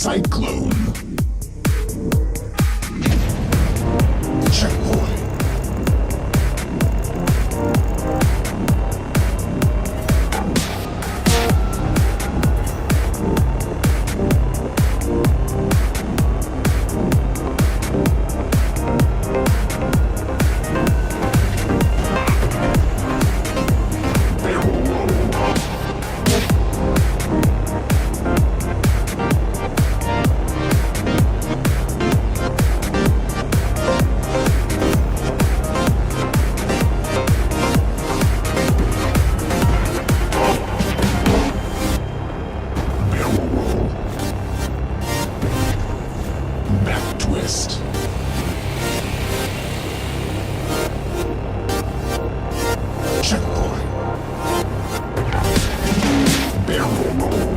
Cyclone. Checkpoint. Back twist. Checkpoint. Barrel roll.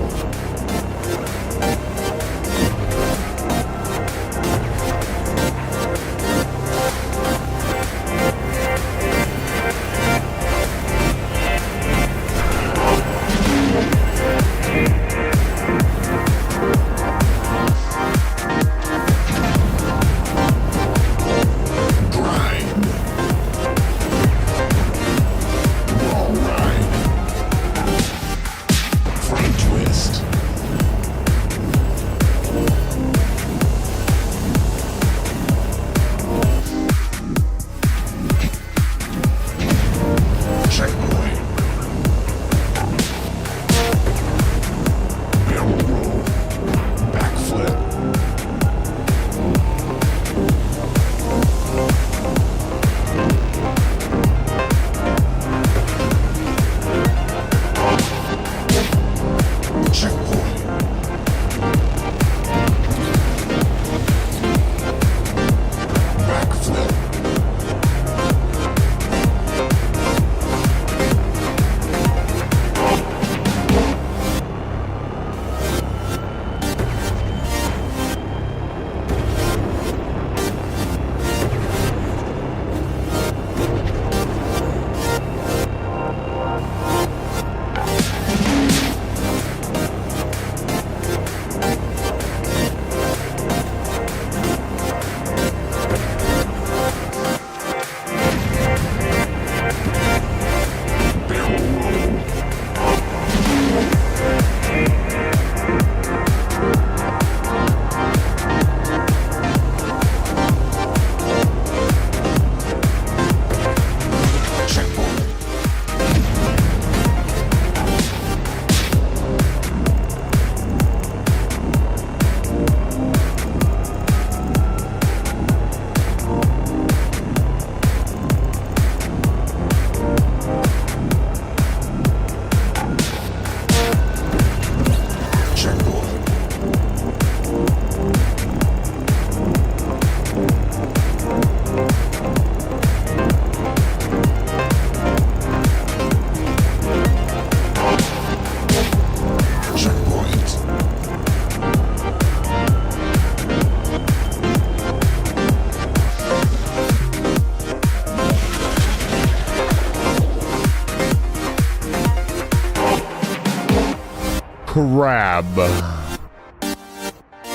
Crab.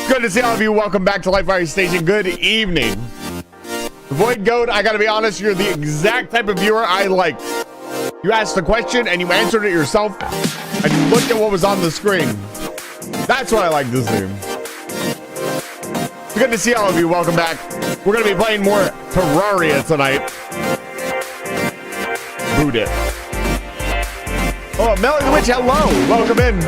Good to see all of you. Welcome back to Livefire Station. Good evening. Void Goat, I gotta be honest, you're the exact type of viewer I like. You asked the question and you answered it yourself, and you looked at what was on the screen. That's what I like to see. It's good to see all of you. Welcome back. We're gonna be playing more Terraria tonight. Boot it. Oh, Melly the Witch, hello. Welcome in.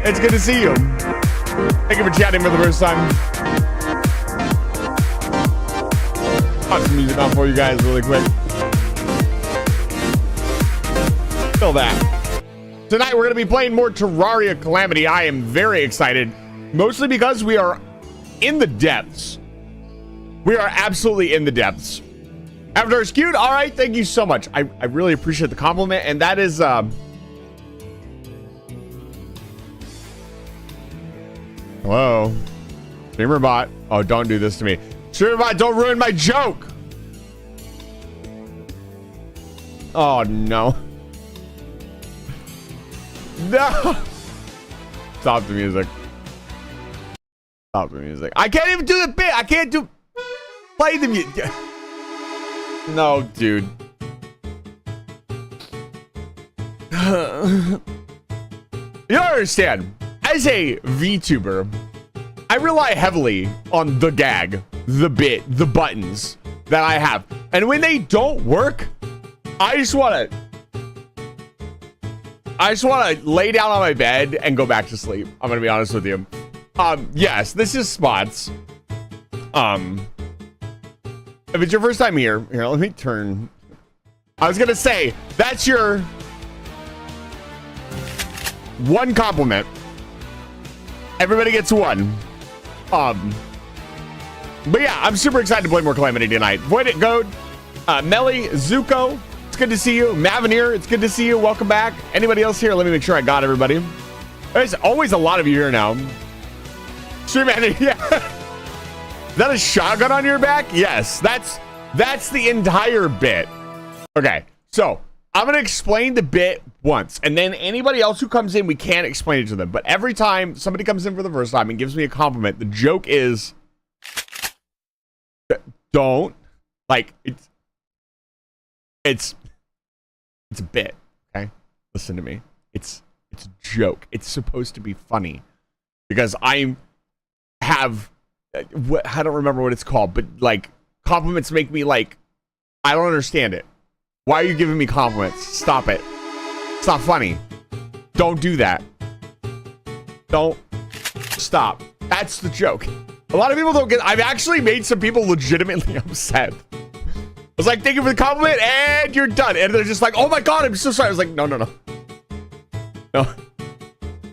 It's good to see you. Thank you for chatting for the first time. Put some music on for you guys really quick. Feel that. Tonight we're going to be playing more Terraria Calamity. I am very excited. Mostly because we are in the depths. We are absolutely in the depths. Avatar Skewed, all right, thank you so much. I really appreciate the compliment, and that is hello. Streamerbot. Oh, don't do this to me. Streamerbot, don't ruin my joke. Oh no. No. Stop the music. Stop the music. I can't even do the bit. I can't do. Play the music. No, dude. You don't understand. As a VTuber, I rely heavily on the gag, the bit, the buttons that I have. And when they don't work, I just want to lay down on my bed and go back to sleep. I'm going to be honest with you. Yes, this is Spots. If it's your first time here, let me turn. I was going to say, that's your one compliment. Everybody gets one. But yeah, I'm super excited to play more Calamity tonight. Void It Goat, Melly, Zuko, it's good to see you. Maveneer, it's good to see you. Welcome back. Anybody else here? Let me make sure I got everybody. There's always a lot of you here now. Stream Andy, yeah. Is that a shotgun on your back? Yes, that's the entire bit. Okay, so I'm gonna explain the bit once, and then anybody else who comes in, we can't explain it to them. But every time somebody comes in for the first time and gives me a compliment, the joke is, don't like it's a bit. Okay, listen to me. It's a joke. It's supposed to be funny because I don't remember what it's called, but like compliments make me like, I don't understand it. Why are you giving me compliments? Stop it. It's not funny. Don't do that. Don't stop. That's the joke. A lot of people don't get, I've actually made some people legitimately upset. I was like, thank you for the compliment and you're done. And they're just like, oh my God, I'm so sorry. I was like, no. No.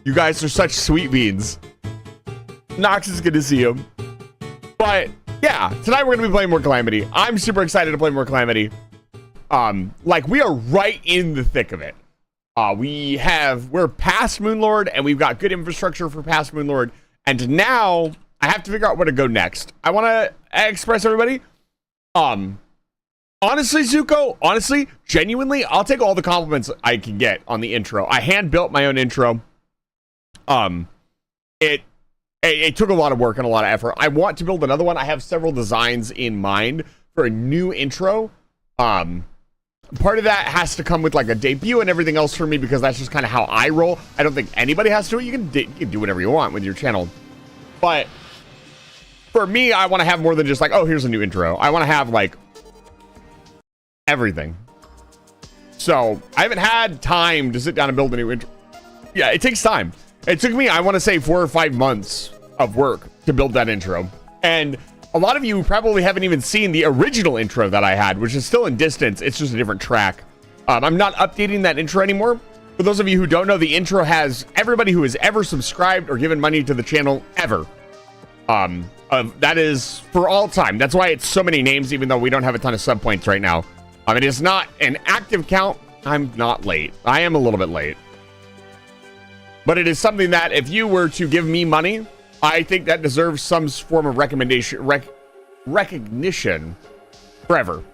You guys are such sweet beans. Nox is good to see you. But yeah, tonight we're gonna be playing more Calamity. I'm super excited to play more Calamity. Like we are right in the thick of it. We're past Moonlord and we've got good infrastructure for past Moonlord. And now I have to figure out where to go next. I want to express everybody. Honestly, Zuko, genuinely, I'll take all the compliments I can get on the intro. I hand built my own intro. It took a lot of work and a lot of effort. I want to build another one. I have several designs in mind for a new intro. Part of that has to come with like a debut and everything else for me because that's just kind of how I roll. I don't think anybody has to. You can do whatever you want with your channel. But for me, I want to have more than just like, oh, here's a new intro. I want to have like everything. So I haven't had time to sit down and build a new intro. Yeah, it takes time. It took me, I want to say 4 or 5 months of work to build that intro. And a lot of you probably haven't even seen the original intro that I had, which is still in distance. It's just a different track. I'm not updating that intro anymore. For those of you who don't know, the intro has everybody who has ever subscribed or given money to the channel ever. That is for all time. That's why it's so many names, even though we don't have a ton of sub points right now. It is not an active count. I'm not late. I am a little bit late. But it is something that if you were to give me money, I think that deserves some form of recognition forever.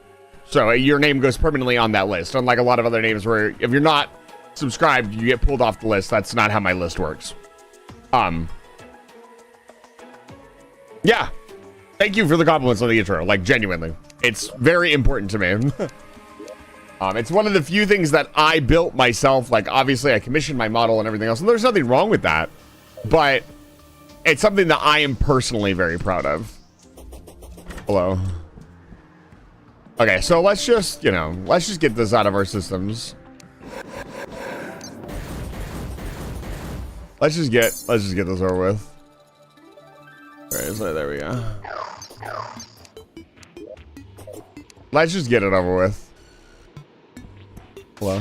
So your name goes permanently on that list. Unlike a lot of other names where if you're not subscribed, you get pulled off the list. That's not how my list works. Yeah. Thank you for the compliments on the intro. Like, genuinely. It's very important to me. It's one of the few things that I built myself. Like, obviously, I commissioned my model and everything else, and there's nothing wrong with that. But it's something that I am personally very proud of. Hello. Okay, so let's just, let's just get this out of our systems. Let's just get this over with. All right, so there we go. Let's just get it over with. Hello.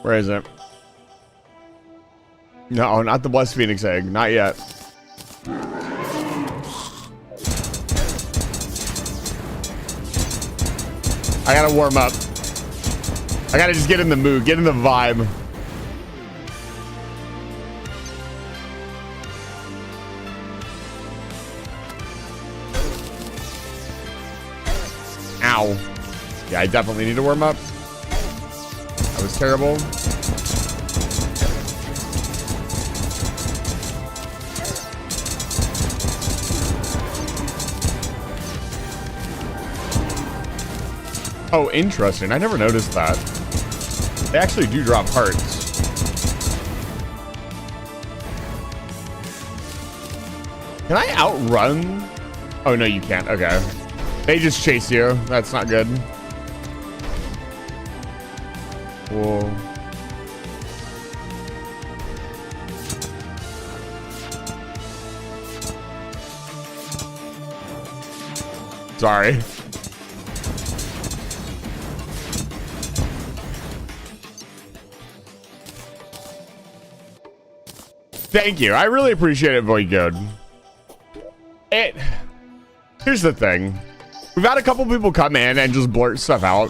Where is it? No, not the blessed phoenix egg. Not yet. I gotta warm up. I gotta just get in the mood, get in the vibe. Ow. Yeah, I definitely need to warm up. was terrible. Oh, interesting. I never noticed that. They actually do drop hearts. Can I outrun? Oh, no, you can't. Okay. They just chase you. That's not good. Whoa. Sorry. Thank you. I really appreciate it, Void Goat. Here's the thing. We've had a couple people come in and just blurt stuff out.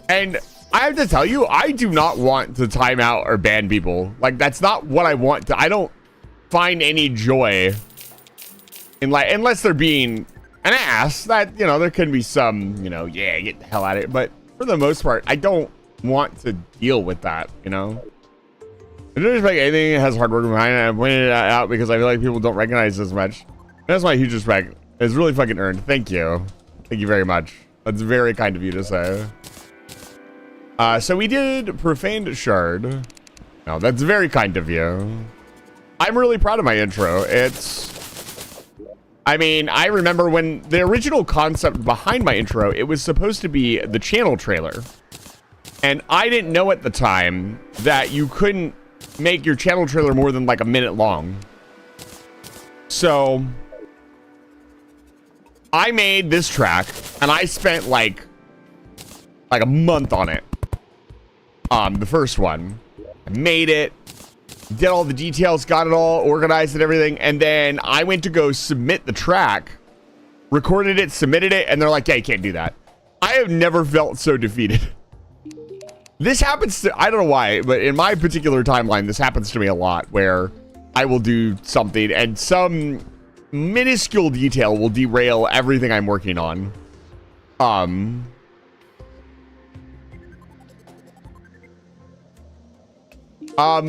And I have to tell you, I do not want to time out or ban people. Like, that's not what I want to. I don't find any joy in, like, unless they're being an ass. That, you know, there can be some, you know, yeah, get the hell out of it. But for the most part, I don't want to deal with that, you know? I don't expect anything that has hard work behind it. I pointed it out because I feel like people don't recognize as much. That's my huge respect. It's really fucking earned. Thank you. Thank you very much. That's very kind of you to say. So we did Profaned Shard. No, that's very kind of you. I'm really proud of my intro. I mean, I remember when the original concept behind my intro, it was supposed to be the channel trailer. And I didn't know at the time that you couldn't make your channel trailer more than like a minute long. So I made this track and I spent like a month on it. The first one. I made it, did all the details, got it all organized and everything, and then I went to go submit the track, recorded it, submitted it, and they're like, yeah, you can't do that. I have never felt so defeated. This happens to, I don't know why, but in my particular timeline, this happens to me a lot, where I will do something and some minuscule detail will derail everything I'm working on.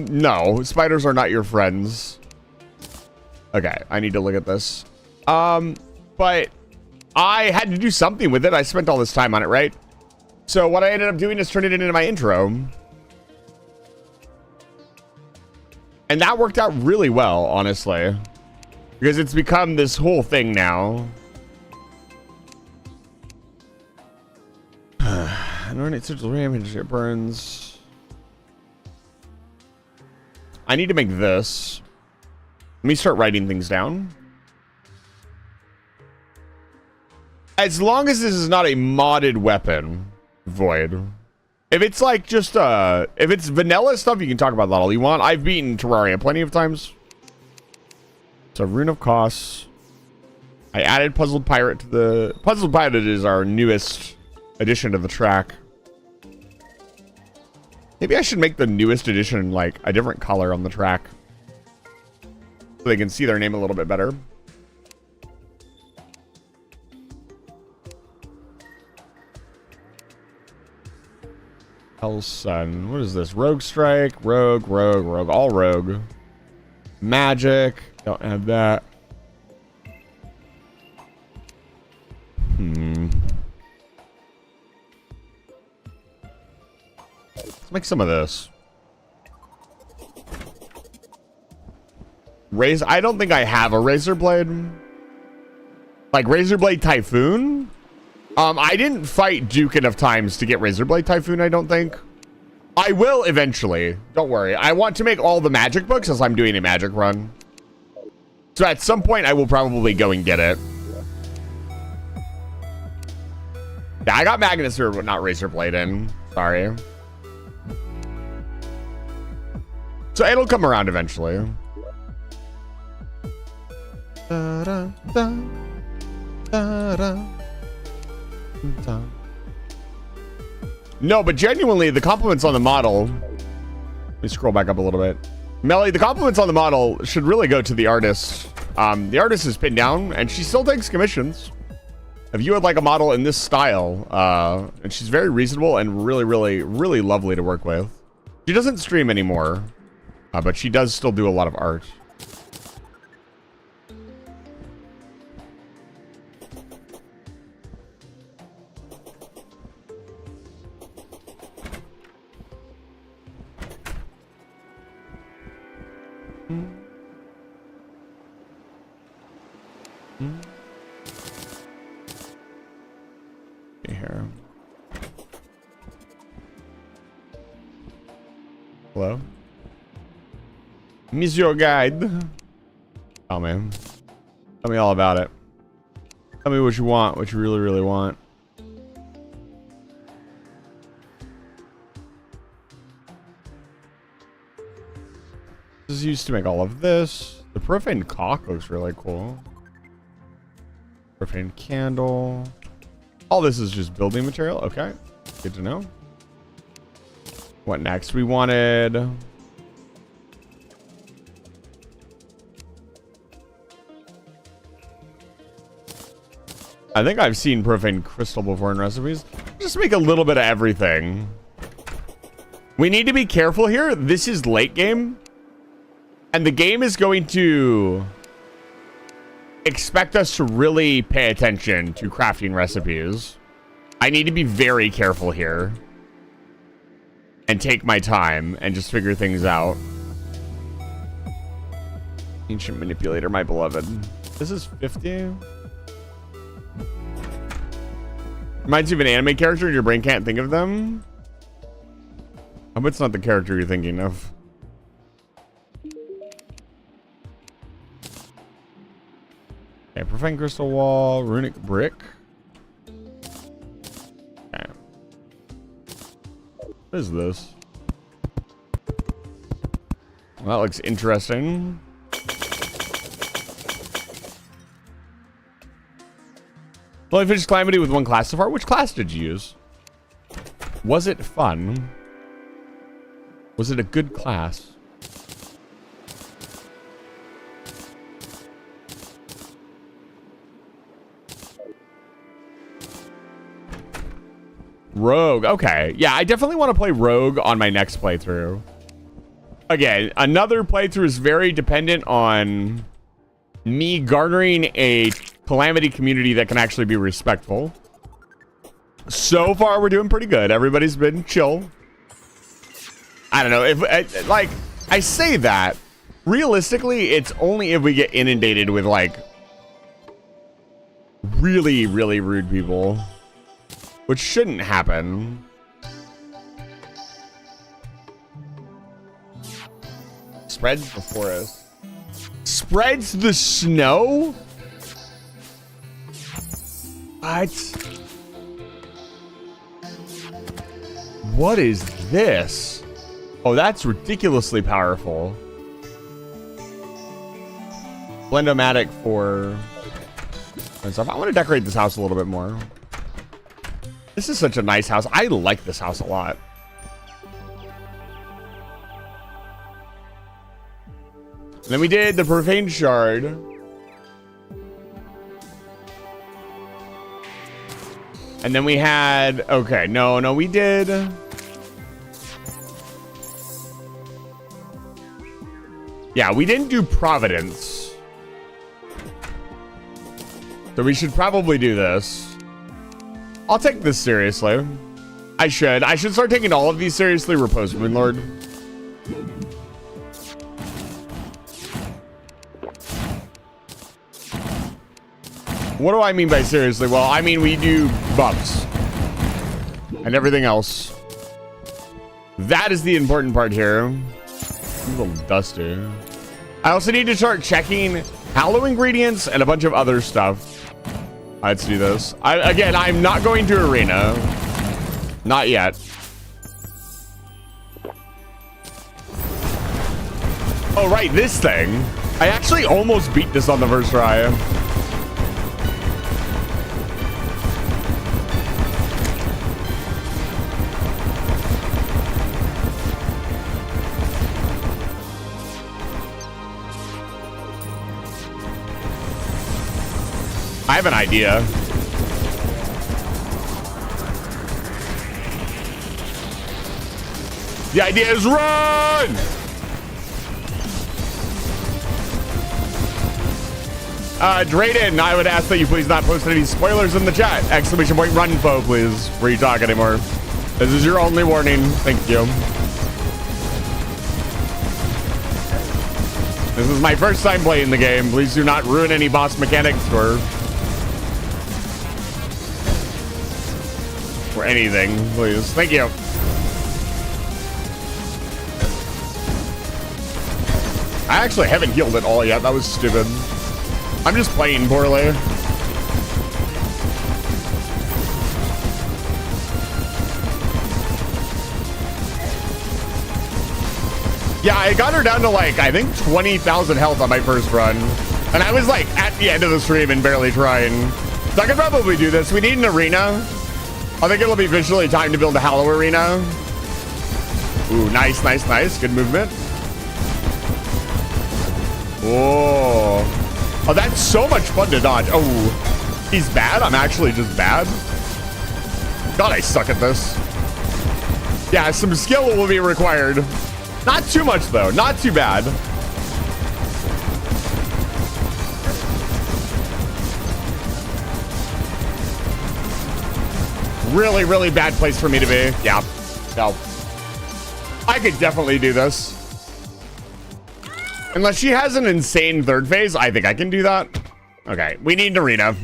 No, spiders are not your friends. Okay, I need to look at this. But I had to do something with it. I spent all this time on it, right? So what I ended up doing is turning it into my intro. And that worked out really well, honestly. Because it's become this whole thing now. I don't need such damage, it burns. I need to make this. Let me start writing things down. As long as this is not a modded weapon, Void. If it's like just if it's vanilla stuff, you can talk about that all you want. I've beaten Terraria plenty of times. So Rune of Costs. I added Puzzled Pirate to the Puzzled Pirate is our newest addition to the track. Maybe I should make the newest edition like a different color on the track, so they can see their name a little bit better. Hell's Sun. What is this? Rogue Strike, Rogue, all Rogue. Magic. Don't have that. Let's make some of this. I don't think I have a Razor Blade. Like Razor Blade Typhoon? I didn't fight Duke enough times to get Razor Blade Typhoon, I don't think. I will eventually. Don't worry. I want to make all the magic books as I'm doing a magic run. So at some point, I will probably go and get it. Yeah, I got Magnus here, but not Razor Blade in. Sorry. So it'll come around eventually. Da, da, da, da, da. No, but genuinely, the compliments on the model. Let me scroll back up a little bit. Melly, the compliments on the model should really go to the artist. The artist is pinned down, and she still takes commissions. If you would like a model in this style, and she's very reasonable and really, really, really lovely to work with. She doesn't stream anymore, but she does still do a lot of art. Here. Hello? Monsieur Guide. Oh, man. Tell me all about it. Tell me what you want, what you really, really want. This is used to make all of this. The profane cock looks really cool. Profane candle. All this is just building material. Okay. Good to know. What next? We wanted... I think I've seen profane crystal before in recipes. Just make a little bit of everything. We need to be careful here. This is late game. And the game is going to expect us to really pay attention to crafting recipes. I need to be very careful here. And take my time and just figure things out. Ancient manipulator, my beloved. This is 50. Reminds you of an anime character and your brain can't think of them. I hope it's not the character you're thinking of. Okay, profane crystal wall, runic brick. Okay. What is this? Well, that looks interesting. Well, I finished Calamity with one class so far. Which class did you use? Was it fun? Was it a good class? Rogue. Okay. Yeah, I definitely want to play Rogue on my next playthrough. Again, another playthrough is very dependent on me garnering a Calamity community that can actually be respectful. So far, we're doing pretty good. Everybody's been chill. I don't know. If like, I say that. Realistically, it's only if we get inundated with, like, really, really rude people. Which shouldn't happen. Spreads the forest. Spreads the snow? What? What is this? Oh, that's ridiculously powerful. Blendomatic for and stuff. I want to decorate this house a little bit more. This is such a nice house. I like this house a lot. And then we did the profane shard. And then we had... Okay, no, we did... Yeah, we didn't do Providence. So we should probably do this. I'll take this seriously. I should start taking all of these seriously. Repose, Moonlord. What do I mean by seriously? Well, I mean we do buffs. And everything else. That is the important part here. A little dusty. I also need to start checking Hallow ingredients and a bunch of other stuff. Let's do this. Again, I'm not going to arena. Not yet. Oh, right, this thing. I actually almost beat this on the first try. I have an idea. The idea is run! Drayden, I would ask that you please not post any spoilers in the chat. Exclamation point runfo, please. Before you talk anymore. This is your only warning. Thank you. This is my first time playing the game. Please do not ruin any boss mechanics or anything, please. Thank you. I actually haven't healed at all yet. That was stupid. I'm just playing poorly. Yeah, I got her down to like, I think 20,000 health on my first run. And I was like at the end of the stream and barely trying. So I could probably do this. We need an arena. I think it'll be visually time to build a Hallow arena. Ooh, nice, nice, nice. Good movement. Oh. Oh, that's so much fun to dodge. Oh, he's bad. I'm actually just bad. God, I suck at this. Yeah, some skill will be required. Not too much, though. Not too bad. Really, really bad place for me to be. Yeah. No. I could definitely do this. Unless she has an insane third phase, I think I can do that. Okay, we need an arena.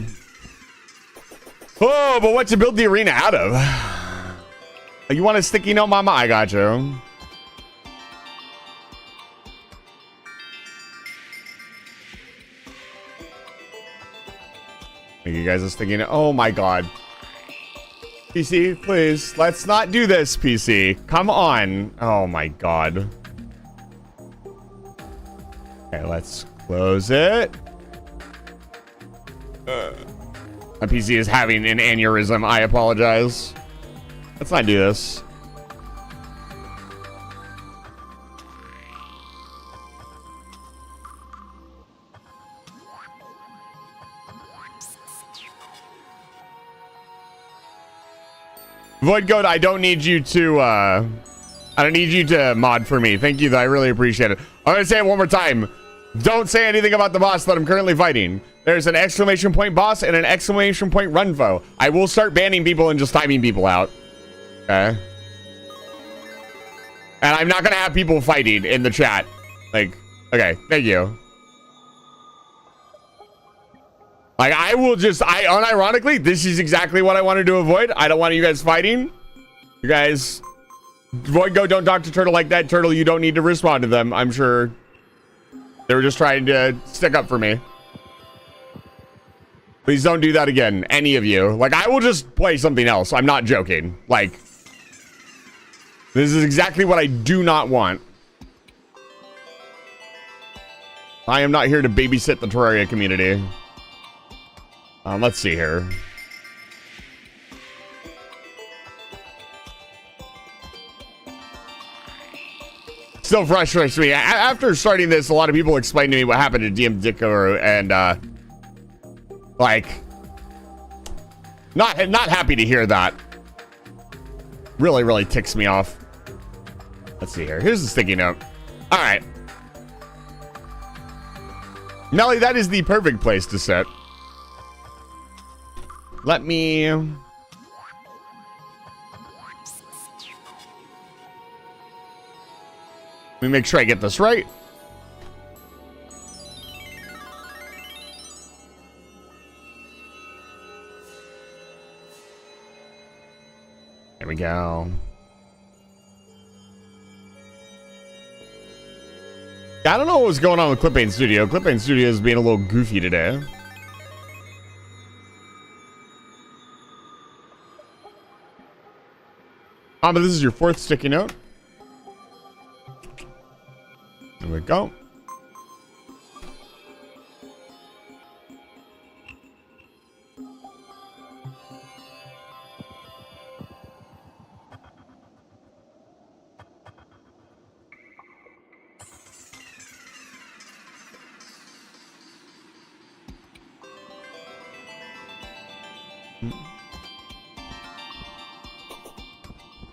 Oh, but what to build the arena out of? You want a sticky note, mama? I got you. Thank you guys are sticking it. Oh my god. PC, please. Let's not do this, PC. Come on. Oh my god. Okay, let's close it. My PC is having an aneurysm. I apologize. Let's not do this. Void Goat, I don't need you to mod for me. Thank you though. I really appreciate it. I'm gonna say it one more time. Don't say anything about the boss that I'm currently fighting. There's an exclamation point boss and an exclamation point runfo. I will start banning people and just timing people out. Okay. And I'm not gonna have people fighting in the chat. Like, okay, thank you. Like, I will just, unironically, this is exactly what I wanted to avoid. I don't want you guys fighting. You guys, Void Go, don't talk to Turtle like that. Turtle, you don't need to respond to them. I'm sure they were just trying to stick up for me. Please don't do that again, any of you. Like, I will just play something else. I'm not joking. Like, this is exactly what I do not want. I am not here to babysit the Terraria community. Let's see here. Still frustrates me. After starting this, a lot of people explained to me what happened to DM Dicko and like not happy to hear that. Really, really ticks me off. Let's see here. Here's the sticky note. All right. Melly, that is the perfect place to sit. Let me make sure I get this right. There we go. I don't know what was going on with Clippain Studio. Clippain Studio is being a little goofy today. But this is your fourth sticky note. There we go.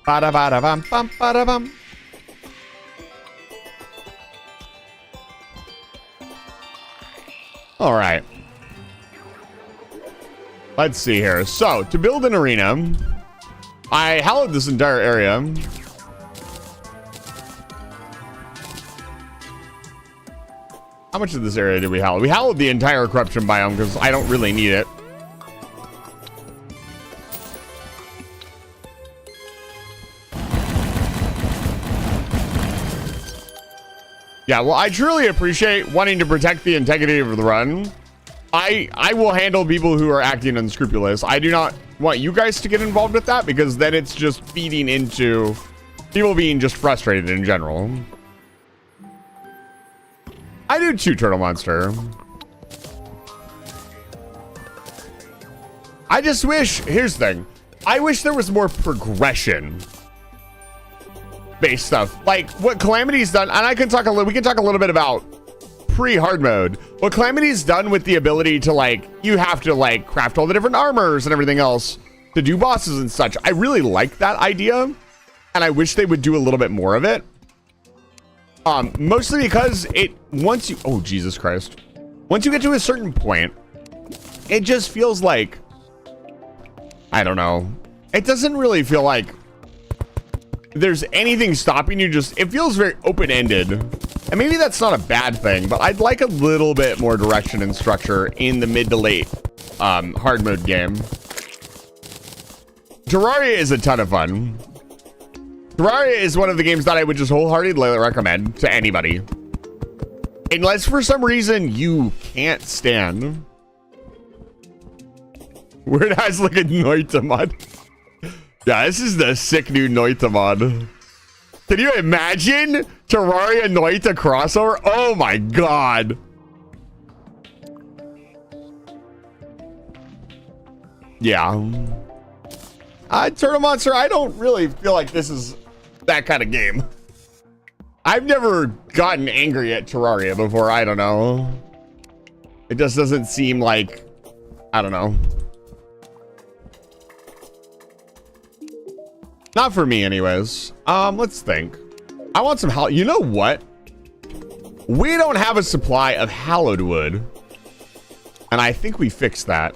Ba-da-ba-da-bum, bum, ba-da-bum. All right. Let's see here. So, to build an arena, I hallowed this entire area. How much of this area did we hallow? We hallowed the entire corruption biome because I don't really need it. Yeah, well, I truly appreciate wanting to protect the integrity of the run. I will handle people who are acting unscrupulous. I do not want you guys to get involved with that because then it's just feeding into people being just frustrated in general. I do too, Turtle Monster. I just wish, here's the thing. I wish there was more progression based stuff. Like what Calamity's done, and I can talk a little, we can talk a little bit about pre-hard mode. What Calamity's done with the ability to like, you have to like craft all the different armors and everything else to do bosses and such. I really like that idea. And I wish they would do a little bit more of it. Mostly because once you, oh, Jesus Christ. Once you get to a certain point, it just feels like, I don't know. It doesn't really feel like there's anything stopping you. Just, it feels very open-ended. And maybe that's not a bad thing, but I'd like a little bit more direction and structure in the mid to late hard mode game. Terraria is a ton of fun. Terraria is one of the games that I would just wholeheartedly recommend to anybody. Unless for some reason you can't stand. Weird Eyes look at Noita mod. Yeah, this is the sick new Noita mod. Can you imagine Terraria Noita crossover? Oh my god. Yeah. Turtle Monster, I don't really feel like this is that kind of game. I've never gotten angry at Terraria before. I don't know. It just doesn't seem like, I don't know. Not for me anyways. Let's think. I want some you know what? We don't have a supply of hallowed wood. And I think we fixed that.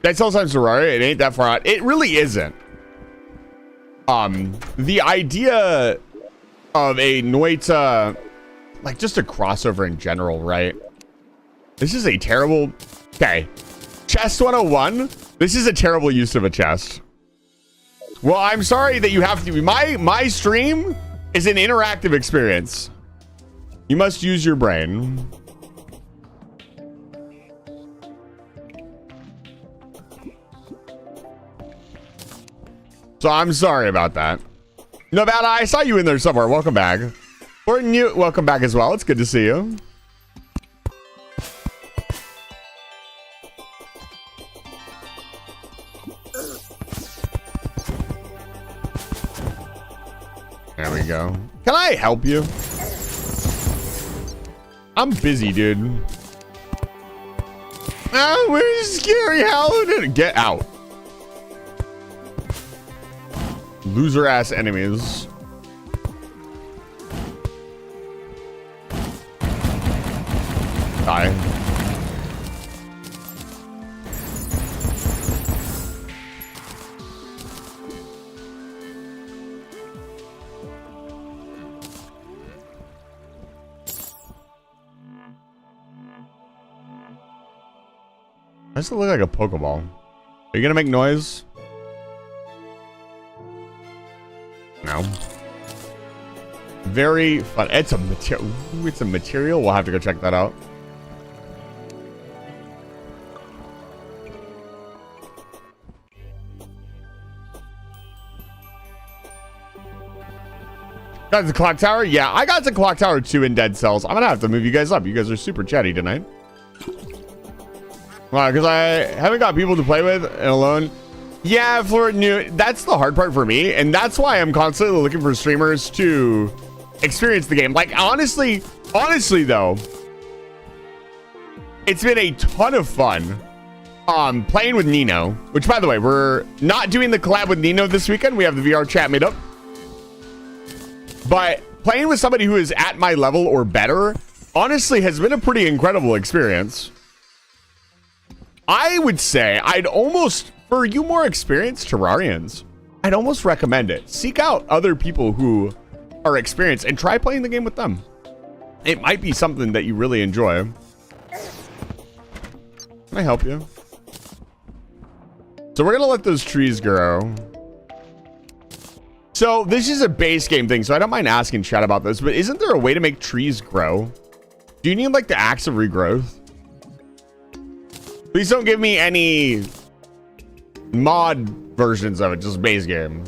That's sometimes Terraria. It ain't that far out. It really isn't. The idea of a Noita, like just a crossover in general, right? This is a terrible, okay. Chest 101. This is a terrible use of a chest. Well, I'm sorry that you have to be, my stream is an interactive experience. You must use your brain. So I'm sorry about that. Nevada, I saw you in there somewhere. Welcome back. Or new, welcome back as well. It's good to see you. There we go. Can I help you? I'm busy, dude. Ah, where's Scary Howlin'? Get out. Loser ass enemies. Die. Does it look like a Pokeball? Are you gonna make noise? No. Very fun. It's a material. It's a material. We'll have to go check that out. Got the clock tower? Yeah, I got the clock tower 2 in Dead Cells. I'm gonna have to move you guys up. You guys are super chatty tonight. Well, because I haven't got people to play with and alone. Yeah, for new, that's the hard part for me, and that's why I'm constantly looking for streamers to experience the game. Like honestly though, it's been a ton of fun playing with Nino, which by the way, we're not doing the collab with Nino this weekend. We have the VR chat made up, but playing with somebody who is at my level or better, honestly, has been a pretty incredible experience. I would say I'd almost, for you more experienced Terrarians, I'd almost recommend it. Seek out other people who are experienced and try playing the game with them. It might be something that you really enjoy. Can I help you? So we're gonna let those trees grow. So this is a base game thing, so I don't mind asking chat about this, but isn't there a way to make trees grow? Do you need like the axe of regrowth? Please don't give me any mod versions of it, just base game.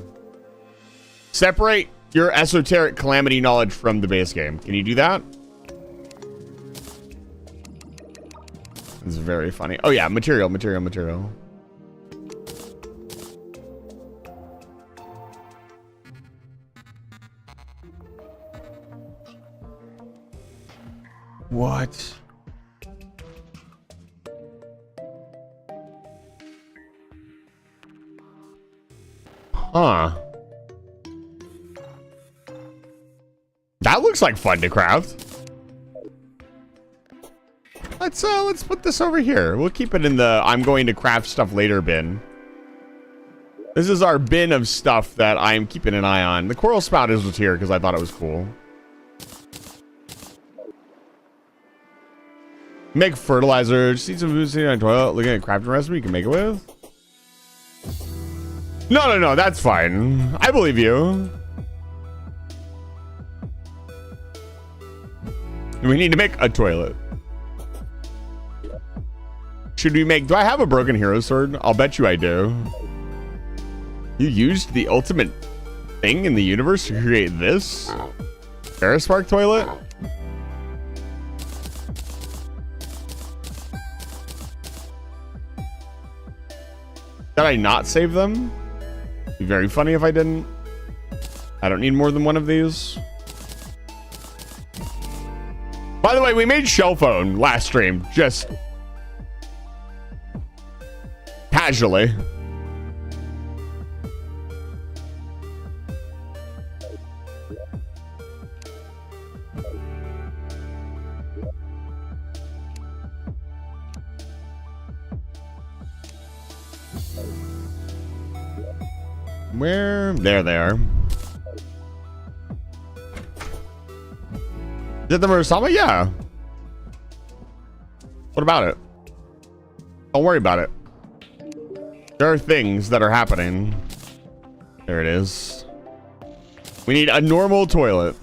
Separate your esoteric calamity knowledge from the base game. Can you do that? It's very funny. Oh yeah, material. What? Huh. That looks like fun to craft. Let's put this over here. We'll keep it in the I'm going to craft stuff later bin. This is our bin of stuff that I'm keeping an eye on. The coral spout is here because I thought it was cool. Make fertilizer. Just need some food sitting on the toilet. Looking at a crafting recipe you can make it with. No, that's fine. I believe you. We need to make a toilet. Should we make... Do I have a broken hero sword? I'll bet you I do. You used the ultimate thing in the universe to create this? Ferrospark toilet? Did I not save them? It'd be very funny if I didn't. I don't need more than one of these. By the way, we made shell phone last stream. Just... casually. Where? There they are. Is it the Murasama? Yeah. What about it? Don't worry about it. There are things that are happening. There it is. We need a normal toilet.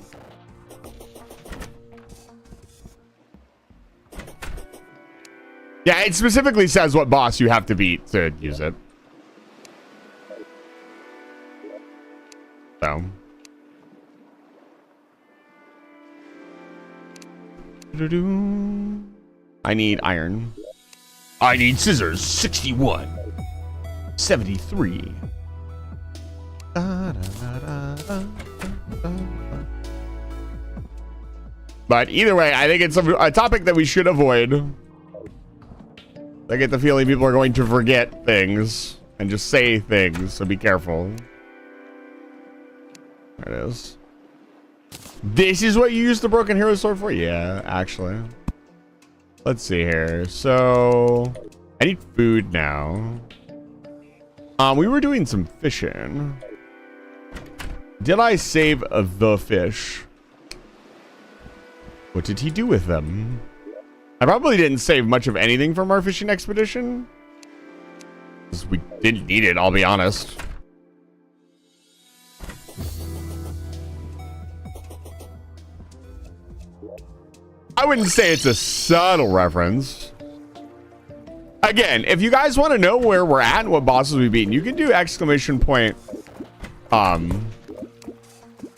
Yeah, it specifically says what boss you have to beat to use it. So. I need iron. I need scissors. 61. 73. But either way, I think it's a topic that we should avoid. I get the feeling people are going to forget things and just say things, so be careful. There it is. This is what you use the broken hero sword for? Yeah, actually. Let's see here. So, I need food now. We were doing some fishing. Did I save the fish? What did he do with them? I probably didn't save much of anything from our fishing expedition. Because we didn't need it, I'll be honest. I wouldn't say it's a subtle reference. Again, if you guys want to know where we're at and what bosses we've beaten, you can do exclamation point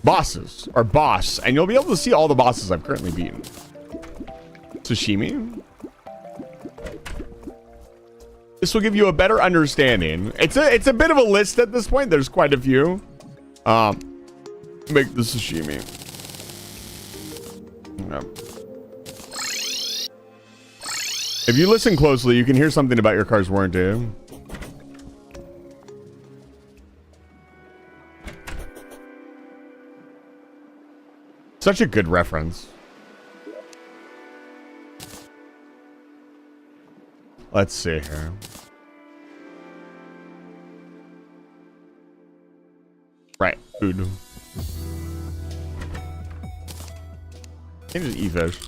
bosses or boss, and you'll be able to see all the bosses I've currently beaten. Sashimi. This will give you a better understanding. It's a bit of a list at this point. There's quite a few. Make the sashimi. Yep. If you listen closely, you can hear something about your car's warranty. Such a good reference. Let's see here. Right, food. Can just eat fish.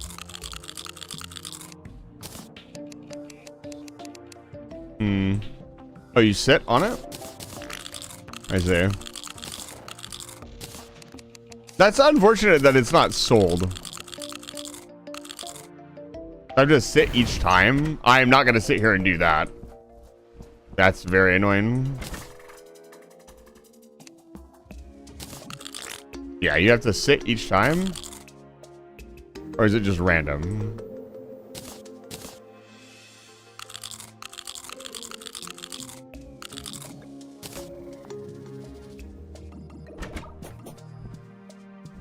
Oh, you sit on it? I see. That's unfortunate that it's not sold. I just sit each time. I am not going to sit here and do that. That's very annoying. Yeah, you have to sit each time? Or is it just random?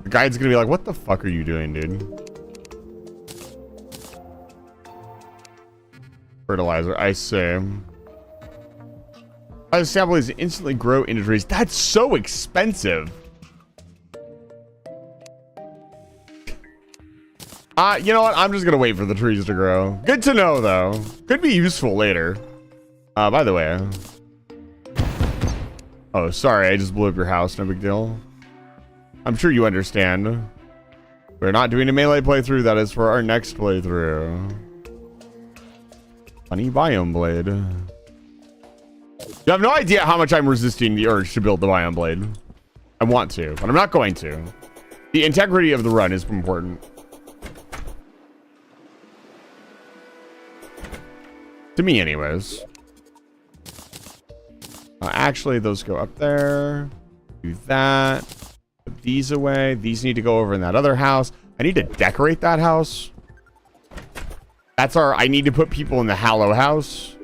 The guide's gonna be like, what the fuck are you doing, dude? Fertilizer, I say. Saplings instantly grow into trees. That's so expensive. You know what? I'm just gonna wait for the trees to grow. Good to know, though. Could be useful later. By the way. Oh, sorry. I just blew up your house. No big deal. I'm sure you understand. We're not doing a melee playthrough. That is for our next playthrough. Funny biome blade. You have no idea how much I'm resisting the urge to build the biome blade. I want to, but I'm not going to. The integrity of the run is important. To me, anyways. Actually, those go up there. Do that. Put these away. These need to go over in that other house. I need to decorate that house. That's our... I need to put people in the Hallow house.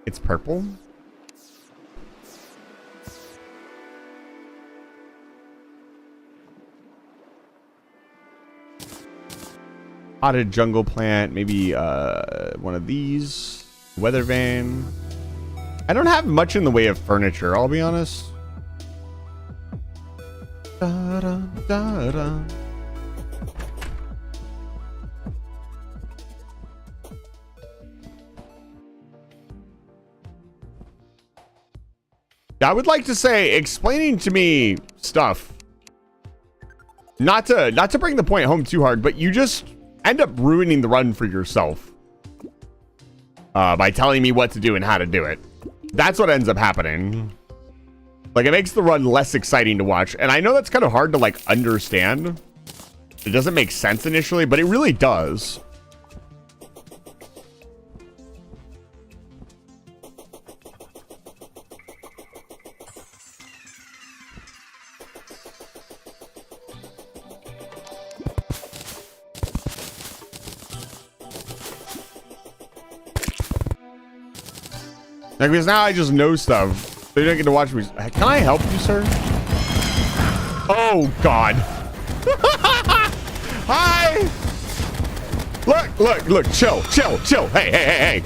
It's purple. Potted jungle plant. Maybe one of these. Weather vane. I don't have much in the way of furniture, I'll be honest. Da, da, da, da. I would like to say, explaining to me stuff. Not to bring the point home too hard, but you just end up ruining the run for yourself. By telling me what to do and how to do it. That's what ends up happening. Like, it makes the run less exciting to watch. And I know that's kind of hard to, like, understand. It doesn't make sense initially, but it really does. Like, because now I just know stuff. So you don't get to watch me. Can I help you, sir? Oh, God. Hi. Look. Chill. Hey.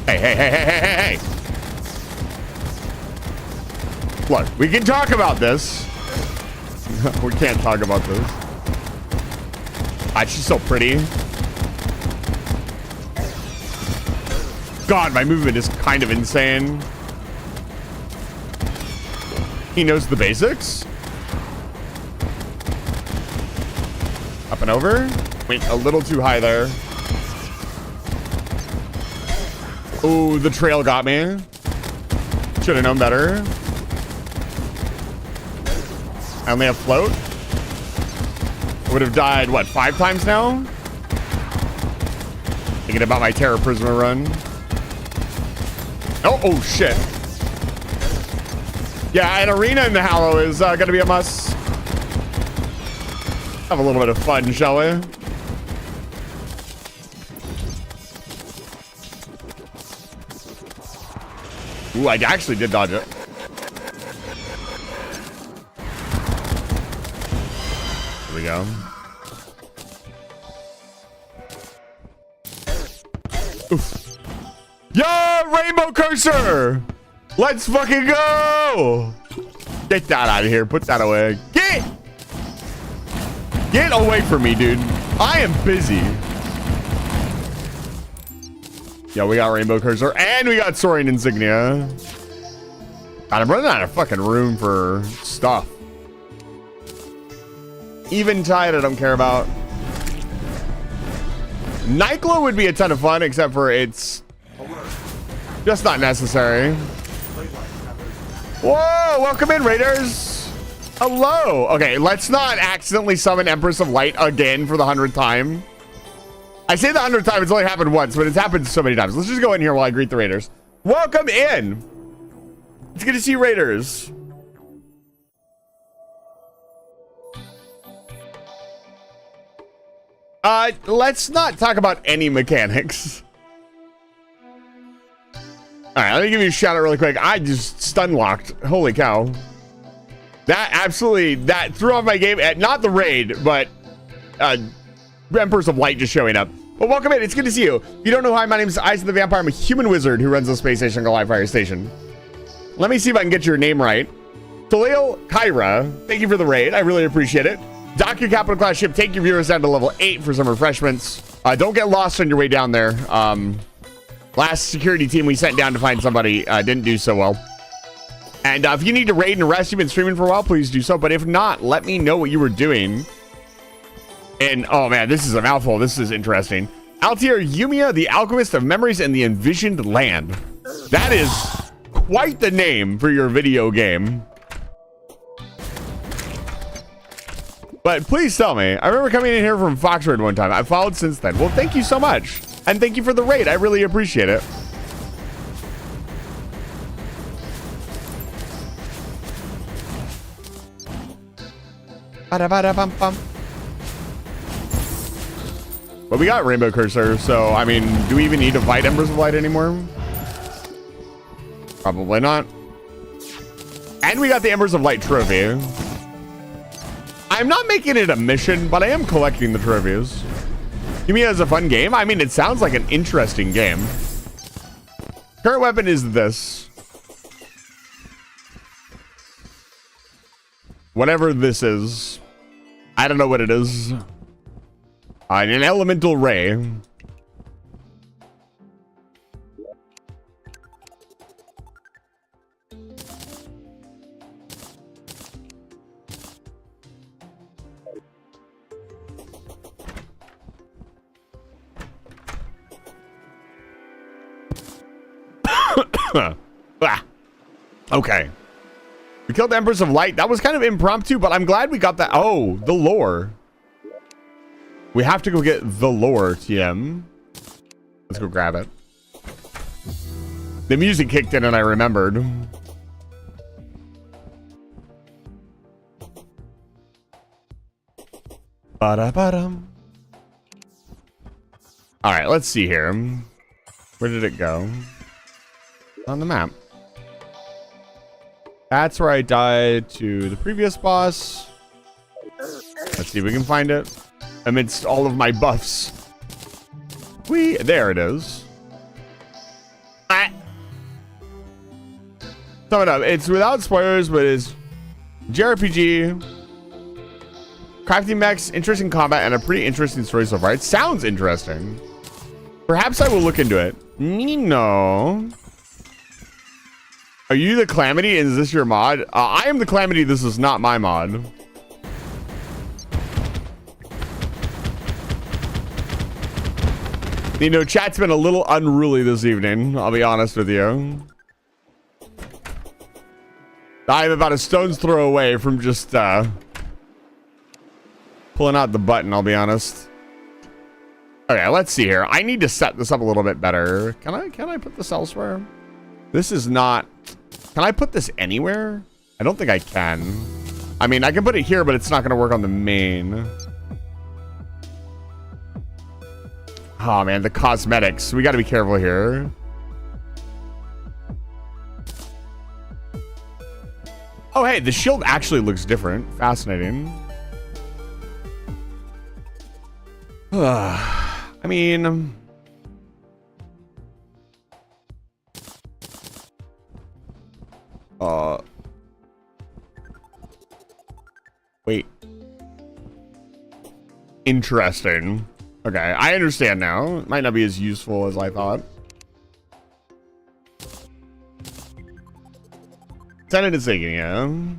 Hey. Look, we can talk about this. We can't talk about this. Ah, she's so pretty. God, my movement is kind of insane. He knows the basics. Up and over. Wait, a little too high there. Oh, the trail got me. Should have known better. I only have float. I would have died, what, 5 times now? Thinking about my Terra Prisma run. Oh shit. Yeah, an arena in the Hallow is gonna be a must. Have a little bit of fun, shall we? Ooh, I actually did dodge it. Here we go. Oof. Yo, Rainbow Cursor! Let's fucking go! Get that out of here. Put that away. Get! Get away from me, dude. I am busy. Yeah, we got Rainbow Cursor and we got Soaring Insignia. God, I'm running out of fucking room for stuff. Even Tide, I don't care about. Nightglow would be a ton of fun, except for it's just not necessary. Whoa, welcome in, Raiders. Hello. Okay, let's not accidentally summon Empress of Light again for the 100th time. I say the 100th time, it's only happened once, but it's happened so many times. Let's just go in here while I greet the Raiders. Welcome in. It's good to see Raiders. Let's not talk about any mechanics. All right, let me give you a shout out really quick. I just stun locked. Holy cow. That threw off my game at not the raid, but Empress of Light just showing up. Well, welcome in. It's good to see you. If you don't know, hi, my name is Eyes of the Vampire. I'm a human wizard who runs the space station called Live Fire Station. Let me see if I can get your name right. Talil Kyra, thank you for the raid. I really appreciate it. Dock your capital class ship. Take your viewers down to level 8 for some refreshments. Don't get lost on your way down there. Last security team we sent down to find somebody didn't do so well. And if you need to raid and rest, you've been streaming for a while, please do so. But if not, let me know what you were doing. And oh man, this is a mouthful. This is interesting. Altair Yumia, the Alchemist of Memories and the Envisioned Land. That is quite the name for your video game. But please tell me. I remember coming in here from Foxford one time. I've followed since then. Well, thank you so much. And thank you for the raid. I really appreciate it. Ba-da-ba-da-bum-bum. But we got Rainbow Cursor, so, I mean, do we even need to fight Embers of Light anymore? Probably not. And we got the Embers of Light trophy. I'm not making it a mission, but I am collecting the trophies. Yumia is a fun game. I mean, it sounds like an interesting game. Current weapon is this. Whatever this is. I don't know what it is. An elemental ray. Okay. We killed the Empress of Light. That was kind of impromptu, but I'm glad we got that. Oh, the lore. We have to go get the lore, TM. Let's go grab it. The music kicked in and I remembered. Ba-da-ba-dum. All right, let's see here. Where did it go? On the map. That's where I died to the previous boss. Let's see if we can find it amidst all of my buffs. There it is. Sum it up. It's without spoilers, but it's JRPG, crafting mechs, interesting combat, and a pretty interesting story so far. It sounds interesting. Perhaps I will look into it. No. Are you the Calamity? Is this your mod? I am the Calamity. This is not my mod. You know, chat's been a little unruly this evening. I'll be honest with you. I'm about a stone's throw away from just pulling out the button, I'll be honest. Okay, let's see here. I need to set this up a little bit better. Can I put this elsewhere? This is not... Can I put this anywhere? I don't think I can. I mean, I can put it here, but it's not going to work on the main. Oh, man, the cosmetics. We got to be careful here. Oh, hey, the shield actually looks different. Fascinating. I mean... Wait. Interesting. Okay, I understand now. It might not be as useful as I thought. Senate is taking it.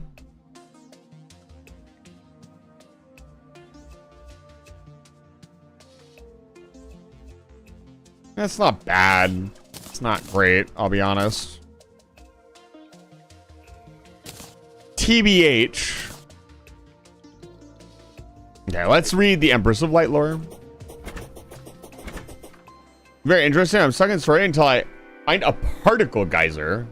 That's not bad. It's not great, I'll be honest. TBH. Okay, let's read the Empress of Light lore. Very interesting. I'm stuck in story until I find a particle geyser.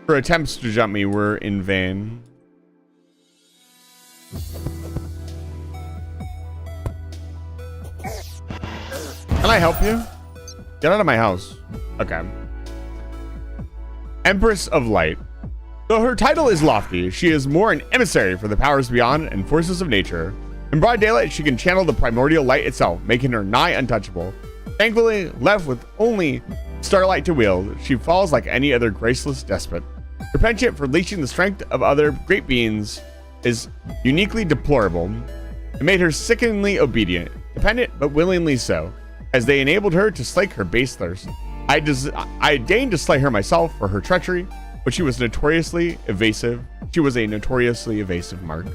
Her attempts to jump me were in vain. Can I help you? Get out of my house. Okay. Empress of Light. Though her title is lofty, she is more an emissary for the powers beyond and forces of nature. In broad daylight, she can channel the primordial light itself, making her nigh untouchable. Thankfully, left with only starlight to wield, she falls like any other graceless despot. Her penchant for leeching the strength of other great beings is uniquely deplorable. It made her sickeningly obedient, dependent but willingly so, as they enabled her to slake her base thirst. I deigned to slay her myself for her treachery, but she was notoriously evasive. She was a notoriously evasive mark.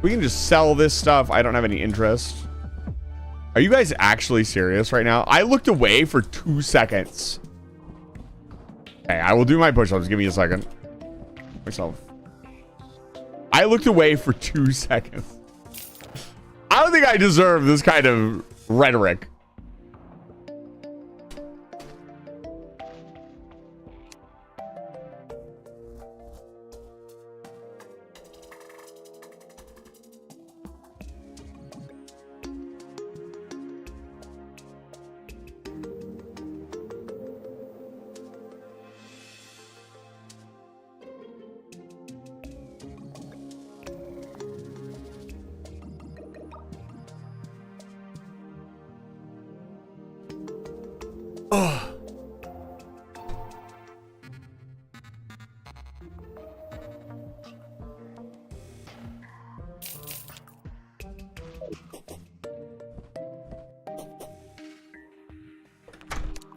We can just sell this stuff. I don't have any interest. Are you guys actually serious right now? I looked away for 2 seconds. Okay, I will do my push-ups. Give me a second. Myself. I looked away for 2 seconds. I don't think I deserve this kind of rhetoric. Oh.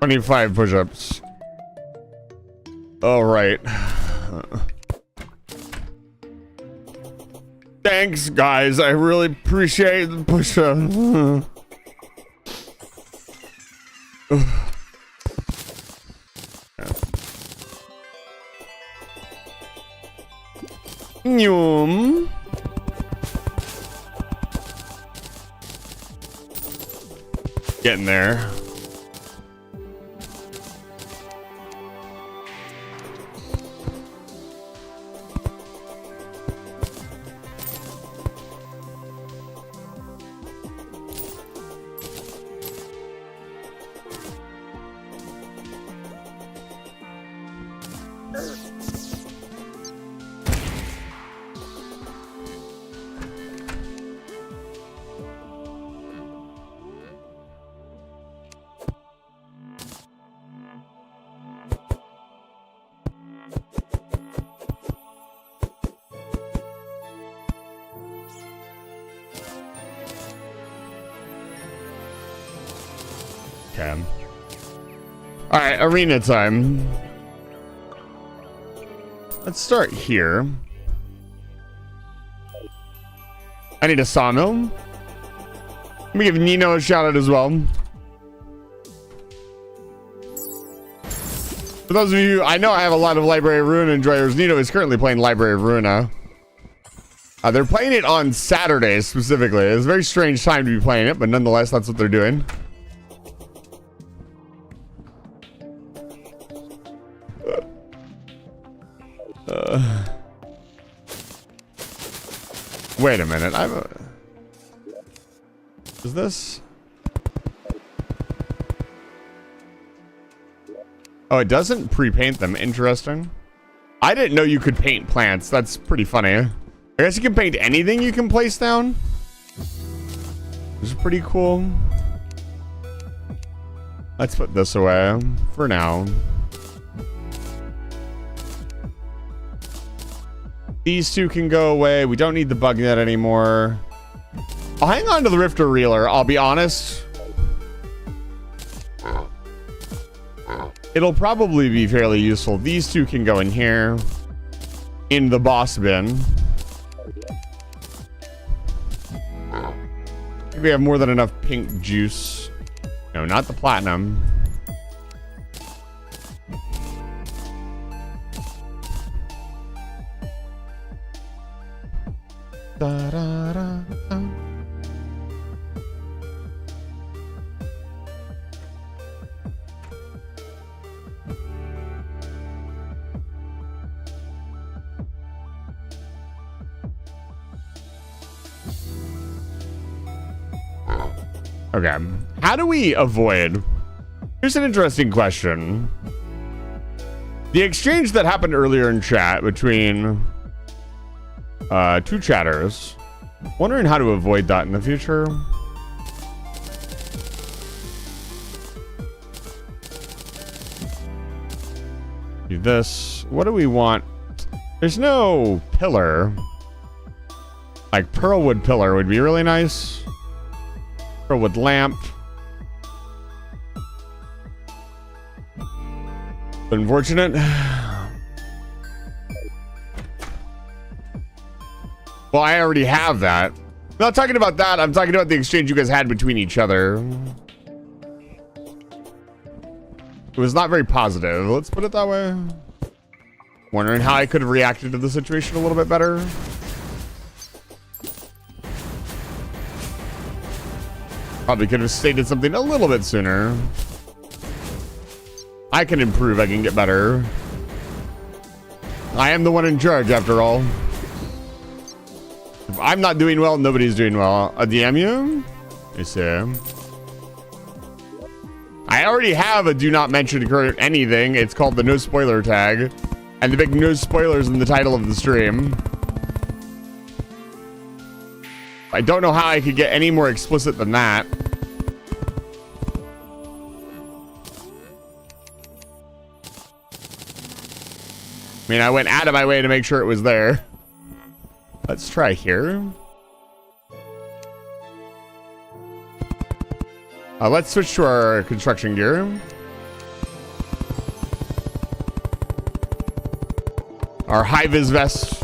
$25 push-ups. All right. Thanks, guys. I really appreciate the push-ups. Getting there. Okay. All right, arena time. Let's start here. I need a sawmill. Let me give Nino a shout out as well. For those of you, I know I have a lot of Library of Ruina enjoyers. Nino is currently playing Library of Ruina. They're playing it on Saturdays specifically. It's a very strange time to be playing it, but nonetheless, that's what they're doing. Wait a minute. Is this? Oh, it doesn't pre-paint them. Interesting. I didn't know you could paint plants. That's pretty funny. I guess you can paint anything you can place down. pretty cool. Let's put this away for now. These two can go away. We don't need the bug net anymore. I'll hang on to the Rifter Reeler, I'll be honest. It'll probably be fairly useful. These two can go in here. In the boss bin. I think we have more than enough pink juice. No, not the platinum. Da, da, da, da. Okay, how do we avoid? Here's an interesting question. The exchange that happened earlier in chat between two chatters. Wondering how to avoid that in the future. Do this. What do we want? There's no pillar. Like Pearlwood pillar would be really nice. Pearlwood lamp. Unfortunate. Well, I already have that. I'm not talking about that. I'm talking about the exchange you guys had between each other. It was not very positive. Let's put it that way. Wondering how I could have reacted to the situation a little bit better. Probably could have stated something a little bit sooner. I can improve. I can get better. I am the one in charge, after all. If I'm not doing well, nobody's doing well. A DM you? I see. I already have a do not mention current anything. It's called the no spoiler tag. And the big no spoilers in the title of the stream. I don't know how I could get any more explicit than that. I mean, I went out of my way to make sure it was there. Let's try here. Let's switch to our construction gear. Our high-vis vest.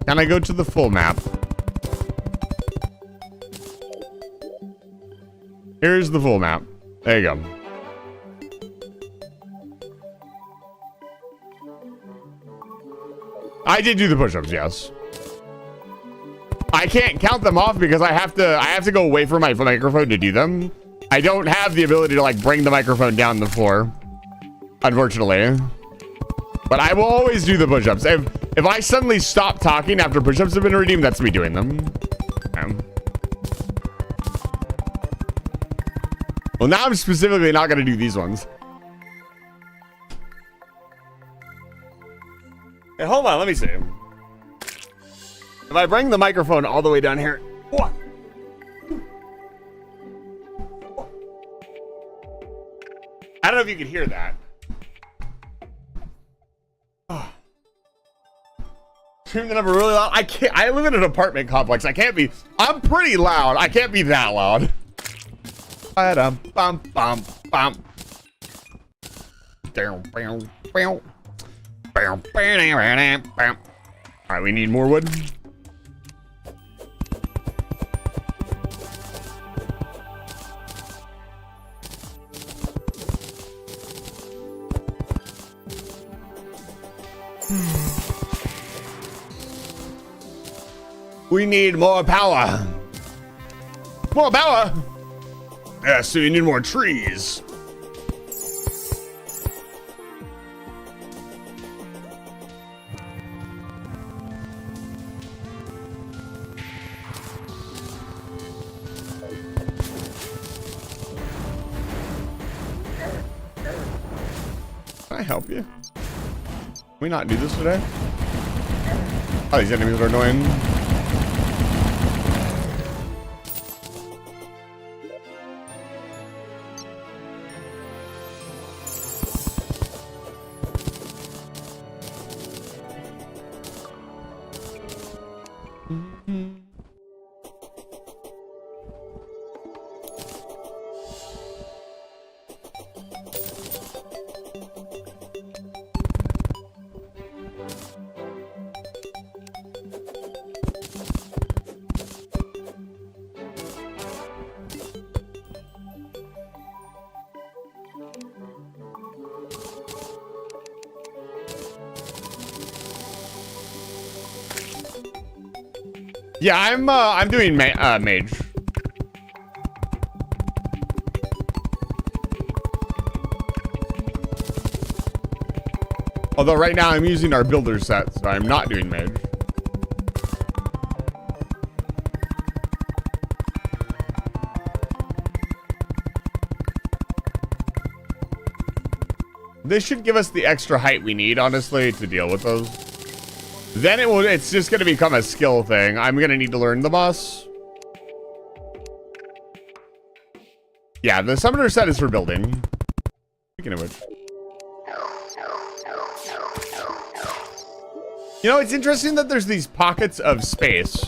Can I go to the full map? Here's the full map. There you go. I did do the push-ups, yes. I can't count them off because I have to go away from my microphone to do them. I don't have the ability to like bring the microphone down the floor, unfortunately. But I will always do the push-ups. If I suddenly stop talking after push-ups have been redeemed, that's me doing them. Well, now I'm specifically not going to do these ones. Hey, hold on, let me see. If I bring the microphone all the way down here. What? I don't know if you can hear that. Turn the number really loud. I can't. I live in an apartment complex. I can't be. I'm pretty loud. I can't be that loud. Bum bum bum bum. All right, we need more wood. We need more power. More power. Yeah, so you need more trees. Can I help you? Can we not do this today? Oh, these enemies are annoying. Yeah, I'm doing mage. Although right now I'm using our builder set, so I'm not doing mage. This should give us the extra height we need, honestly, to deal with those. Then it's just going to become a skill thing. I'm going to need to learn the boss. Yeah, the summoner set is for building. Speaking of which. You know, it's interesting that there's these pockets of space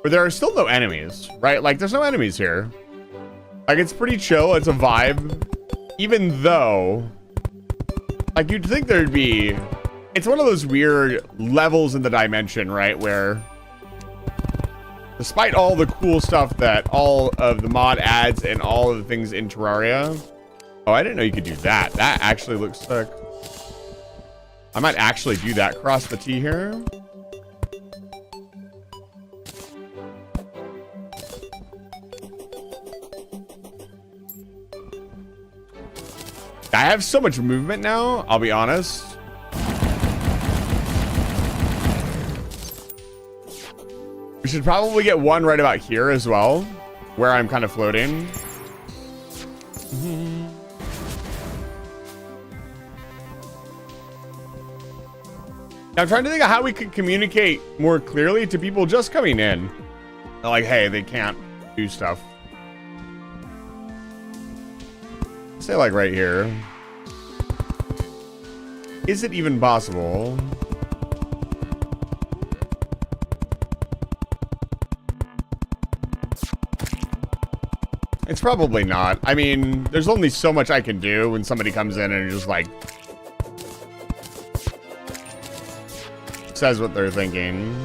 where there are still no enemies, right? Like, there's no enemies here. Like, it's pretty chill. It's a vibe. Even though, like, you'd think there'd be... It's one of those weird levels in the dimension, right? Where, despite all the cool stuff that all of the mod adds and all of the things in Terraria... Oh, I didn't know you could do that. That actually looks sick. I might actually do that. Cross the T here. I have so much movement now, I'll be honest. We should probably get one right about here as well, where I'm kind of floating. Now, I'm trying to think of how we could communicate more clearly to people just coming in. Like, hey, they can't do stuff. Say like right here. Is it even possible? It's probably not. I mean, there's only so much I can do when somebody comes in and just like says what they're thinking.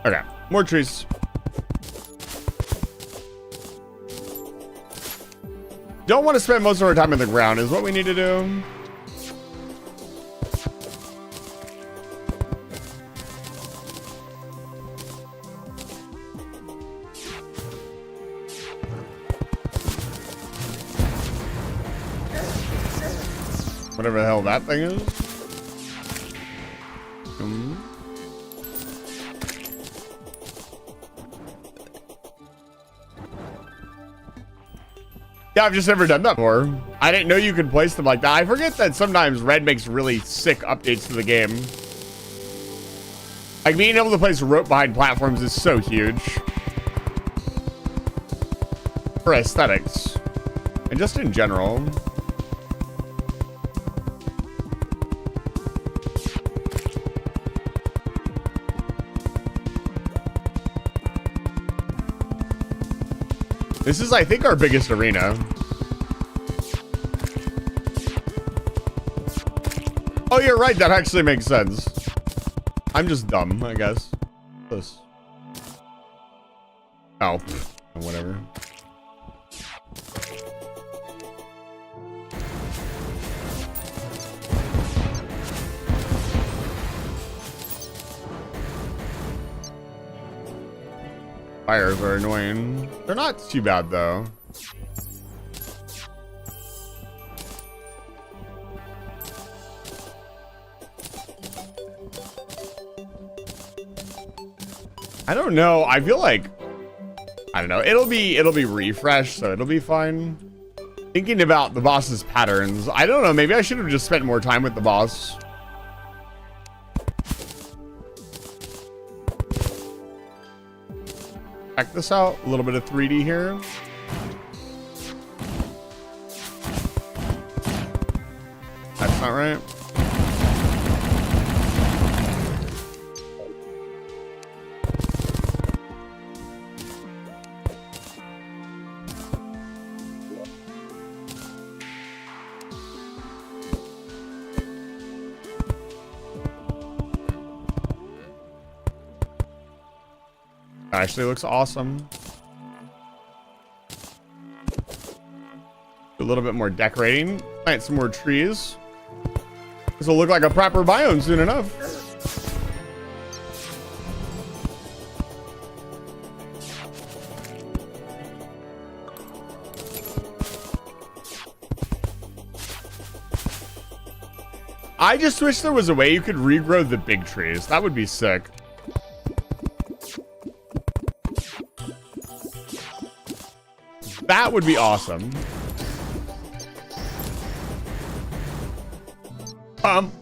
Okay, more trees. Don't want to spend most of our time in the ground is what we need to do. Whatever the hell that thing is. Yeah, I've just never done that before. I didn't know you could place them like that. I forget that sometimes Red makes really sick updates to the game. Like, being able to place rope behind platforms is so huge. For aesthetics. And just in general. This is, I think, our biggest arena. Oh, you're right. That actually makes sense. I'm just dumb, I guess. This. Oh, whatever. Fires are annoying. They're not too bad, though. I don't know. I feel like, I don't know. It'll be refreshed, so it'll be fine. Thinking about the boss's patterns, I don't know. Maybe I should have just spent more time with the boss. Check this out. A little bit of 3D here. That's not right. Actually looks awesome. A little bit more decorating. Plant some more trees. This will look like a proper biome soon enough. I just wish there was a way you could regrow the big trees. That would be sick. That would be awesome. Bum.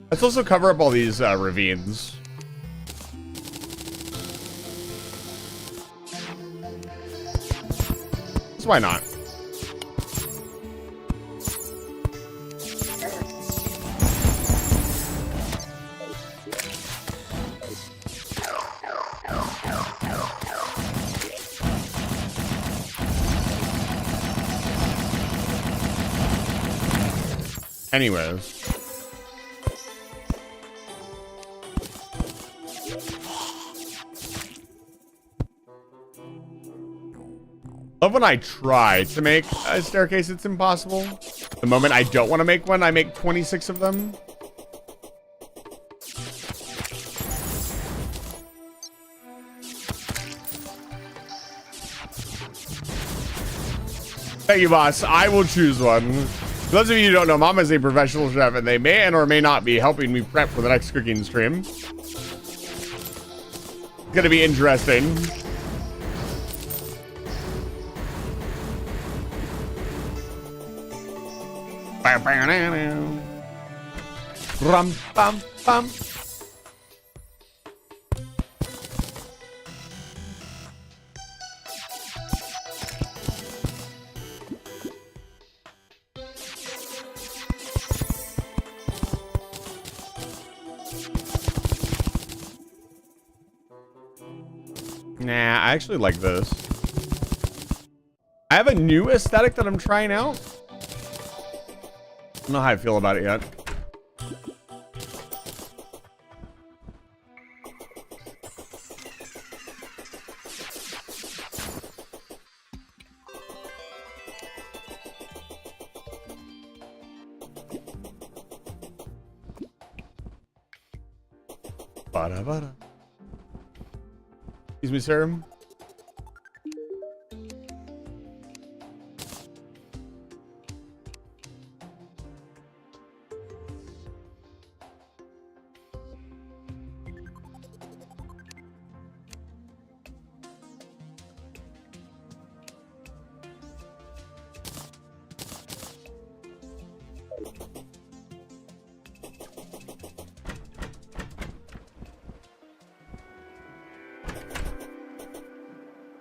Let's also cover up all these ravines. So why not? Anyways. Love when I try to make a staircase, it's impossible. The moment I don't want to make one, I make 26 of them. Thank you, boss. I will choose one. For those of you who don't know, Mama's a professional chef, and they may and or may not be helping me prep for the next cooking stream. It's gonna be interesting. Rum, bum, bum. Nah, I actually like this. I have a new aesthetic that I'm trying out. I don't know how I feel about it yet. Bada. Excuse me, sir.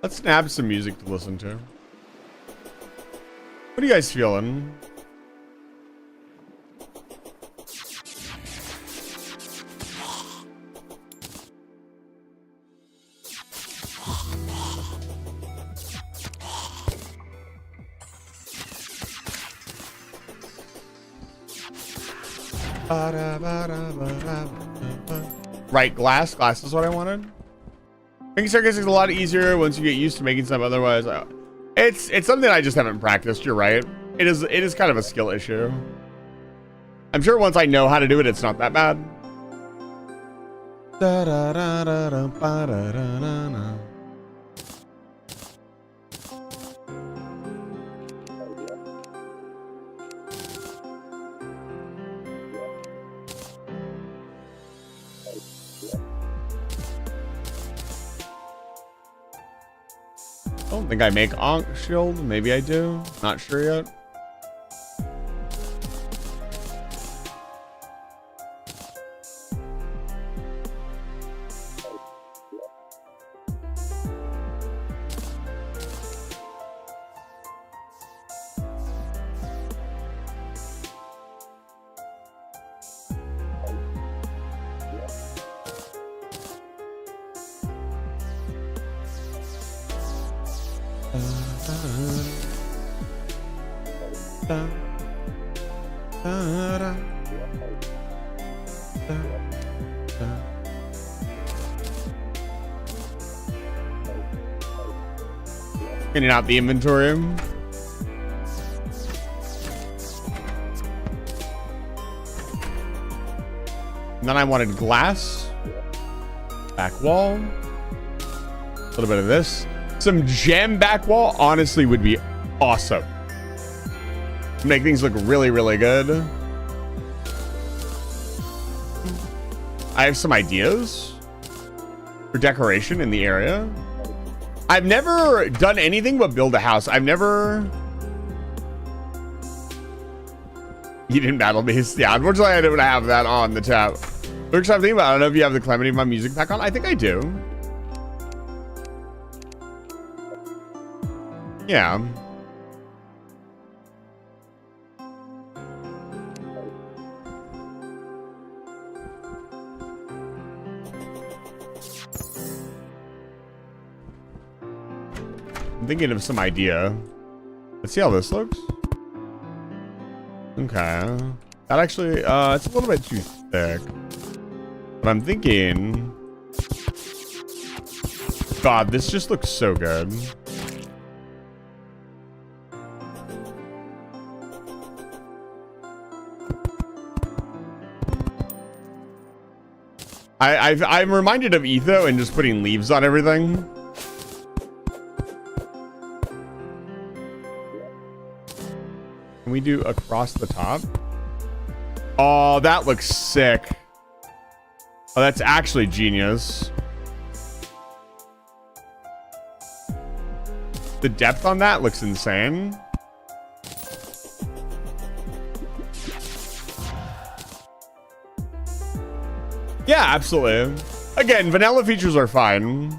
Let's snap some music to listen to. What are you guys feeling? Right, glass is what I wanted. Making staircases is a lot easier once you get used to making some. Otherwise, it's something I just haven't practiced. You're right. It is kind of a skill issue. I'm sure once I know how to do it, it's not that bad. don't think I make Ankh shield. Maybe I do. Not sure yet. Getting out the inventory. And then I wanted glass. Back wall. A little bit of this. Some gem back wall honestly would be awesome. Make things look really, really good. I have some ideas for decoration in the area. I've never done anything but build a house. I've never... You didn't battle beast? Yeah, unfortunately I don't have that on the tab. Looks I'm thinking about, I don't know if you have the Calamity of my music pack on. I think I do. Yeah. I'm thinking of some idea. Let's see how this looks. Okay. That actually, it's a little bit too thick. But I'm thinking... God, this just looks so good. I'm reminded of Etho and just putting leaves on everything. Can we do across the top? Oh, that looks sick. Oh, that's actually genius. The depth on that looks insane. Yeah, absolutely. Again, vanilla features are fine.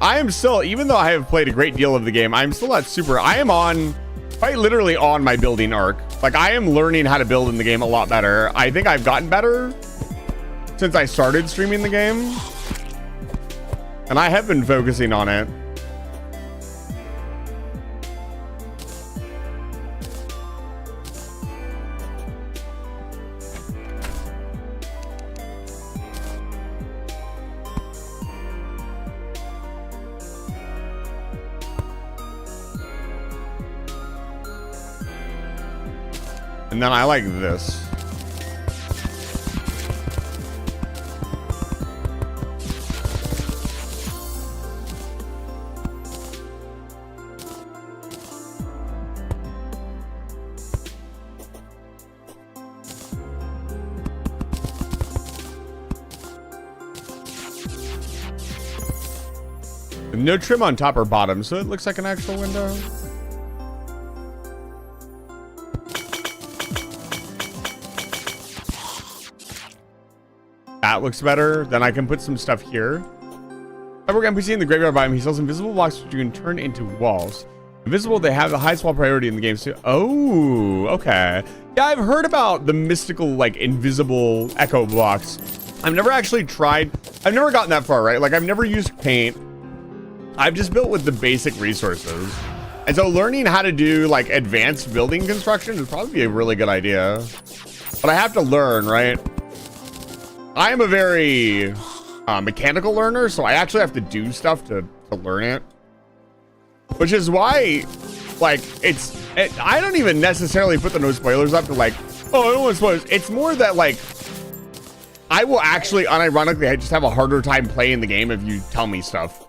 I am still, even though I have played a great deal of the game, I'm still not super. I am on, quite literally on my building arc. Like, I am learning how to build in the game a lot better. I think I've gotten better since I started streaming the game. And I have been focusing on it. And then I like this. No trim on top or bottom, so it looks like an actual window. That looks better. Then I can put some stuff here. I work NPC in the graveyard biome. He sells invisible blocks which you can turn into walls. Invisible, they have the highest wall priority in the game. So, oh, okay. Yeah, I've heard about the mystical, like, invisible echo blocks. I've never actually tried. I've never gotten that far, right? Like, I've never used paint. I've just built with the basic resources. And so learning how to do, like, advanced building construction would probably be a really good idea. But I have to learn, right? I am a very mechanical learner, so I actually have to do stuff to learn it. Which is why, like, I don't even necessarily put the no spoilers up to, like, oh, I don't want spoilers. It's more that, like, I will actually, unironically, I just have a harder time playing the game if you tell me stuff.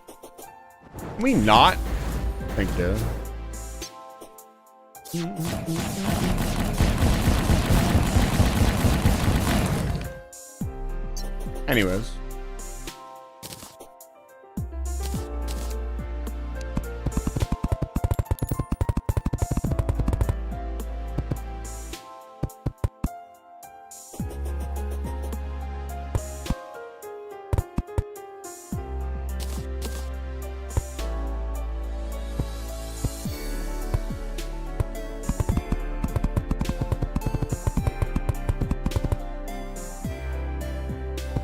Can we not? Thank you. Anyways.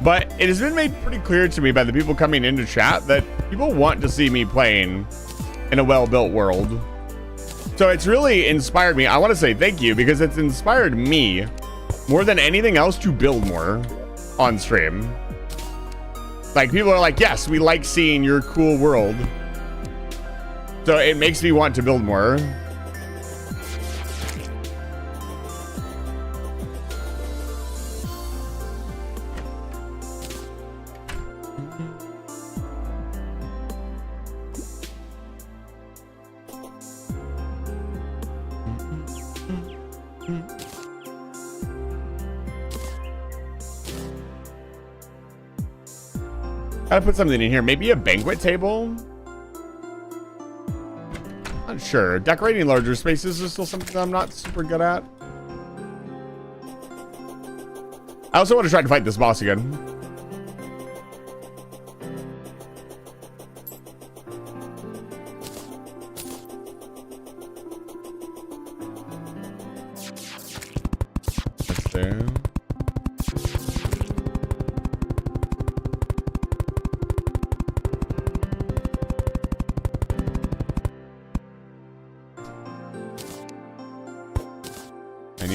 But it has been made pretty clear to me by the people coming into chat that people want to see me playing in a well-built world. So it's really inspired me. I want to say thank you because it's inspired me more than anything else to build more on stream. Like, people are like, yes, we like seeing your cool world. So it makes me want to build more. Gotta put something in here. Maybe a banquet table? Not sure. Decorating larger spaces is still something I'm not super good at. I also want to try to fight this boss again. That's there.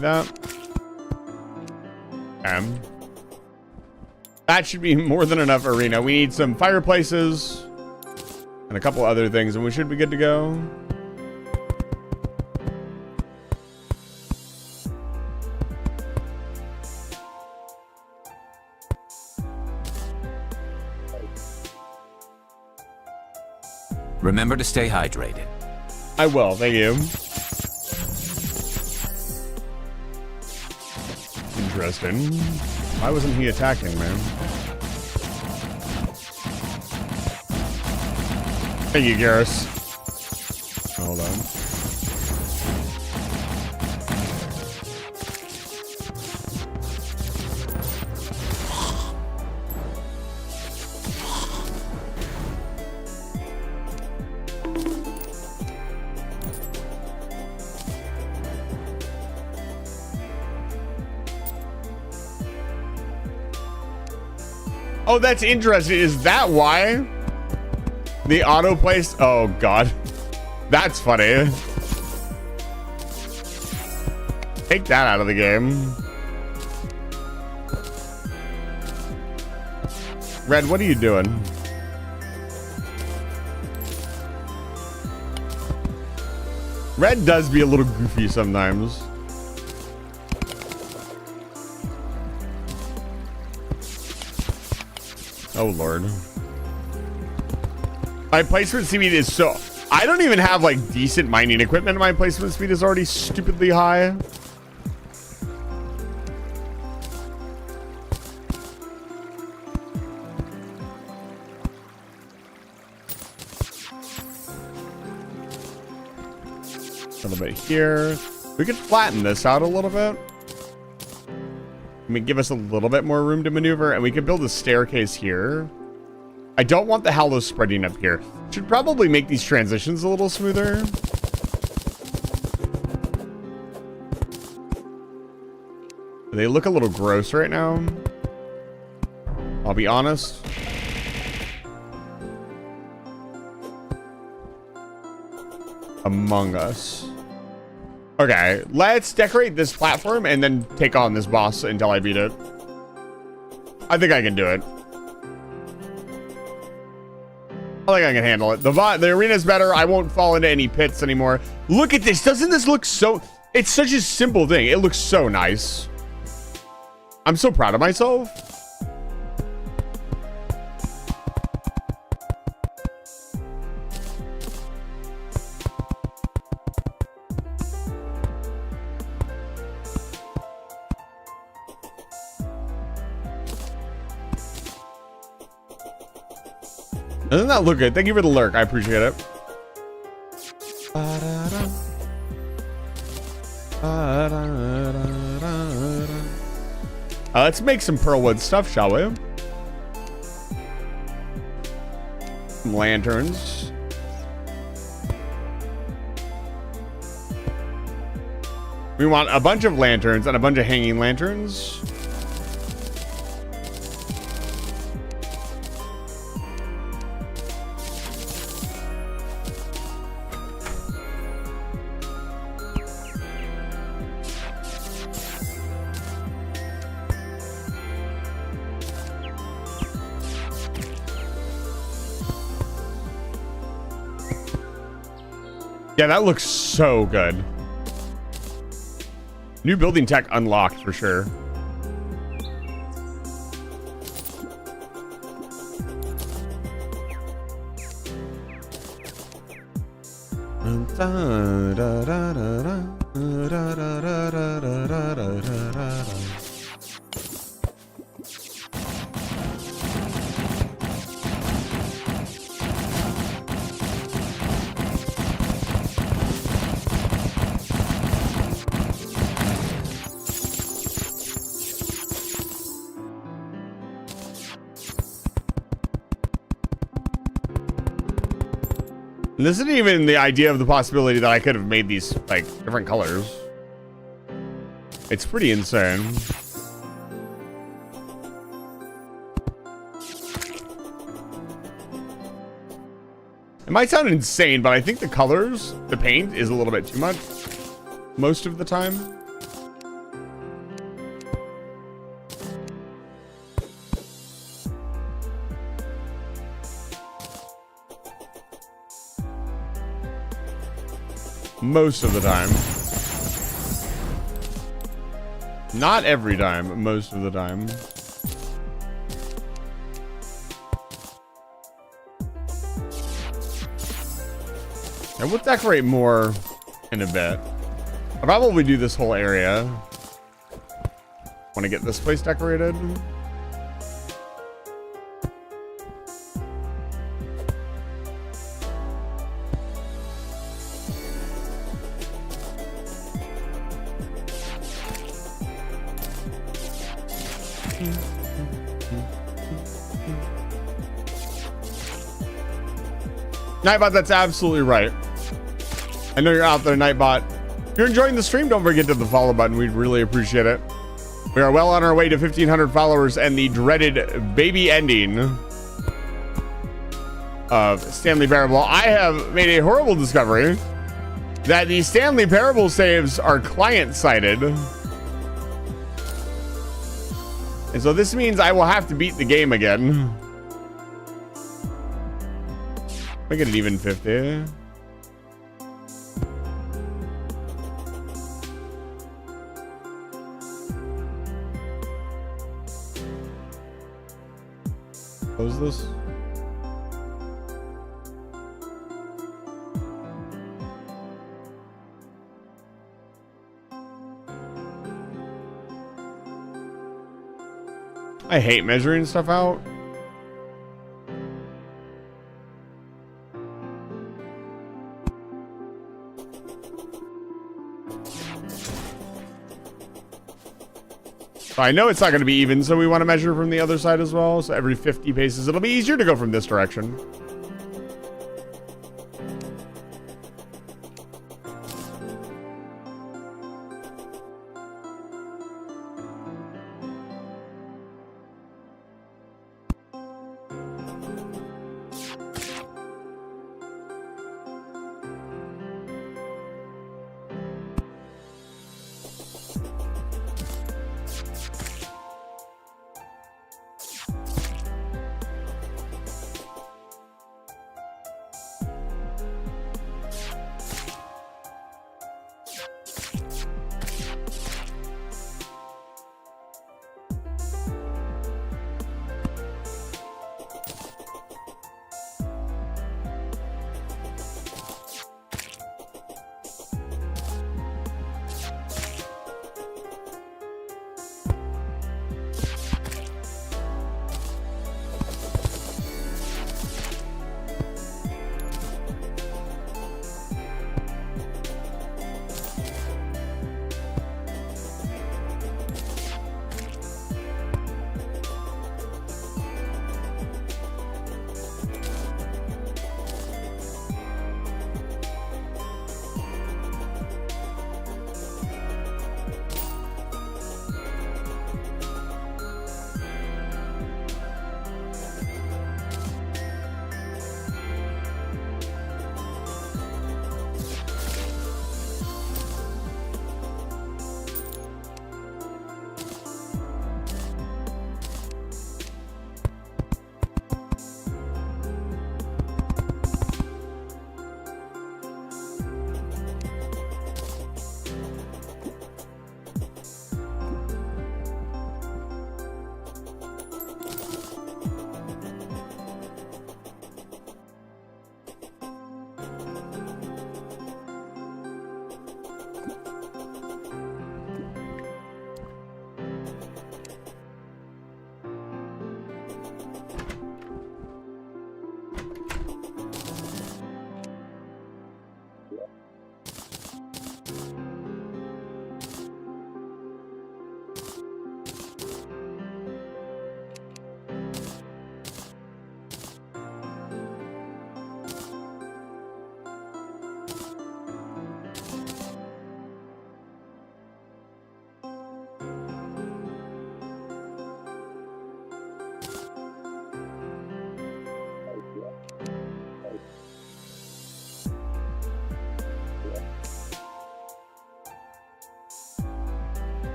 That. That should be more than enough arena. We need some fireplaces and a couple other things, and we should be good to go. Remember to stay hydrated. I will, thank you. Interesting. Why wasn't he attacking, man? Thank you, Garrus. Hold on. Oh, that's interesting. Is that why? The auto place? Oh, God. That's funny. Take that out of the game. Red, what are you doing? Red does be a little goofy sometimes. Oh, Lord. My placement speed is so... I don't even have, like, decent mining equipment. My placement speed is already stupidly high. A little bit here. We could flatten this out a little bit. I mean, give us a little bit more room to maneuver, and we could build a staircase here. I don't want the hallows spreading up here. Should probably make these transitions a little smoother. They look a little gross right now. I'll be honest. Among Us. Okay, let's decorate this platform and then take on this boss until I beat it. I think I can do it. I think I can handle it. The arena's better. I won't fall into any pits anymore. Look at this. Doesn't this look so... It's such a simple thing. It looks so nice. I'm so proud of myself. Doesn't that look good? Thank you for the lurk. I appreciate it. Let's make some pearlwood stuff, shall we? Some lanterns. We want a bunch of lanterns and a bunch of hanging lanterns. Yeah, that looks so good. New building tech unlocked for sure. This isn't even the idea of the possibility that I could have made these like different colors. It's pretty insane. It might sound insane, but I think the colors, the paint is a little bit too much most of the time. Most of the time. Not every time, most of the time. And we'll decorate more in a bit. I'll probably do this whole area. Want to get this place decorated. Nightbot, that's absolutely right. I know you're out there, Nightbot. If you're enjoying the stream, don't forget to hit the follow button. We'd really appreciate it. We are well on our way to 1,500 followers and the dreaded baby ending of Stanley Parable. I have made a horrible discovery that the Stanley Parable saves are client-sided. And so this means I will have to beat the game again. Make it an even 50. Close this. I hate measuring stuff out. I know it's not going to be even, so we want to measure from the other side as well. So every 50 paces, it'll be easier to go from this direction.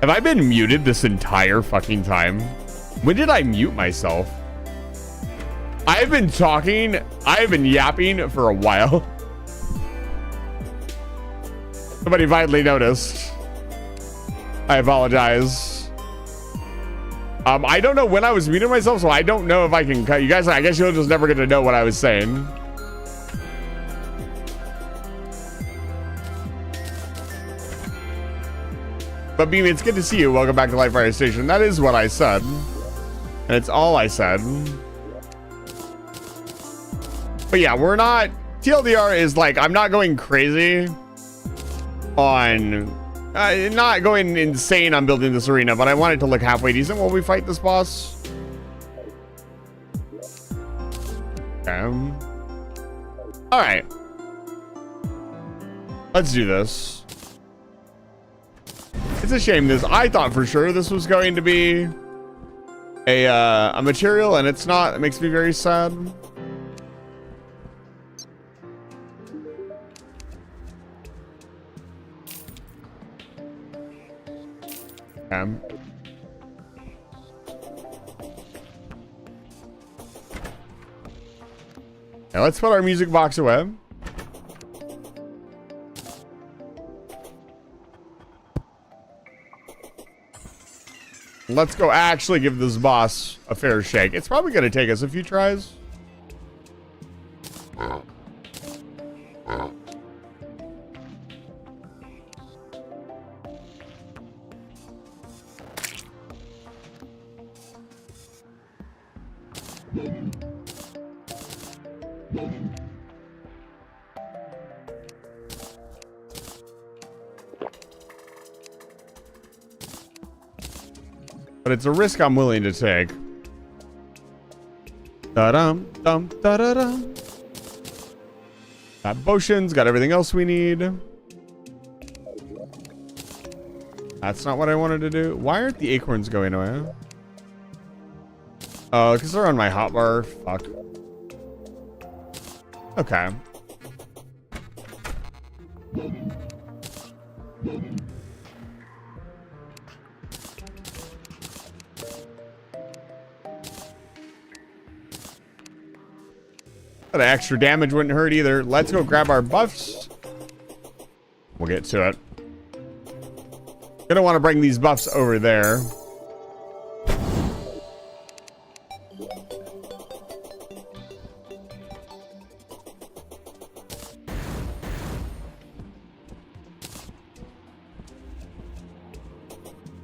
Have I been muted this entire fucking time? When did I mute myself? I've been talking, I've been yapping for a while. Somebody vitally noticed. I apologize. I don't know when I was muting myself, so I don't know if I can cut you guys. I guess you'll just never get to know what I was saying. But Beam, it's good to see you. Welcome back to Live Fire Station. That is what I said. And it's all I said. But yeah, we're not... TLDR is like, I'm not going crazy on... not going insane on building this arena, but I want it to look halfway decent while we fight this boss. Alright. Let's do this. It's a shame this. I thought for sure this was going to be a material, and it's not. It makes me very sad. Now let's put our music box away. Let's go actually give this boss a fair shake. It's probably going to take us a few tries. But it's a risk I'm willing to take. Da-dum, dum, da-da-dum. Got potions, got everything else we need. That's not what I wanted to do. Why aren't the acorns going away? Oh, because they're on my hotbar. Fuck. Okay. That extra damage wouldn't hurt either. Let's go grab our buffs. We'll get to it. Gonna want to bring these buffs over there.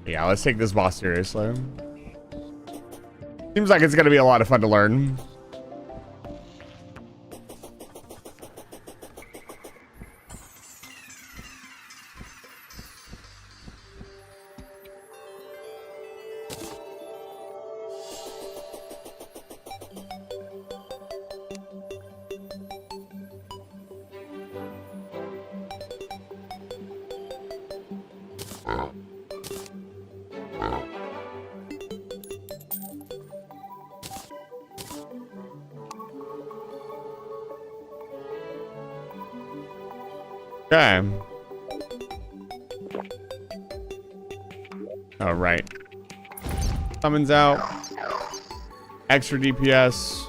Yeah, let's take this boss seriously. Seems like it's gonna be a lot of fun to learn. Okay. All right. Summons out. Extra DPS.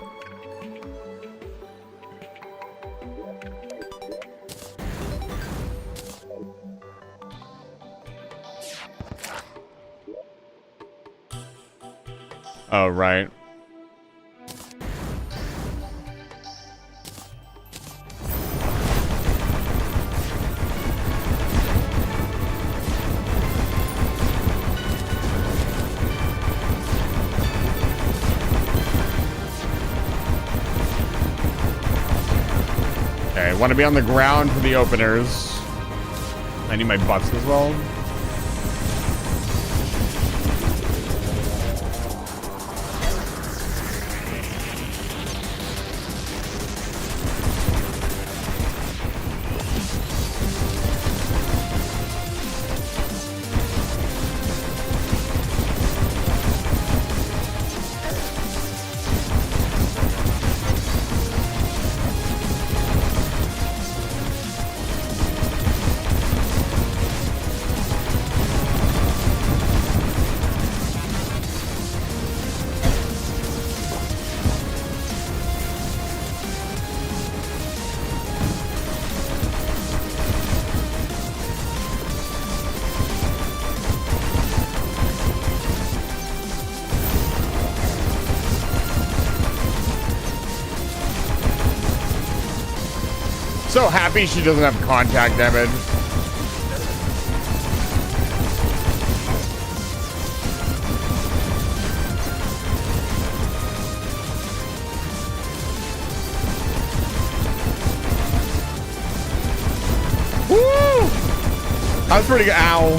Oh, right. Okay, want to be on the ground for the openers. I need my buffs as well. So happy she doesn't have contact damage. Woo! That was pretty good. Ow. I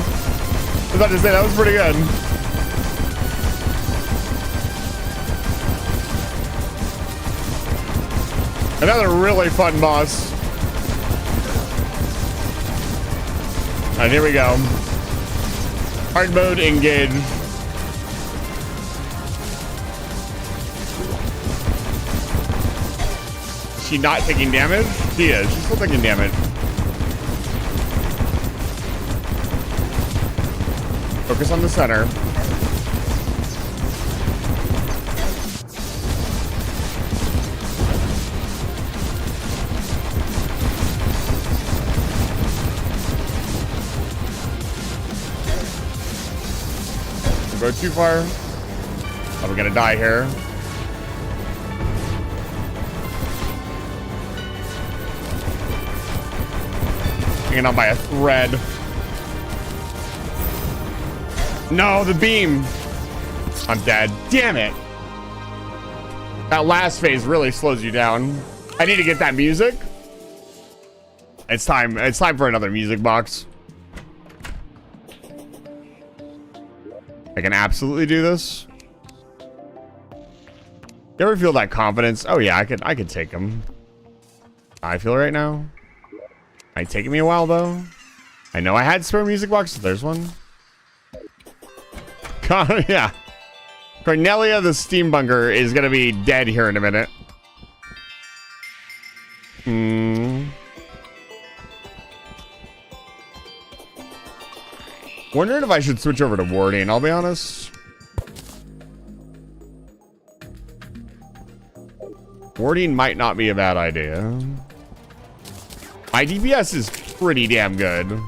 was about to say, that was pretty good. Another really fun boss. All right, here we go. Hard mode, engage. Is she not taking damage? She is. She's still taking damage. Focus on the center. Don't go too far. Oh, we're gonna die here. Hanging on by a thread. No, the beam. I'm dead. Damn it. That last phase really slows you down. I need to get that music. It's time. It's time for another music box. I can absolutely do this. You ever feel that confidence? Oh yeah, I could take him. I feel right now. Might take me a while though. I know I had spare music boxes. There's one. Yeah. Cornelia the Steambunker is gonna be dead here in a minute. Wondering if I should switch over to warding, I'll be honest. Warding might not be a bad idea. My DPS is pretty damn good.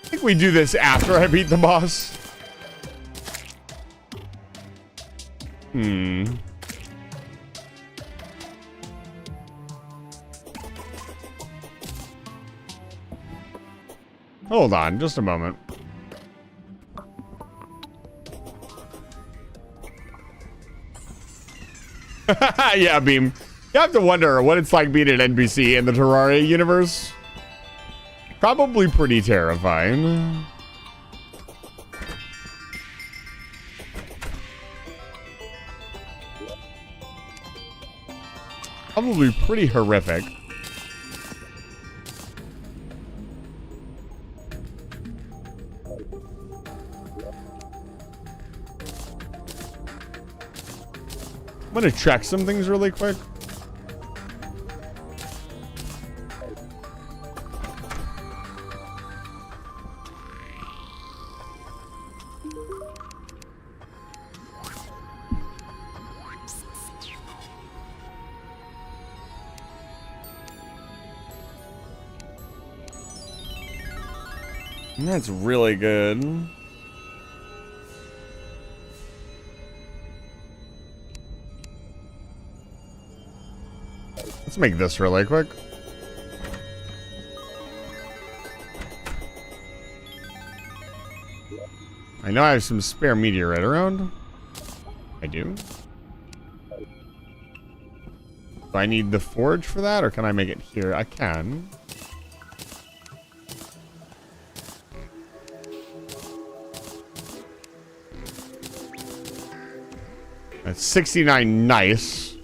I think we do this after I beat the boss. Hold on, just a moment. Yeah, Beam. You have to wonder what it's like being an NPC in the Terraria universe. Probably pretty terrifying. Probably pretty horrific. I'm gonna check some things really quick. That's really good. Let's make this really quick. I know I have some spare meteorite around. I do. Do I need the forge for that, or can I make it here? I can. That's 69, nice.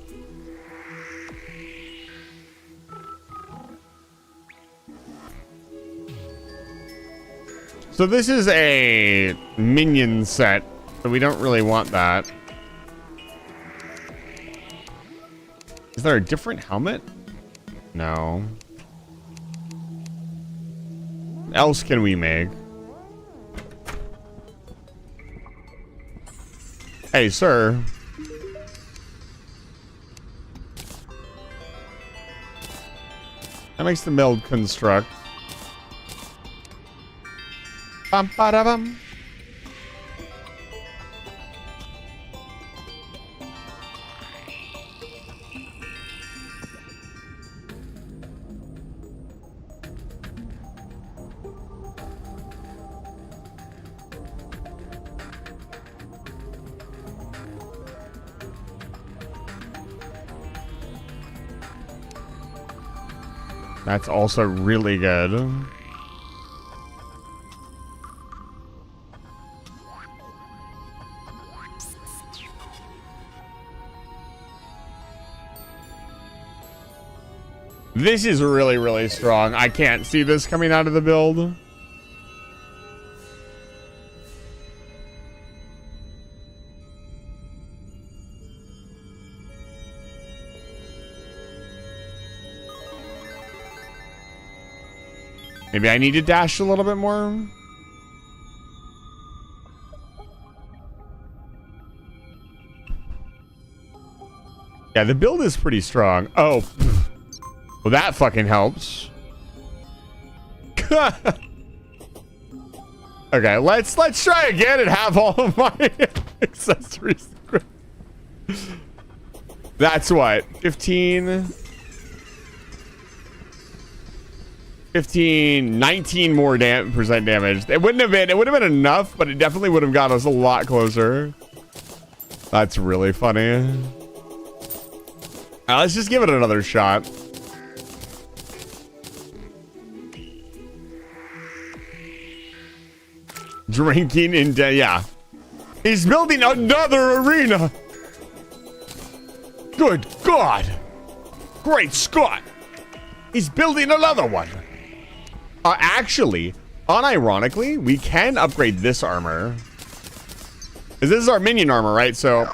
So this is a minion set, so we don't really want that. Is there a different helmet? No. What else can we make? Hey, sir. That makes the mill construct. Bum, ba, da, bum. That's also really good. This is really, really strong. I can't see this coming out of the build. Maybe I need to dash a little bit more. Yeah, the build is pretty strong. Oh, well, that fucking helps. Okay, let's try again and have all of my accessories. That's what, 15, 19 more percent damage. It would have been enough, but it definitely would have got us a lot closer. That's really funny. Let's just give it another shot. Drinking in yeah. He's building another arena. Good God. Great Scott. He's building another one. Actually, unironically, we can upgrade this armor. This is our minion armor, right? So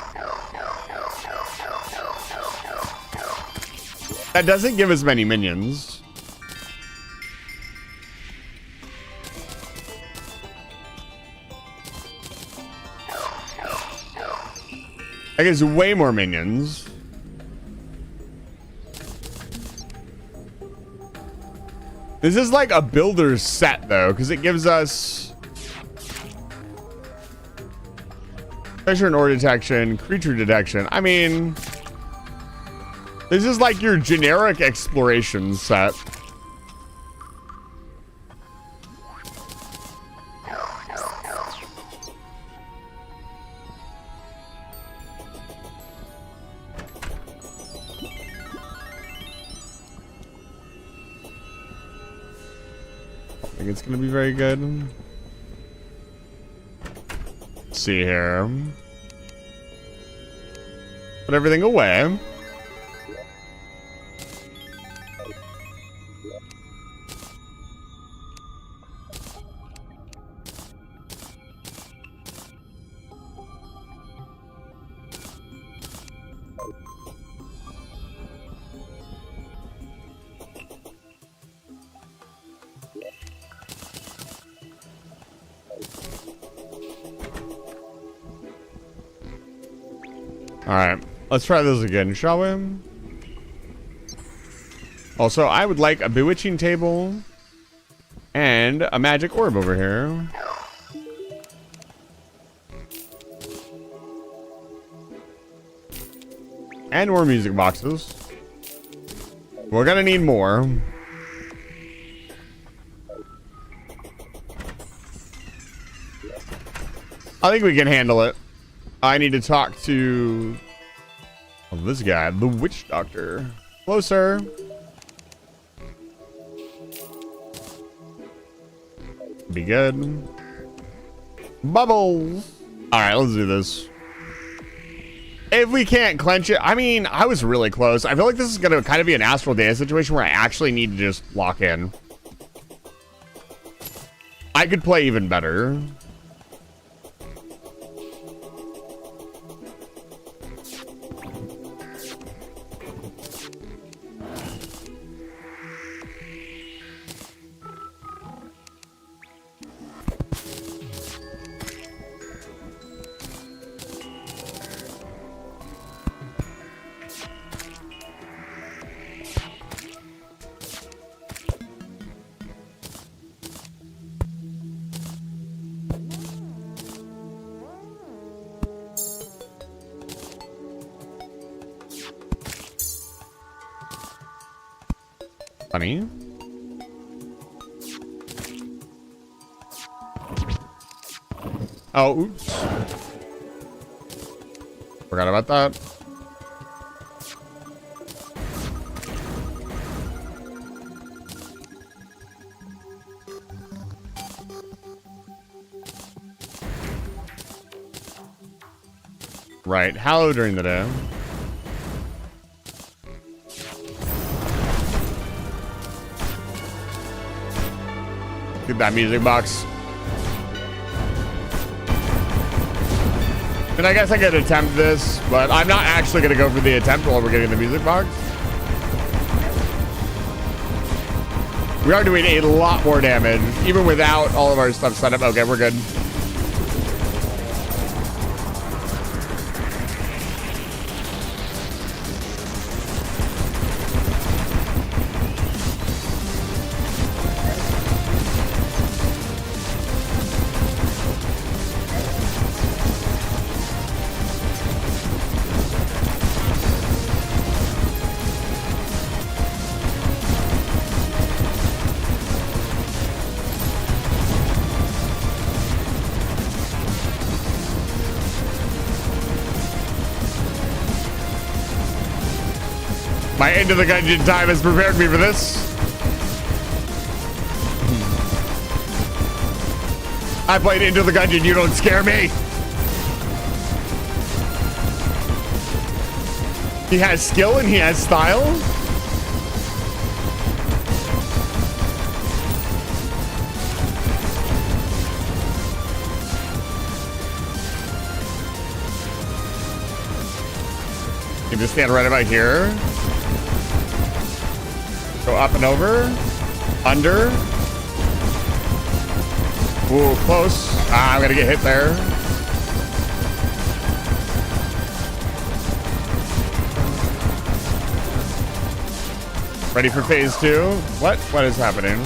that doesn't give us many minions. That gives way more minions. This is like a builder's set, though, because it gives us pressure and ore detection, creature detection. I mean, this is like your generic exploration set. I think it's gonna be very good. Let's see here. Put everything away. All right, let's try this again, shall we? Also, I would like a bewitching table and a magic orb over here. And more music boxes. We're gonna need more. I think we can handle it. I need to talk to this guy, the witch doctor. Hello, sir. Be good. Bubbles. All right, let's do this. If we can't clench it, I mean, I was really close. I feel like this is going to kind of be an Astral Data situation where I actually need to just lock in. I could play even better. Funny. Oh, oops. Forgot about that. Right, hello during the day. Get that music box. And I guess I could attempt this, but I'm not actually going to go for the attempt while we're getting the music box. We are doing a lot more damage, even without all of our stuff set up. Okay, we're good. My Into the Gungeon time has prepared me for this. I played Into the Gungeon, you don't scare me. He has skill and he has style. You just stand right about here. Go up and over. Under. Ooh, close. Ah, I'm gonna get hit there. Ready for phase 2? What? What is happening?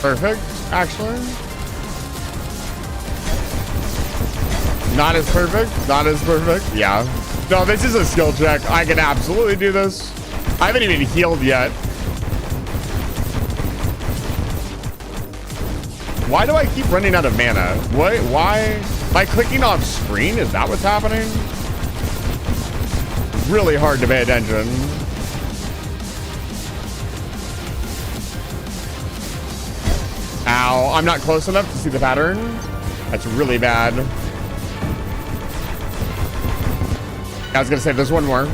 Perfect, actually. Not as perfect. Not as perfect. Yeah. No, this is a skill check. I can absolutely do this. I haven't even healed yet. Why do I keep running out of mana? What? Why? Am I clicking off screen? Is that what's happening? Really hard to pay attention. Ow. I'm not close enough to see the pattern. That's really bad. I was gonna save this one more.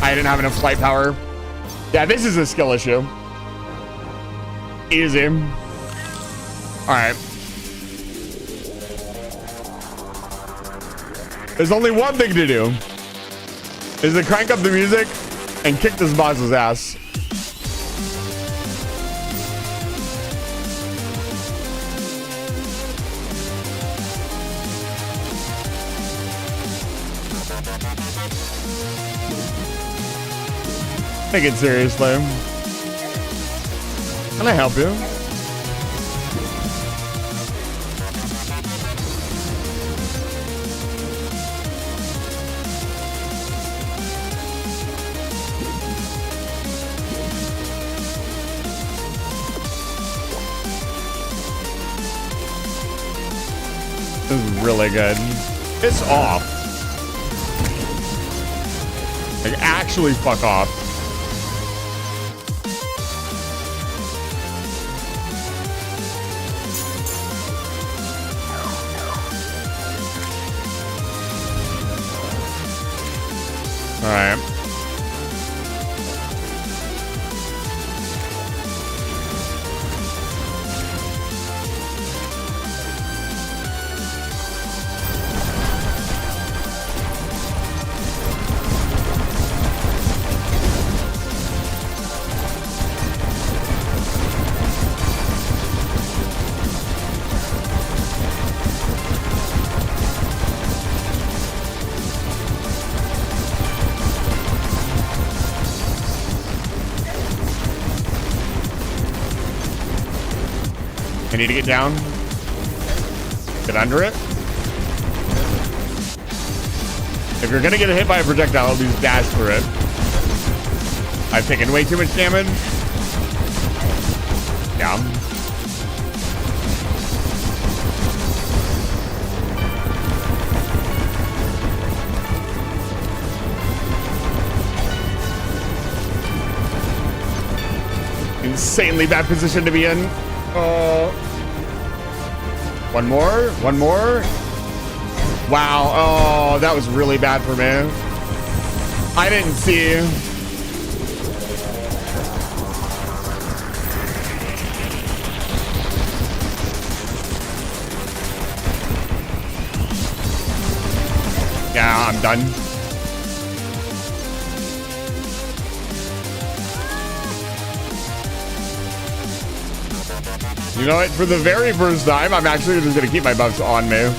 I didn't have enough flight power. Yeah, this is a skill issue. Easy. All right. There's only one thing to do. Is to crank up the music and kick this boss's ass. Take it seriously. Can I help you? This is really good. It's off. Like, actually fuck off. All right. I need to get down. Get under it. If you're gonna get hit by a projectile, at least dash for it. I've taken way too much damage. Yeah. Insanely bad position to be in. One more. One more. Wow. Oh, that was really bad for me. I didn't see. Yeah, I'm done. You know what? For the very first time, I'm actually just gonna keep my buffs on me.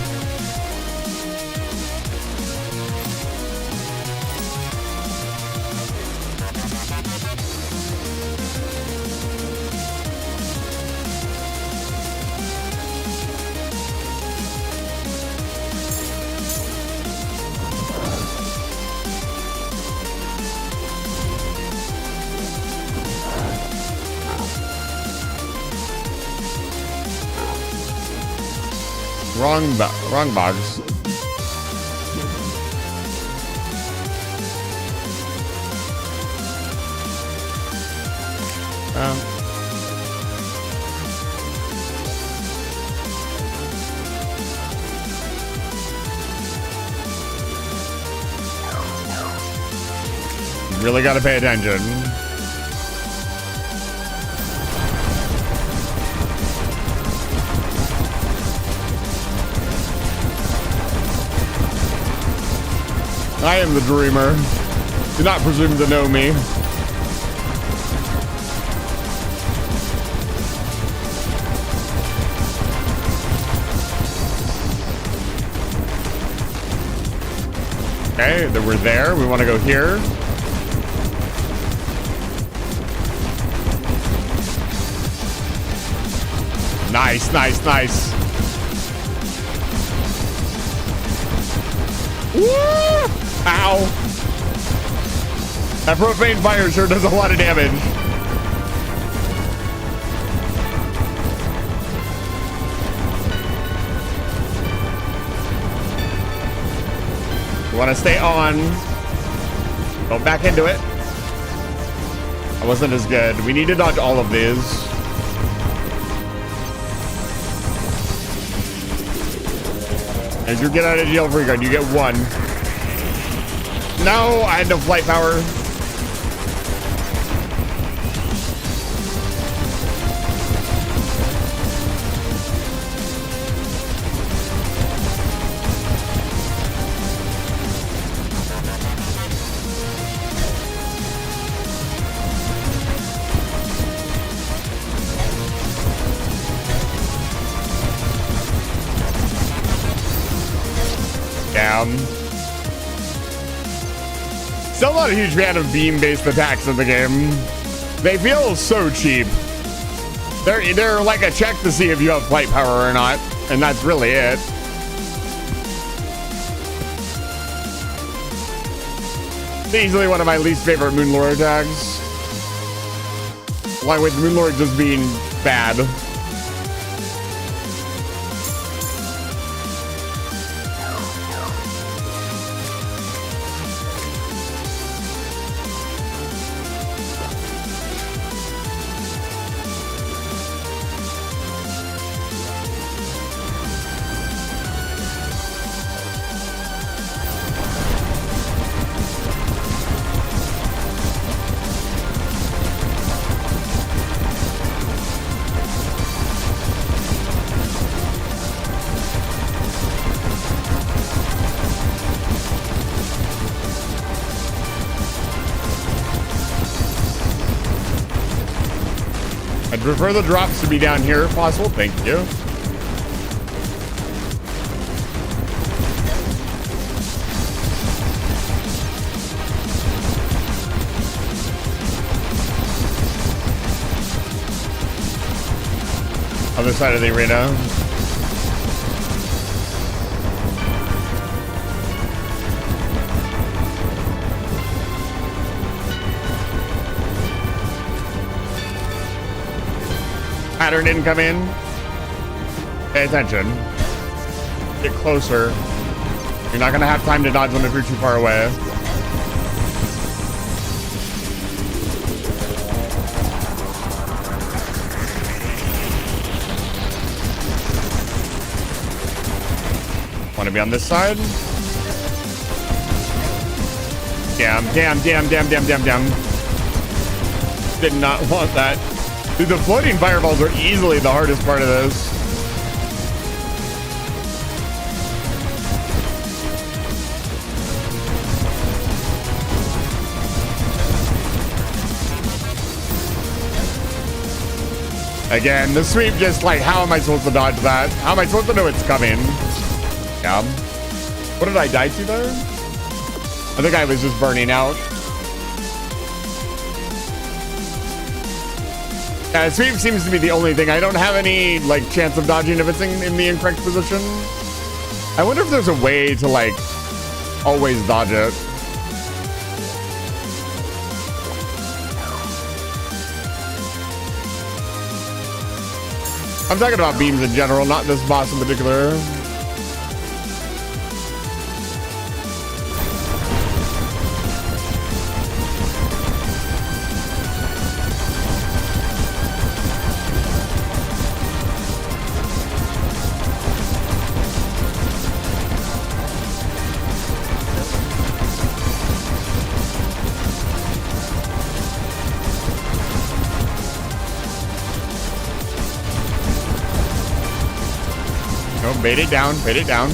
Wrong box. Really got to pay attention. I am the dreamer. Do not presume to know me. Okay, then we're there. We want to go here. Nice, nice, nice. Woo! Ow. That propane fire sure does a lot of damage. We want to stay on. Go back into it. I wasn't as good. We need to dodge all of these. As you get out of jail free card, you get one. No, I had no flight power. Down. Still not a huge fan of beam-based attacks in the game. They feel so cheap. They're like a check to see if you have flight power or not, and that's really it. It's easily one of my least favorite Moonlord attacks. Along with Moonlord just being bad. I'd prefer the drops to be down here if possible. Thank you. Other side of the arena. pattern didn't come in. Pay attention. Get closer. You're not gonna have time to dodge them if you're too far away. Want to be on this side? Damn. Did not want that. Dude, the floating fireballs are easily the hardest part of this. Again, the sweep just like, how am I supposed to dodge that? How am I supposed to know it's coming? Yeah. What did I die to there? I think I was just burning out. Yeah, sweep seems to be the only thing. I don't have any like chance of dodging if it's in the incorrect position. I wonder if there's a way to like always dodge it. I'm talking about beams in general, not this boss in particular. Bait it down, bait it down.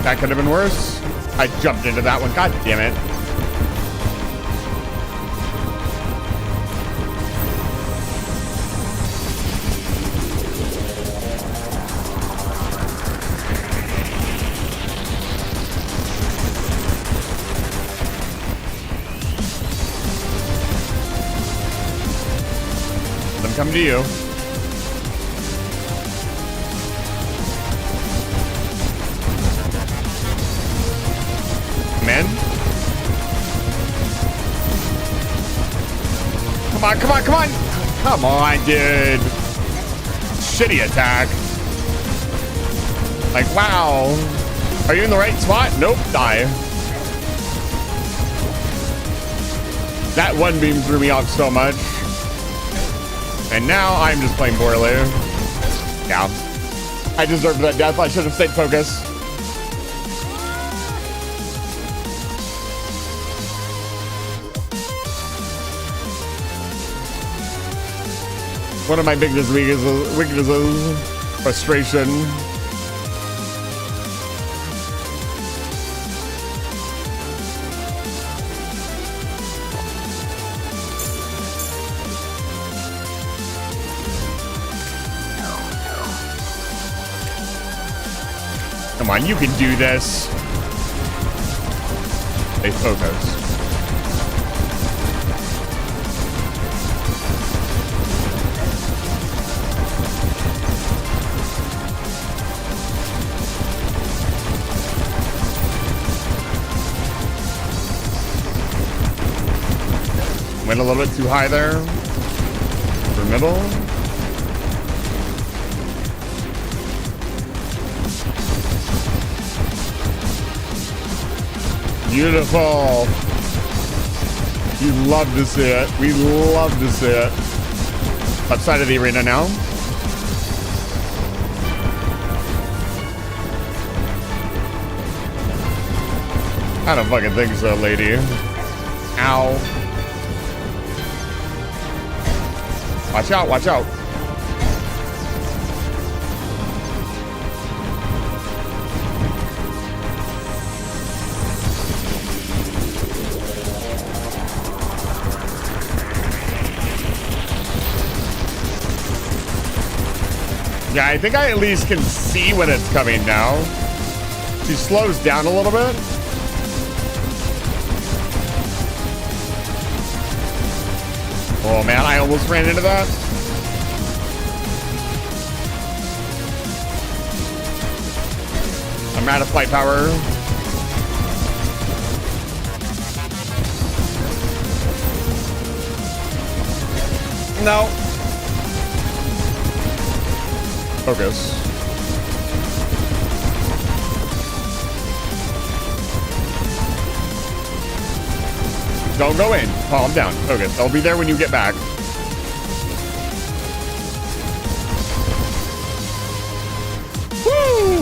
That could have been worse. I jumped into that one. God damn it. Let them come to you. Men. Come on, come on, come on. Come on, dude. Shitty attack. Like, wow. Are you in the right spot? Nope, die. That one beam threw me off so much. And now I'm just playing poorly. Yeah. I deserved that death. I should have stayed focused. One of my biggest weaknesses, frustration. Come on, you can do this. Stay focused. Went a little bit too high there. For middle. Beautiful. You love to see it. We love to see it. Left side of the arena now. I don't fucking think so, lady. Ow. Watch out, watch out. Yeah, I think I at least can see when it's coming now. She slows down a little bit. Oh man, I almost ran into that. I'm out of flight power. No. Focus. Don't go in. Calm down. Focus. I'll be there when you get back. Woo!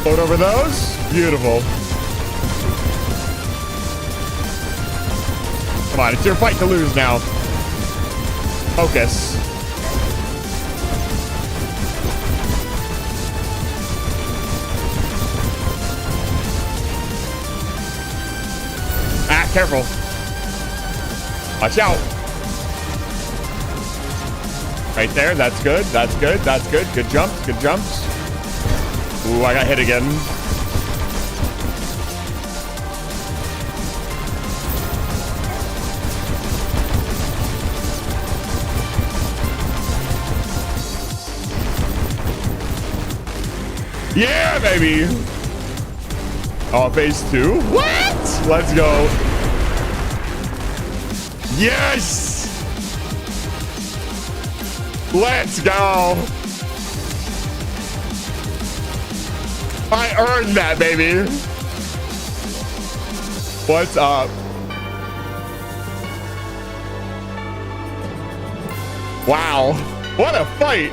Float over those. Beautiful. Come on, it's your fight to lose now. Focus. Ah, careful. Watch out. Right there. That's good. That's good. That's good. Good jumps. Good jumps. Ooh, I got hit again. Yeah, baby. Oh, phase 2. What? Let's go. Yes. Let's go. I earned that, baby. What's up? Wow. What a fight.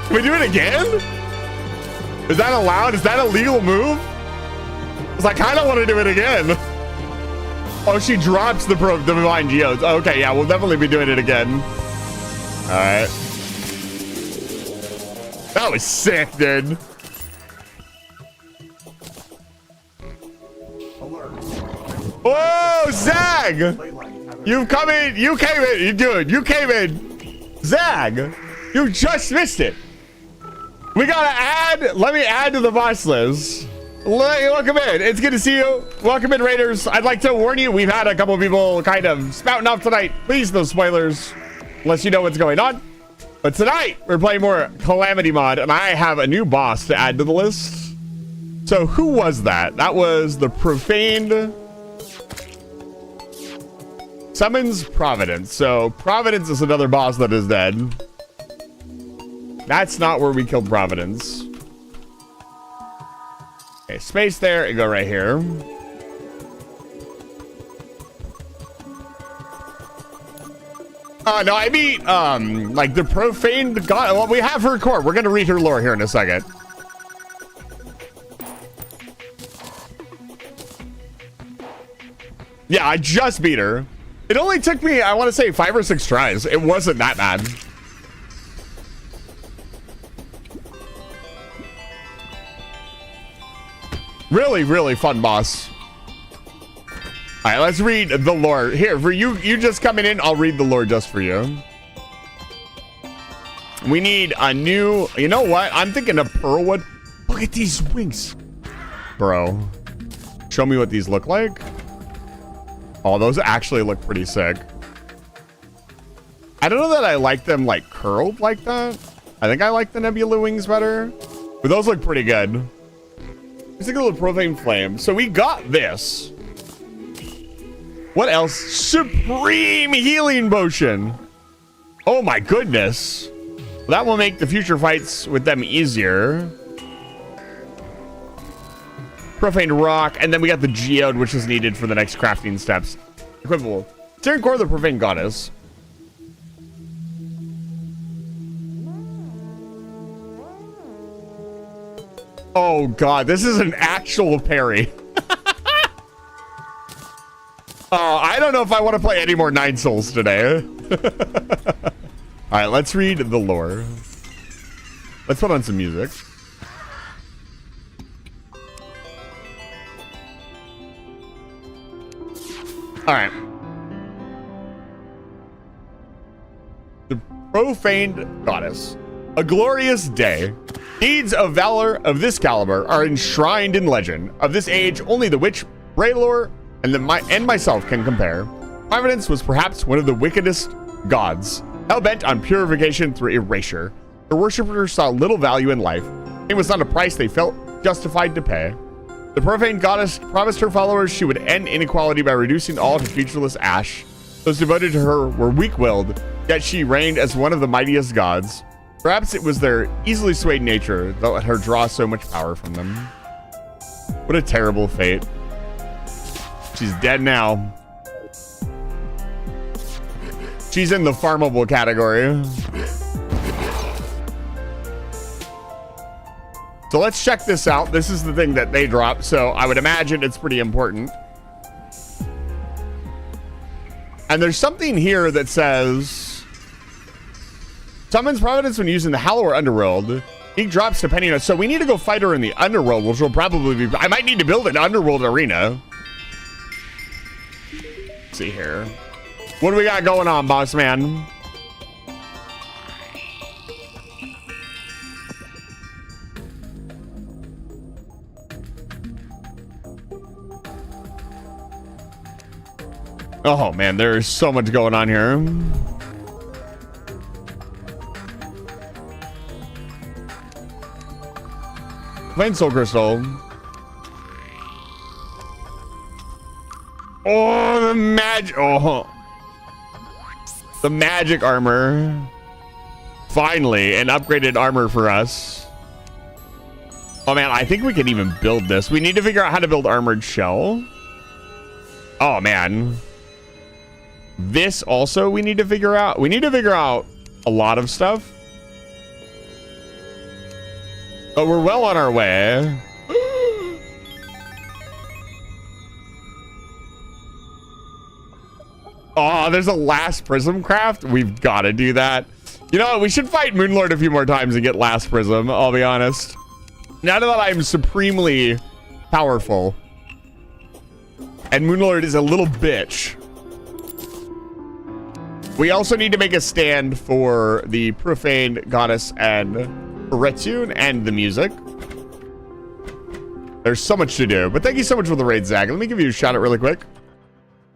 Can we do it again? Is that allowed? Is that a legal move? Because I kind of want to do it again. Oh, she drops the divine geodes. Okay, yeah, we'll definitely be doing it again. All right. That was sick, dude. Whoa, Zag! You come in. You came in. Dude, you came in. Zag, you just missed it. We gotta add. Let me add to the boss list. Welcome in. It's good to see you. Welcome in, Raiders. I'd like to warn you, we've had a couple of people kind of spouting off tonight. Please, no spoilers, unless you know what's going on. But tonight, we're playing more Calamity mod, and I have a new boss to add to the list. So who was that? That was the Profaned Summons Providence. So Providence is another boss that is dead. That's not where we killed Providence. Okay, space there and go right here. No, I mean, like the Profaned God. Well, we have her core. We're gonna read her lore here in a second. Yeah, I just beat her. It only took me, I want to say, 5 or 6 tries. It wasn't that bad. Really, really fun boss. All right, let's read the lore. Here, for you just coming in, I'll read the lore just for you. We need a new, you know what? I'm thinking of Pearlwood. Look at these wings. Bro, show me what these look like. Oh, those actually look pretty sick. I don't know that I like them like curled like that. I think I like the Nebula wings better. But those look pretty good. Let's take a little Profane Flame. So we got this. What else? Supreme Healing Potion. Oh my goodness. That will make the future fights with them easier. Profane Rock. And then we got the Geode, which is needed for the next crafting steps. Equivalent. Searing Core of the Profane Goddess. Oh god, this is an actual parry. I don't know if I want to play any more Nine Souls today. Alright, let's read the lore. Let's put on some music. Alright. The Profaned Goddess. A glorious day. Deeds of valor of this caliber are enshrined in legend. Of this age, only the witch Braylor and myself can compare. Providence was perhaps one of the wickedest gods, hell-bent on purification through erasure. Her worshippers saw little value in life. It was not a price they felt justified to pay. The profane goddess promised her followers she would end inequality by reducing all to featureless ash. Those devoted to her were weak-willed, yet she reigned as one of the mightiest gods. Perhaps it was their easily swayed nature that let her draw so much power from them. What a terrible fate. She's dead now. She's in the farmable category. So let's check this out. This is the thing that they dropped, so I would imagine it's pretty important. And there's something here that says summons Providence when using the Hallower Underworld. He drops depending on, so we need to go fight her in the Underworld, which will probably be, I might need to build an Underworld arena. Let's see here. What do we got going on, boss man? Oh man, there's so much going on here. Plain soul crystal. Oh, the magic. Oh, the magic armor. Finally, an upgraded armor for us. Oh man, I think we can even build this. We need to figure out how to build armored shell. Oh man. This also we need to figure out. We need to figure out a lot of stuff. But we're well on our way. Oh, there's a last prism craft. We've got to do that. You know what? We should fight Moonlord a few more times and get last prism. I'll be honest. Now that I'm supremely powerful. And Moonlord is a little bitch. We also need to make a stand for the profane goddess and Retune and the music. There's so much to do, but thank you so much for the raid, Zag. Let me give you a shout out really quick.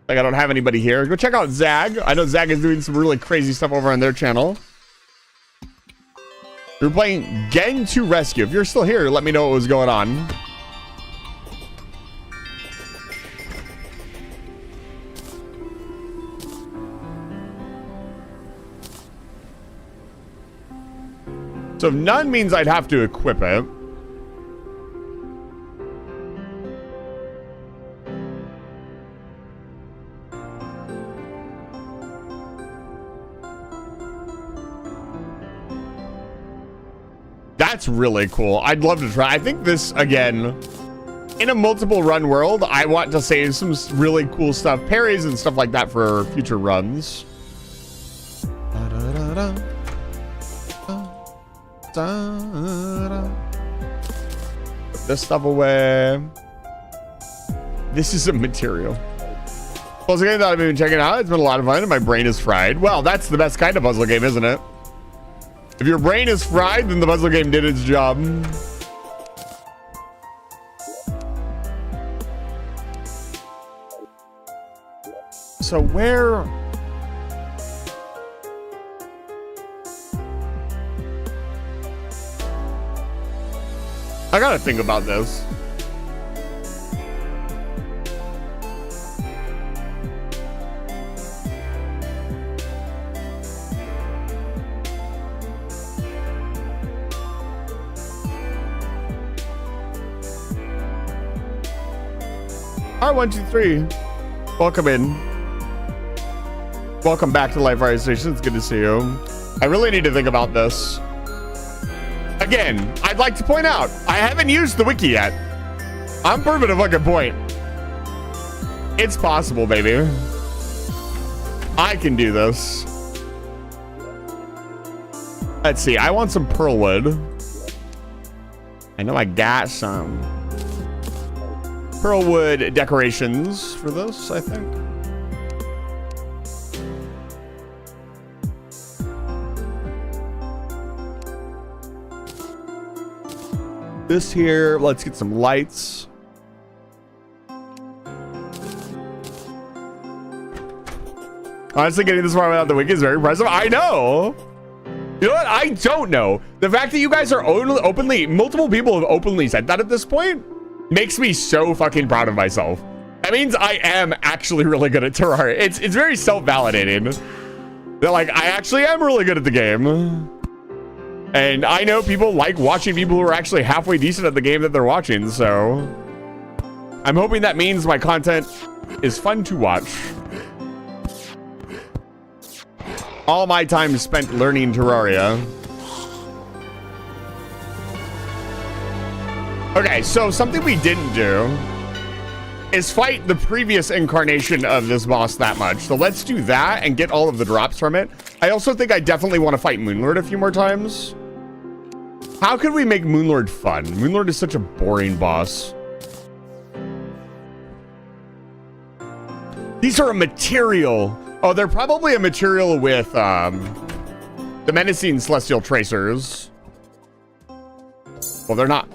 Like I don't have anybody here. Go check out Zag. I know Zag is doing some really crazy stuff over on their channel. We're playing Gang 2 Rescue. If you're still here, let me know what was going on. So none means I'd have to equip it. That's really cool. I'd love to try. I think this, again, in a multiple run world, I want to save some really cool stuff, parries and stuff like that for future runs. Put this stuff away. This is a material. Puzzle game that I've been checking out. It's been a lot of fun and my brain is fried. Well, that's the best kind of puzzle game, isn't it? If your brain is fried, then the puzzle game did its job. So where... I gotta think about this. R123, welcome in. Welcome back to Live Fire Station. It's good to see you. I really need to think about this. Again, I'd like to point out, I haven't used the wiki yet. I'm proving a fucking point. It's possible, baby. I can do this. Let's see, I want some pearlwood. I know I got some pearlwood decorations for this, I think. This here, let's get some lights. Honestly, getting this far without the wiki is very impressive. I know. You know what? I don't know. The fact that you guys are openly, multiple people have openly said that at this point makes me so fucking proud of myself. That means I am actually really good at Terraria. It's very self-validating. That like, I actually am really good at the game. And I know people like watching people who are actually halfway decent at the game that they're watching, so I'm hoping that means my content is fun to watch. All my time spent learning Terraria. Okay, so something we didn't do is fight the previous incarnation of this boss that much. So let's do that and get all of the drops from it. I also think I definitely want to fight Moonlord a few more times. How could we make Moonlord fun? Moonlord is such a boring boss. These are a material. Oh, they're probably a material with the menacing celestial tracers. Well, they're not.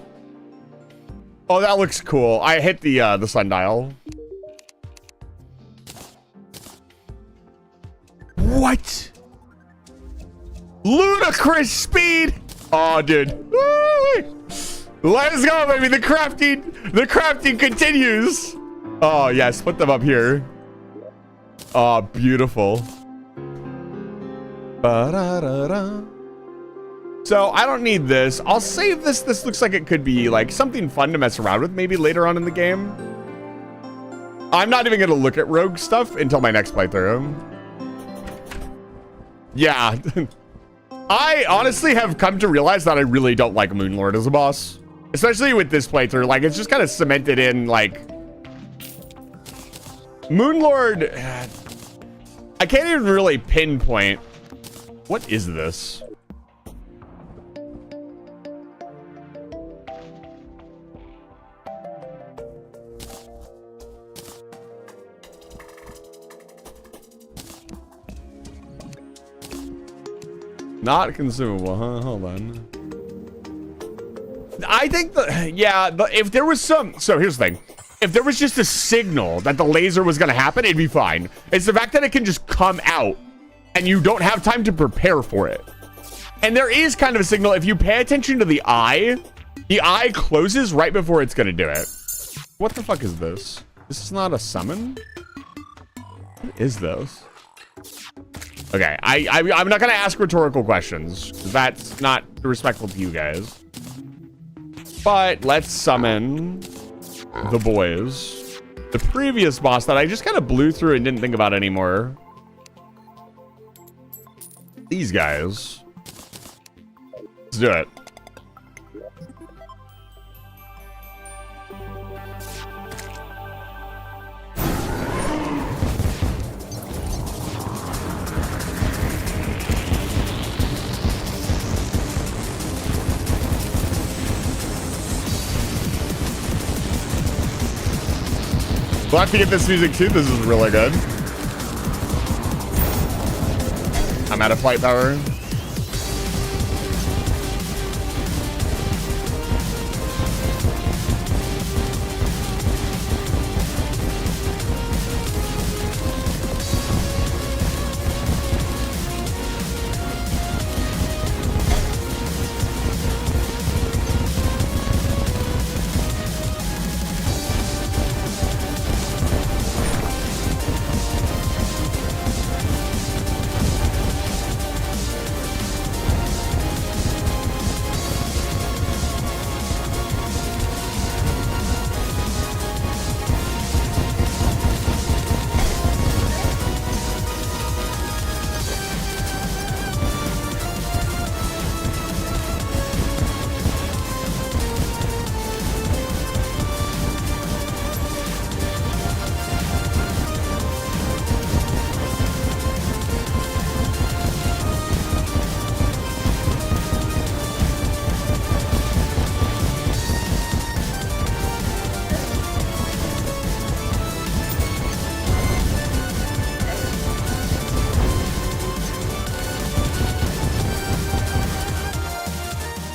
Oh, that looks cool. I hit the sundial. What? Ludicrous speed. Oh, dude. Let's go, baby. The crafting continues. Oh, yes. Put them up here. Oh, beautiful. Ba-da-da-da. So I don't need this. I'll save this. This looks like it could be like something fun to mess around with maybe later on in the game. I'm not even going to look at rogue stuff until my next playthrough. Yeah. I honestly have come to realize that I really don't like Moonlord as a boss. Especially with this playthrough. Like, it's just kind of cemented in, like... Moonlord... I can't even really pinpoint. What is this? Not consumable, huh? Hold on. I think if there was some, so here's the thing. If there was just a signal that the laser was going to happen, it'd be fine. It's the fact that it can just come out and you don't have time to prepare for it. And there is kind of a signal. If you pay attention to the eye closes right before it's going to do it. What the fuck is this? This is not a summon? What is this? Okay, I'm not going to ask rhetorical questions. That's not respectful to you guys. But let's summon the boys. The previous boss that I just kind of blew through and didn't think about anymore. These guys. Let's do it. We'll have to get this music too. This is really good. I'm out of flight power.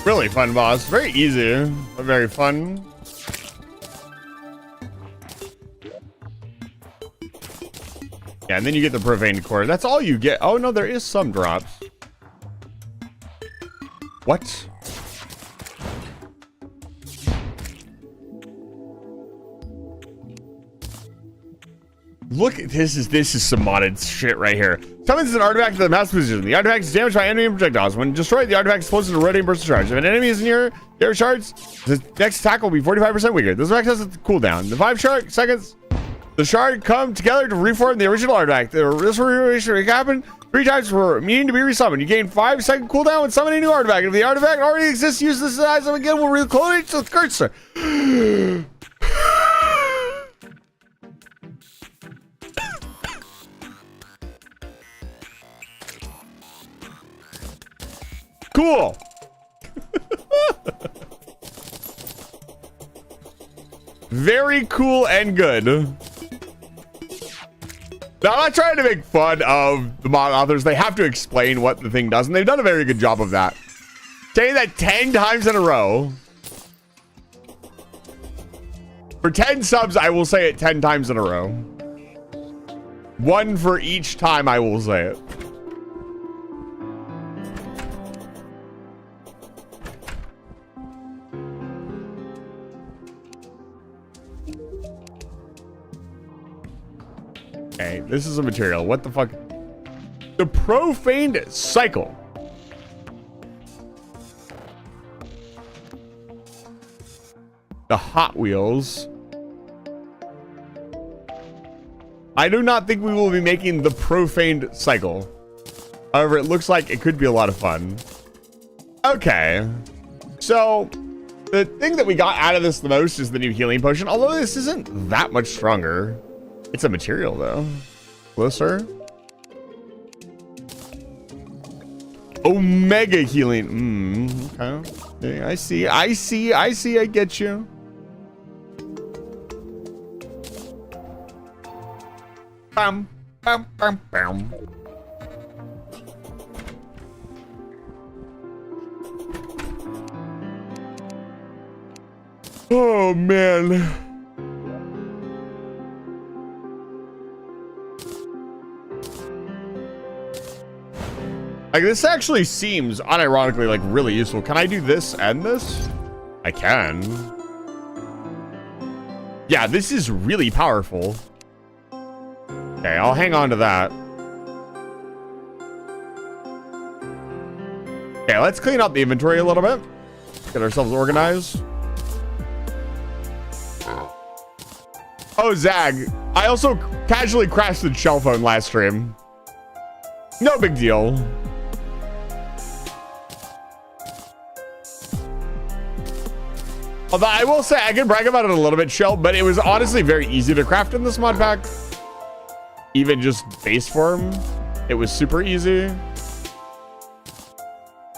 Really fun boss. Very easy, but very fun. Yeah, and then you get the profane core. That's all you get. Oh no, there is some drops. What? Look at this is some modded shit right here. Summons an artifact to the mouse position. The artifact is damaged by enemy projectiles. When destroyed, the artifact explodes into a rotating burst of charge. If an enemy is near their shards, the next attack will be 45% weaker. This effect has a cooldown. The 5 seconds, the shard come together to reform the original artifact. This reformation can happen 3 times for meaning to be resummoned. You gain 5-second cooldown when summoning a new artifact. If the artifact already exists, use this as again. Will reclone it to the cursor. Cool. Very cool and good. Now, I'm not trying to make fun of the mod authors. They have to explain what the thing does, and they've done a very good job of that. Saying that 10 times in a row. For 10 subs, I will say it 10 times in a row. 1 for each time I will say it. Okay, this is a material. What the fuck? The profaned cycle. The Hot Wheels. I do not think we will be making the profaned cycle. However, it looks like it could be a lot of fun. Okay. So, the thing that we got out of this the most is the new healing potion. Although this isn't that much stronger. It's a material, though. Closer. Omega healing. Okay. I see. I get you. Bam, bam, bam, bam. Oh, man. Like, this actually seems unironically like really useful. Can I do this and this? I can. Yeah, this is really powerful. Okay, I'll hang on to that. Okay, let's clean up the inventory a little bit. Get ourselves organized. Oh, Zag. I also casually crashed the shell phone last stream. No big deal. Although I will say, I can brag about it a little bit, Shell, but it was honestly very easy to craft in this mod pack. Even just base form, it was super easy.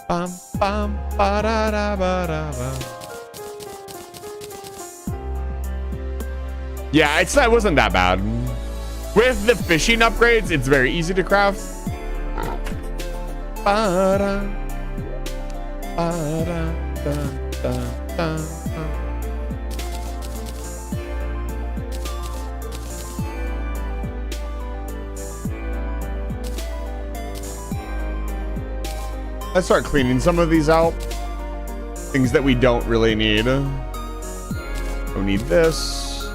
Bum, bum, ba, da, da, ba, da, ba. Yeah, it wasn't that bad. With the fishing upgrades, it's very easy to craft. Ba, da, ba, da, da, da, da. Let's start cleaning some of these out. Things that we don't really need. Don't need this.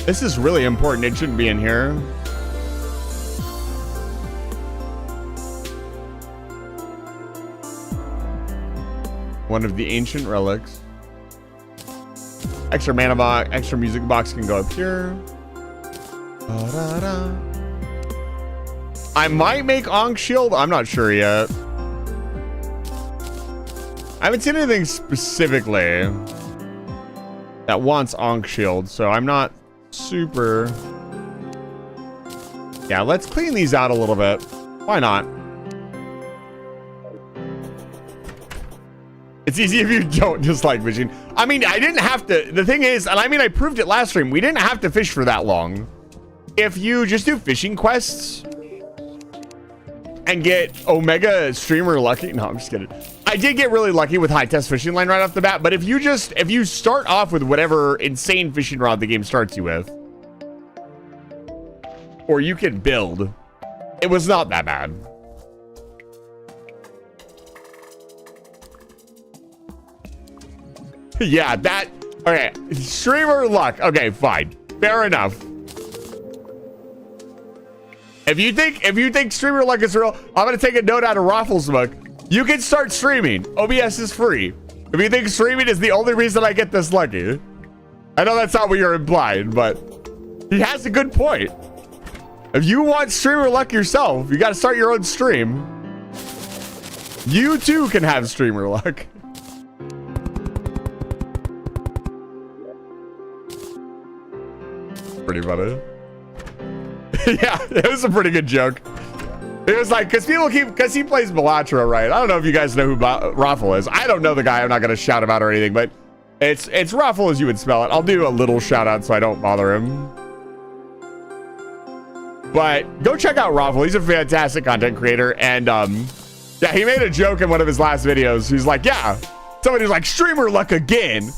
This is really important. It shouldn't be in here. One of the ancient relics. Extra mana box, extra music box can go up here. Da-da-da. I might make Ankh Shield. I'm not sure yet. I haven't seen anything specifically that wants Ankh Shield, so I'm not super. Yeah, let's clean these out a little bit. Why not? It's easy if you don't dislike fishing. I mean, I didn't have to. The thing is, and I mean, I proved it last stream. We didn't have to fish for that long. If you just do fishing quests, and get Omega streamer lucky. No, I'm just kidding. I did get really lucky with high test fishing line right off the bat, but if you start off with whatever insane fishing rod the game starts you with, or you can build, it was not that bad. Yeah, that, okay, streamer luck. Okay, fine. Fair enough. If you think streamer luck is real, I'm gonna take a note out of Raffles book. You can start streaming. OBS is free. If you think streaming is the only reason I get this lucky. I know that's not what you're implying, but he has a good point. If you want streamer luck yourself, you gotta start your own stream. You too can have streamer luck. Pretty funny. Yeah, it was a pretty good joke. It was like, because he plays Belatra, right? I don't know if you guys know who Raffle is. I don't know the guy. I'm not going to shout him out or anything, but it's Raffle as you would spell it. I'll do a little shout out so I don't bother him. But go check out Raffle. He's a fantastic content creator. And yeah, he made a joke in one of his last videos. He's like, yeah, somebody's like, streamer luck again.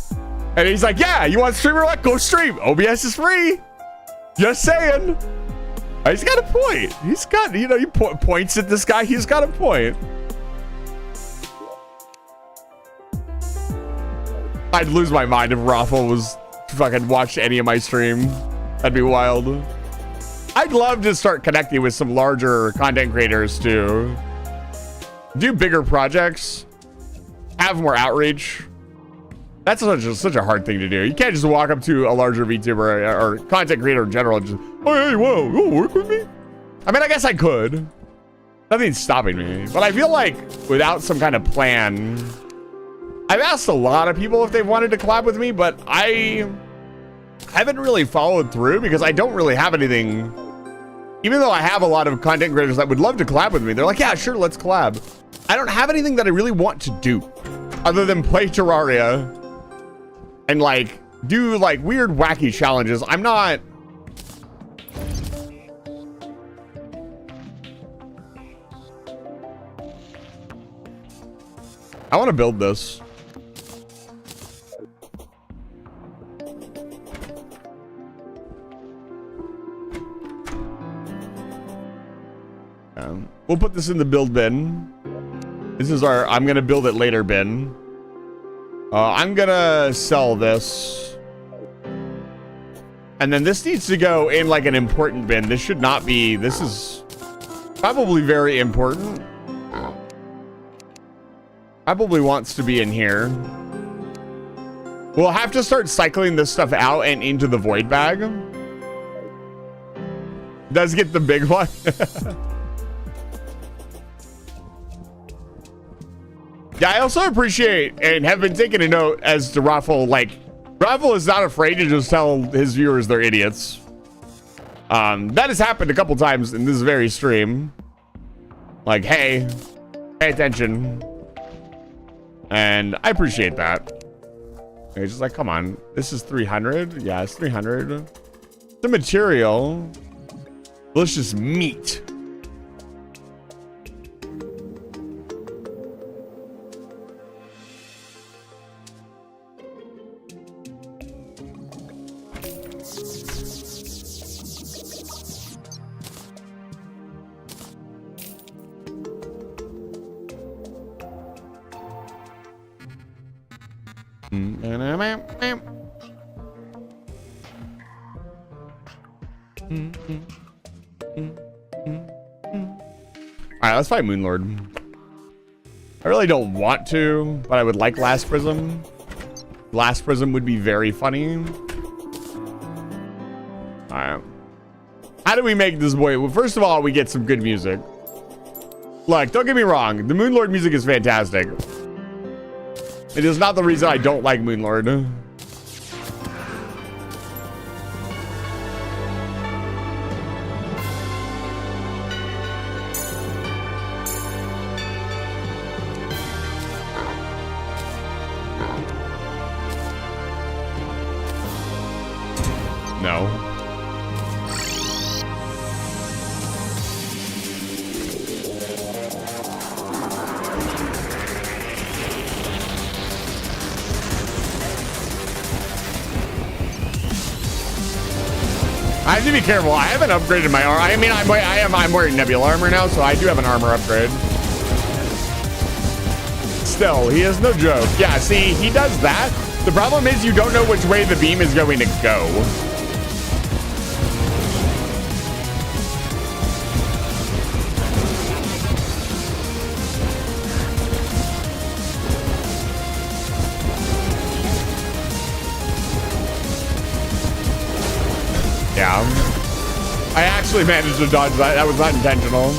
And he's like, yeah, you want streamer luck? Go stream. OBS is free. Just saying. He's got a point. He's got, you know, you points at this guy. He's got a point. I'd lose my mind if Raffle was fucking watched any of my stream. That'd be wild. I'd love to start connecting with some larger content creators to do bigger projects, have more outreach. That's such a hard thing to do. You can't just walk up to a larger VTuber or content creator in general and just, oh, hey, whoa, you wanna work with me? I mean, I guess I could. Nothing's stopping me. But I feel like without some kind of plan, I've asked a lot of people if they wanted to collab with me, but I haven't really followed through because I don't really have anything. Even though I have a lot of content creators that would love to collab with me, they're like, yeah, sure, let's collab. I don't have anything that I really want to do other than play Terraria and like do like weird wacky challenges. I'm not. I want to build this. We'll put this in the build bin. This is our I'm gonna build it later bin. I'm gonna sell this. And then this needs to go in like an important bin. This should not be, this is probably very important. Probably wants to be in here. We'll have to start cycling this stuff out and into the void bag. Does get the big one. Yeah, I also appreciate and have been taking a note as to Raffle. Like, Raffle is not afraid to just tell his viewers they're idiots. That has happened a couple times in this very stream. Like, hey, pay attention. And I appreciate that. It's just like, come on. This is 300. Yeah, it's 300. The material. Delicious meat. Alright, let's fight Moonlord. I really don't want to, but I would like Last Prism. Last Prism would be very funny. Alright. How do we make this boy? Well, first of all, we get some good music. Look, don't get me wrong. The Moonlord music is fantastic. It is not the reason I don't like Moonlord. No. I have to be careful. I haven't upgraded my armor. I mean, I'm wearing Nebula armor now, so I do have an armor upgrade. Still, he is no joke. Yeah, see, he does that. The problem is you don't know which way the beam is going to go. Yeah. I actually managed to dodge that. That was not intentional.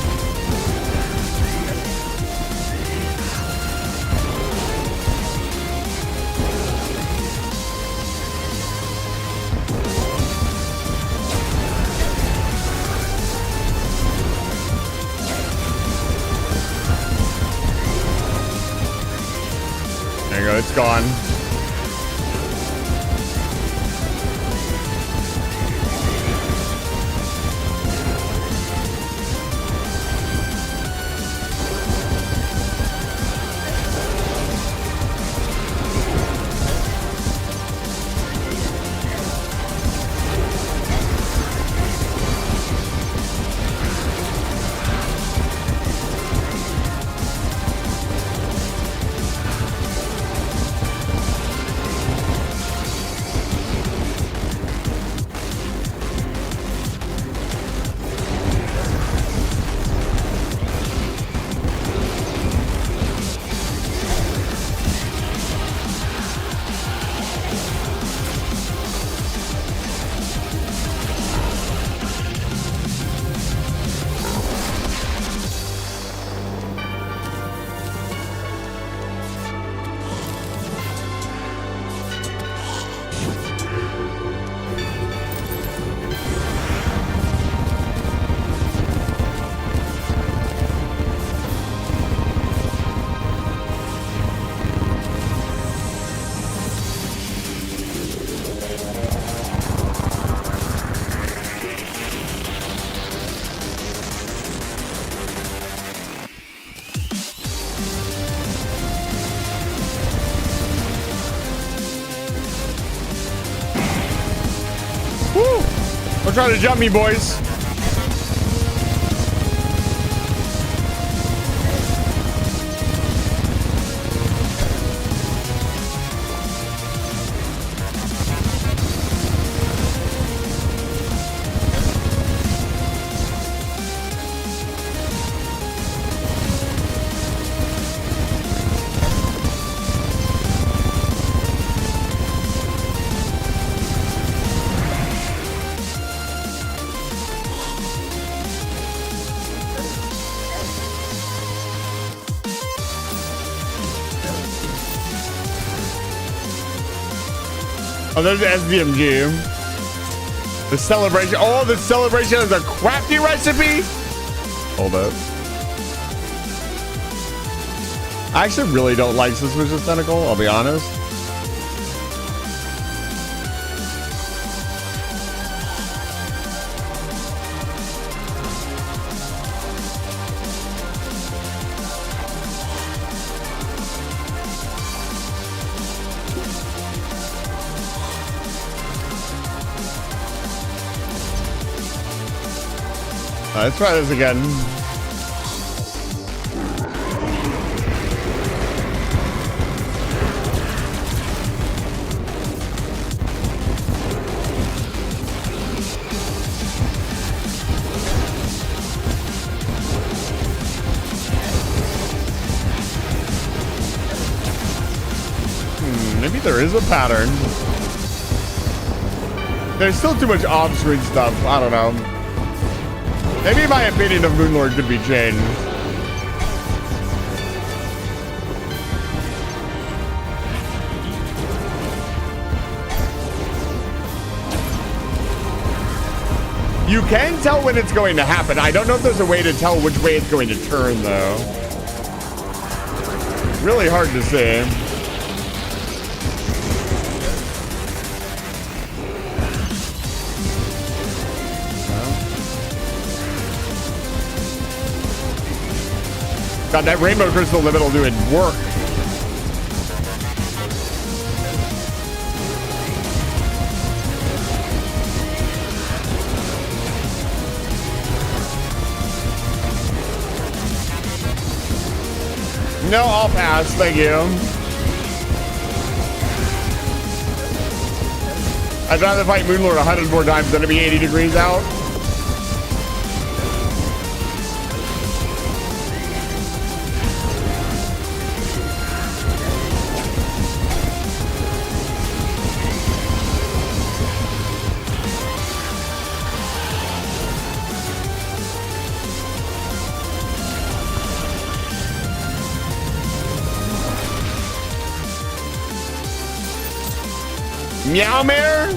There you go. It's gone. Don't try to jump me, boys. Oh, there's the SDMG. The celebration. Oh, the celebration is a crafty recipe. Hold up. I actually really don't like Suspicious Tentacle, I'll be honest. Let's try this again. Maybe there is a pattern. There's still too much off-screen stuff. I don't know. Maybe my opinion of Moonlord could be changed. You can tell when it's going to happen. I don't know if there's a way to tell which way it's going to turn, though. Really hard to say. God, that rainbow crystal limit will do it work. No, I'll pass. Thank you. I'd rather fight Moonlord 100 more times than to be 80 degrees out. Meow Mare?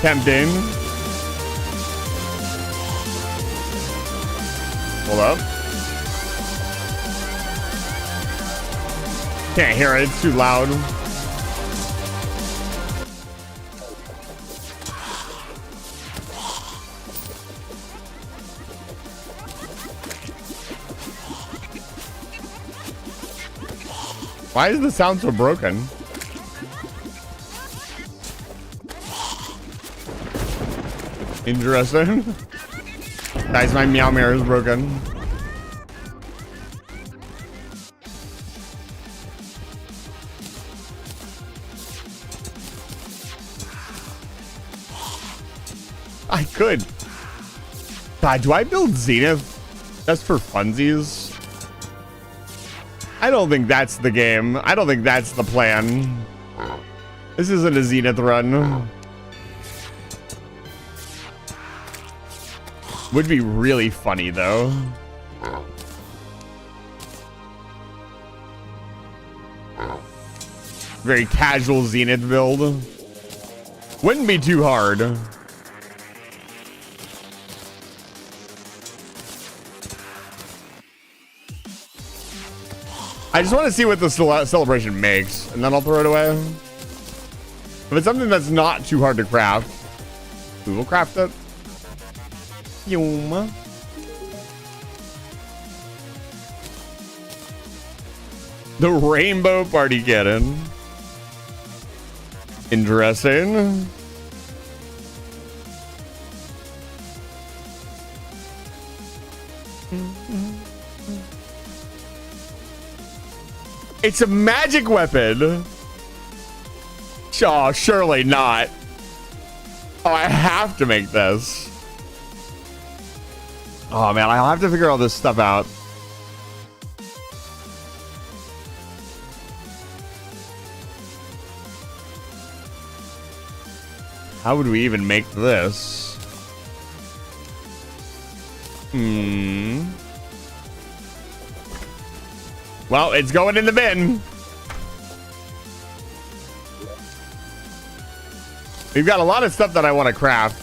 Tempting. Hold up. Can't hear it, it's too loud. Why is the sound so broken? Interesting. Guys, my meow mirror is broken. I could. God, do I build Zenith just for funsies? I don't think that's the game. I don't think that's the plan. This isn't a Zenith run. Would be really funny though. Very casual Zenith build. Wouldn't be too hard. I just want to see what the celebration makes, and then I'll throw it away. If it's something that's not too hard to craft, we will craft it. Yum. The rainbow party kitten. Interesting. It's a magic weapon. Oh, surely not. Oh, I have to make this. Oh man, I'll have to figure all this stuff out. How would we even make this? Well, it's going in the bin. We've got a lot of stuff that I want to craft.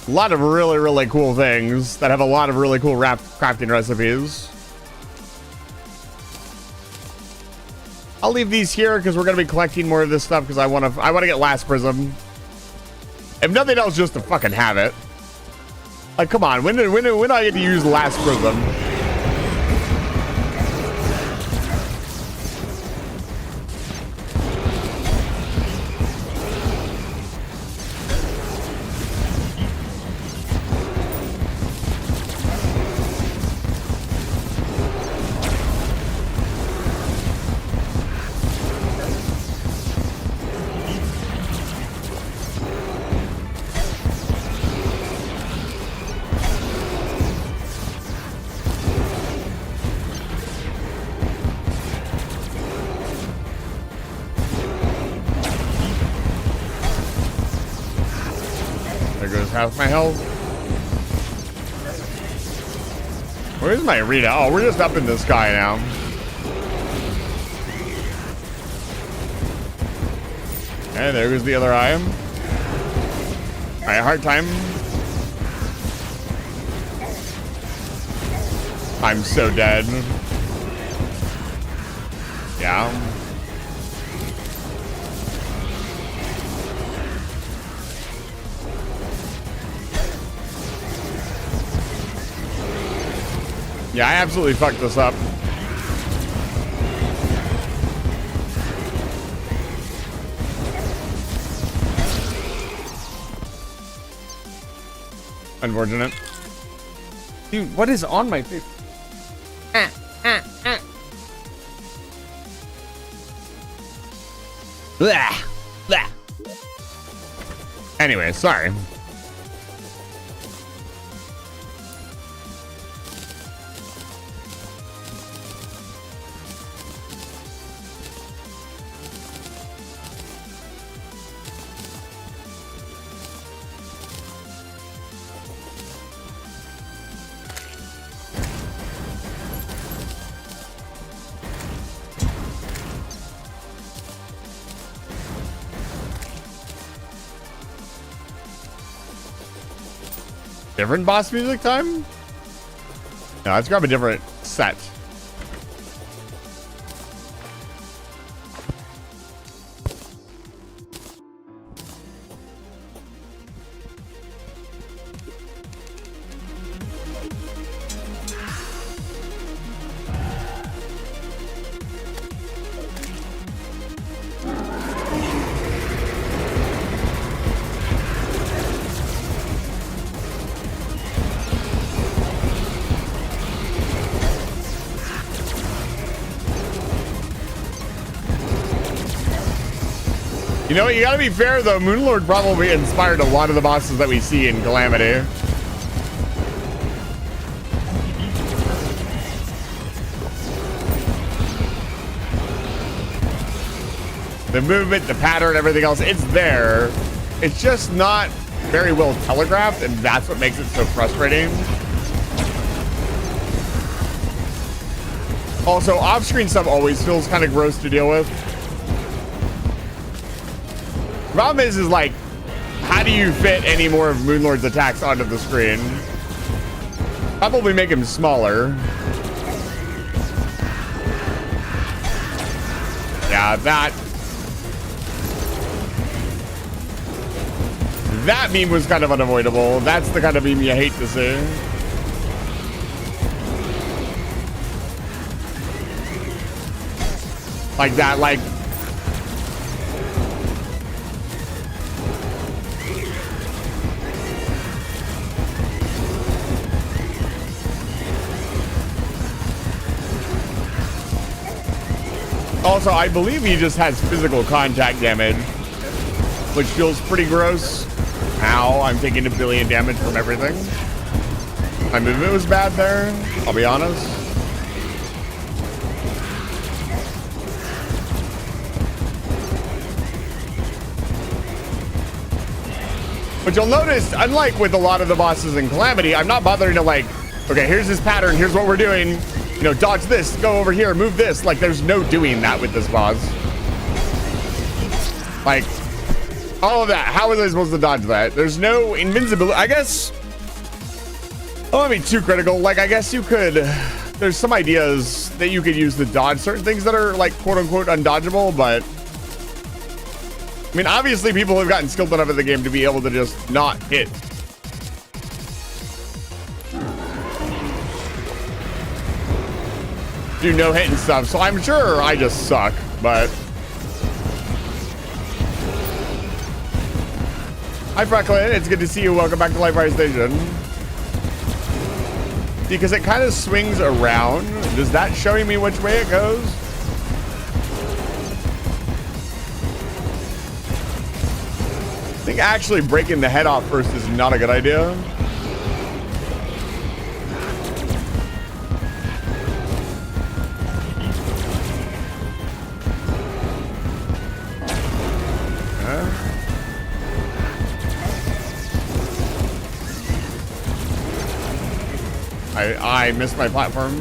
A lot of really, really cool things that have a lot of really cool crafting recipes. I'll leave these here because we're going to be collecting more of this stuff because I want to get Last Prism. If nothing else, just to fucking have it. Like, come on, when do I get to use Last Prism? Half my health. Where's my Rita? Oh, we're just up in the sky now. And there goes the other eye. Alright, hard time. I'm so dead. Yeah. Yeah, I absolutely fucked this up. Unfortunate. Dude, what is on my face? Blah, blah. Anyway, sorry. Different boss music time? No, let's grab a different set. You know what? You gotta be fair though. Moonlord probably inspired a lot of the bosses that we see in Calamity. The movement, the pattern, everything else, it's there. It's just not very well telegraphed, and that's what makes it so frustrating. Also, off-screen stuff always feels kind of gross to deal with. Problem is like, how do you fit any more of Moonlord's attacks onto the screen? Probably make him smaller. Yeah, that meme was kind of unavoidable. That's the kind of meme you hate to see. Like that, like. Also, I believe he just has physical contact damage, which feels pretty gross. Ow, I'm taking 1 billion damage from everything. My movement was bad there, I'll be honest. But you'll notice, unlike with a lot of the bosses in Calamity, I'm not bothering to like, okay, here's his pattern, here's what we're doing. You know, dodge this, go over here, move this. Like, there's no doing that with this boss. Like, all of that. How was I supposed to dodge that? There's no invincibility. I guess, I don't want to be too critical. Like, I guess you could, there's some ideas that you could use to dodge certain things that are, like, quote-unquote undodgeable, but I mean, obviously people have gotten skilled enough at the game to be able to just not hit. Do no hit and stuff, so I'm sure I just suck, but hi Franklin, it's good to see you. Welcome back to Live Fire Station. Because it kind of swings around. Does that show me which way it goes? I think actually breaking the head off first is not a good idea. I missed my platform.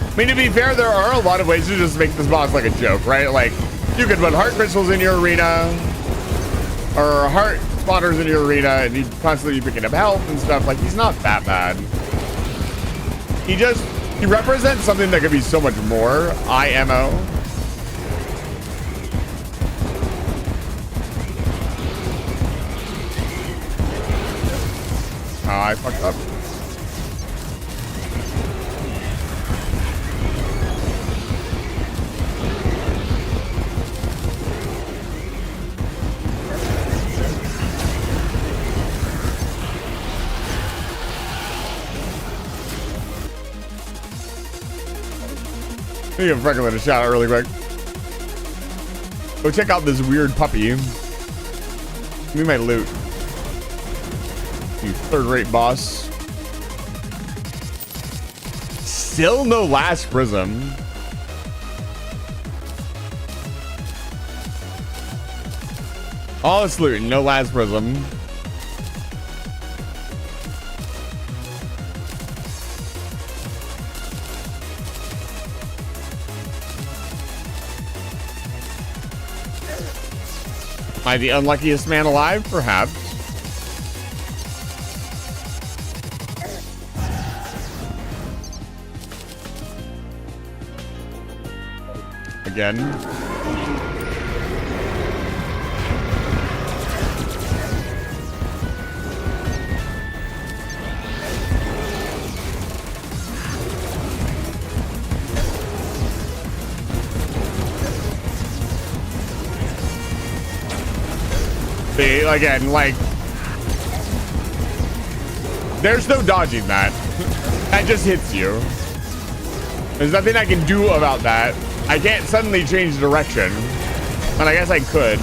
I mean, to be fair, there are a lot of ways to just make this boss like a joke, right? Like, you could put heart crystals in your arena, or heart spotters in your arena, and he'd constantly be picking up health and stuff. Like, he's not that bad. He represents something that could be so much more. IMO. Oh, I fucked up. me give Franklin a shout out really quick. Go check out this weird puppy. Give me my loot. You third-rate boss. Still no last prism. All this loot, no last prism. Am I the unluckiest man alive? Perhaps. Again. See, again, like, there's no dodging that. That just hits you. There's nothing I can do about that. I can't suddenly change direction. And I guess I could.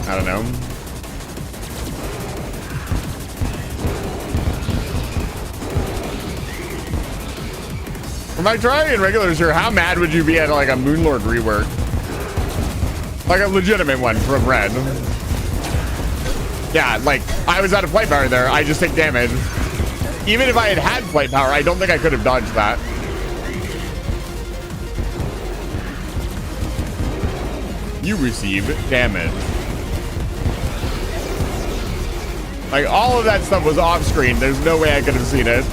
I don't know. If I try in regulars here, how mad would you be at like a Moonlord rework? Like a legitimate one from Red. Yeah, like I was out of flight power there. I just take damage. Even if I had had flight power, I don't think I could have dodged that. You receive damage. Like all of that stuff was off screen. There's no way I could have seen it.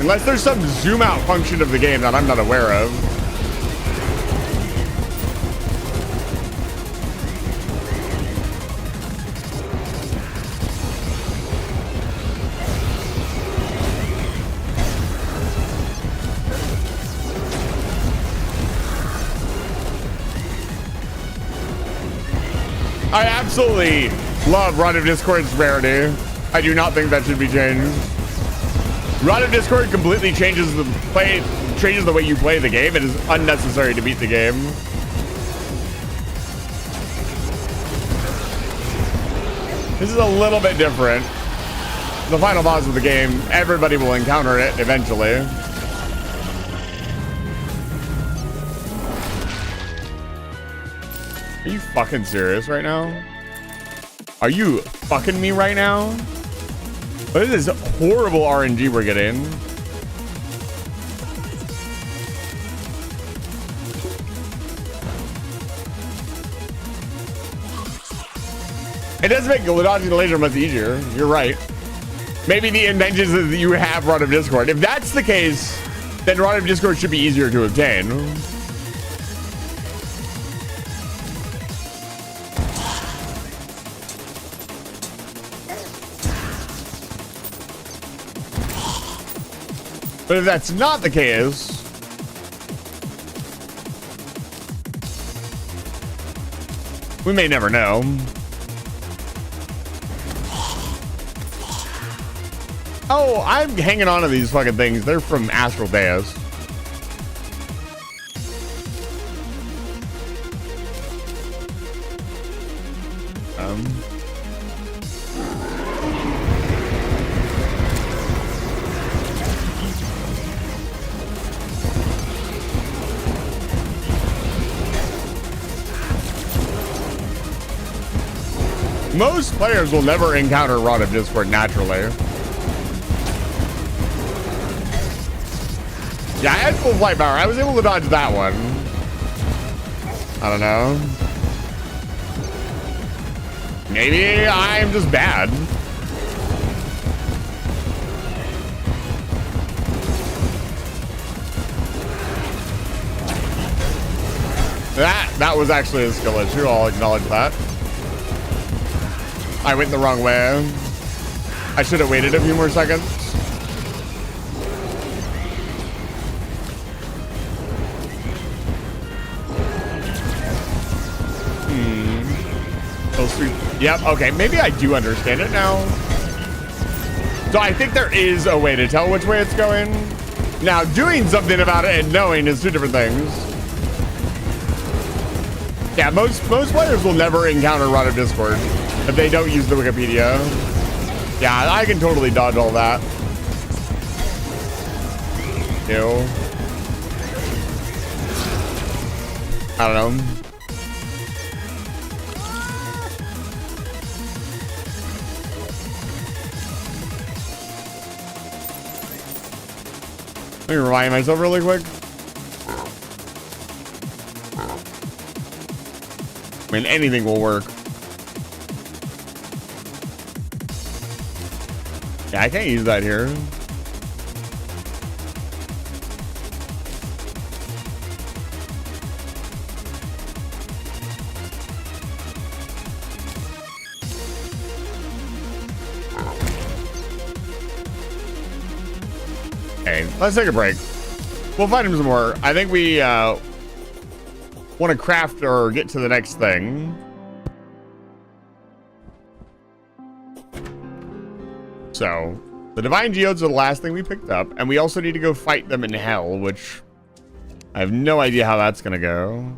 Unless there's some zoom out function of the game that I'm not aware of. I absolutely love Rod of Discord's rarity. I do not think that should be changed. Rod of Discord completely changes the way you play the game. It is unnecessary to beat the game. This is a little bit different. The final boss of the game, everybody will encounter it eventually. Are you fucking serious right now? Are you fucking me right now? What is this horrible RNG we're getting? It does make dodging the laser much easier. You're right. Maybe the intention is that you have Rod of Discord. If that's the case, then Rod of Discord should be easier to obtain. But if that's not the case, we may never know. Oh, I'm hanging on to these fucking things. They're from Astral Deus. Most players will never encounter Rod of Discord naturally. Yeah, I had full flight power. I was able to dodge that one. I don't know. Maybe I'm just bad. That was actually a skill issue. I'll acknowledge that. I went the wrong way. I should have waited a few more seconds. Yep, okay, maybe I do understand it now. So I think there is a way to tell which way it's going. Now, doing something about it and knowing is two different things. Yeah, most players will never encounter run of Discord if they don't use the Wikipedia. Yeah, I can totally dodge all that. Ew. I don't know. Let me remind myself really quick. I mean, anything will work. Yeah, I can't use that here. Okay, let's take a break. We'll find him some more. I think we want to craft or get to the next thing. So, the Divine Geodes are the last thing we picked up, and we also need to go fight them in hell, which I have no idea how that's going to go.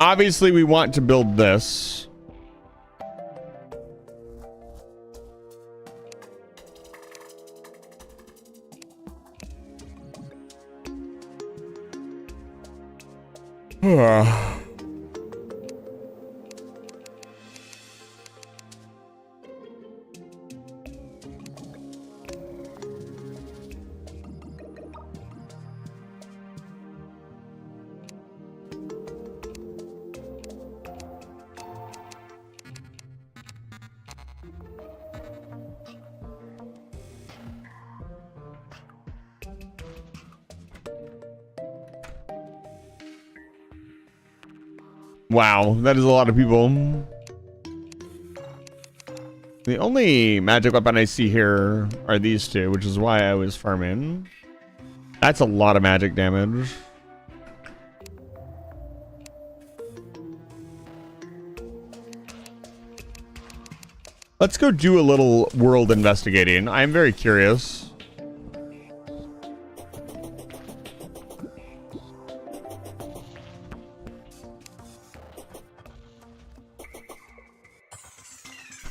Obviously, we want to build this. Wow, that is a lot of people. The only magic weapon I see here are these two, which is why I was farming. That's a lot of magic damage. Let's go do a little world investigating. I'm very curious.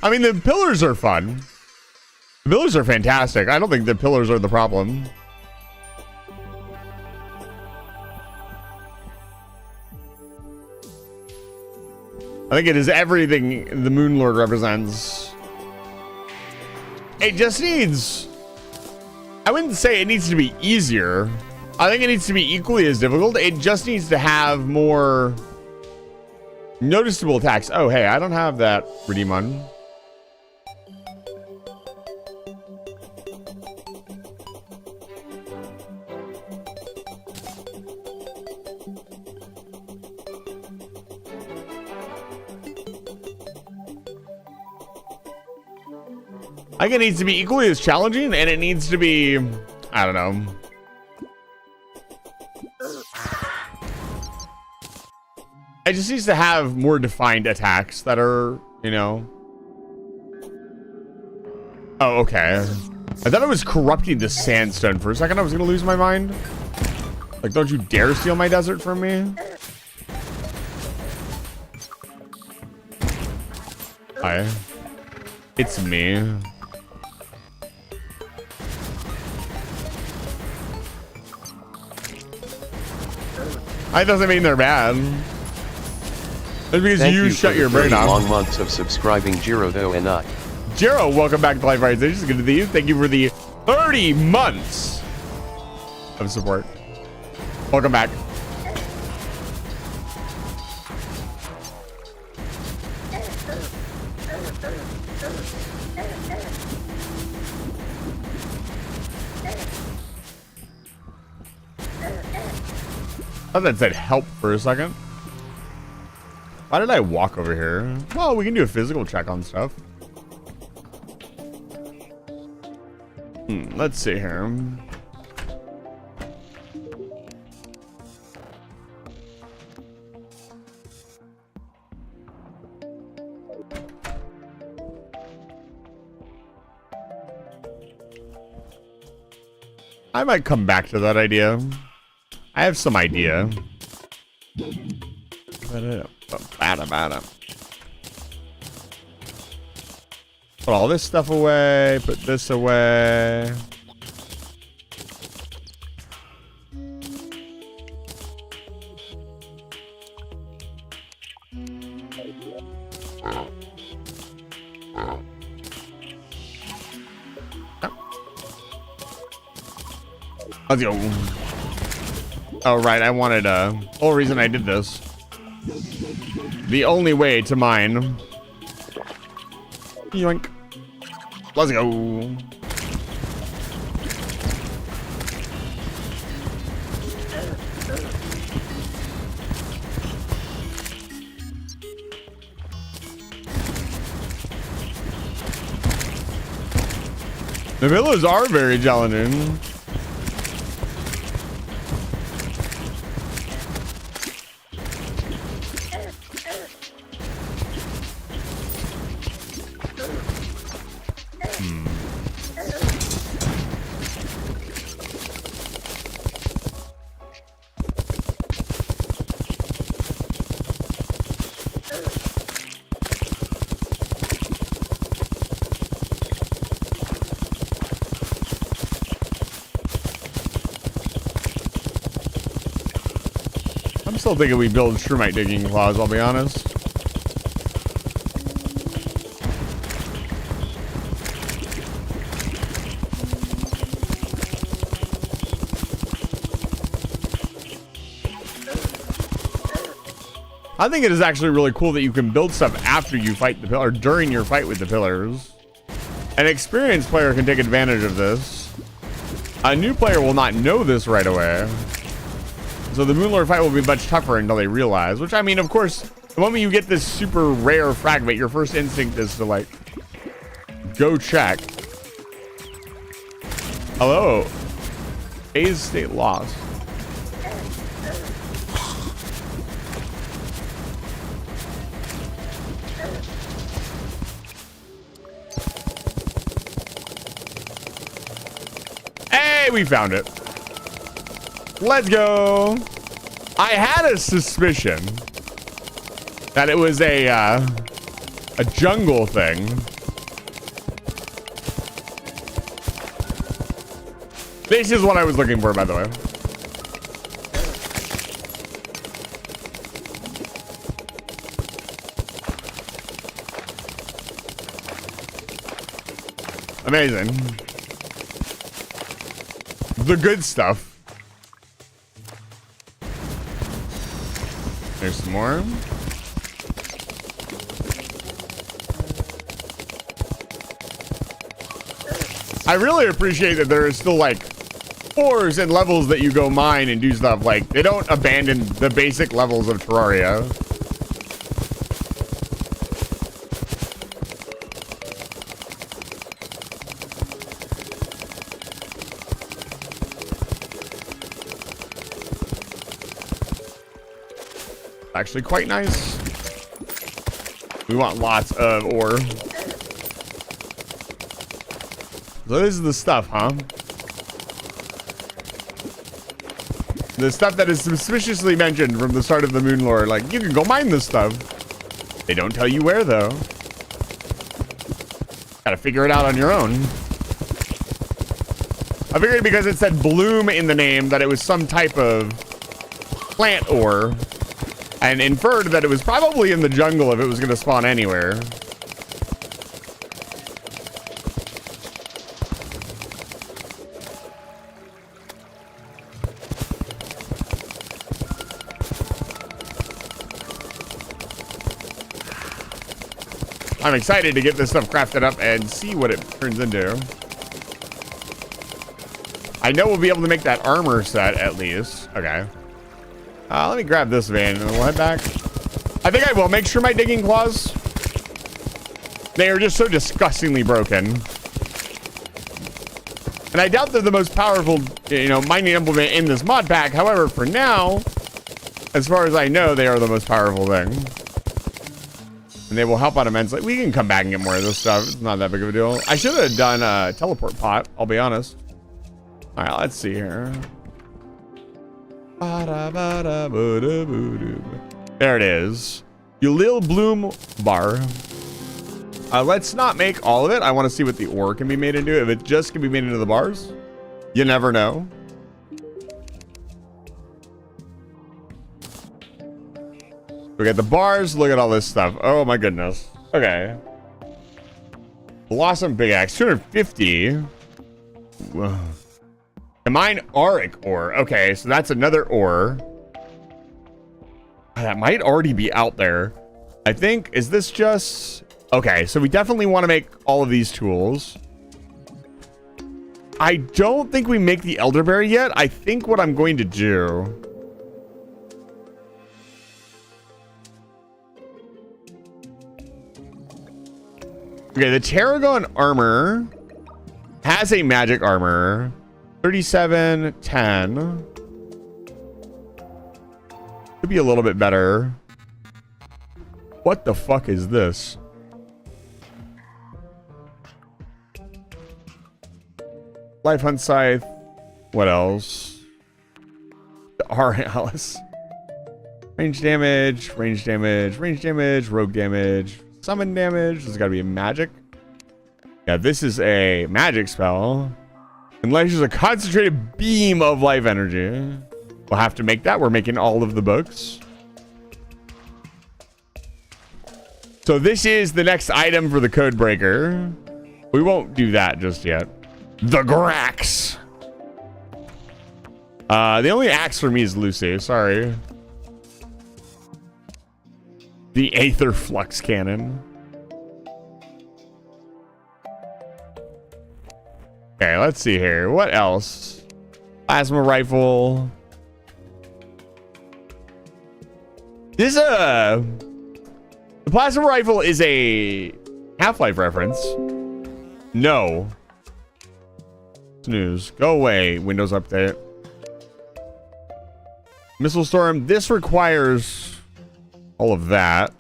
I mean, the pillars are fun. The pillars are fantastic. I don't think the pillars are the problem. I think it is everything the Moon Lord represents. It just needs... I wouldn't say it needs to be easier. I think it needs to be equally as difficult. It just needs to have more noticeable attacks. Oh, hey, I don't have that redeem on. I think it needs to be equally as challenging, and it needs to be, I don't know. It just needs to have more defined attacks that are, you know. Oh, okay. I thought I was corrupting the sandstone for a second. I was going to lose my mind. Like, don't you dare steal my desert from me. Hi. It's me. That doesn't mean they're bad. It's because you shut your brain off. Long months of subscribing, Jiro though, and I. Jiro, welcome back to Live Fire Station. It's good to see you. Thank you for the 30 months of support. Welcome back. I thought that said help for a second. Why did I walk over here? Well, we can do a physical check on stuff. Let's see here. I might come back to that idea. I have some idea. Put all this stuff away. Put this away. Let's go. Oh, right. I wanted the whole reason I did this. The only way to mine. Yoink. Let's go. The villas are very challenging. I'm still thinking we build Shroomiite digging claws, I'll be honest. I think it is actually really cool that you can build stuff after you fight the pillar, or during your fight with the pillars. An experienced player can take advantage of this. A new player will not know this right away. So the Moonlord fight will be much tougher until they realize, which I mean, of course, the moment you get this super rare fragment, your first instinct is to like, go check. Hello. A's state lost. Hey, we found it. Let's go. I had a suspicion that it was a jungle thing. This is what I was looking for, by the way. Amazing. The good stuff. There's some more. I really appreciate that there is still like floors and levels that you go mine and do stuff. Like they don't abandon the basic levels of Terraria. Actually quite nice. We want lots of ore. So this is the stuff, huh? The stuff that is suspiciously mentioned from the start of the Moonlord. Like, you can go mine this stuff. They don't tell you where, though. Gotta figure it out on your own. I figured because it said bloom in the name that it was some type of plant ore. And inferred that it was probably in the jungle if it was going to spawn anywhere. I'm excited to get this stuff crafted up and see what it turns into. I know we'll be able to make that armor set at least. Okay. Let me grab this van and we'll head back. I think I will make sure my digging claws. They are just so disgustingly broken. And I doubt they're the most powerful, you know, mining implement in this mod pack. However, for now, as far as I know, they are the most powerful thing. And they will help out immensely. We can come back and get more of this stuff. It's not that big of a deal. I should have done a teleport pot, I'll be honest. All right, let's see here. There it is. Ulil Bloom bar. Let's not make all of it. I want to see what the ore can be made into. If it just can be made into the bars, you never know. We got the bars. Look at all this stuff. Oh my goodness. Okay. Blossom big axe, 250. Whoa. Mine auric ore. Okay, so that's another ore. That might already be out there. I think, is this just... Okay, so we definitely want to make all of these tools. I don't think we make the elderberry yet. I think what I'm going to do... Okay, the Tarragon armor has a magic armor. 37, 10. Could be a little bit better. What the fuck is this? Life Hunt Scythe. What else? The R Alice. Range damage, range damage, range damage, rogue damage, summon damage. There's gotta be a magic. Yeah, this is a magic spell. Unleashes a concentrated beam of life energy. We'll have to make that. We're making all of the books. So this is the next item for the code breaker. We won't do that just yet. The Grax. The only axe for me is Lucy. Sorry. The Aether Flux Cannon. Okay, let's see here. What else? Plasma rifle. This the plasma rifle is a Half-Life reference. No. Snooze. Go away, Windows Update. Missile Storm. This requires all of that.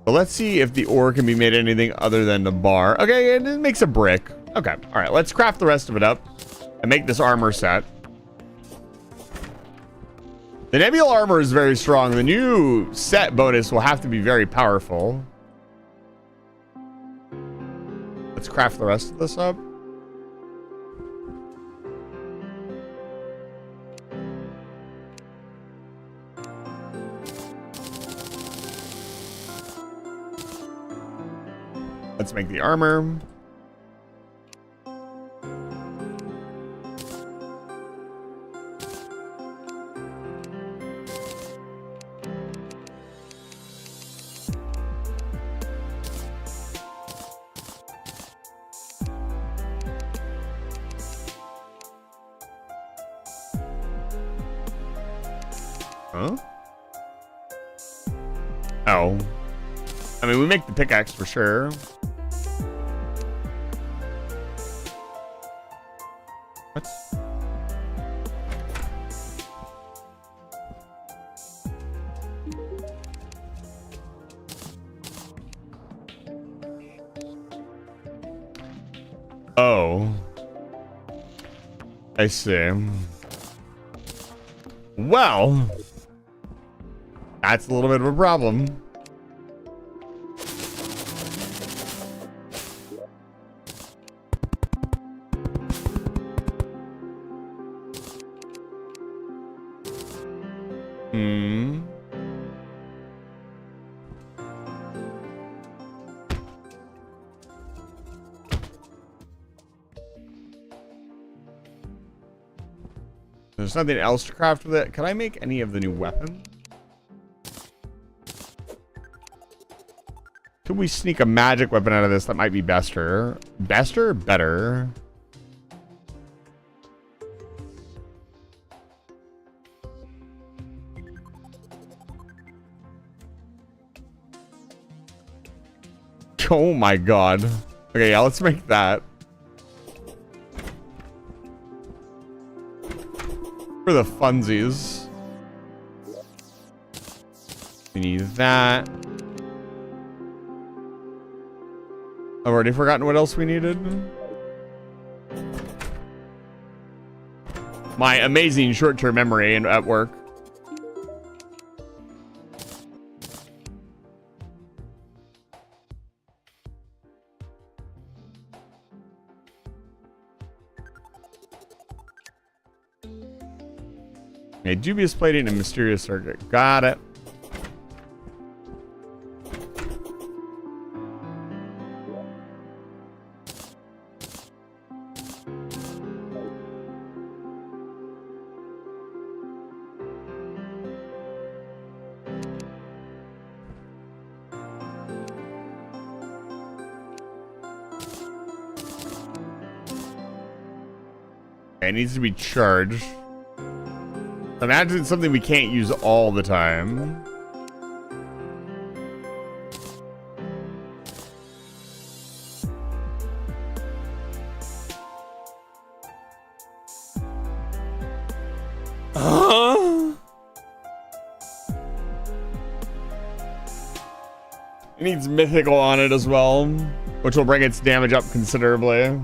So let's see if the ore can be made anything other than the bar. Okay, it makes a brick. Okay, all right. Let's craft the rest of it up and make this armor set. The Nebula armor is very strong. The new set bonus will have to be very powerful. Let's craft the rest of this up. Let's make the armor. Huh? Oh. I mean, we make the pickaxe for sure. What? Oh. I see. Well, that's a little bit of a problem. There's nothing else to craft with it. Can I make any of the new weapons? Could we sneak a magic weapon out of this that might be bester? Bester? Better. Oh my god. Okay, yeah, let's make that. For the funsies. We need that. I've already forgotten what else we needed. My amazing short-term memory at work. A dubious plating and mysterious circuit. Got it. Okay, it needs to be charged. Imagine it's something we can't use all the time. It needs mythical on it as well, which will bring its damage up considerably.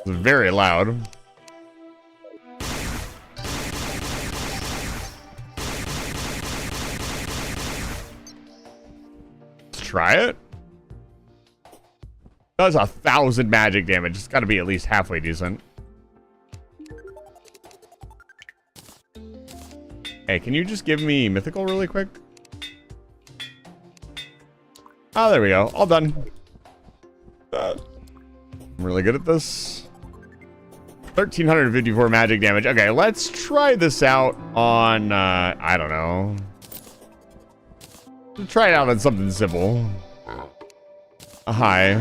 Very loud. Let's try it. Does 1,000 magic damage. It's got to be at least halfway decent. Hey, can you just give me mythical really quick? Oh, there we go. All done. I'm really good at this. 1,354 magic damage. Okay, let's try this out on, I don't know. Let's try it out on something simple. Hi.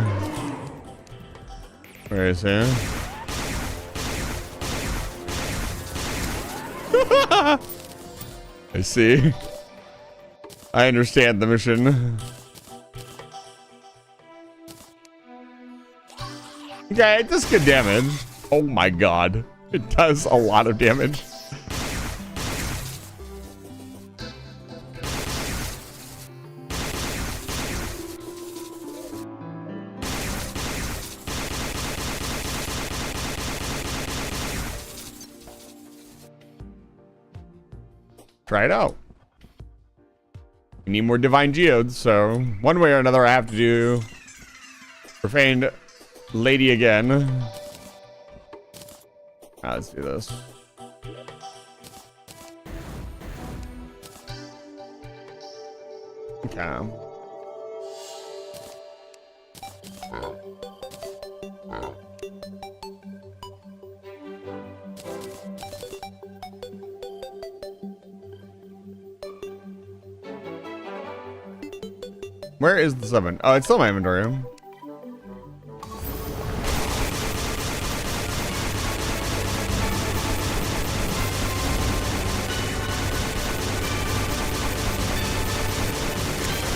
Where is he? I see. I understand the mission. Okay, it does good damage. Oh my god. It does a lot of damage. Try it out. We need more divine geodes, so one way or another I have to do profaned lady again. Let's do this. Okay. Where is the 7? Oh, it's still in my inventory.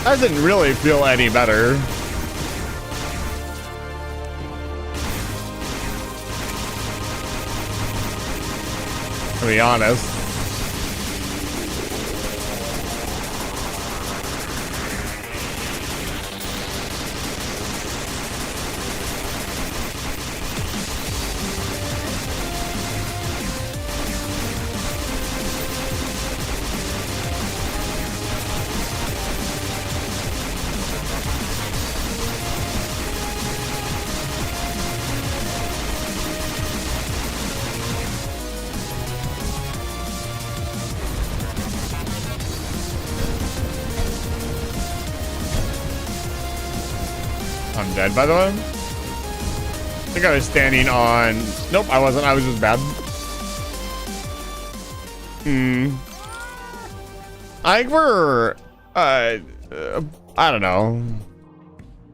Doesn't really feel any better. To be honest. I'm dead, by the way. I think I was standing on... Nope, I wasn't. I was just bad. I think we're... I don't know.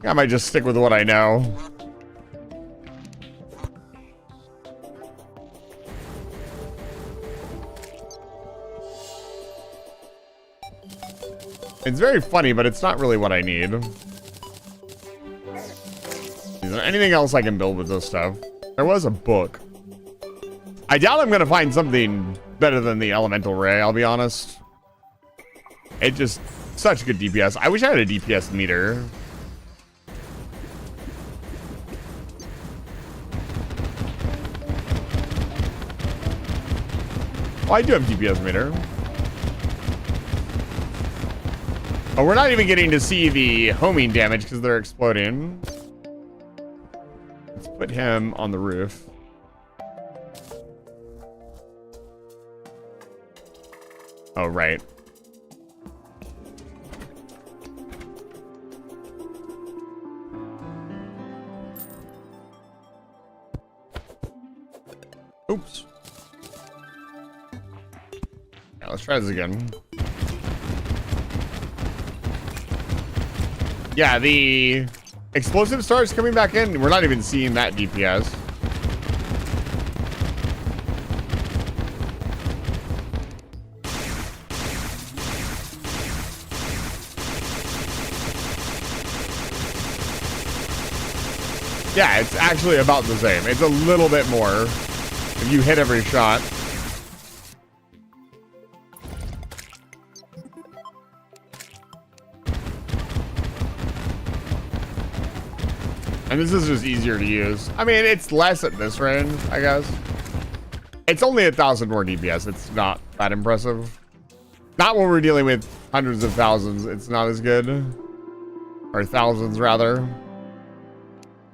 I might just stick with what I know. It's very funny, but it's not really what I need. Is there anything else I can build with this stuff? There was a book. I doubt I'm gonna find something better than the elemental ray, I'll be honest. It just, such good DPS. I wish I had a DPS meter. Oh, I do have DPS meter. Oh, we're not even getting to see the homing damage because they're exploding. Let's put him on the roof. Oh, right. Oops. Yeah, let's try this again. Yeah, the explosive stars coming back in. We're not even seeing that DPS. Yeah, it's actually about the same. It's a little bit more if you hit every shot. And this is just easier to use. I mean, it's less at this range, I guess. It's only 1,000 more DPS. It's not that impressive. Not when we're dealing with hundreds of thousands. It's not as good. Or thousands, rather.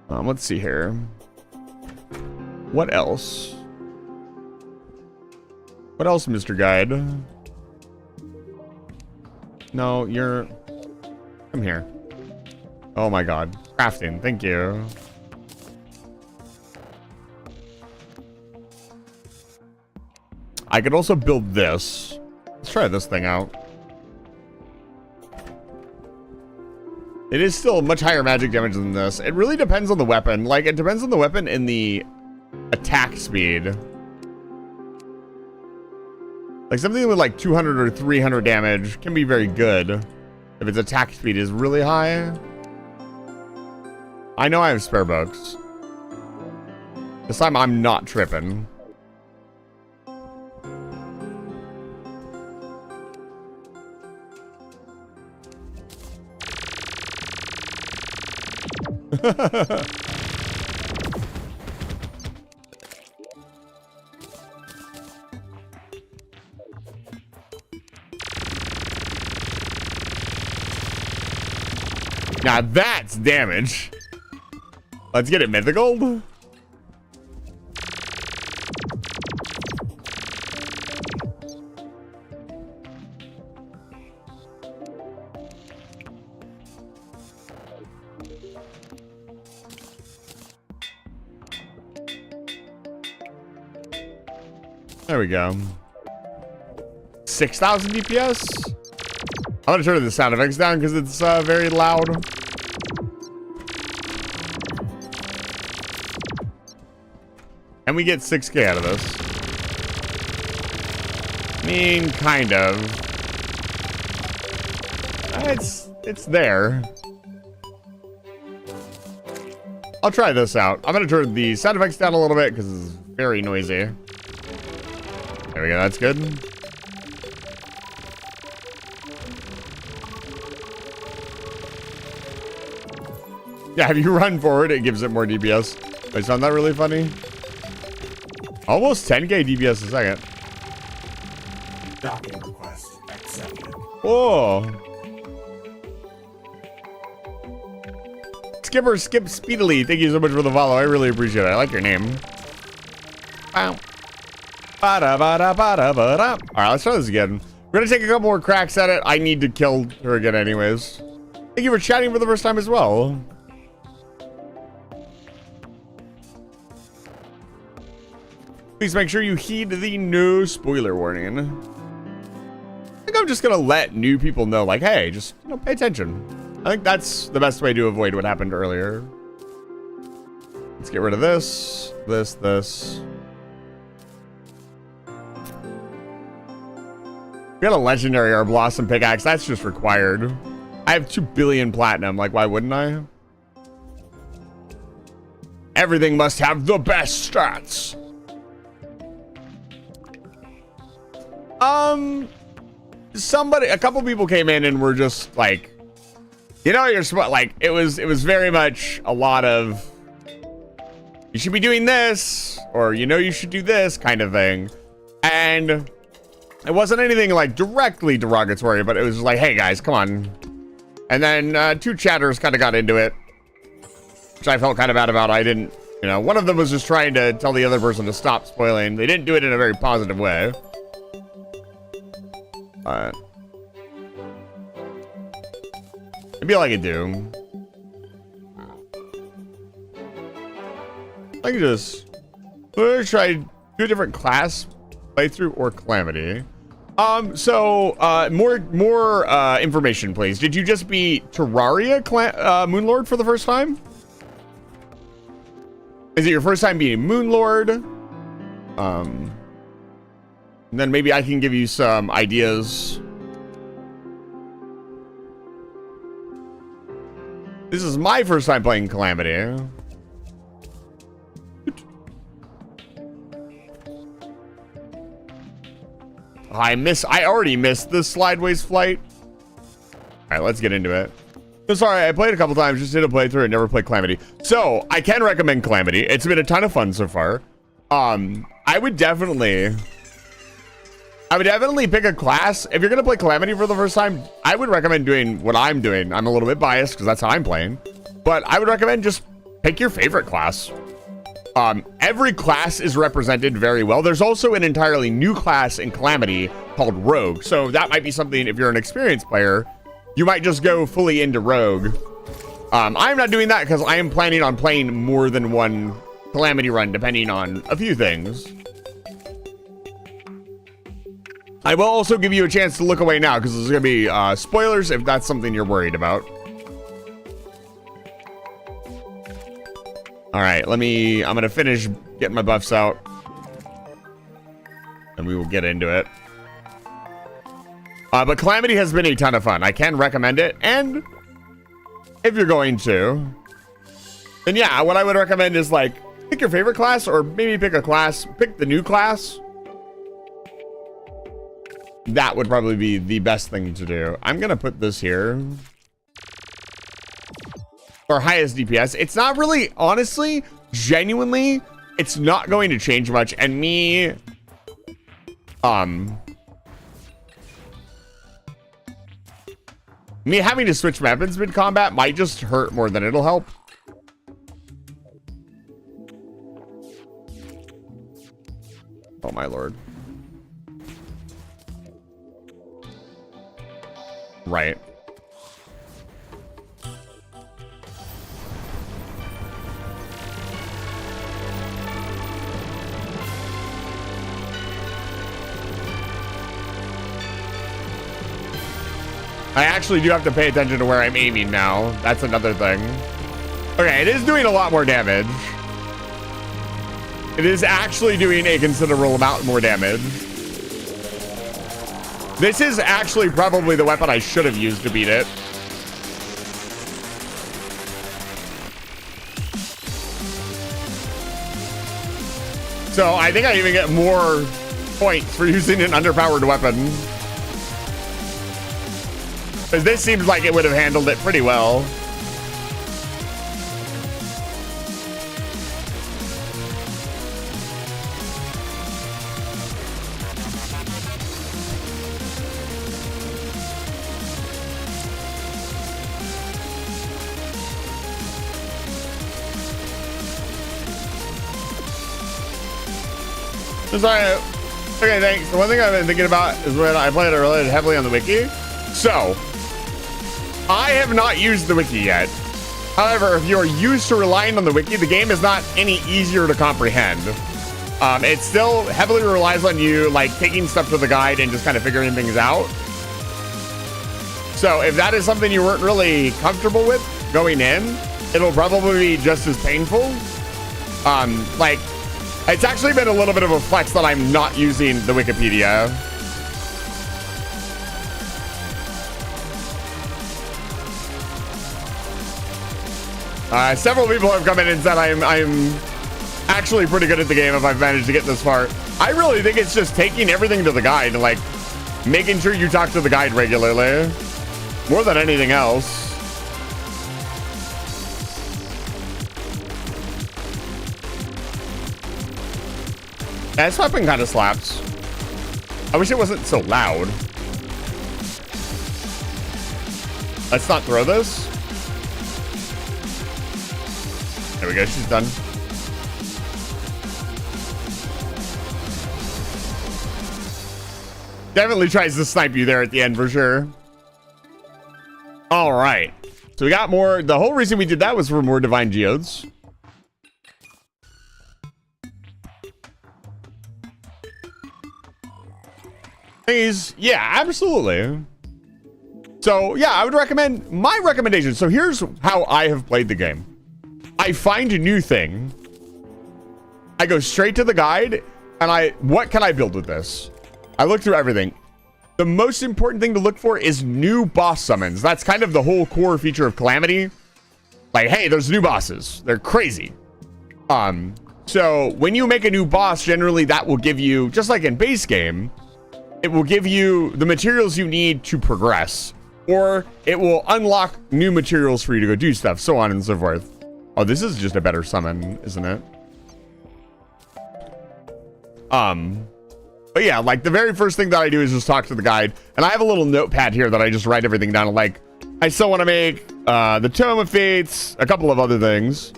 Let's see here. What else? What else, Mr. Guide? No, you're... Come here. Oh my god. Crafting, thank you. I could also build this. Let's try this thing out. It is still much higher magic damage than this. It really depends on the weapon. Like, it depends on the weapon and the attack speed. Like, something with like 200 or 300 damage can be very good if its attack speed is really high. I know I have spare books. This time I'm not tripping. Now that's damage. Let's get it mythical. There we go. 6,000 DPS. I'm gonna turn the sound effects down because it's very loud. And we get 6K out of this. I mean, kind of. It's there. I'll try this out. I'm gonna turn the sound effects down a little bit because it's very noisy. There we go, that's good. Yeah, if you run forward, it gives it more DPS. Wait, sound that really funny? Almost 10K DPS a second. Docking request accepted. Whoa. Skipper Skip Speedily, thank you so much for the follow. I really appreciate it. I like your name. Wow. Alright, let's try this again. We're gonna take a couple more cracks at it. I need to kill her again anyways. Thank you for chatting for the first time as well. Please make sure you heed the no spoiler warning. I think I'm just gonna let new people know, like, hey, just, you know, pay attention. I think that's the best way to avoid what happened earlier. Let's get rid of this, this. We got a legendary or blossom pickaxe. That's just required. I have 2 billion platinum. Like, why wouldn't I? Everything must have the best stats. A couple people came in and were just like, you know, you're like, it was very much a lot of, you should be doing this, or you know, you should do this kind of thing. And it wasn't anything like directly derogatory, but it was like, hey guys, come on. And then 2 chatters kind of got into it, which I felt kind of bad about. I didn't, you know, one of them was just trying to tell the other person to stop spoiling. They didn't do it in a very positive way. Maybe I could do. I can just try do a different class playthrough or Calamity. More information, please. Did you just beat Terraria Moonlord for the first time? Is it your first time being Moonlord? And then maybe I can give you some ideas. This is my first time playing Calamity. I already missed the Slideways flight. All right, let's get into it. I'm sorry, I played a couple times, just did a playthrough and never played Calamity. So I can recommend Calamity. It's been a ton of fun so far. I would definitely pick a class. If you're gonna play Calamity for the first time, I would recommend doing what I'm doing. I'm a little bit biased because that's how I'm playing, but I would recommend just pick your favorite class. Every class is represented very well. There's also an entirely new class in Calamity called Rogue. So that might be something, if you're an experienced player, you might just go fully into Rogue. I'm not doing that because I am planning on playing more than one Calamity run, depending on a few things. I will also give you a chance to look away now because there's going to be spoilers if that's something you're worried about. All right, I'm going to finish getting my buffs out and we will get into it. But Calamity has been a ton of fun. I can recommend it. And if you're going to, then yeah, what I would recommend is like, pick your favorite class or maybe pick a class, pick the new class. That would probably be the best thing to do. I'm going to put this here. Our highest DPS. It's not really, honestly, genuinely, it's not going to change much. And me having to switch weapons mid-combat might just hurt more than it'll help. Oh my lord. Right. I actually do have to pay attention to where I'm aiming now. That's another thing. Okay, it is doing a lot more damage. It is actually doing a considerable amount more damage. This is actually probably the weapon I should have used to beat it. So I think I even get more points for using an underpowered weapon. Because this seems like it would have handled it pretty well. Sorry. Okay, thanks. The one thing I've been thinking about is when I played it related heavily on the wiki. So, I have not used the wiki yet. However, if you're used to relying on the wiki, the game is not any easier to comprehend. It still heavily relies on you, like, taking stuff to the guide and just kind of figuring things out. So, if that is something you weren't really comfortable with going in, it'll probably be just as painful. Like, it's actually been a little bit of a flex that I'm not using the Wikipedia. Several people have come in and said I'm actually pretty good at the game if I've managed to get this far. I really think it's just taking everything to the guide, like making sure you talk to the guide regularly, more than anything else. Yeah, this weapon kind of slaps. I wish it wasn't so loud. Let's not throw this. There we go, she's done. Definitely tries to snipe you there at the end for sure. All right. So we got more. The whole reason we did that was for more divine geodes. Please. Yeah, absolutely. So yeah, I would recommend my recommendation. So here's how I have played the game. I find a new thing. I go straight to the guide and what can I build with this? I look through everything. The most important thing to look for is new boss summons. That's kind of the whole core feature of Calamity. Like, hey, there's new bosses. They're crazy. So when you make a new boss, generally that will give you, just like in base game, it will give you the materials you need to progress, or it will unlock new materials for you to go do stuff, so on and so forth. Oh, this is just a better summon, isn't it? But yeah, like the very first thing that I do is just talk to the guide, and I have a little notepad here that I just write everything down. Like, I still want to make the Tome of Fates, a couple of other things.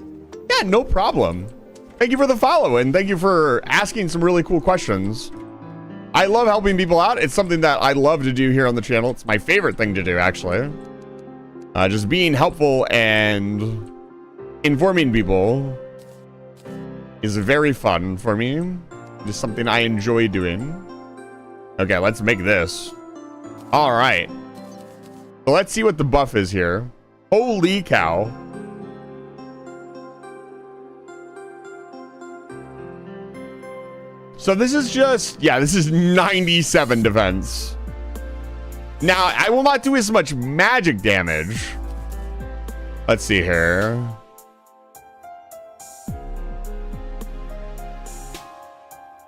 Yeah, no problem. Thank you for the follow, and thank you for asking some really cool questions. I love helping people out. It's something that I love to do here on the channel. It's my favorite thing to do, actually. Just being helpful and informing people is very fun for me. Just something I enjoy doing. Okay, let's make this. All right. So let's see what the buff is here. Holy cow. So this is just, yeah, this is 97 defense. Now, I will not do as much magic damage. Let's see here.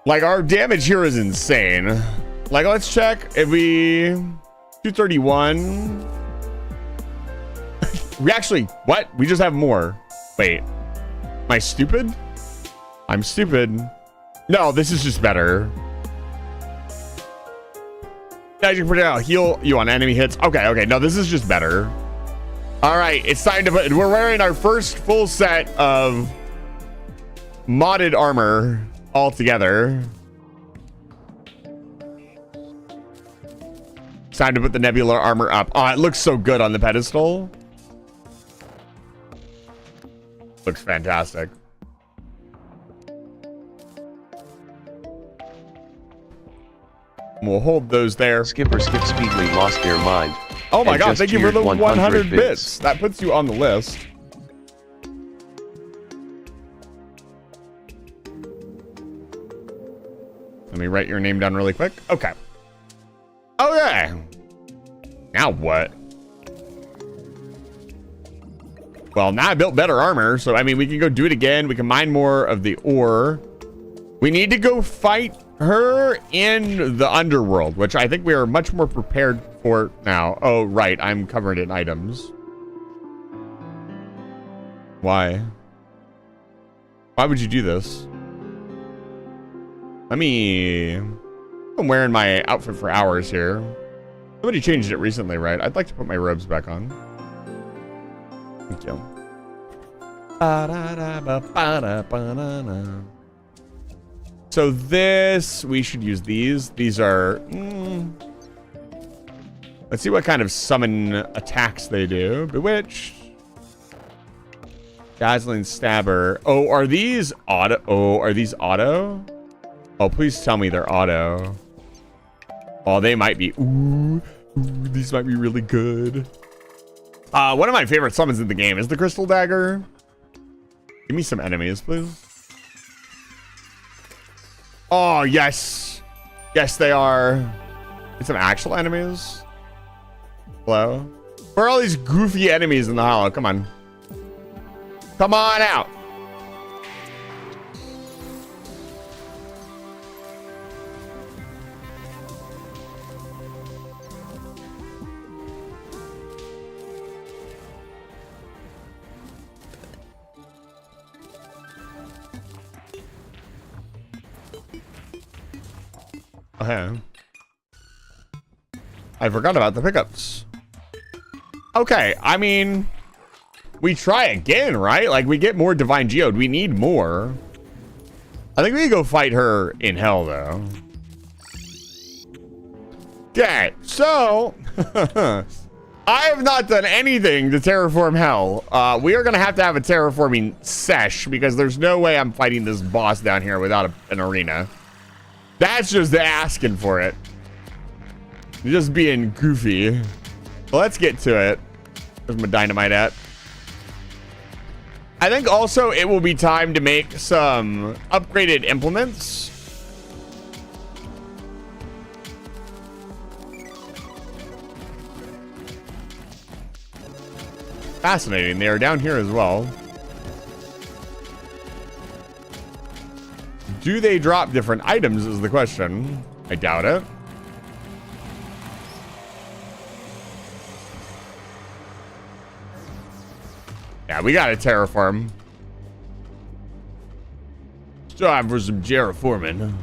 Like, our damage here is insane. Like, let's check if we 231. We actually, what? We just have more. Wait, am I stupid? I'm stupid. No, this is just better. Magic projectile, heal you on enemy hits. Okay, no, this is just better. All right, it's time to put, we're wearing our first full set of modded armor all together. It's time to put the nebular armor up. Oh, it looks so good on the pedestal. Looks fantastic. We'll hold those there. Skipper Skip Speedly lost their mind. Oh my god, thank you for the 100 bits. That puts you on the list. Let me write your name down really quick. Okay. Okay. Now what? Well, now I built better armor, so I mean, we can go do it again. We can mine more of the ore. We need to go fight her in the underworld, which I think we are much more prepared for now. Oh, right. I'm covered in items. Why? Why would you do this? I'm wearing my outfit for hours here. Somebody changed it recently, right? I'd like to put my robes back on. Thank you. So this, we should use these. These are... Let's see what kind of summon attacks they do. Bewitched. Dazzling Stabber. Oh, are these auto? Oh, are these auto? Oh, please tell me they're auto. Oh, they might be. Ooh, these might be really good. One of my favorite summons in the game is the Crystal Dagger. Give me some enemies, please. Oh, yes. Yes, they are. Get some actual enemies. Hello? Where are all these goofy enemies in the hollow? Come on. Come on out. Okay. I forgot about the pickups. Okay, I mean, we try again, right? Like, we get more Divine Geode. We need more. I think we can go fight her in hell, though. Okay, so... I have not done anything to terraform hell. We are going to have a terraforming sesh, because there's no way I'm fighting this boss down here without an arena. That's just asking for it. Just being goofy. Well, let's get to it. Where's my dynamite at? I think also it will be time to make some upgraded implements. Fascinating. They are down here as well. Do they drop different items is the question. I doubt it. Yeah, we gotta terraform. It's time for some terraforming.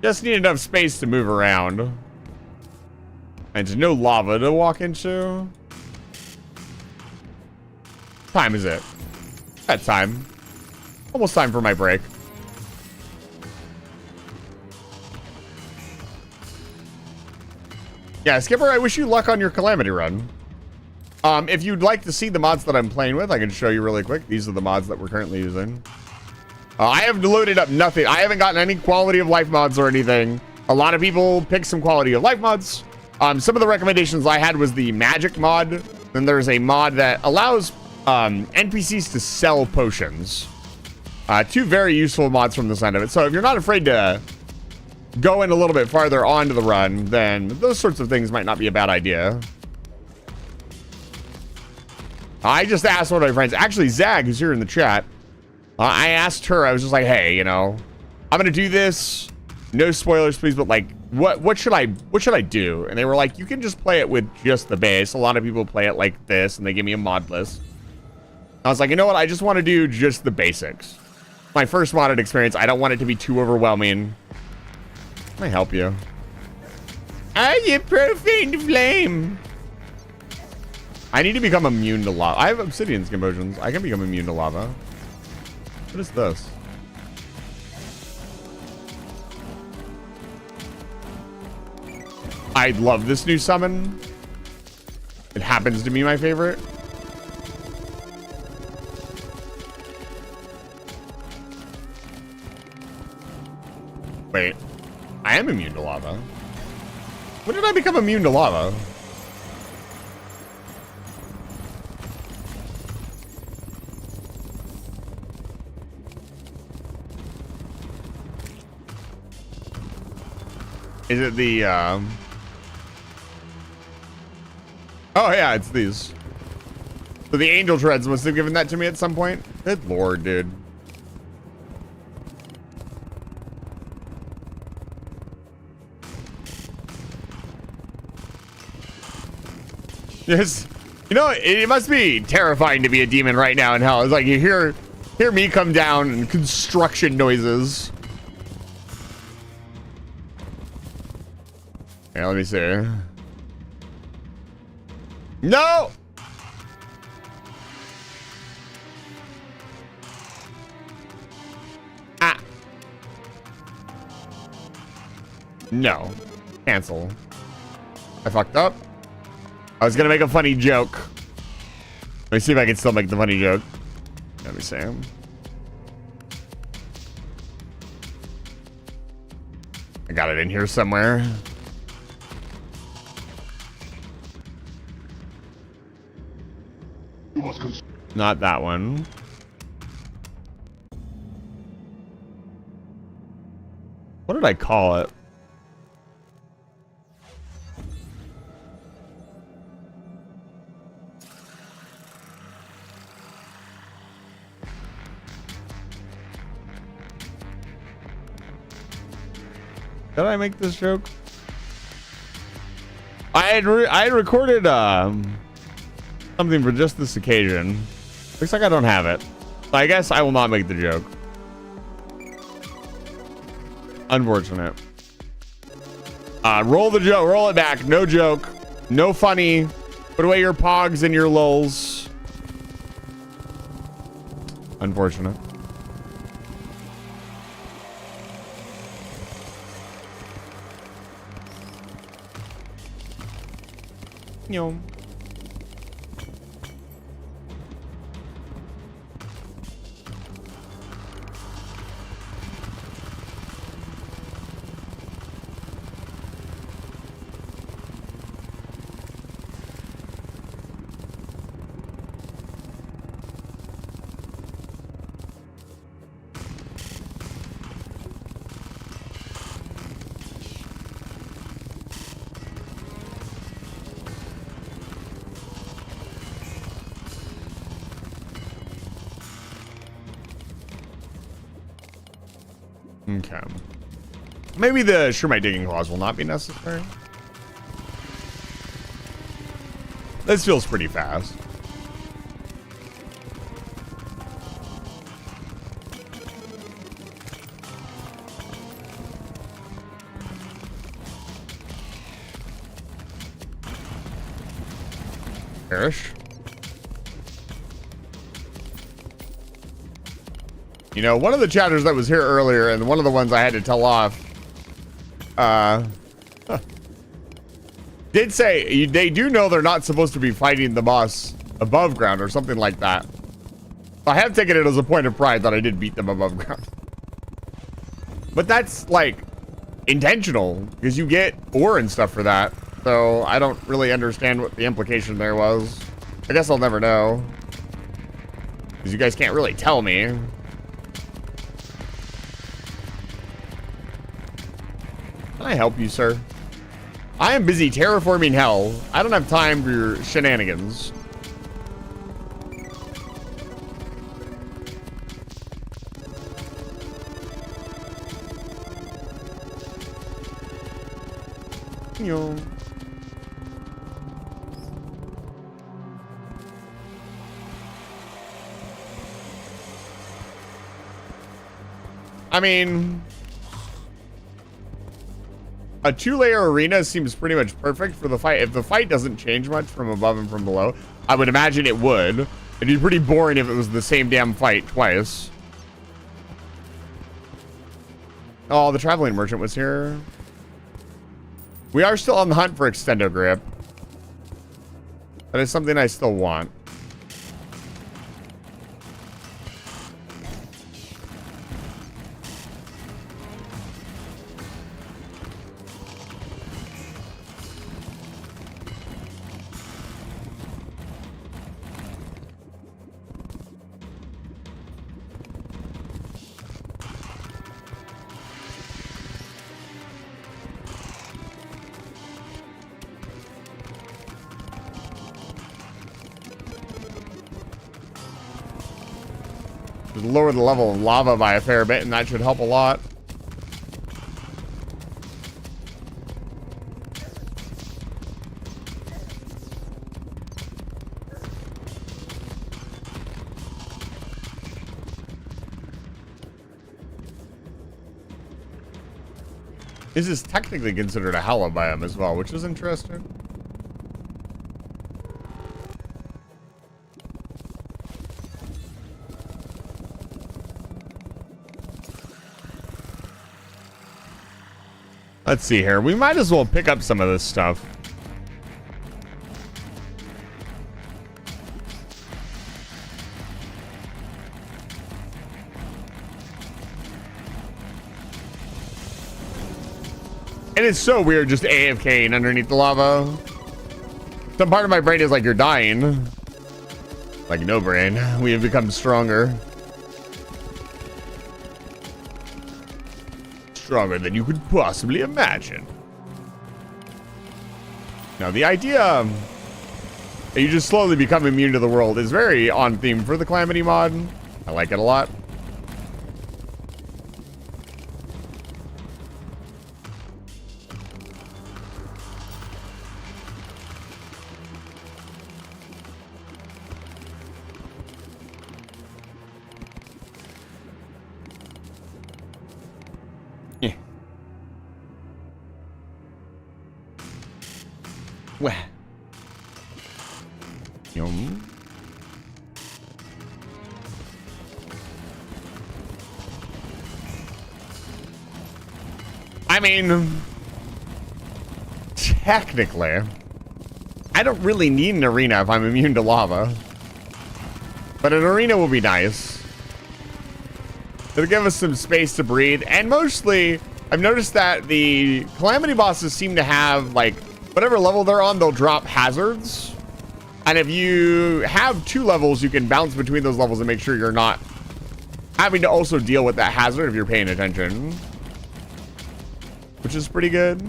Just need enough space to move around. And there's no lava to walk into. What time is it? That time. Almost time for my break. Yeah, Skipper, I wish you luck on your Calamity run. If you'd like to see the mods that I'm playing with, I can show you really quick. These are the mods that we're currently using. I have loaded up nothing. I haven't gotten any quality of life mods or anything. A lot of people pick some quality of life mods. Some of the recommendations I had was the magic mod. Then there's a mod that allows NPCs to sell potions. Two very useful mods from the side of it. So if you're not afraid to go in a little bit farther onto the run, then those sorts of things might not be a bad idea. I just asked one of my friends, actually Zag, who's here in the chat. I asked her, I was just like, hey, you know, I'm gonna do this. No spoilers, please, but like, what should I do? And they were like, you can just play it with just the base. A lot of people play it like this, and they give me a mod list. I was like, you know what? I just want to do just the basics. My first modded experience. I don't want it to be too overwhelming. Can I help you? I get profane flame. I need to become immune to lava. I have obsidian skin potions. I can become immune to lava. What is this? I love this new summon. It happens to be my favorite. Wait, I am immune to lava. When did I become immune to lava? Is it the, Oh yeah, it's these. So the angel treads must have given that to me at some point. Good lord, dude. Yes. You know, it must be terrifying to be a demon right now in hell. It's like you hear me come down and construction noises. Yeah, let me see. No! Ah. No. Cancel. I fucked up. I was gonna make a funny joke. Let me see if I can still make the funny joke. Let me see. I got it in here somewhere. Not that one. What did I call it? Did I make this joke? I had recorded something for just this occasion. Looks like I don't have it. So I guess I will not make the joke. Unfortunate. Roll the joke. Roll it back. No joke. No funny. Put away your pogs and your lulz. Unfortunate. Yo. Okay. Maybe the Shermite digging claws will not be necessary. This feels pretty fast. Perish. You know, one of the chatters that was here earlier, and one of the ones I had to tell off, did say they do know they're not supposed to be fighting the boss above ground or something like that. I have taken it as a point of pride that I did beat them above ground. But that's, like, intentional, because you get ore and stuff for that. So I don't really understand what the implication there was. I guess I'll never know. Because you guys can't really tell me. Can I help you, sir? I am busy terraforming hell. I don't have time for your shenanigans. Yo. I mean, a 2-layer arena seems pretty much perfect for the fight. If the fight doesn't change much from above and from below, I would imagine it would. It'd be pretty boring if it was the same damn fight twice. Oh, the traveling merchant was here. We are still on the hunt for extendo grip. That is something I still want. Lower the level of lava by a fair bit, and that should help a lot. This is technically considered a hollow biome as well, which is interesting. Let's see here. We might as well pick up some of this stuff. It is so weird just AFKing underneath the lava. Some part of my brain is like, you're dying. Like, no brain. We have become stronger. stronger than you could possibly imagine. Now, the idea that you just slowly become immune to the world is very on theme for the Calamity mod. I like it a lot. Yeah. Well. Yum. I mean, technically, I don't really need an arena if I'm immune to lava. But an arena will be nice. It'll give us some space to breathe. And mostly, I've noticed that the Calamity bosses seem to have, like, whatever level they're on, they'll drop hazards. And if you have 2 levels, you can bounce between those levels and make sure you're not having to also deal with that hazard if you're paying attention. Which is pretty good.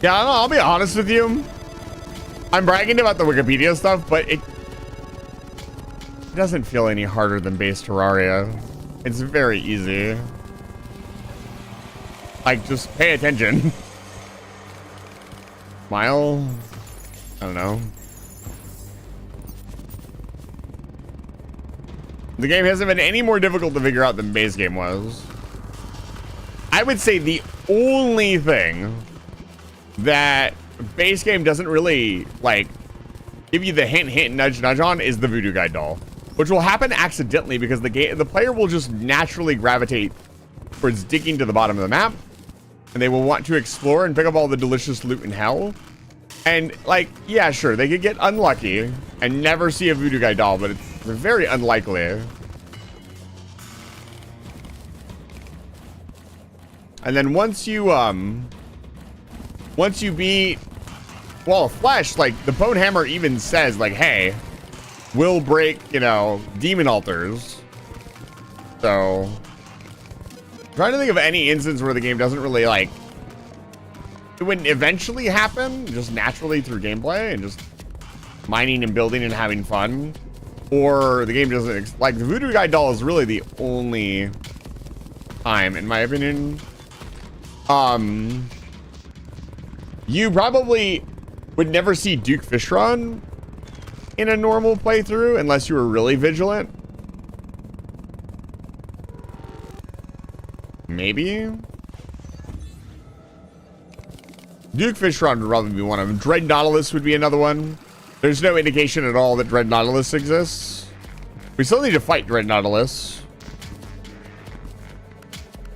Yeah, I don't know, I'll be honest with you. I'm bragging about the Wikipedia stuff, but it doesn't feel any harder than base Terraria. It's very easy. Like, just pay attention. Smile? I don't know. The game hasn't been any more difficult to figure out than base game was. I would say the only thing that base game doesn't really, like, give you the hint, nudge on is the voodoo guide doll, which will happen accidentally because the player will just naturally gravitate towards digging to the bottom of the map, and they will want to explore and pick up all the delicious loot in hell. And, like, yeah, sure, they could get unlucky and never see a voodoo guide doll, but it's very unlikely. And then once you beat Wall of Flesh, like, the Bone Hammer even says, like, hey, we'll break, you know, demon altars. So, I'm trying to think of any instance where the game doesn't really, like, it wouldn't eventually happen just naturally through gameplay and just mining and building and having fun. Or the game doesn't, like, the voodoo guide doll is really the only time, in my opinion. You probably would never see Duke Fishron in a normal playthrough unless you were really vigilant. Maybe. Duke Fishron would probably be one of them. Dread Nautilus would be another one. There's no indication at all that Dread Nautilus exists. We still need to fight Dread Nautilus.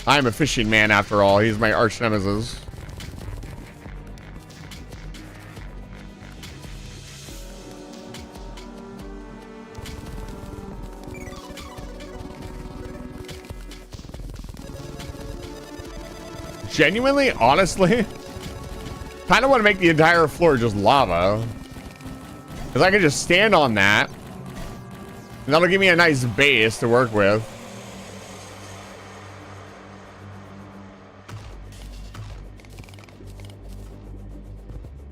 I'm a fishing man after all. He's my arch nemesis. Genuinely, honestly, kind of want to make the entire floor just lava. Because I can just stand on that. And that'll give me a nice base to work with.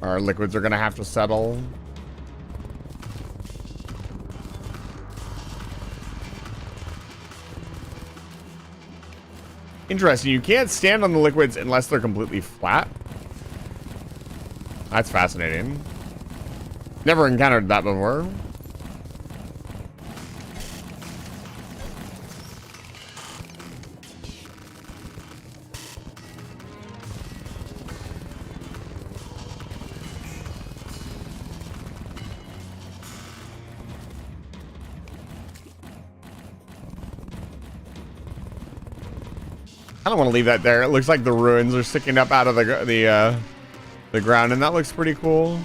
Our liquids are going to have to settle. Interesting. You can't stand on the liquids unless they're completely flat. That's fascinating. Never encountered that before. I don't want to leave that there. It looks like the ruins are sticking up out of the ground, and that looks pretty cool.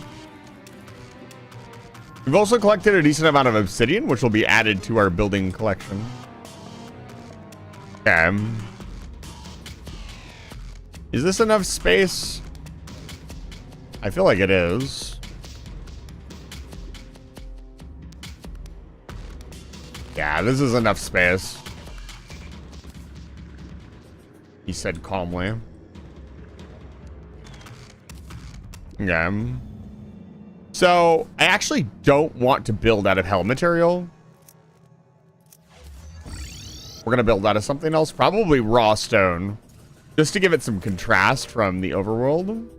We've also collected a decent amount of obsidian, which will be added to our building collection. Okay. Is this enough space? I feel like it is. Yeah, this is enough space. He said calmly. Okay. So, I actually don't want to build out of hell material. We're going to build out of something else. Probably raw stone. Just to give it some contrast from the overworld.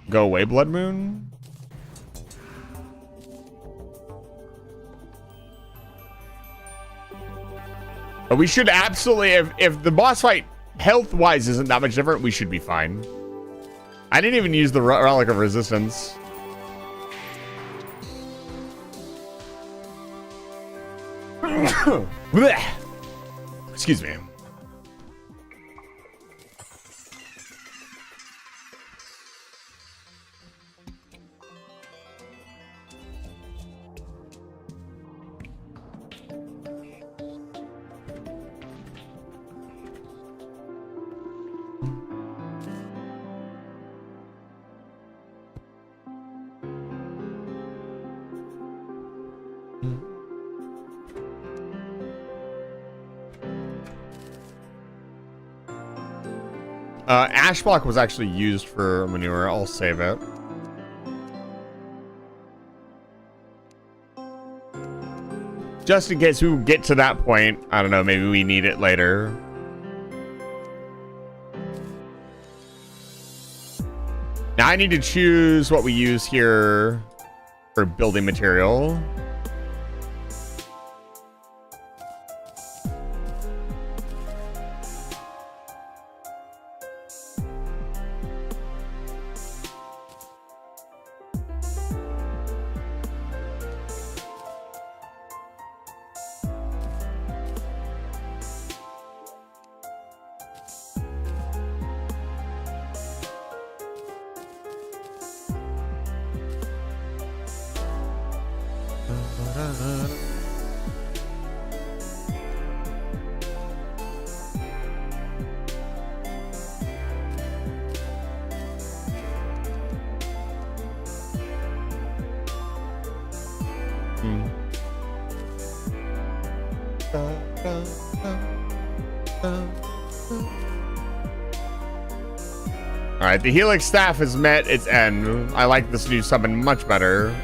Go away, Blood Moon. But we should absolutely, if the boss fight health-wise isn't that much different, we should be fine. I didn't even use the Relic of Resistance. Excuse me. Ash block was actually used for manure. I'll save it. Just in case we get to that point. I don't know, maybe we need it later. Now I need to choose what we use here for building material. Alright, the Helix staff has met its end. I like this new summon much better.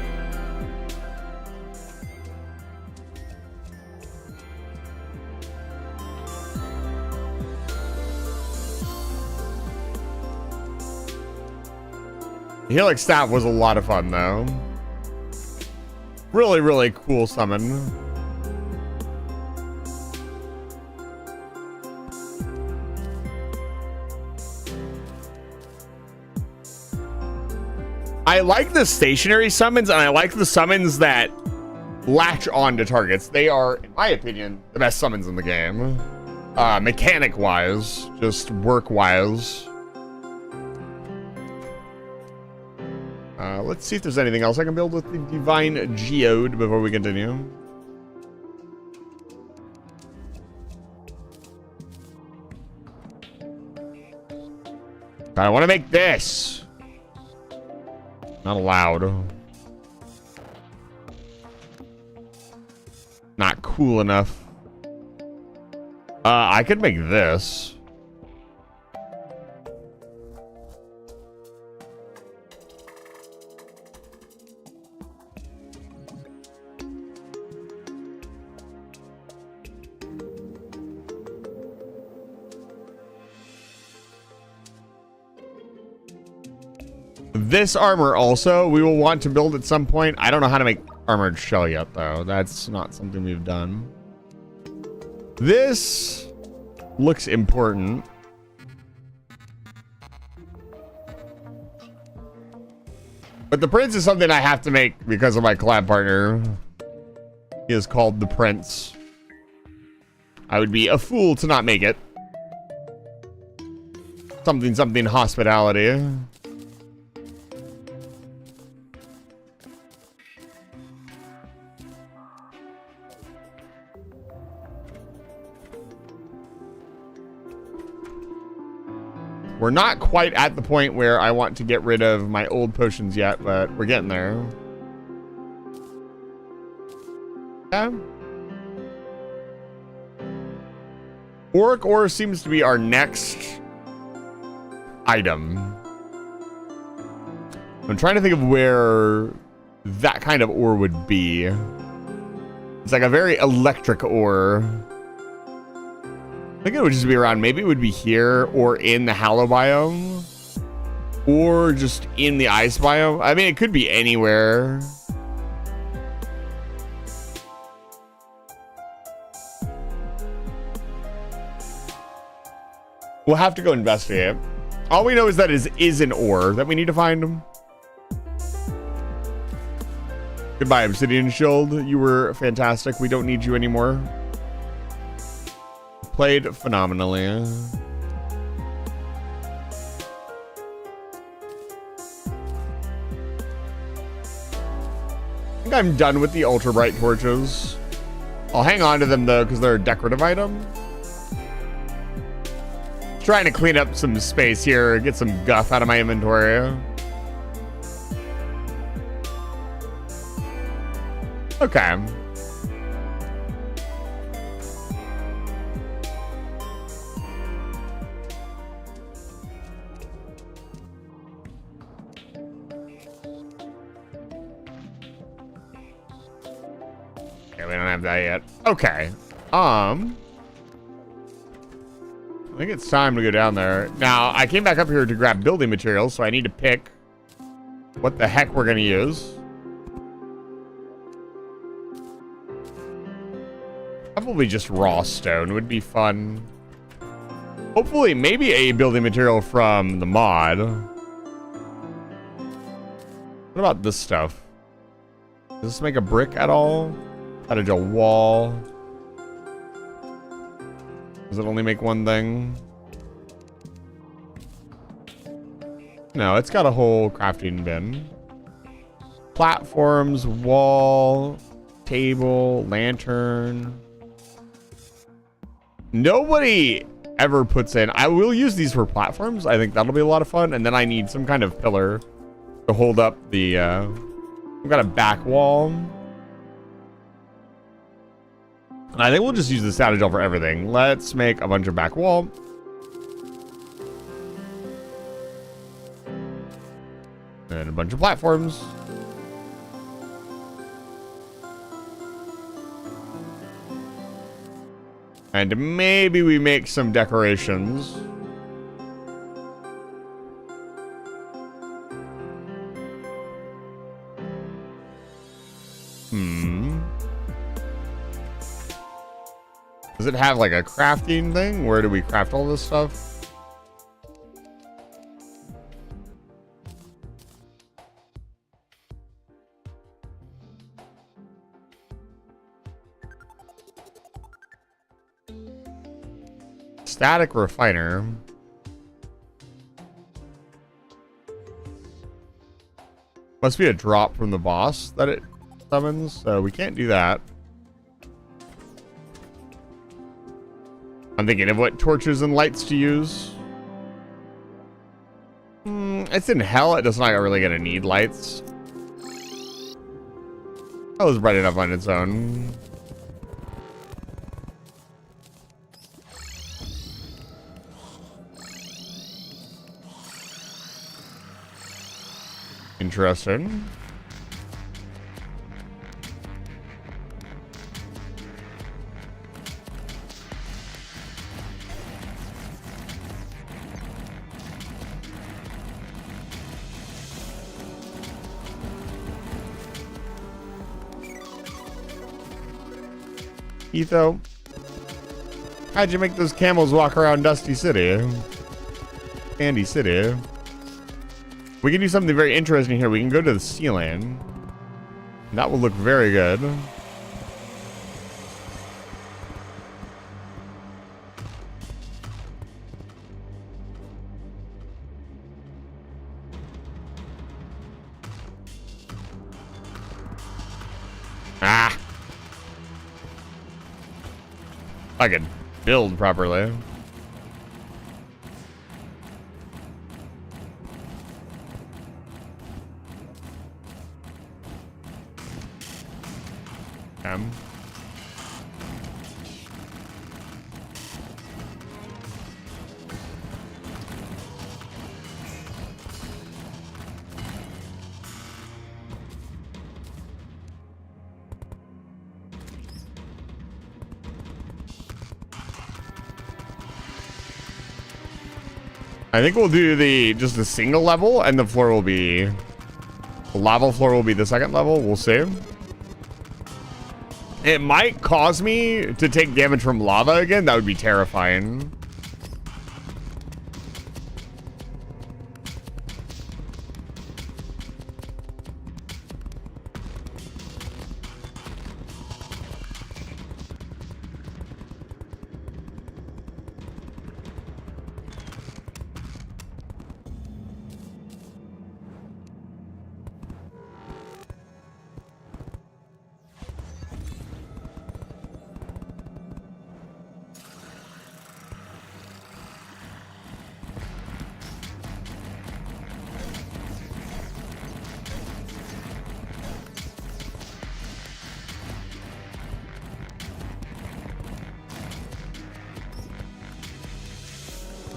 The Helix staff was a lot of fun though. Really, really cool summon. I like the stationary summons, and I like the summons that latch on to targets. They are, in my opinion, the best summons in the game. Mechanic-wise, just work-wise. Let's see if there's anything else I can build with the Divine Geode before we continue. I want to make this. Not allowed. Not cool enough. I could make this. This armor also, we will want to build at some point. I don't know how to make armored shell yet, though. That's not something we've done. This looks important. But the Prince is something I have to make because of my collab partner. He is called the Prince. I would be a fool to not make it. something something hospitality. We're not quite at the point where I want to get rid of my old potions yet, but we're getting there. Yeah. Auric ore seems to be our next item. I'm trying to think of where that kind of ore would be. It's like a very electric ore. I think it would just be around, maybe it would be here or in the Hallow biome or just in the ice biome. I mean, it could be anywhere. We'll have to go investigate. All we know is that it is an ore that we need to find them. Goodbye, Obsidian Shield. You were fantastic. We don't need you anymore. Played phenomenally. I think I'm done with the ultra bright torches. I'll hang on to them though because they're a decorative item. Trying to clean up some space here, get some guff out of my inventory. Okay. We don't have that yet. Okay. I think it's time to go down there. Now, I came back up here to grab building materials, so I need to pick what the heck we're going to use. Probably just raw stone would be fun. Hopefully, maybe a building material from the mod. What about this stuff? Does this make a brick at all? How to do a wall? Does it only make one thing? No, it's got a whole crafting bin. Platforms, wall, table, lantern. Nobody ever puts in. I will use these for platforms. I think that'll be a lot of fun. And then I need some kind of pillar to hold up the. We've got a back wall. And I think we'll just use the saddle gel for everything. Let's make a bunch of back wall. And a bunch of platforms. And maybe we make some decorations. Does it have like a crafting thing? Where do we craft all this stuff? Static refiner. Must be a drop from the boss that it summons, so we can't do that. I'm thinking of what torches and lights to use. It's in hell. It's not really gonna need lights. That was bright enough on its own. Interesting. Etho, how'd you make those camels walk around Dusty City? Sandy City. We can do something very interesting here. We can go to the ceiling. That will look very good. Ah. I can build properly. I think we'll do just the single level, and the floor will be... The lava floor will be the second level. We'll see. It might cause me to take damage from lava again. That would be terrifying.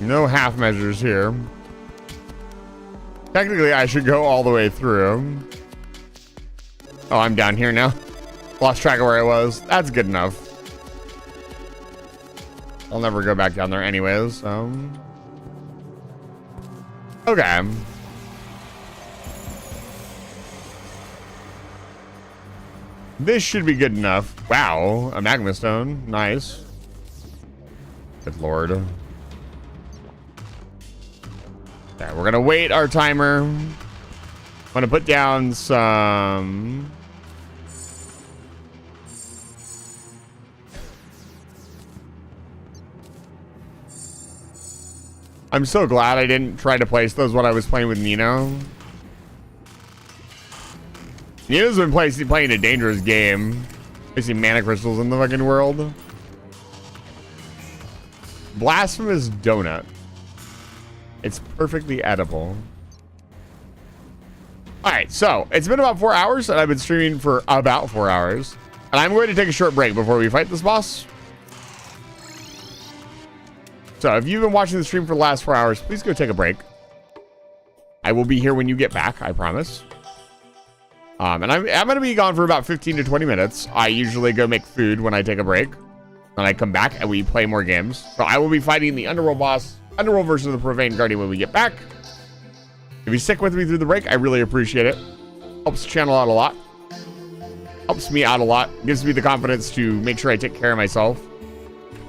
No half measures here. Technically, I should go all the way through. Oh, I'm down here now. Lost track of where I was. That's good enough. I'll never go back down there anyways. Okay. This should be good enough. Wow, a magma stone. Nice. Good lord. Okay, we're gonna wait our timer. I'm gonna put down some... I'm so glad I didn't try to place those when I was playing with Nino. Nino's been playing a dangerous game. Placing mana crystals in the fucking world. Blasphemous donut. It's perfectly edible. Alright, so it's been about 4 hours, and I've been streaming for about 4 hours. And I'm going to take a short break before we fight this boss. So if you've been watching the stream for the last 4 hours, please go take a break. I will be here when you get back, I promise. And I'm going to be gone for about 15 to 20 minutes. I usually go make food when I take a break. Then I come back and we play more games. So I will be fighting the Underworld boss, Underworld version of the Profane Guardian when we get back. If you stick with me through the break, I really appreciate it. Helps the channel out a lot. Helps me out a lot. Gives me the confidence to make sure I take care of myself.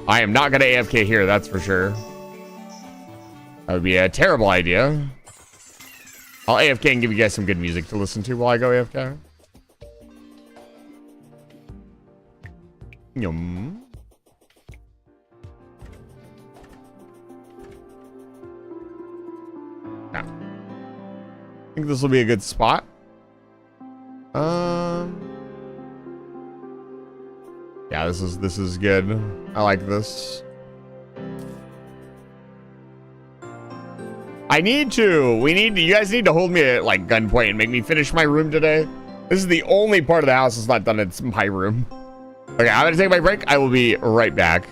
I am not going to AFK here, that's for sure. That would be a terrible idea. I'll AFK and give you guys some good music to listen to while I go AFK. Yum. Yeah. I think this will be a good spot. Yeah, this is good. I like this. You guys need to hold me at like gunpoint and make me finish my room today. This is the only part of the house that's not done. It's my room. Okay, I'm gonna take my break. I will be right back.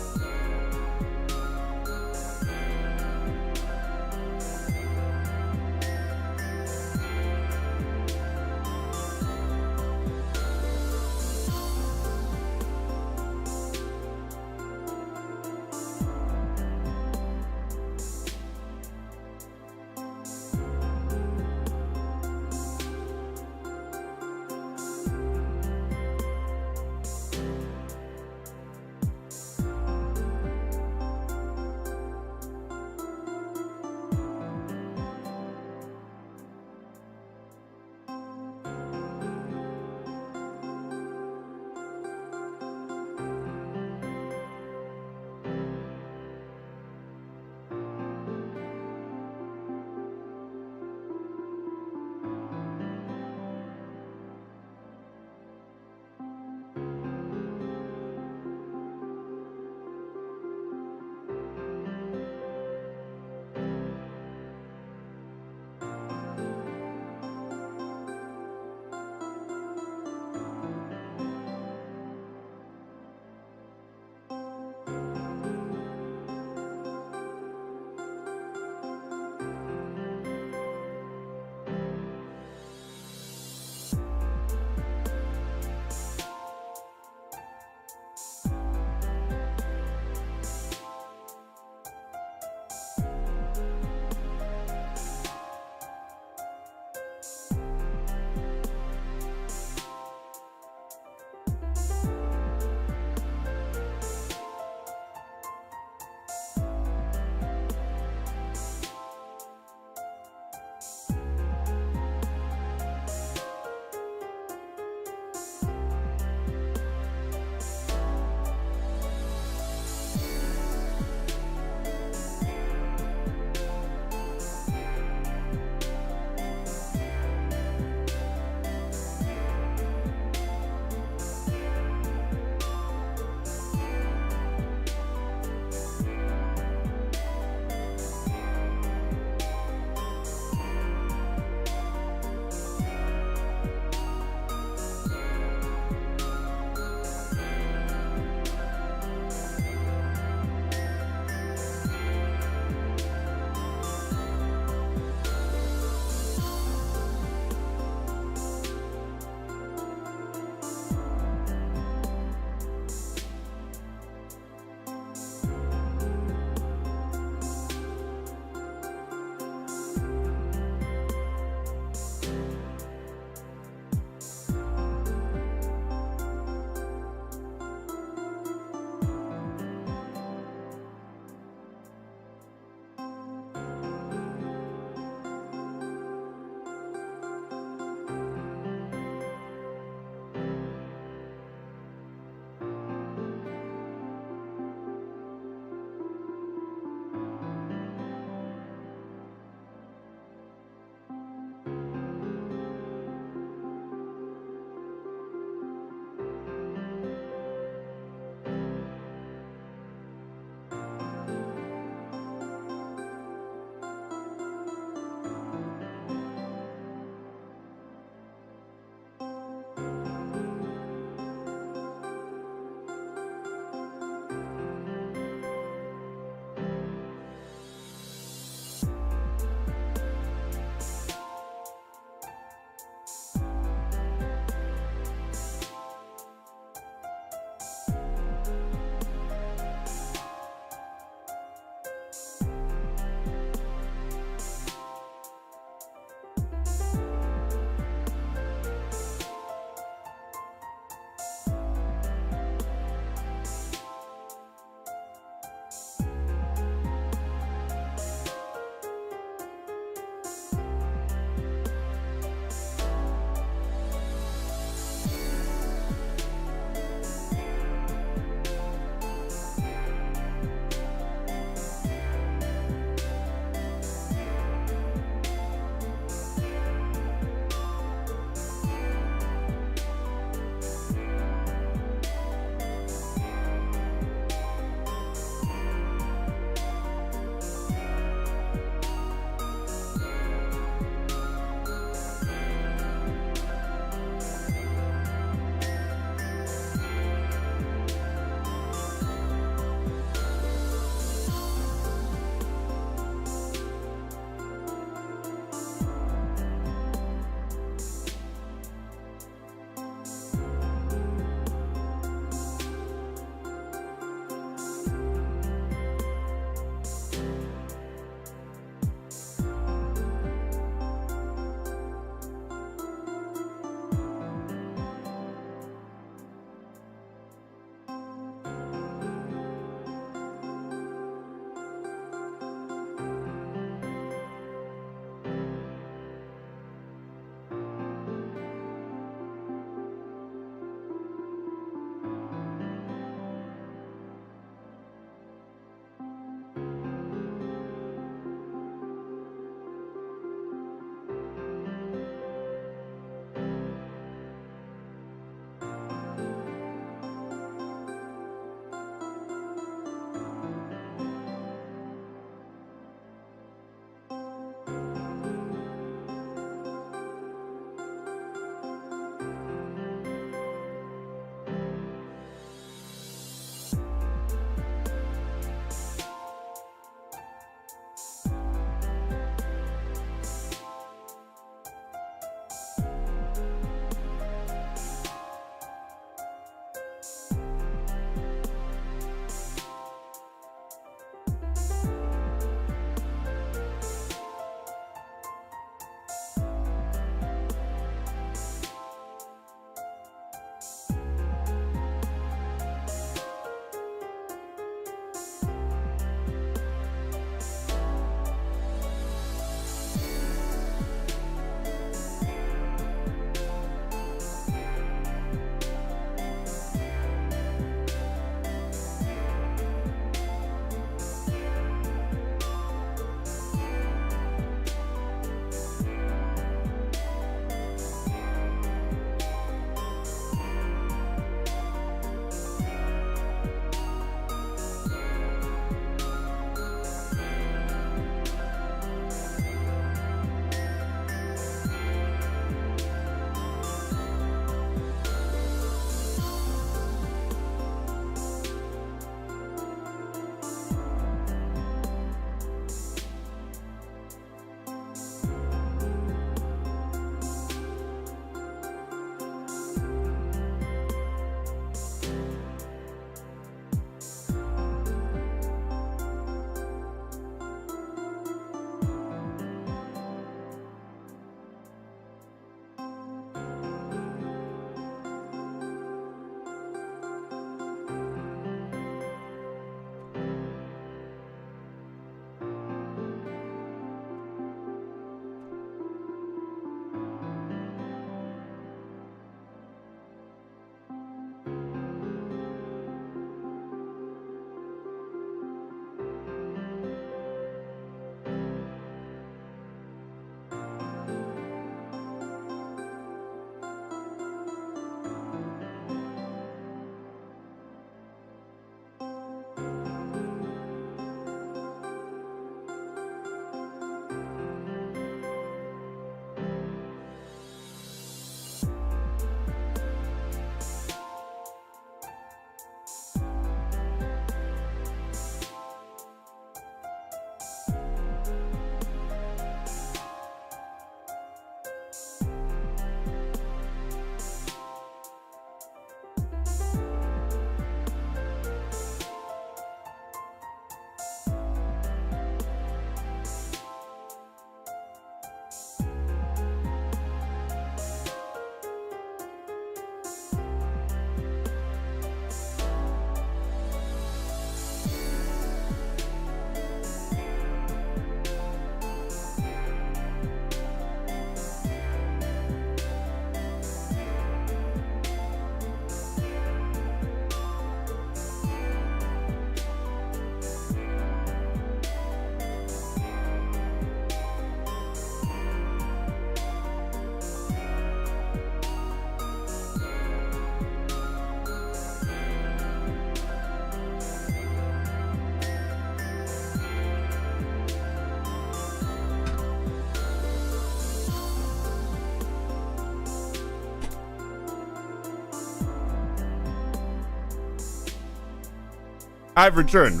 I've returned.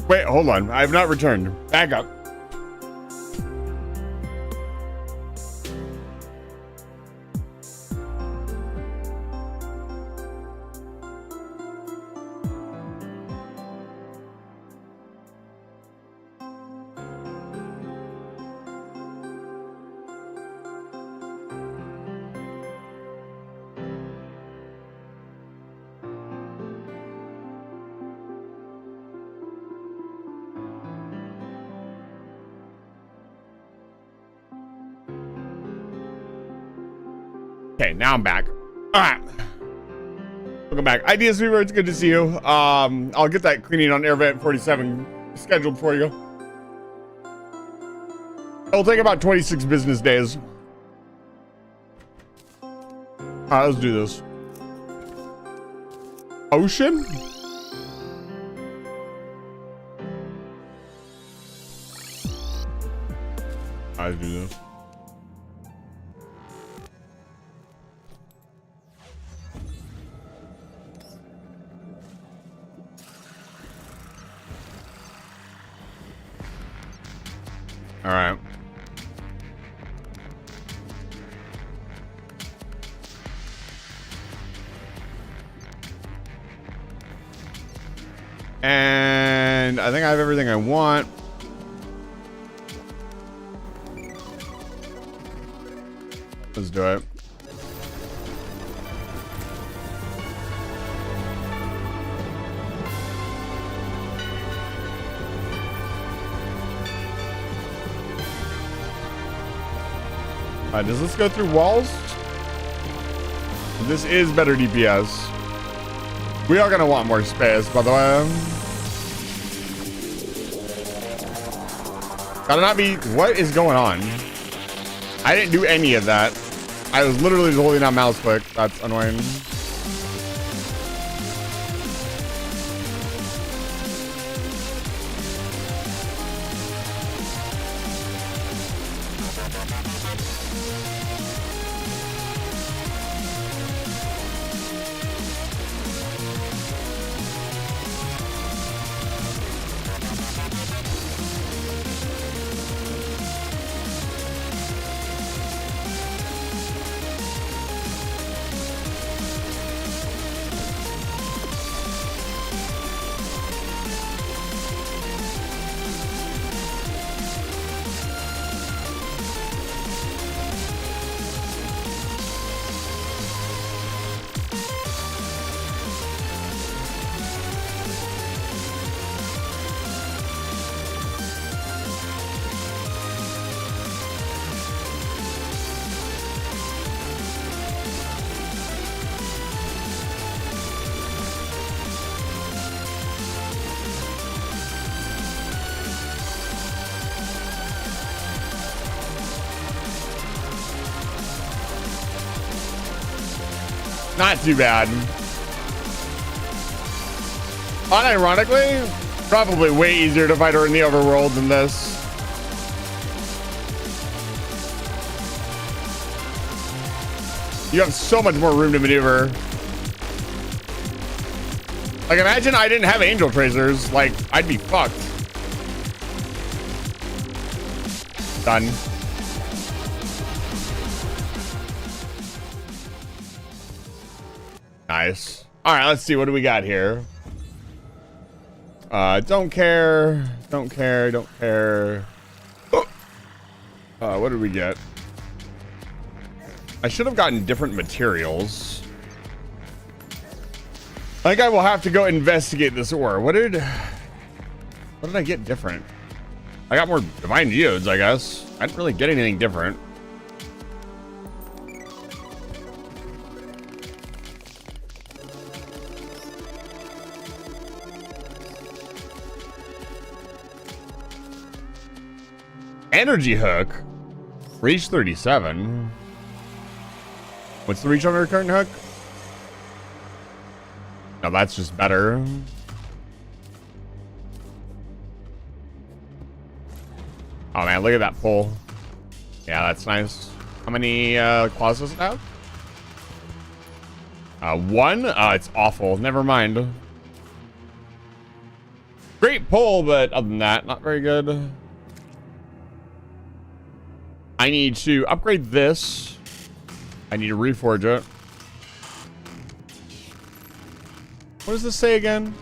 Wait, hold on. I have not returned. Back up. Okay, now I'm back. All right. Welcome back. Ideas Fever, it's good to see you. I'll get that cleaning on Air Vent 47 scheduled for you. It'll take about 26 business days. All right, let's do this. Ocean? All right, let's do this. All right. And I think I have everything I want. Let's do it. Does this go through walls? This is better DPS. We are gonna want more space, by the way. Gotta not be. What is going on? I didn't do any of that. I was literally holding down mouse click. That's annoying. Not too bad. Unironically, probably way easier to fight her in the overworld than this. You have so much more room to maneuver. Like, imagine I didn't have angel tracers. Like, I'd be fucked. Done. Nice. All right, let's see. What do we got here? Don't care. Don't care. Don't care. What did we get? I should have gotten different materials. I think I will have to go investigate this ore. What did I get different? I got more divine geodes, I guess. I didn't really get anything different. Energy hook. Reach 37. What's the reach on our current hook? No, that's just better. Oh man, look at that pull. Yeah, that's nice. How many claws does it have? One? It's awful. Never mind. Great pull, but other than that, not very good. I need to upgrade this. I need to reforge it. What does this say again?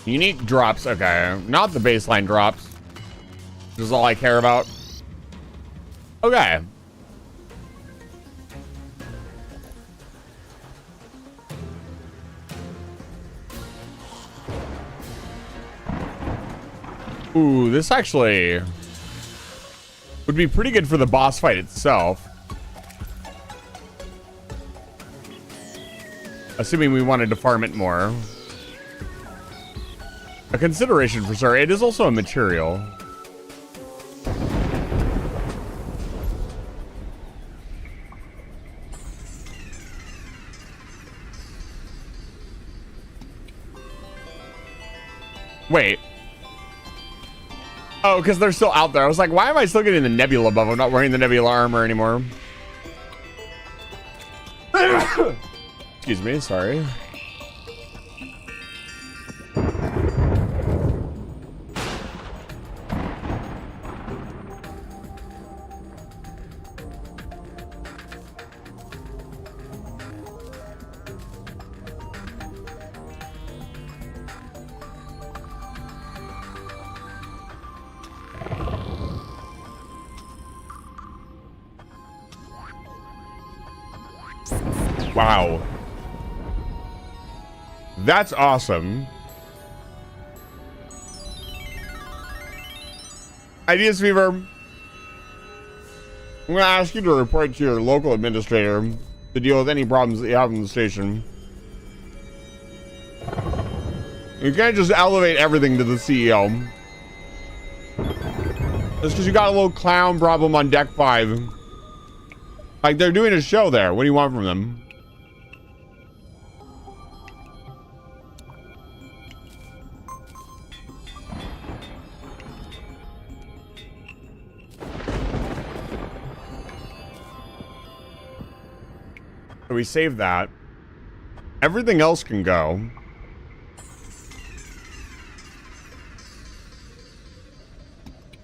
Unique drops. Okay, not the baseline drops. This is all I care about. Okay. Ooh, this actually would be pretty good for the boss fight itself. Assuming we wanted to farm it more. A consideration for sure. It is also a material. Wait. Oh, because they're still out there. I was like, why am I still getting the nebula buff? I'm not wearing the nebula armor anymore. Excuse me, sorry. Wow. That's awesome. Ideas Fever. I'm going to ask you to report to your local administrator to deal with any problems that you have in the station. You can't just elevate everything to the CEO. Just because you got a little clown problem on deck 5. Like, they're doing a show there. What do you want from them? So we save that. Everything else can go.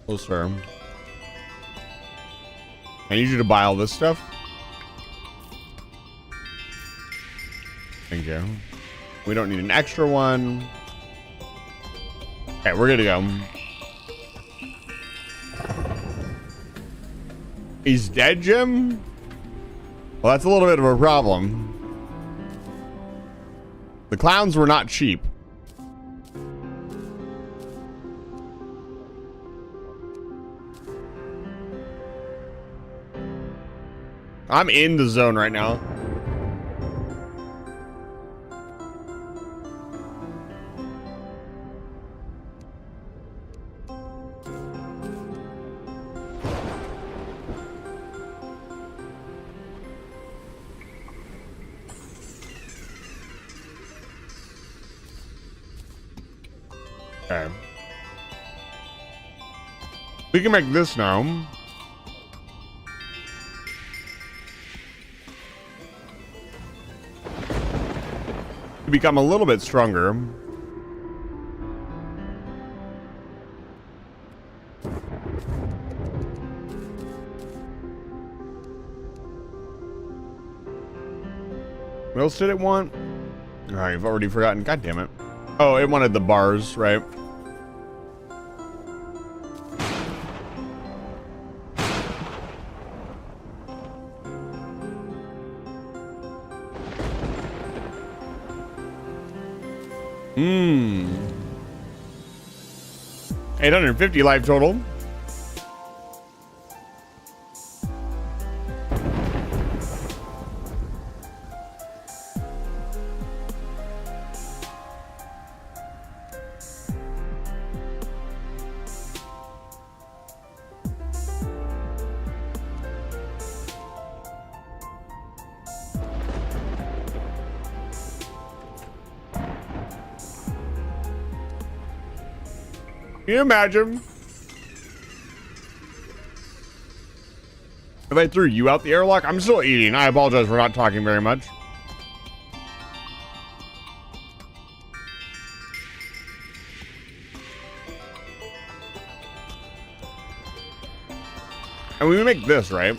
Oh, sir. I need you to buy all this stuff. Thank you. We don't need an extra one. Okay, we're good to go. He's dead, Jim? Well, that's a little bit of a problem. The clowns were not cheap. I'm in the zone right now. Okay. We can make this now. To become a little bit stronger. What else did it want? All right, I've already forgotten. God damn it. Oh, it wanted the bars, right? Hmm. 850 life total. Can you imagine if I threw you out the airlock? I'm still eating. I apologize for not talking very much. And we make this, right?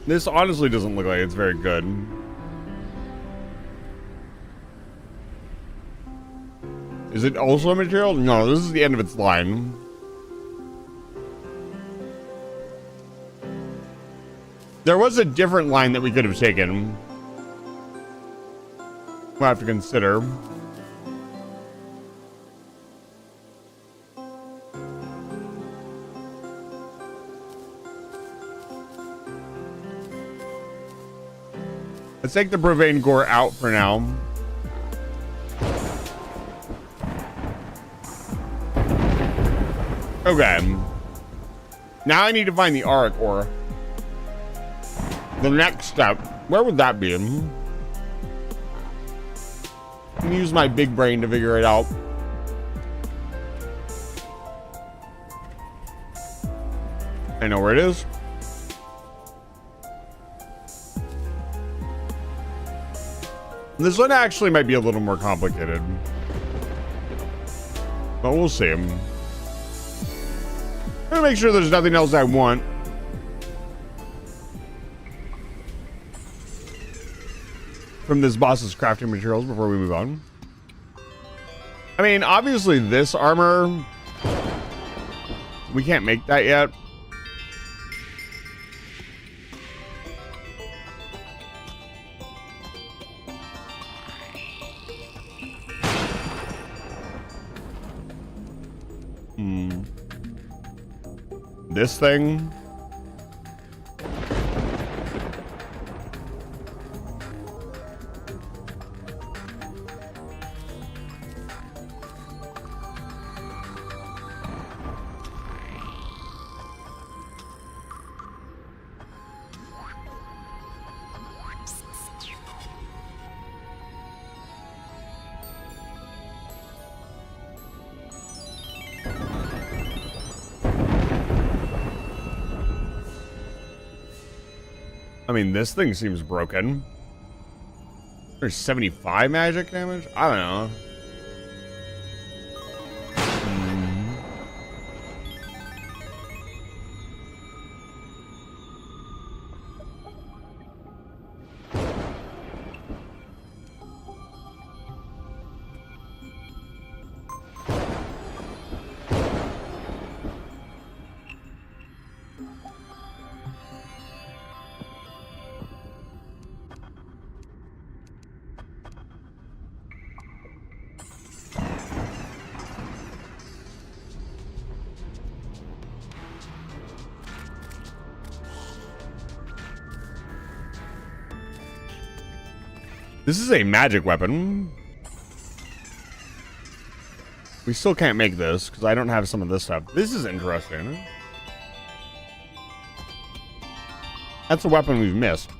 This honestly doesn't look like it's very good. Is it also a material? No, this is the end of its line. There was a different line that we could have taken. We'll have to consider. Let's take the Bravane Gore out for now. Okay. Now I need to find the Auric ore. The next step. Where would that be? I'm gonna use my big brain to figure it out. I know where it is. This one actually might be a little more complicated. But we'll see. I'm gonna make sure there's nothing else I want. From this boss's crafting materials before we move on. I mean, obviously this armor, we can't make that yet. This thing. I mean, this thing seems broken. There's 75 magic damage? I don't know. This is a magic weapon. We still can't make this because I don't have some of this stuff. This is interesting. That's a weapon we've missed.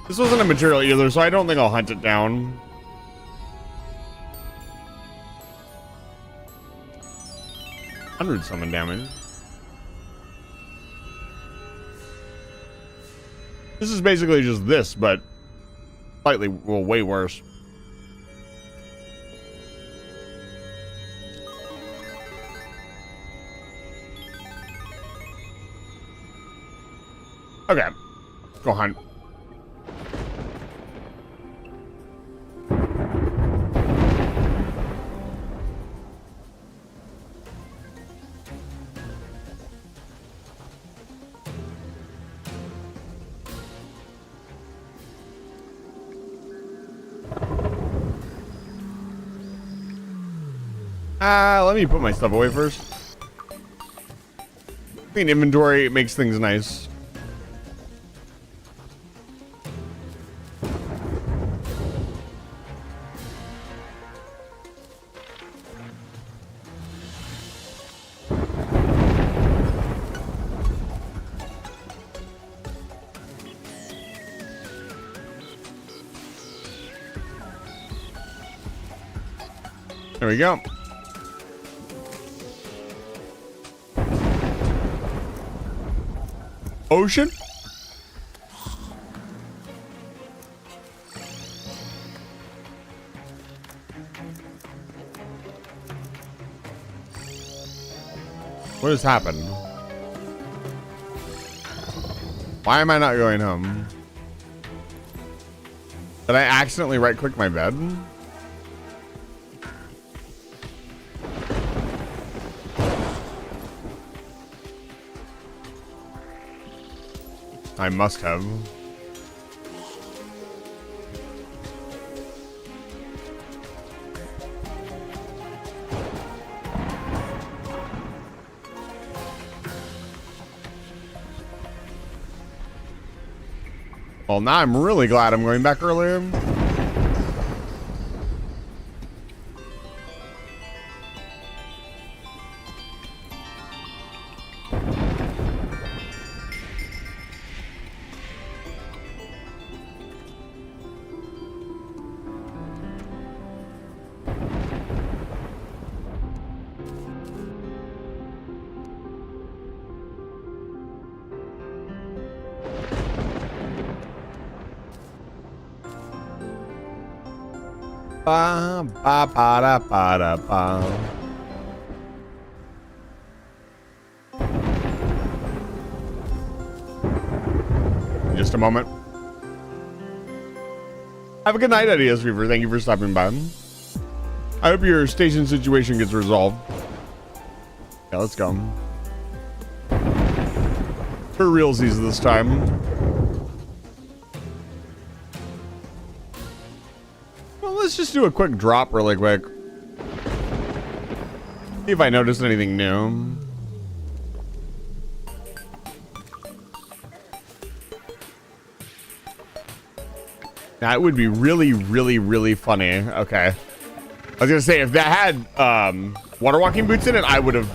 This wasn't a material either, so I don't think I'll hunt it down. 100 summon damage. This is basically just this, but slightly, well, way worse. Okay. Go hunt. Let me put my stuff away first. Clean inventory makes things nice. There we go. Ocean? What has happened? Why am I not going home? Did I accidentally right-click my bed? I must have. Well, now I'm really glad I'm going back earlier. Ba, ba, ba, da, ba, da, ba. In just a moment. Have a good night, Ideas Reaver. Thank you for stopping by. I hope your station situation gets resolved. Yeah, let's go. For realsies this time. Let's just do a quick drop really quick. See if I notice anything new. That would be really, really, really funny. Okay. I was gonna say, if that had water walking boots in it, I would have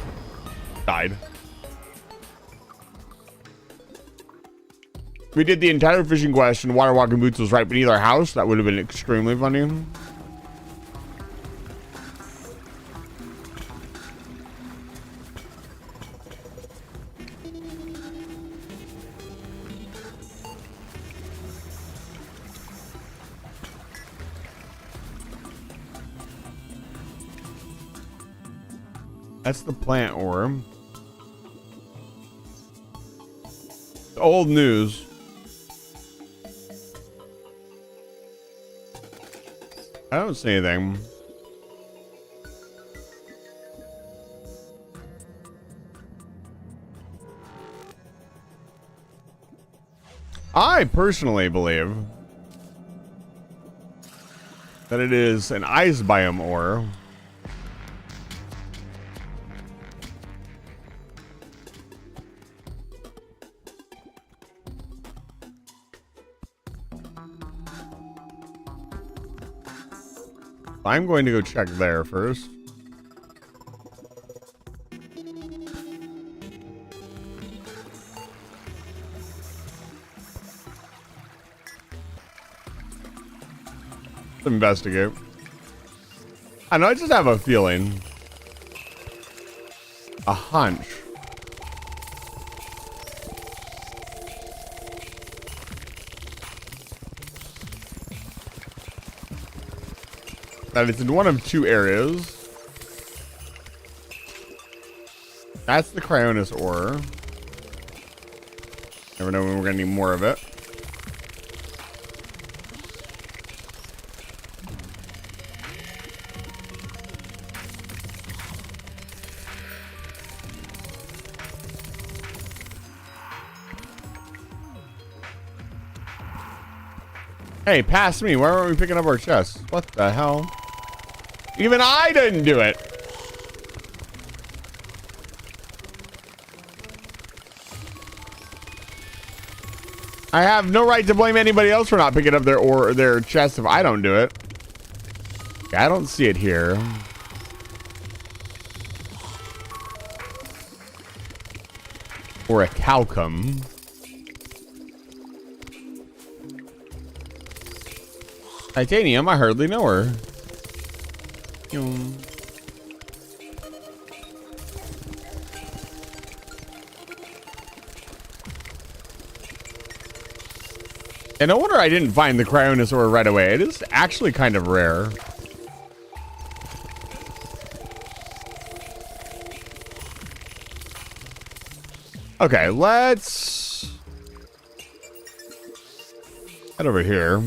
died. We did the entire fishing quest and water walking boots was right beneath our house. That would have been extremely funny. That's the plant orb. Old news. I don't see anything. I personally believe that it is an ice biome ore. I'm going to go check there first. Let's investigate. I know, I just have a feeling. A hunch. That it's in one of two areas. That's the Cryonis ore. Never know when we're gonna need more of it. Hey, pass me. Why aren't we picking up our chests? What the hell? Even I didn't do it. I have no right to blame anybody else for not picking up their chest if I don't do it. Yeah, I don't see it here. Or a calcum. Titanium, I hardly know her. And no wonder I didn't find the Cryonosaur right away. It is actually kind of rare. Okay, let's head over here.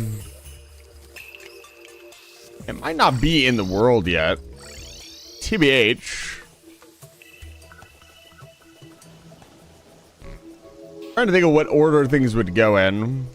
It might not be in the world yet. TBH. Trying to think of what order things would go in.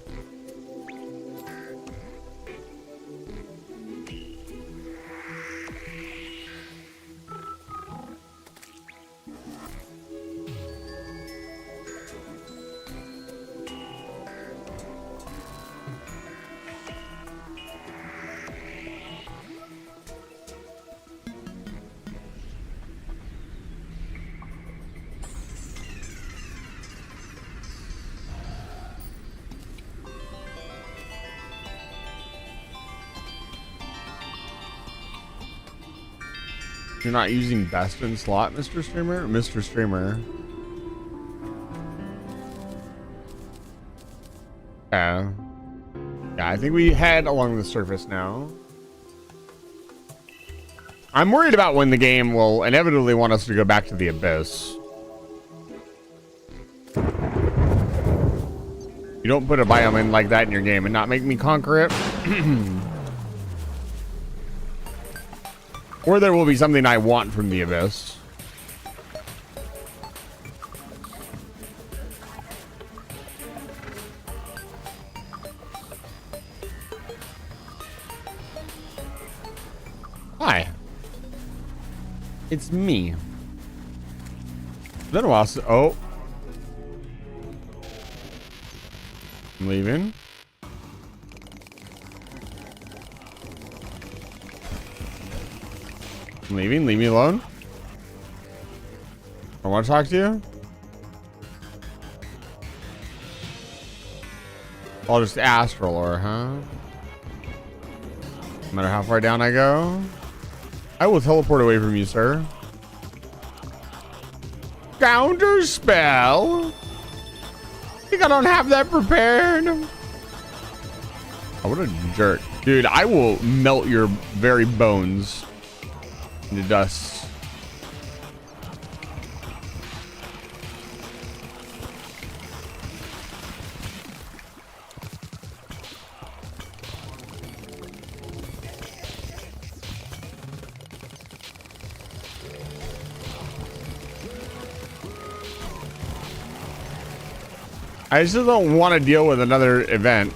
You're not using best in slot, Mr. Streamer? Mr. Streamer. Yeah. Yeah, I think we head along the surface now. I'm worried about when the game will inevitably want us to go back to the abyss. You don't put a biome in like that in your game and not make me conquer it. Or there will be something I want from the abyss. Hi. It's me. It's been a while since... Oh. I'm leaving. I'm leaving. Leave me alone. I want to talk to you. I'll just astral or, huh? No matter how far down I go, I will teleport away from you, sir. Counter spell. Think I don't have that prepared? Oh, what a jerk, dude! I will melt your very bones into dust. I just don't want to deal with another event.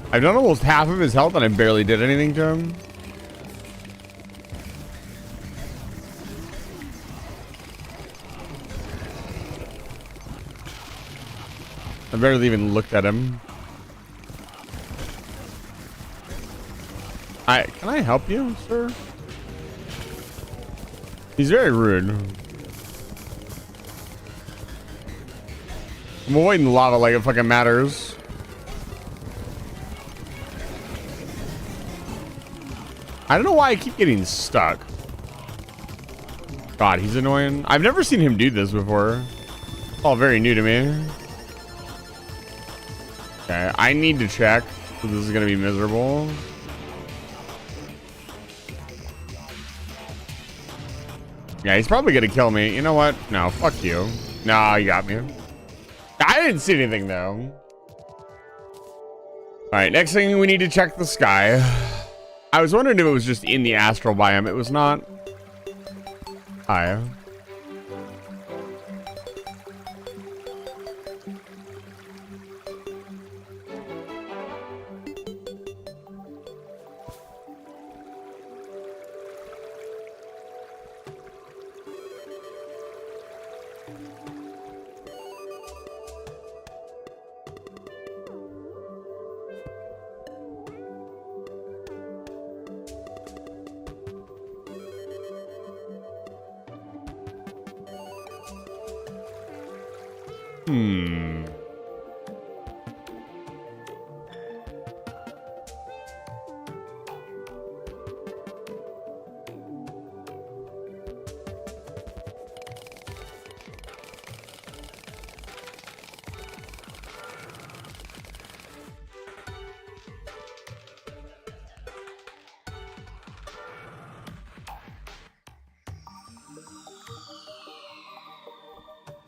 I've done almost half of his health and I barely did anything to him. I barely even looked at him. Can I help you, sir? He's very rude. I'm avoiding the lava like it fucking matters. I don't know why I keep getting stuck. God, he's annoying. I've never seen him do this before. All very new to me. Okay, I need to check. So this is gonna be miserable. Yeah, he's probably gonna kill me. You know what? No, fuck you. No, you got me. I didn't see anything though. All right, next thing we need to check the sky. I was wondering if it was just in the astral biome. It was not. Hi.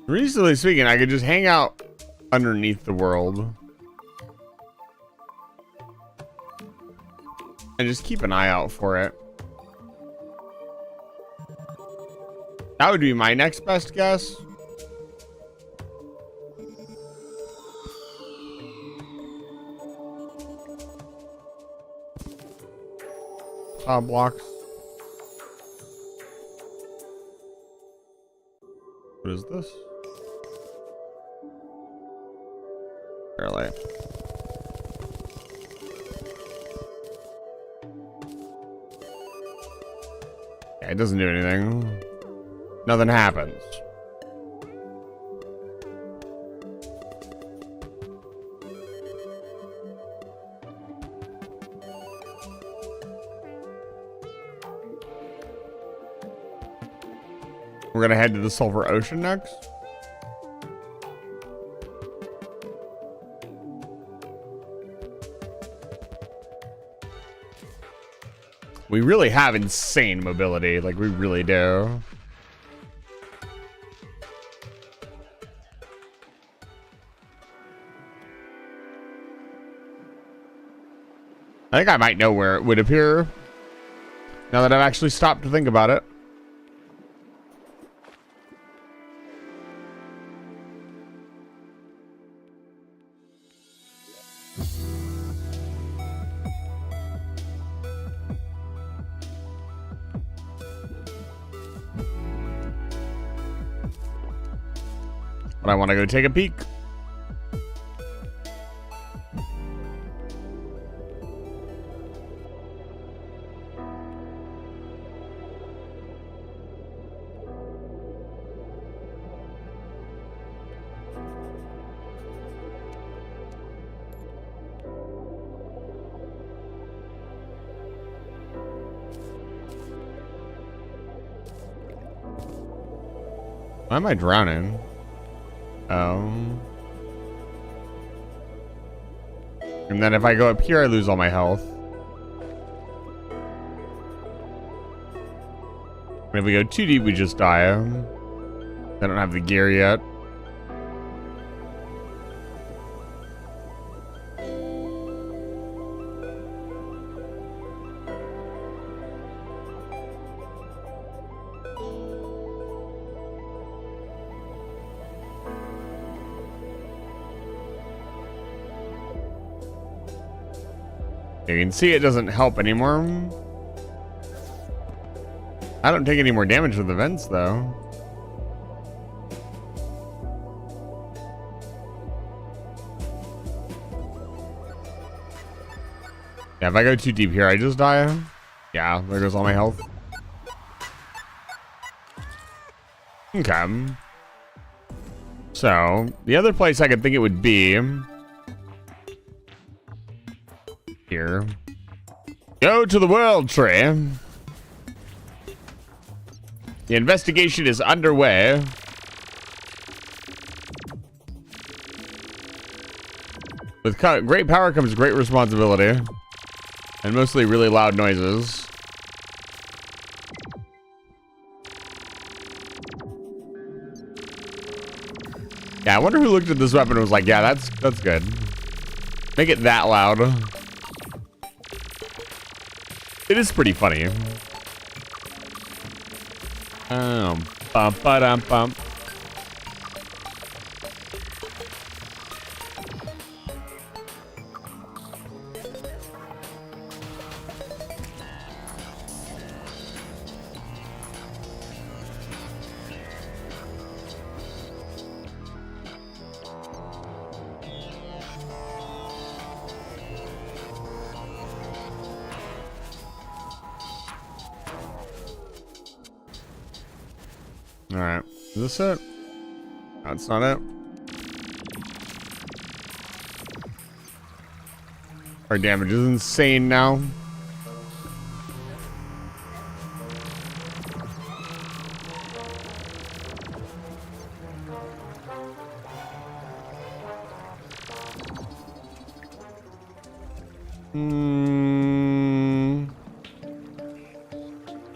Reasonably speaking, I could just hang out underneath the world and just keep an eye out for it. That would be my next best guess. Blocks. What is this? Really? Yeah, it doesn't do anything. Nothing happens. We're gonna head to the Sulfur Ocean next. We really have insane mobility, like we really do. I think I might know where it would appear now that I've actually stopped to think about it. But I want to go take a peek. Why am I drowning? And then if I go up here, I lose all my health. And if we go too deep, we just die. I don't have the gear yet. You can see it doesn't help anymore. I don't take any more damage with the vents, though. Yeah, if I go too deep here, I just die. Yeah, there goes all my health. Okay. So, the other place I could think it would be... here. Go to the world tree. The investigation is underway. With great power comes great responsibility. And mostly really loud noises. Yeah, I wonder who looked at this weapon and was like, yeah, that's good. Make it that loud. It is pretty funny. Bum ba dum bum. All right, is this it? That's not it. Our damage is insane now.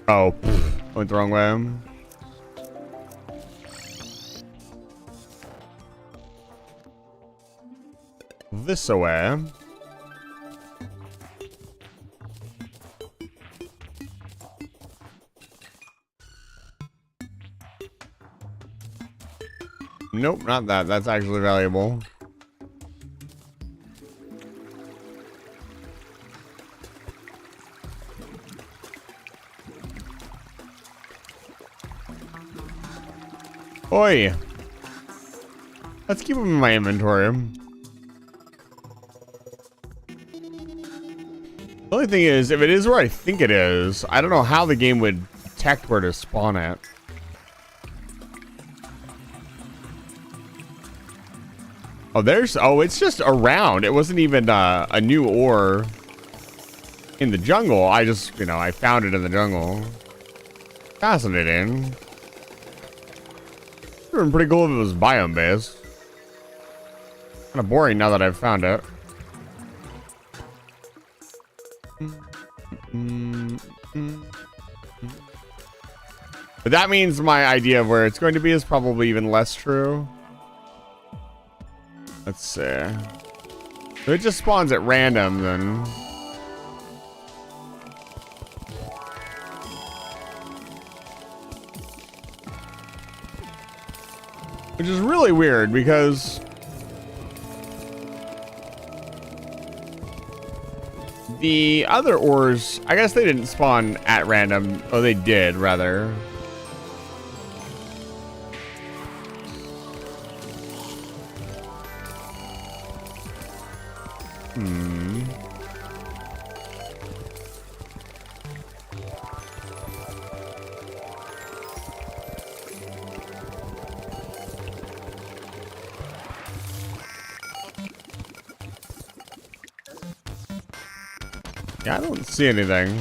Oh, went the wrong way. This away. Nope, not that. That's actually valuable. Oi. Let's keep them in my inventory. The only thing is, if it is where I think it is, I don't know how the game would detect where to spawn at. Oh, it's just around. It wasn't even a new ore in the jungle. I just, I found it in the jungle. Fascinating. It would have been pretty cool if it was biome based. Kind of boring now that I've found it. But that means my idea of where it's going to be is probably even less true. Let's see. If it just spawns at random, then... Which is really weird because... The other ores, I guess they didn't spawn at random. Oh, they did, rather. Yeah, I don't see anything.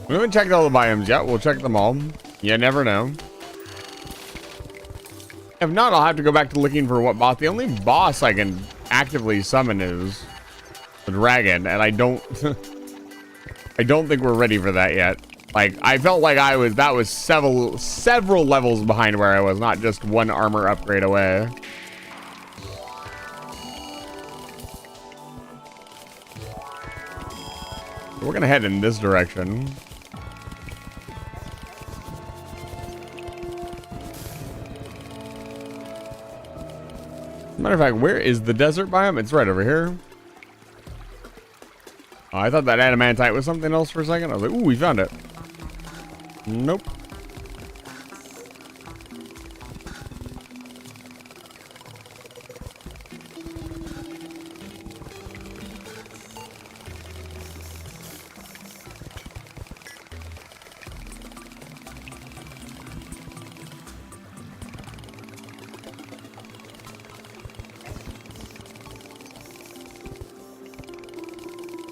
We haven't checked all the biomes yet. We'll check them all. You never know. If not, I'll have to go back to looking for what boss. The only boss I can actively summon is the dragon, and I don't I don't think we're ready for that yet. Like, I felt like that was several levels behind where I was, not just one armor upgrade away. So we're gonna head in this direction. Matter of fact, where is the desert biome? It's right over here. Oh, I thought that adamantite was something else for a second. I was like, ooh, we found it. Nope.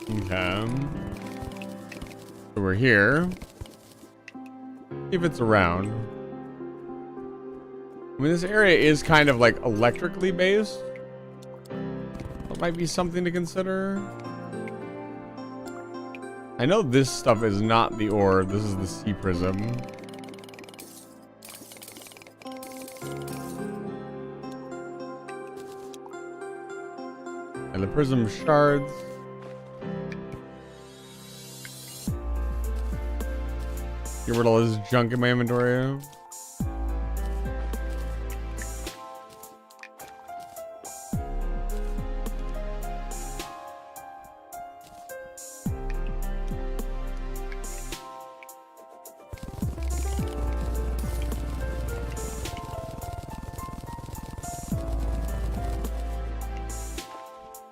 Okay. So we're here. If it's around. I mean, this area is kind of like electrically based. That might be something to consider. I know this stuff is not the ore. This is the sea prism. And the prism shards. Get rid of all this junk in my inventory.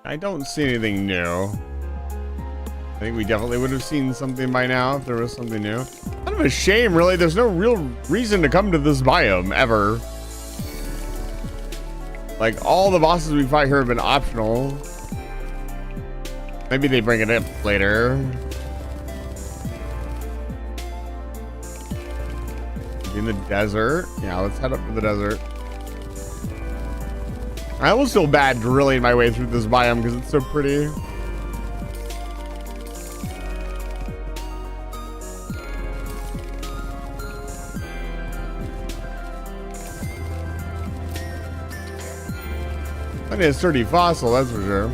I don't see anything new. I think we definitely would have seen something by now if there was something new. Kind of a shame, really. There's no real reason to come to this biome, ever. Like, all the bosses we fight here have been optional. Maybe they bring it up later. In the desert. Yeah, let's head up to the desert. I almost feel bad drilling my way through this biome because it's so pretty. I need a sturdy fossil, that's for sure.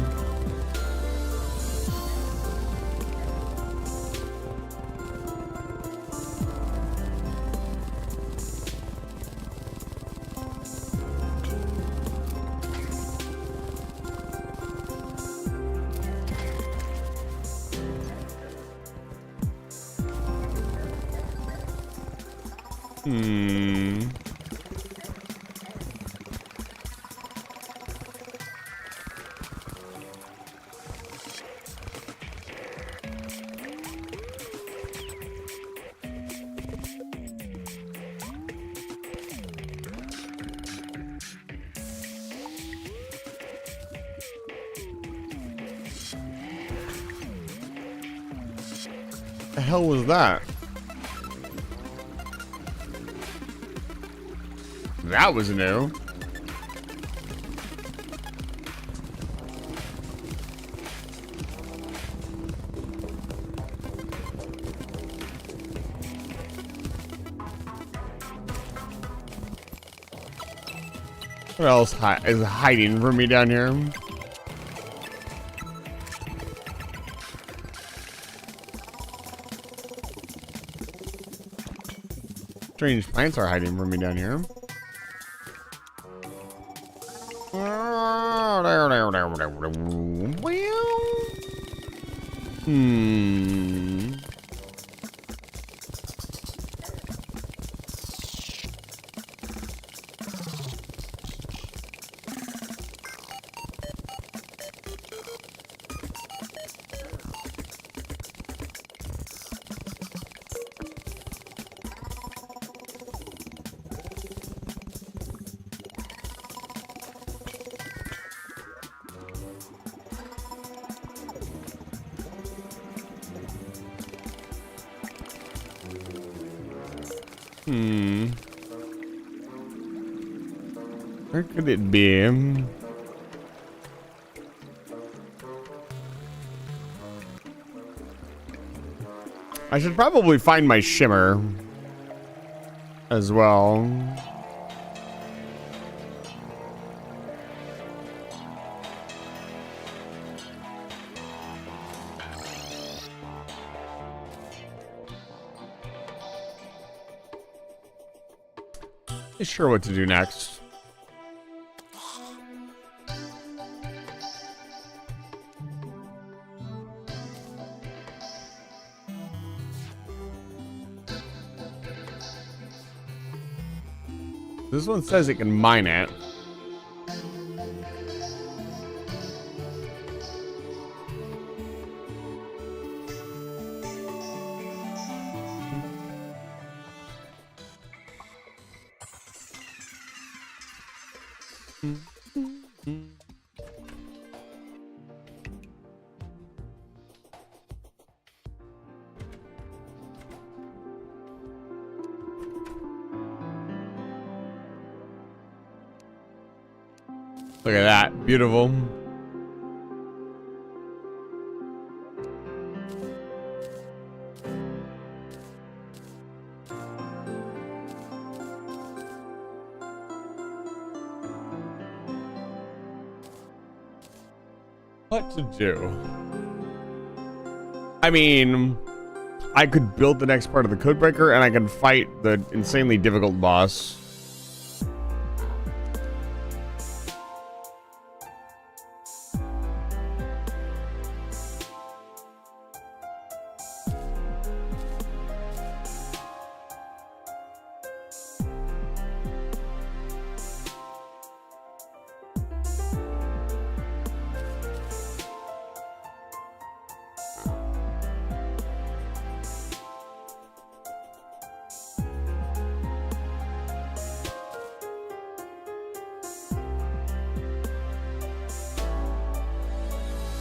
The hell was that? That was new. What else is hiding from me down here? Strange plants are hiding from me down here. Where could it be? I should probably find my shimmer as well. Not sure what to do next. This one says it can mine it. Look at that. Beautiful. What to do? I mean, I could build the next part of the codebreaker and I can fight the insanely difficult boss.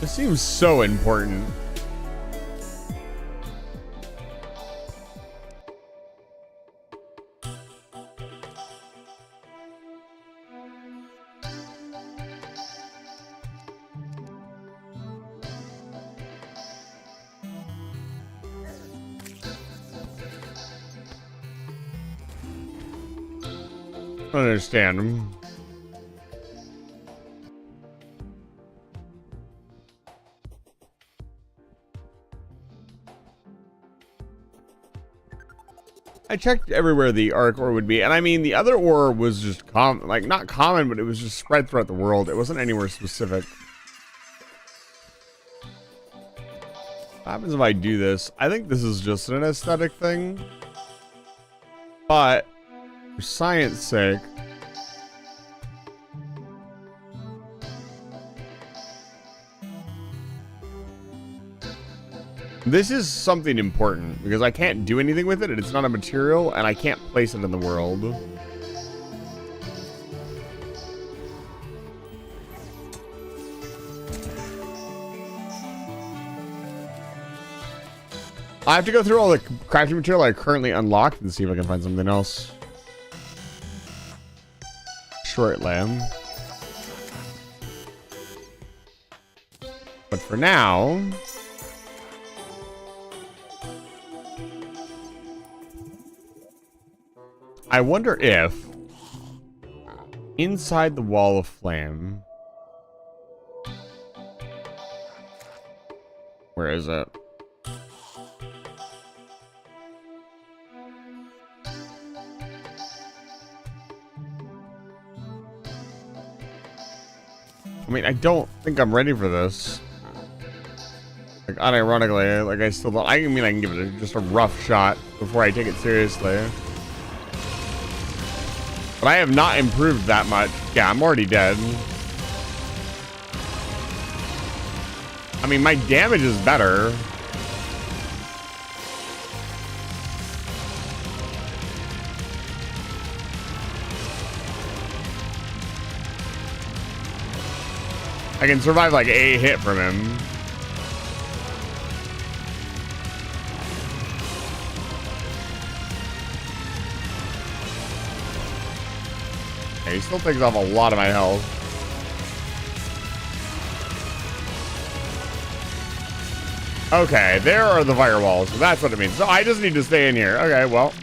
This seems so important. I don't understand. I checked everywhere the arc ore would be, and I mean the other ore was just like not common, but it was just spread throughout the world. It wasn't anywhere specific. What happens if I do this? I think this is just an aesthetic thing, but for science sake, this is something important because I can't do anything with it. It's not a material and I can't place it in the world. I have to go through all the crafting material I currently unlocked and see if I can find something else. Short lamb. But for now, I wonder if inside the wall of flame, where is it? I mean, I don't think I'm ready for this. Like, unironically, like I still don't. I mean, I can give it just a rough shot before I take it seriously. But I have not improved that much. Yeah, I'm already dead. I mean, my damage is better. I can survive like a hit from him. He still takes off a lot of my health. Okay, there are the firewalls. So that's what it means. So I just need to stay in here. Okay, well.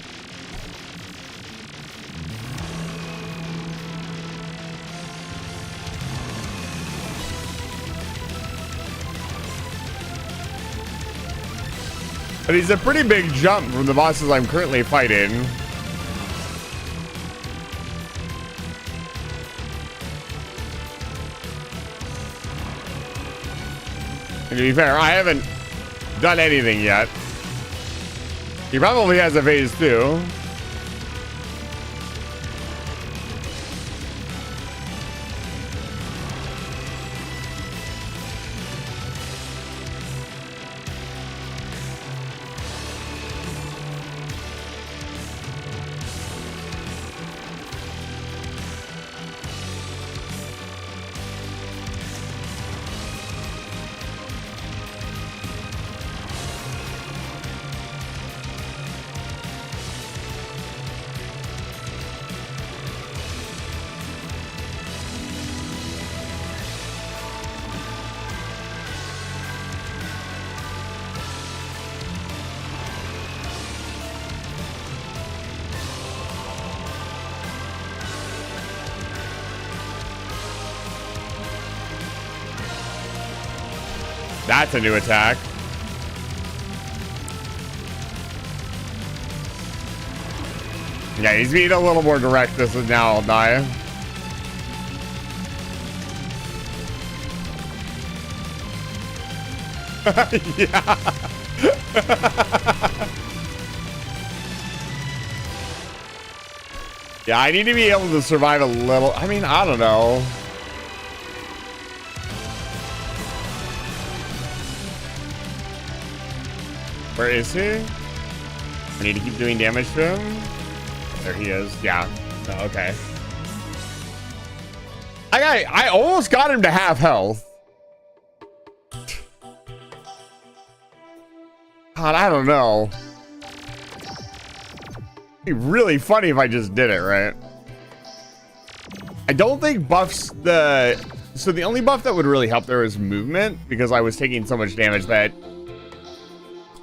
But he's a pretty big jump from the bosses I'm currently fighting. And to be fair, I haven't done anything yet. He probably has a phase 2. That's a new attack. Yeah, he's being a little more direct. This is now I'll die. Yeah. Yeah, I need to be able to survive a little. I mean, I don't know. Where is he? I need to keep doing damage to him. There he is. Yeah. Oh, okay. I almost got him to half health. God, I don't know. It'd be really funny if I just did it, right? I don't think buffs the... So the only buff that would really help there is movement, because I was taking so much damage that...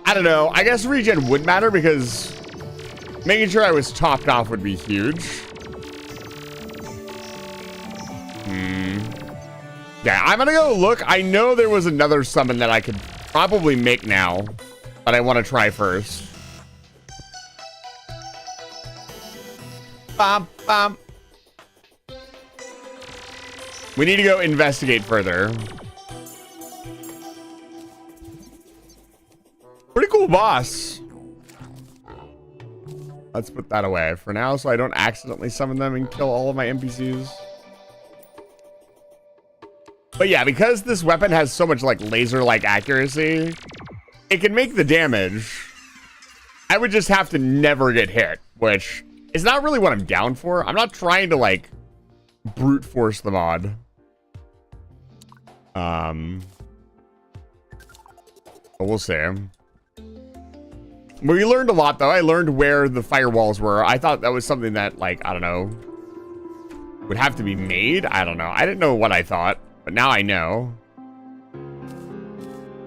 I don't know. I guess regen would matter, because making sure I was topped off would be huge. Yeah, I'm gonna go look. I know there was another summon that I could probably make now, but I want to try first. Bum, bum. We need to go investigate further. Pretty cool boss. Let's put that away for now so I don't accidentally summon them and kill all of my NPCs. But yeah, because this weapon has so much like laser-like accuracy, it can make the damage. I would just have to never get hit, which is not really what I'm down for. I'm not trying to like brute force the mod. But we'll see. We learned a lot though. I learned where the firewalls were. I thought that was something that like, I don't know, would have to be made. I don't know. I didn't know what I thought. But now I know.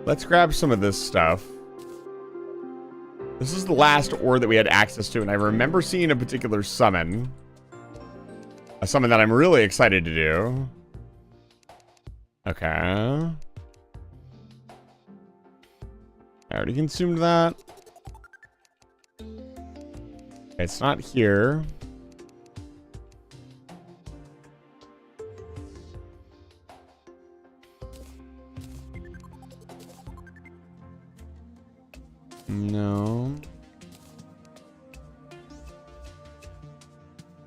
Let's grab some of this stuff. This is the last ore that we had access to, and I remember seeing a particular summon. A summon that I'm really excited to do. Okay. I already consumed that. It's not here. No.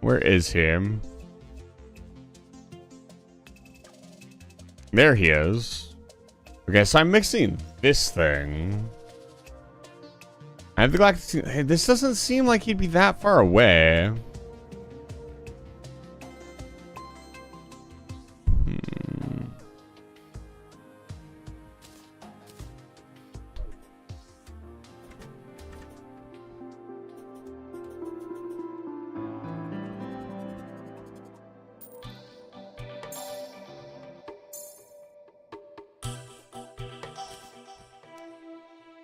Where is him? There he is. Okay, so I'm mixing this thing. I have the galactic. Hey, this doesn't seem like he'd be that far away.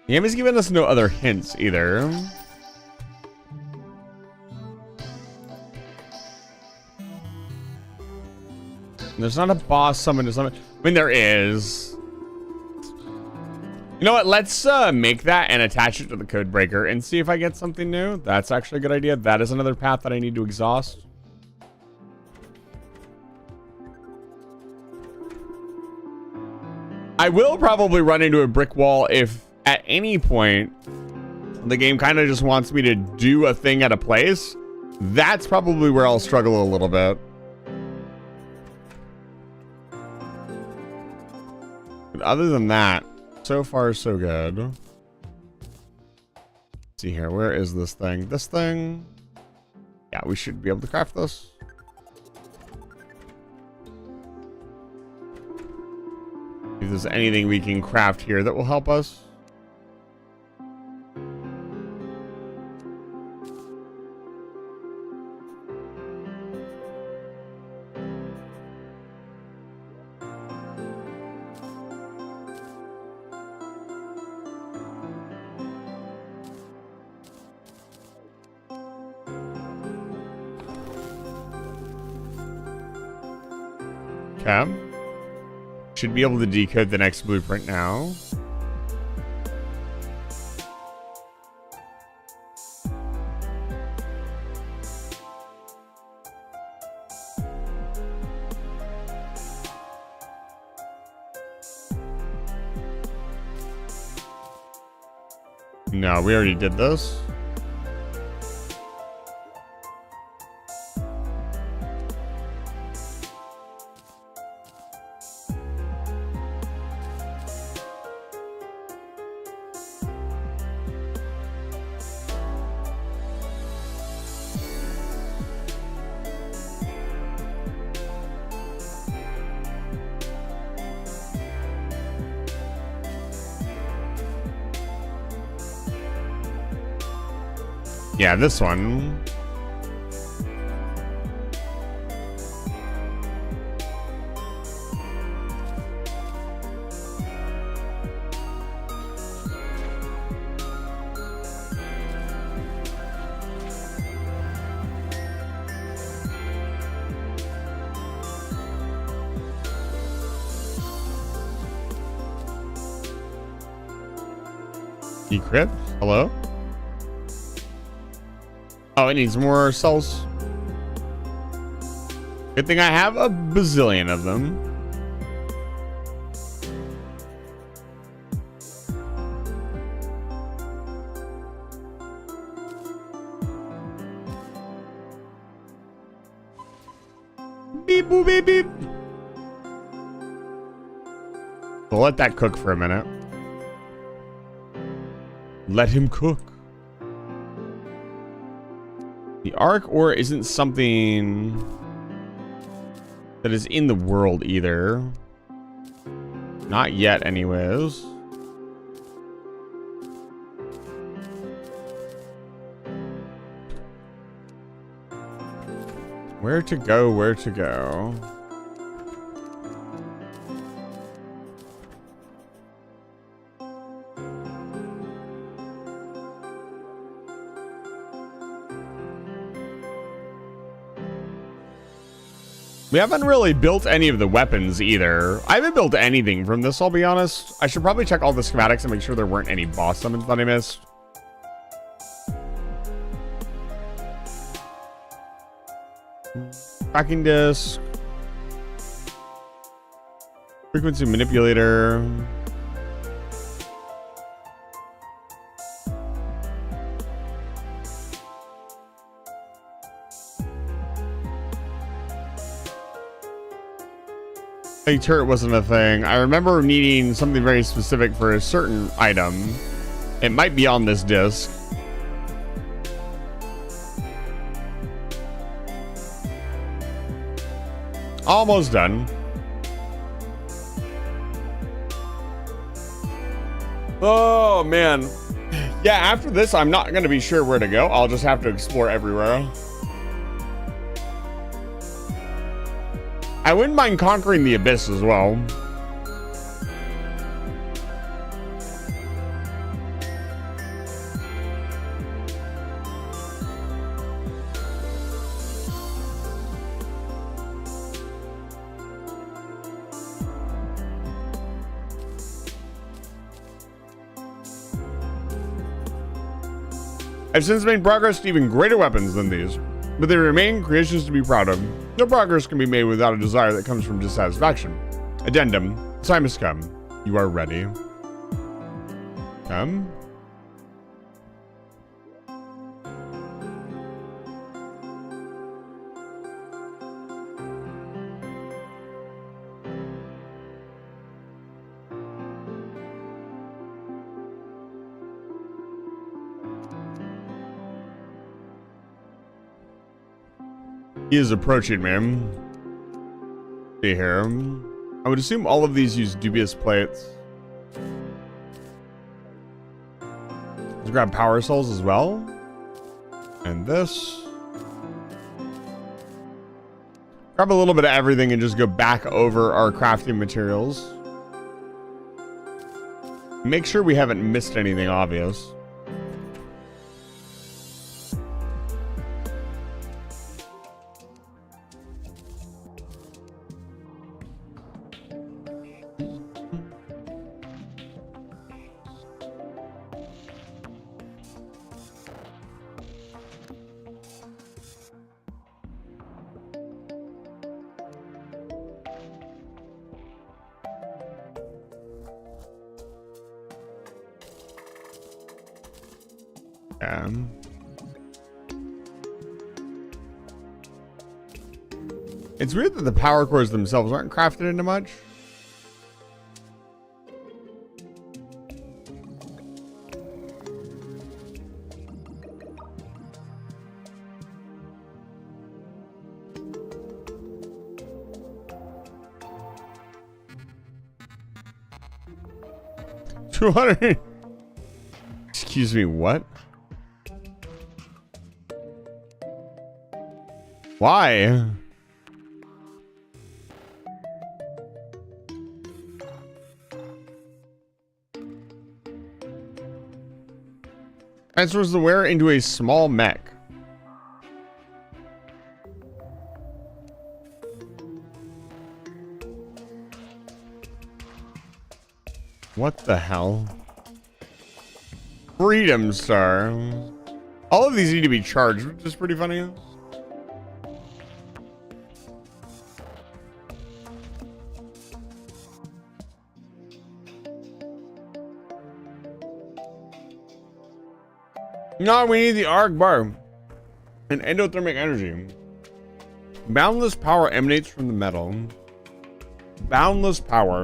The game has given us no other hints either. There's not a boss summon to summon. I mean, there is. You know what? Let's make that and attach it to the code breaker and see if I get something new. That's actually a good idea. That is another path that I need to exhaust. I will probably run into a brick wall if at any point the game kind of just wants me to do a thing at a place. That's probably where I'll struggle a little bit. But other than that, so far so good. Let's see here, where is this thing? This thing? Yeah, we should be able to craft this. If there's anything we can craft here that will help us. Okay. Should be able to decode the next blueprint now. No, we already did this. Yeah, this one. Decrypt? Hello? Oh, it needs more cells. Good thing I have a bazillion of them. Beep boop beep beep. We'll let that cook for a minute. Let him cook. The arc ore isn't something that is in the world either. Not yet, anyways. Where to go, where to go? We haven't really built any of the weapons either. I haven't built anything from this, I'll be honest. I should probably check all the schematics and make sure there weren't any boss summons that I missed. Tracking disc. Frequency manipulator. A turret wasn't a thing. I remember needing something very specific for a certain item. It might be on this disc. Almost done. Oh, man. Yeah, after this, I'm not going to be sure where to go. I'll just have to explore everywhere. I wouldn't mind conquering the abyss as well. I've since made progress to even greater weapons than these, but they remain creations to be proud of. No progress can be made without a desire that comes from dissatisfaction. Addendum. Time has come. You are ready. Come. He is approaching, man. See here. I would assume all of these use dubious plates. Let's grab power cells as well. And this. Grab a little bit of everything and just go back over our crafting materials. Make sure we haven't missed anything obvious. Yeah. It's weird that the power cores themselves aren't crafted into much. $200. Excuse me, what? Why? Transfers the wearer into a small mech. What the hell? Freedom Star. All of these need to be charged, which is pretty funny. No, we need the arc bar and endothermic energy. Boundless power emanates from the metal. Boundless power.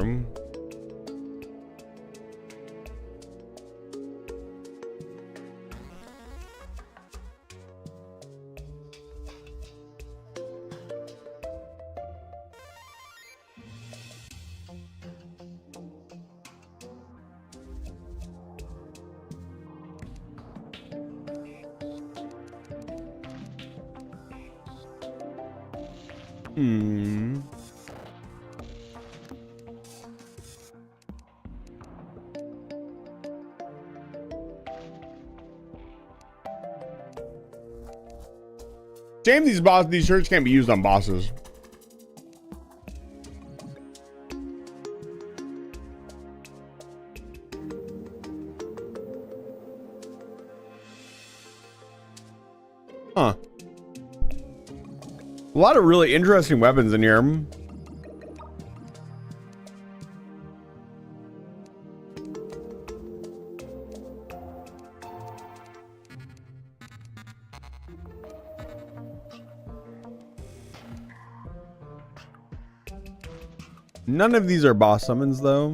Shame these shirts can't be used on bosses. Huh. A lot of really interesting weapons in here. None of these are boss summons, though.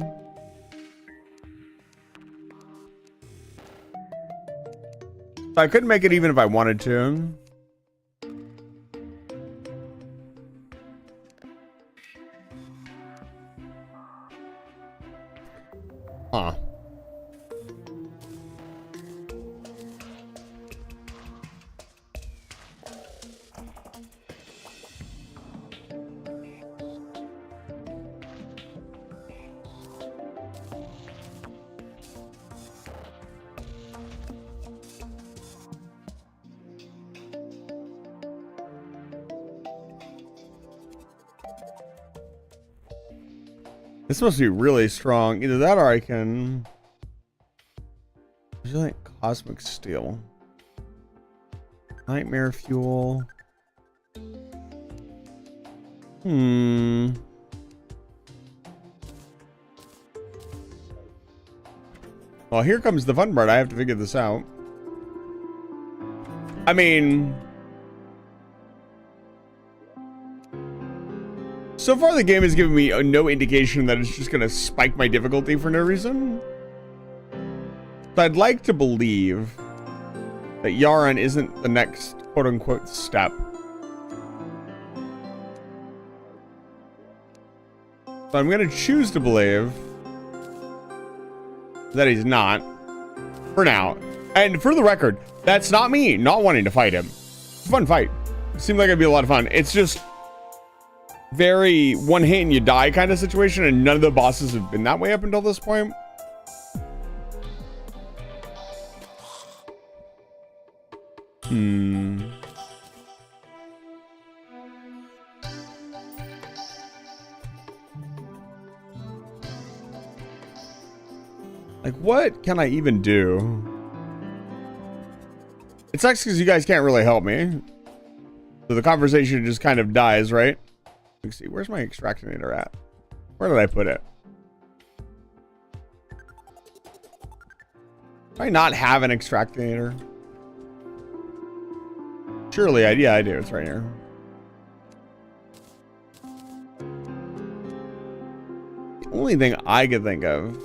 I couldn't make it even if I wanted to. Huh. This must be really strong. Either that or I can... There's like cosmic steel. Nightmare fuel. Well, here comes the fun part. I have to figure this out. I mean... So far, the game has given me no indication that it's just going to spike my difficulty for no reason. So I'd like to believe that Yaron isn't the next quote-unquote step. So I'm going to choose to believe that he's not, for now. And for the record, that's not me not wanting to fight him. It's a fun fight. It seemed like it'd be a lot of fun. It's just very one hit and you die kind of situation, and none of the bosses have been that way up until this point. Like, what can I even do? It sucks because you guys can't really help me. So the conversation just kind of dies, right? Let's see, where's my extractinator at? Where did I put it? Do I not have an extractinator? Surely, yeah, I do. It's right here. The only thing I could think of.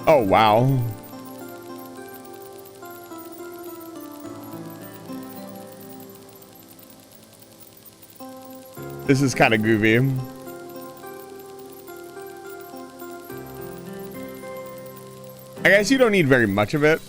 Oh, wow. This is kind of goofy. I guess you don't need very much of it.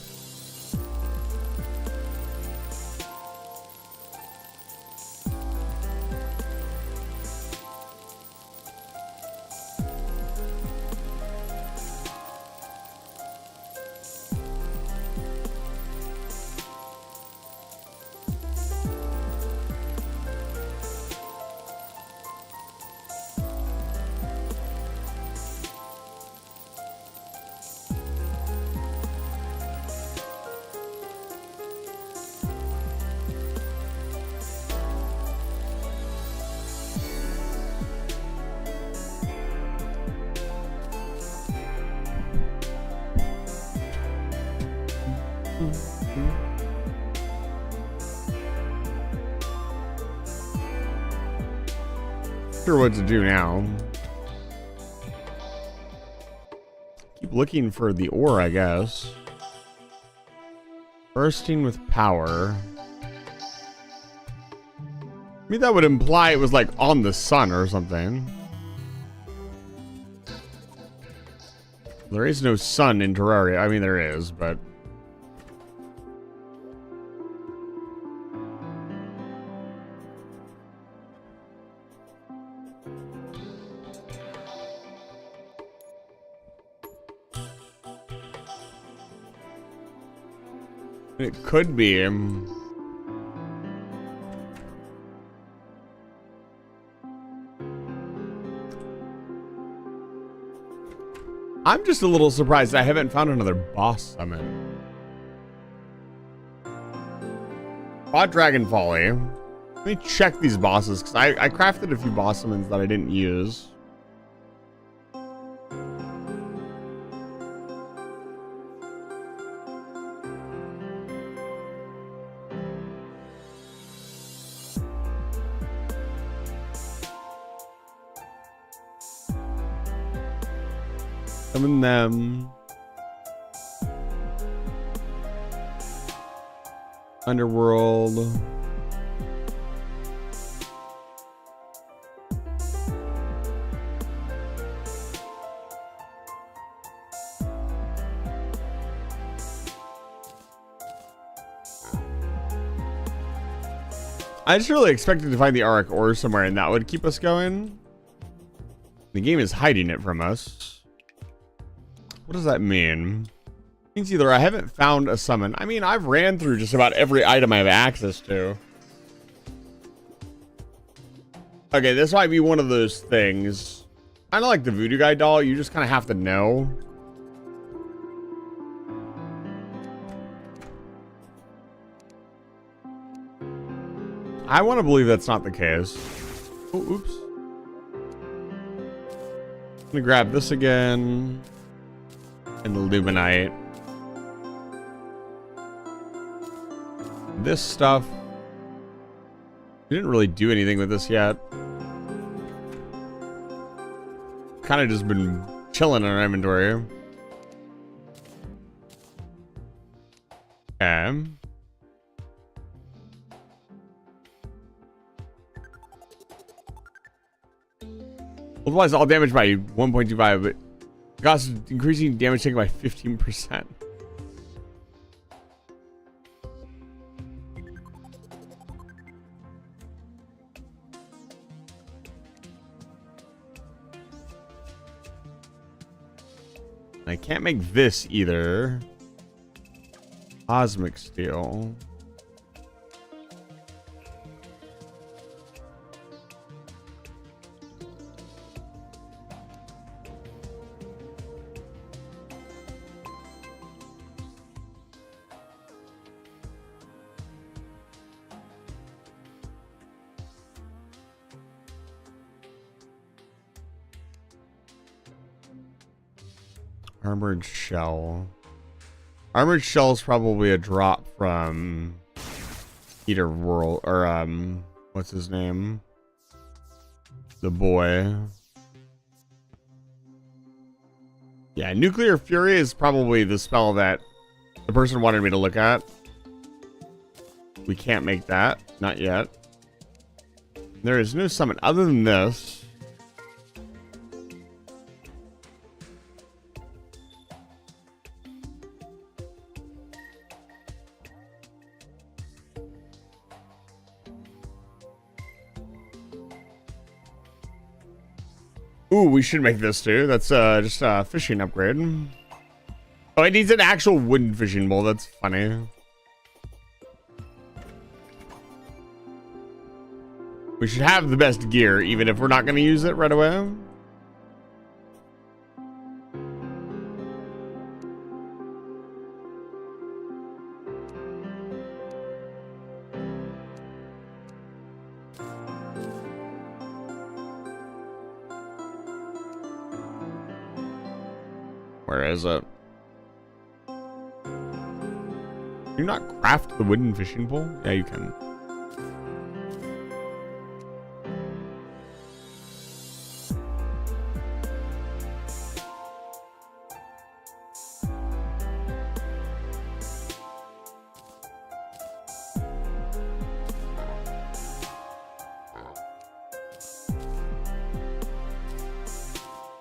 Sure what to do now. Keep looking for the ore, I guess. Bursting with power. I mean, that would imply it was like on the sun or something. There is no sun in Terraria. I mean, there is, but... it could be. I'm just a little surprised I haven't found another boss summon. Fought Dragon Folly. Let me check these bosses, because I crafted a few boss summons that I didn't use. Summon them. Underworld. I just really expected to find the Auric ore somewhere and that would keep us going. The game is hiding it from us. What does that mean? It means either I haven't found a summon. I mean, I've ran through just about every item I have access to. Okay, this might be one of those things. Kind of like the Voodoo Guy doll. You just kind of have to know. I want to believe that's not the case. Oh, oops. I'm gonna grab this again. And the Luminite. This stuff. We didn't really do anything with this yet. Kind of just been chilling in our inventory. Okay. Otherwise, all damage by 1.25, but cost increasing damage taken by 15%. I can't make this either. Cosmic Steel. Armored Shell. Armored shell is probably a drop from Eater World, or what's his name? The boy. Yeah, Nuclear Fury is probably the spell that the person wanted me to look at. We can't make that, not yet. There is no summon other than this. Ooh, we should make this too. That's just a fishing upgrade. Oh, it needs an actual wooden fishing bowl. That's funny. We should have the best gear, even if we're not going to use it right away. Where is it? Can you not craft the wooden fishing pole? Yeah, you can.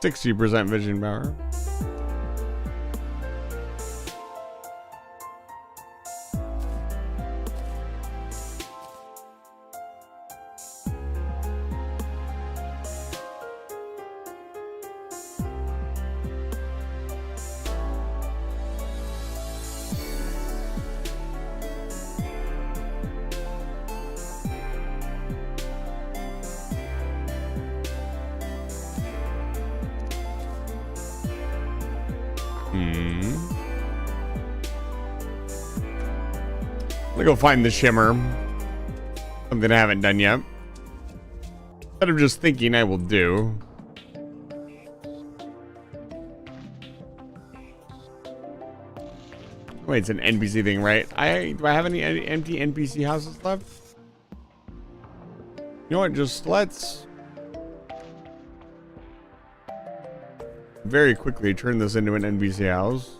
%60 vision power. Let me go find the shimmer. Something I haven't done yet. Instead of just thinking I will do. Wait, it's an NPC thing, right? Do I have any empty NPC houses left? You know what? Just let's very quickly turn this into an NPC house.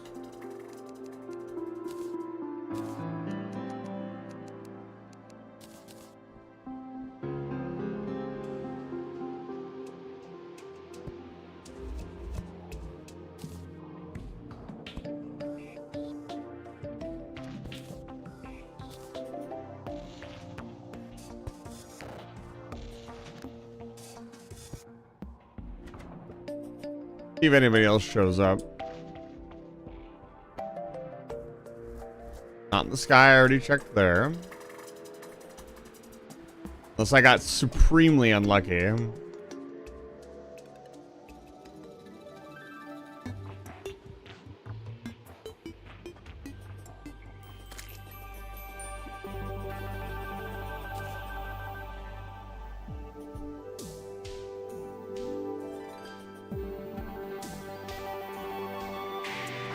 See if anybody else shows up. Not in the sky, I already checked there. Unless I got supremely unlucky.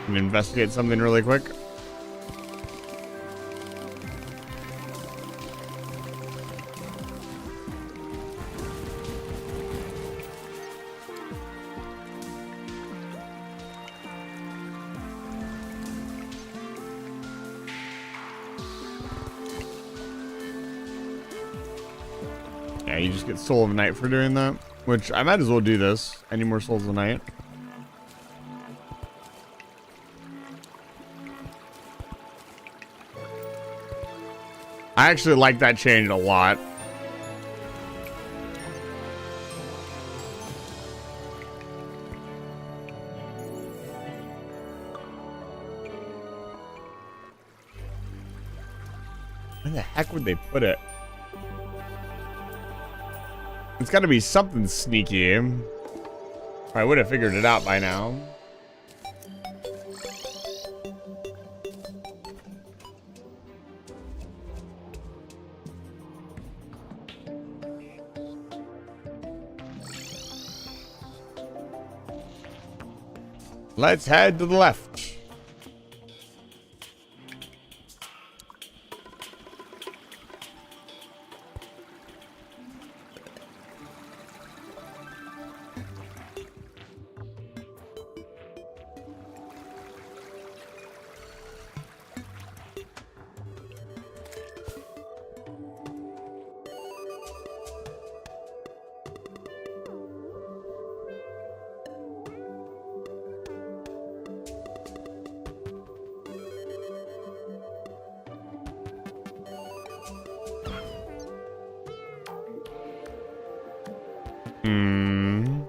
And investigate something really quick. Yeah, you just get Soul of Night for doing that, which I might as well do this. Any more Souls of Night? I actually like that change a lot. Where the heck would they put it? It's got to be something sneaky. I would have figured it out by now. Let's head to the left. Hmm.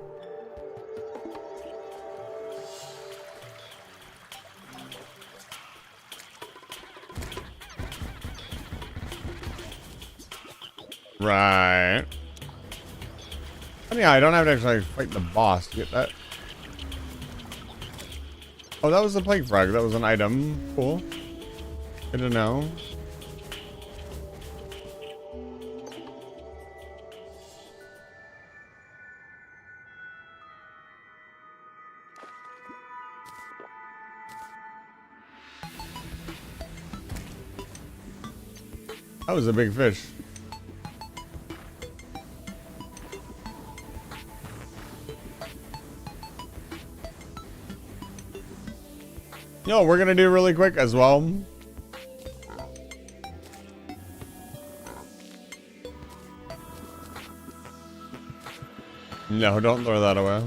Right. Oh, yeah, I don't have to actually fight the boss to get that. Oh, that was the plague frog. That was an item. Cool. Good to know. That was a big fish. You know what we're gonna do really quick as well? No, don't throw that away.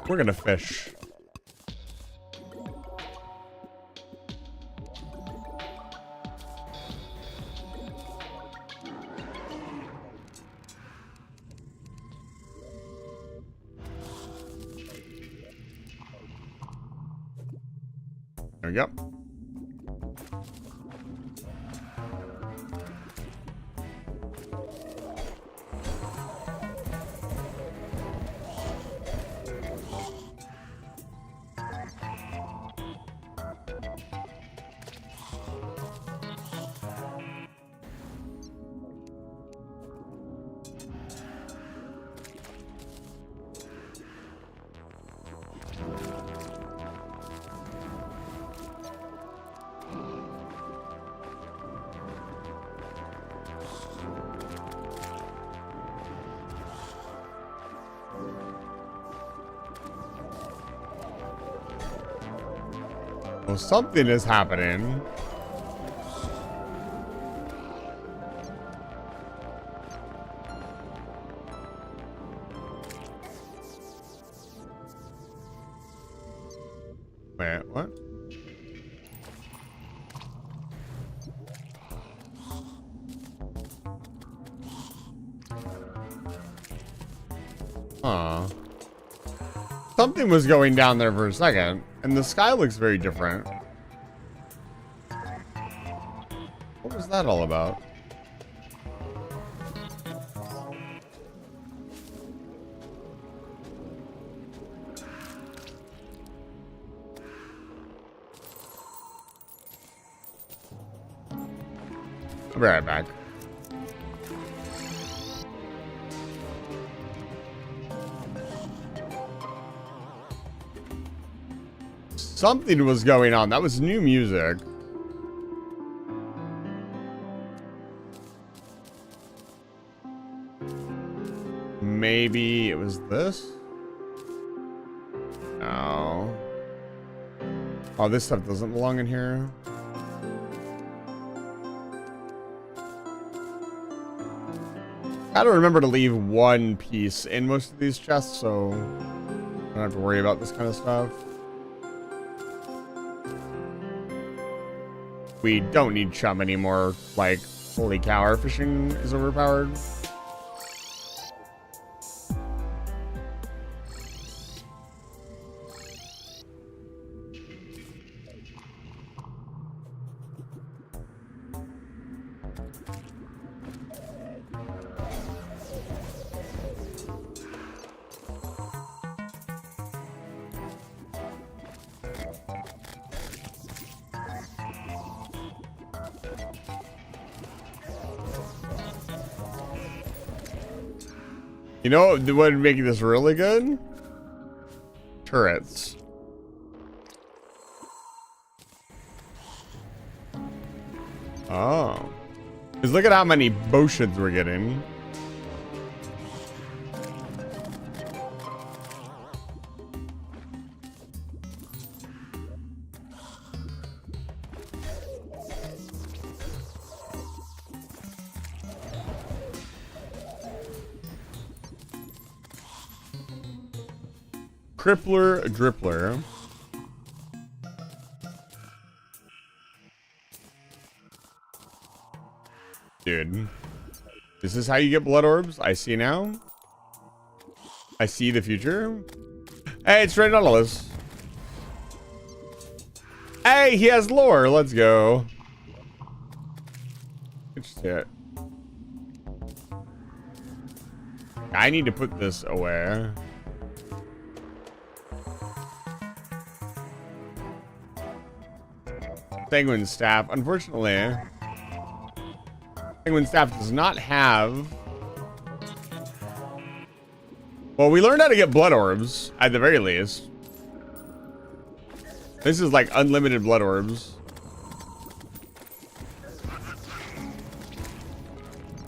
We're gonna fish. There we go. Well, something is happening. Wait, what? Huh. Something was going down there for a second, and the sky looks very different. What was that all about? I'll be right back. Something was going on. That was new music. Maybe it was this? No. Oh, this stuff doesn't belong in here. Gotta remember to leave one piece in most of these chests, so I don't have to worry about this kind of stuff. We don't need chum anymore. Like, holy cow, our fishing is overpowered. You know what would make this really good? Turrets. Oh. Because look at how many potions we're getting. Crippler Drippler. Dude. This is how you get blood orbs? I see now. I see the future. Hey, it's Red Nautilus. Hey, he has lore. Let's go. Interesting. I need to put this away. Penguin staff. Unfortunately, Penguin staff does not have. Well, we learned how to get blood orbs at the very least. This is like unlimited blood orbs.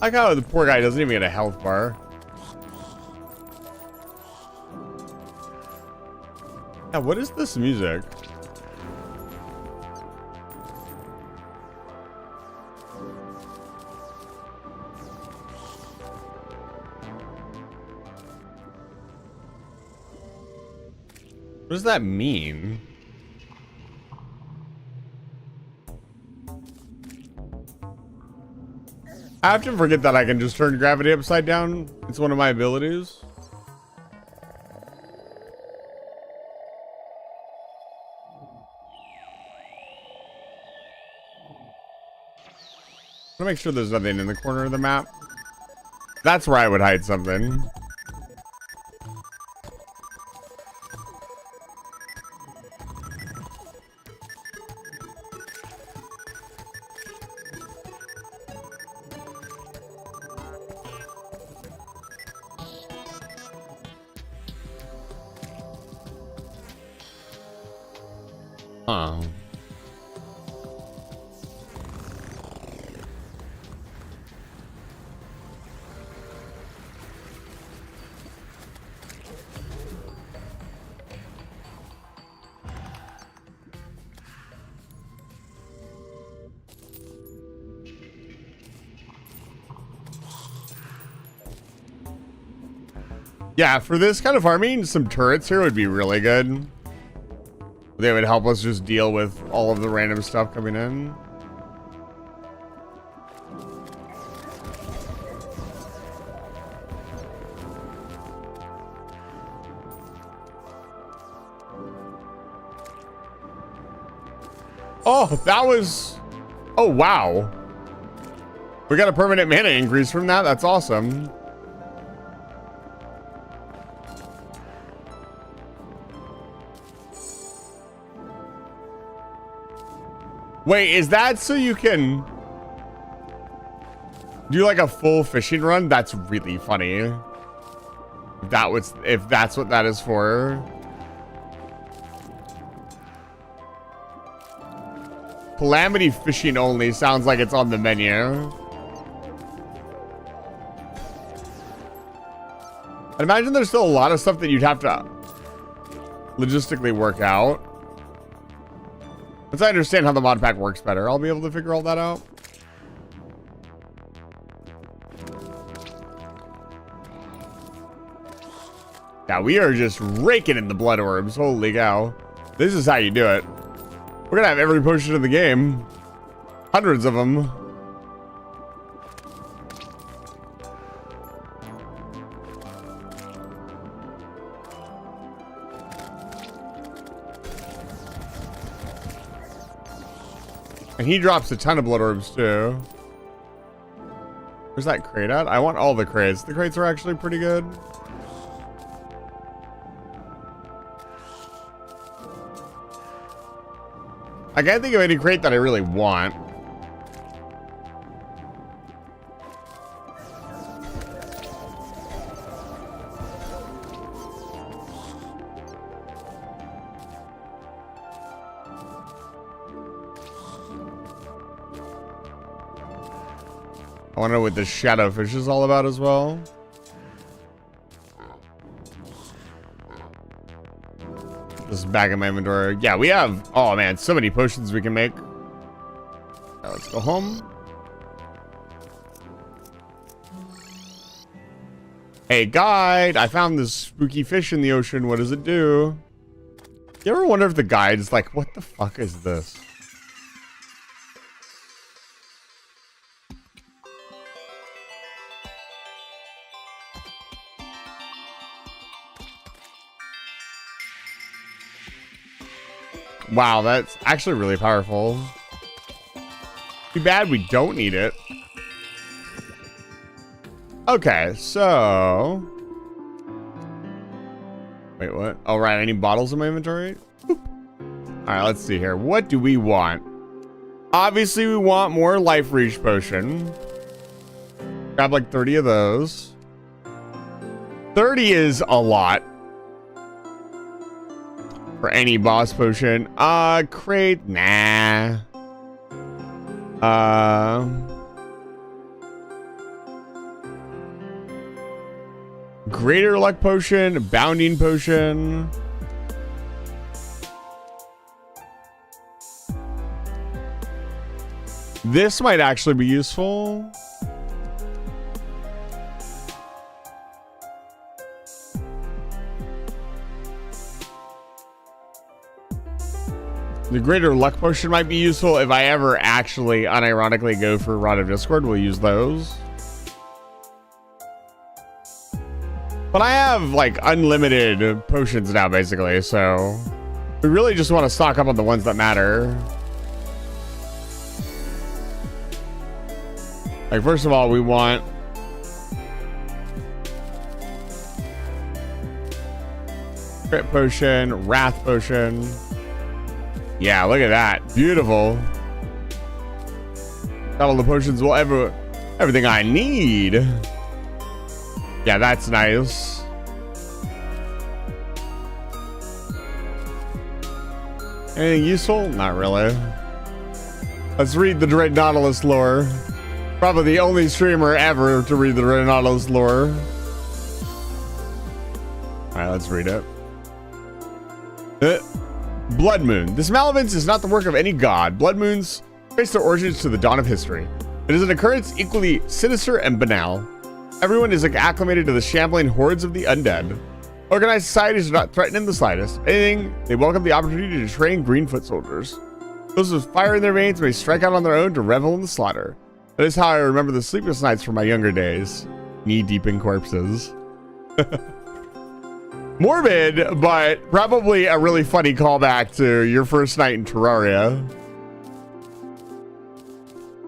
I like how the poor guy doesn't even get a health bar. Yeah, what is this music? What does that mean? I often forget that I can just turn gravity upside down. It's one of my abilities. I want to make sure there's nothing in the corner of the map. That's where I would hide something. Huh. Yeah, for this kind of farming, some turrets here would be really good. They would help us just deal with all of the random stuff coming in. Oh, that was... Oh, wow. We got a permanent mana increase from that. That's awesome. Wait, is that so you can do like a full fishing run? That's really funny. If that's what that is for. Calamity fishing only sounds like it's on the menu. I imagine there's still a lot of stuff that you'd have to logistically work out. Once I understand how the mod pack works better, I'll be able to figure all that out. Yeah, we are just raking in the blood orbs. Holy cow. This is how you do it. We're gonna have every potion in the game. Hundreds of them. And he drops a ton of blood orbs too. Where's that crate at? I want all the crates. The crates are actually pretty good. I can't think of any crate that I really want. I want to know what the shadowfish is all about as well. This is back in my inventory. Yeah, we have, oh man, so many potions we can make. Now let's go home. Hey, guide, I found this spooky fish in the ocean. What does it do? You ever wonder if the guide is like, what the fuck is this? Wow, that's actually really powerful. Too bad we don't need it. Okay, so... Wait, what? Oh, right, I need bottles in my inventory? Alright, let's see here. What do we want? Obviously, we want more life reach potion. Grab like 30 of those. 30 is a lot. For any boss potion. Crate, nah. Greater luck potion, bounding potion. This might actually be useful. The greater luck potion might be useful if I ever actually unironically go for Rod of Discord. We'll use those. But I have like unlimited potions now, basically, so we really just want to stock up on the ones that matter. Like, first of all, we want crit potion, wrath potion. Yeah, look at that. Beautiful. Got all the potions will ever, everything I need. Yeah, that's nice. Anything useful? Not really. Let's read the Dread Nautilus lore. Probably the only streamer ever to read the Dread Nautilus lore. Alright, let's read it. Blood Moon. This malevolence is not the work of any god. Blood moons trace their origins to the dawn of history. It is an occurrence equally sinister and banal. Everyone is acclimated to the shambling hordes of the undead. Organized societies are not threatened in the slightest. If anything, they welcome the opportunity to train greenfoot soldiers. Those with fire in their veins may strike out on their own to revel in the slaughter. That is how I remember the sleepless nights from my younger days. Knee deep in corpses. Morbid, but probably a really funny callback to your first night in Terraria.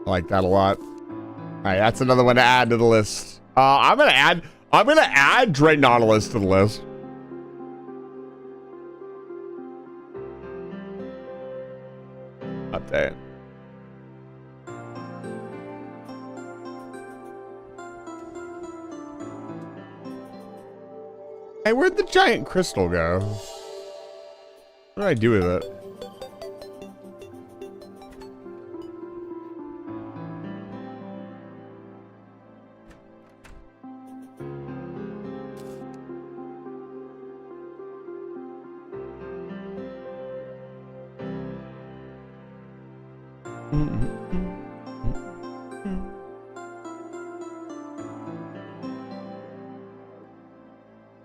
I like that a lot. All right, that's another one to add to the list. I'm gonna add Dread Nautilus to the list. Update. Hey, where'd the giant crystal go? What did I do with it?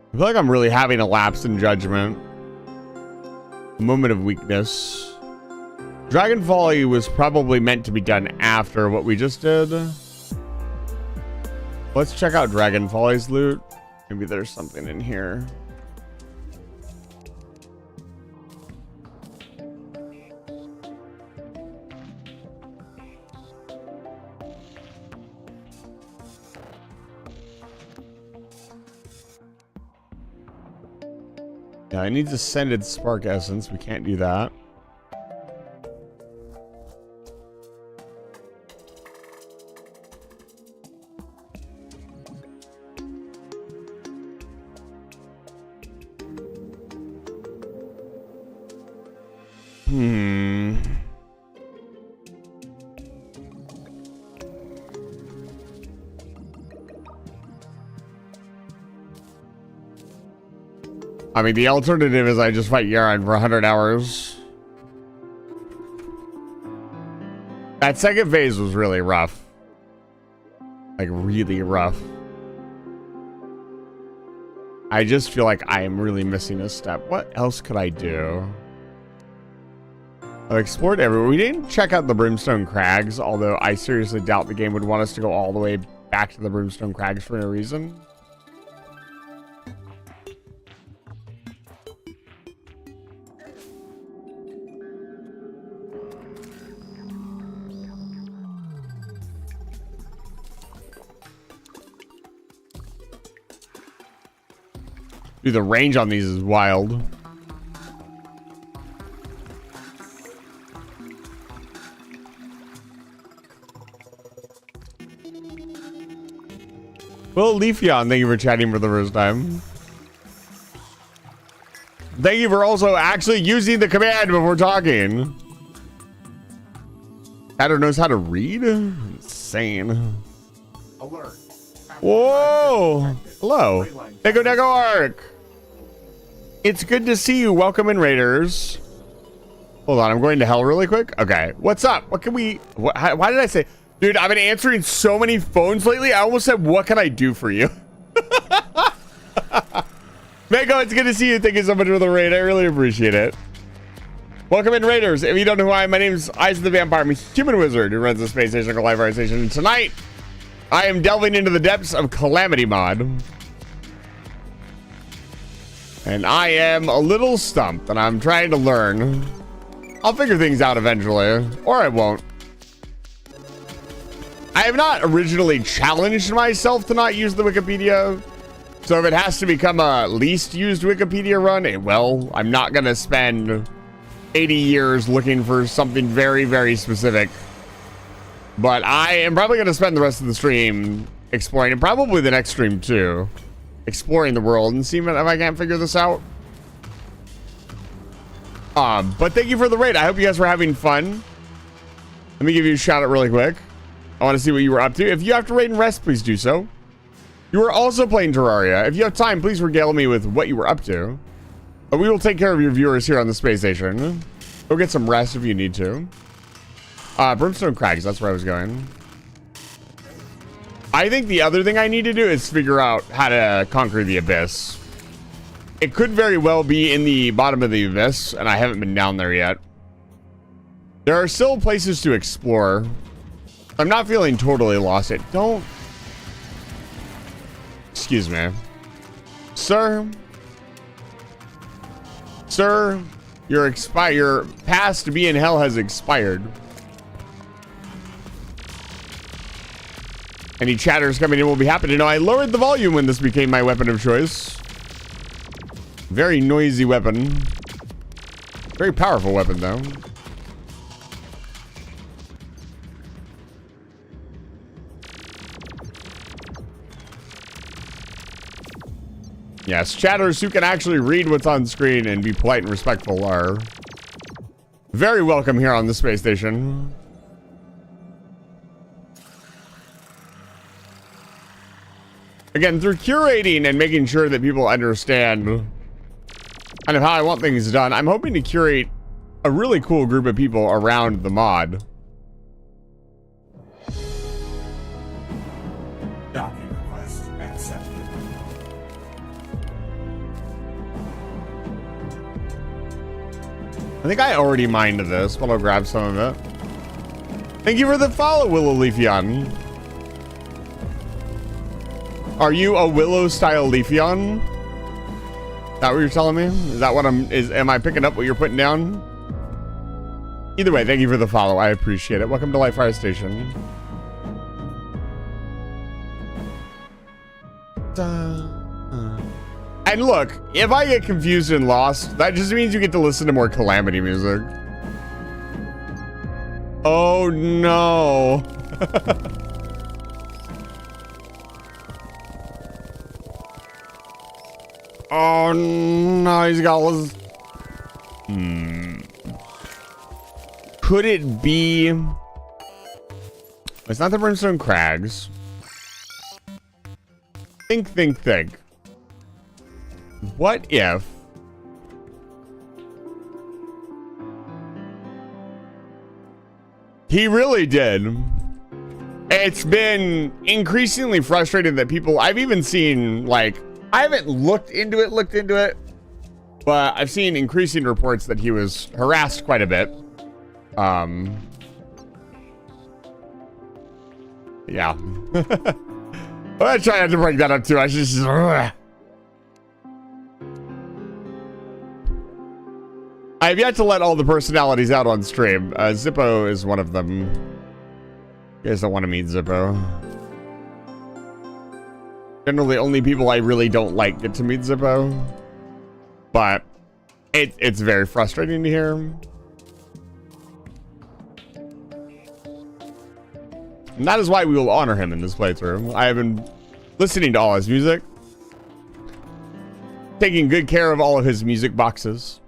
I feel like I'm really having a lapse in judgment. A moment of weakness. Dragon Folly was probably meant to be done after what we just did. Let's check out Dragon Folly's loot. Maybe there's something in here. Yeah, I need Ascended Spark Essence. We can't do that. I mean, the alternative is I just fight Yaron for 100 hours. That second phase was really rough. Like, really rough. I just feel like I am really missing a step. What else could I do? I've explored everywhere. We didn't check out the Brimstone Crags, although I seriously doubt the game would want us to go all the way back to the Brimstone Crags for no reason. Dude, the range on these is wild. Well, Leafeon, thank you for chatting for the first time. Thank you for also actually using the command before talking. Chatter knows how to read? Insane. Alert. Whoa! Hello. Neko Arc. It's good to see you. Welcome in, Raiders. Hold on, I'm going to hell really quick. Okay, what's up? What can we... why did I say... Dude, I've been answering so many phones lately. I almost said, what can I do for you? Mako, it's good to see you. Thank you so much for the raid. I really appreciate it. Welcome in, Raiders. If you don't know who I am, my name is Eyes of the Vampire. I'm a human wizard who runs the space station called Live Fire Station. And tonight, I am delving into the depths of Calamity mod. And I am a little stumped, and I'm trying to learn. I'll figure things out eventually, or I won't. I have not originally challenged myself to not use the Wikipedia. So if it has to become a least used Wikipedia run, it will. I'm not going to spend 80 years looking for something very, very specific. But I am probably going to spend the rest of the stream exploring, and probably the next stream too, exploring the world and seeing if I can't figure this out. But thank you for the raid. I hope you guys were having fun. Let me give you a shout out really quick. I want to see what you were up to. If you have to raid and rest, please do so. You were also playing Terraria. If you have time, please regale me with what you were up to. But we will take care of your viewers here on the space station. Go get some rest if you need to. Brimstone Crags, that's where I was going. I think the other thing I need to do is figure out how to conquer the abyss. It could very well be in the bottom of the abyss, and I haven't been down there yet. There are still places to explore. I'm not feeling totally lost yet. Don't... Excuse me. Sir? Sir, your pass to be in hell has expired. Any chatters coming in will be happy to know I lowered the volume when this became my weapon of choice. Very noisy weapon. Very powerful weapon, though. Yes, chatters who can actually read what's on screen and be polite and respectful are very welcome here on the space station. Again, through curating and making sure that people understand kind of how I want things done, I'm hoping to curate a really cool group of people around the mod. Docking request accepted. I think I already mined this, but I'll grab some of it. Thank you for the follow, Willow Leafeon. Are you a Willow-style Leafeon? Is that what you're telling me? Is that what am I picking up what you're putting down? Either way, thank you for the follow. I appreciate it. Welcome to Live Fire Station. And look, if I get confused and lost, that just means you get to listen to more Calamity music. Oh no. Oh no, he's got all his... Could it be... It's not the Brimstone Crags. Think. What if... He really did. It's been increasingly frustrating that people... I've even seen, like, I haven't looked into it, but I've seen increasing reports that he was harassed quite a bit. Yeah. Well, I try not to break that up too. I just. I have yet to let all the personalities out on stream. Zippo is one of them. You guys don't want to meet Zippo. Generally, only people I really don't like get to meet Zippo. But it's very frustrating to hear. And that is why we will honor him in this playthrough. I have been listening to all his music. Taking good care of all of his music boxes.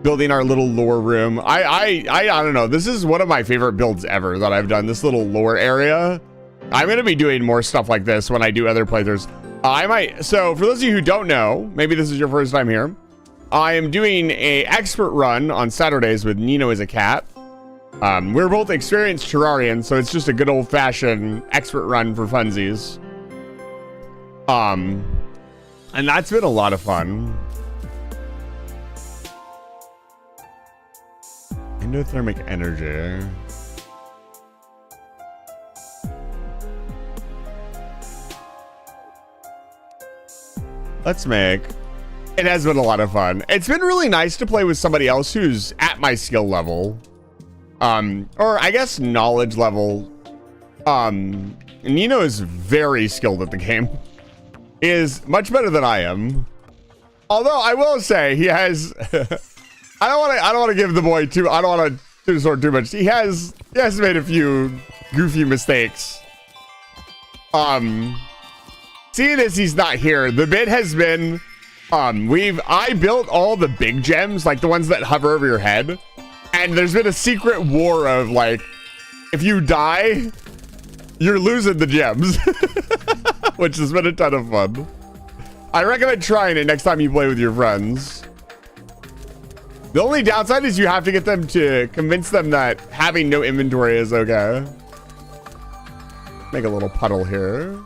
Building our little lore room. I don't know. This is one of my favorite builds ever that I've done. This little lore area. I'm going to be doing more stuff like this when I do other playthroughs. So for those of you who don't know, maybe this is your first time here. I am doing a expert run on Saturdays with Nino as a cat. We're both experienced Terrarians, so it's just a good old-fashioned expert run for funsies. And that's been a lot of fun. Endothermic energy. Let's make. It has been a lot of fun. It's been really nice to play with somebody else who's at my skill level. Or I guess knowledge level. Nino is very skilled at the game. He is much better than I am. Although I will say he has I don't want to give the boy too. I don't want to do sort too much. He has made a few goofy mistakes. Seeing as he's not here, the bit has been, I built all the big gems, like the ones that hover over your head, and there's been a secret war of like, if you die, you're losing the gems, which has been a ton of fun. I recommend trying it next time you play with your friends. The only downside is you have to get them to convince them that having no inventory is okay. Make a little puddle here.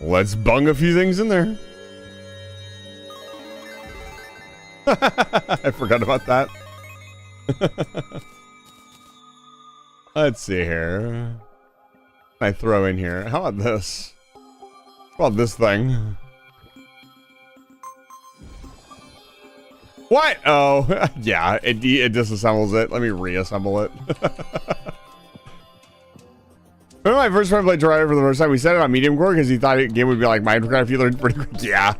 Let's bung a few things in there. I forgot about that. Let's see here. What can I throw in here? How about this? How about this thing? What? Oh, yeah, it disassembles it. Let me reassemble it. Remember my first time played Terraria for the first time? We set it on medium core because he thought the game would be like Minecraft. You learned pretty quick. Yeah.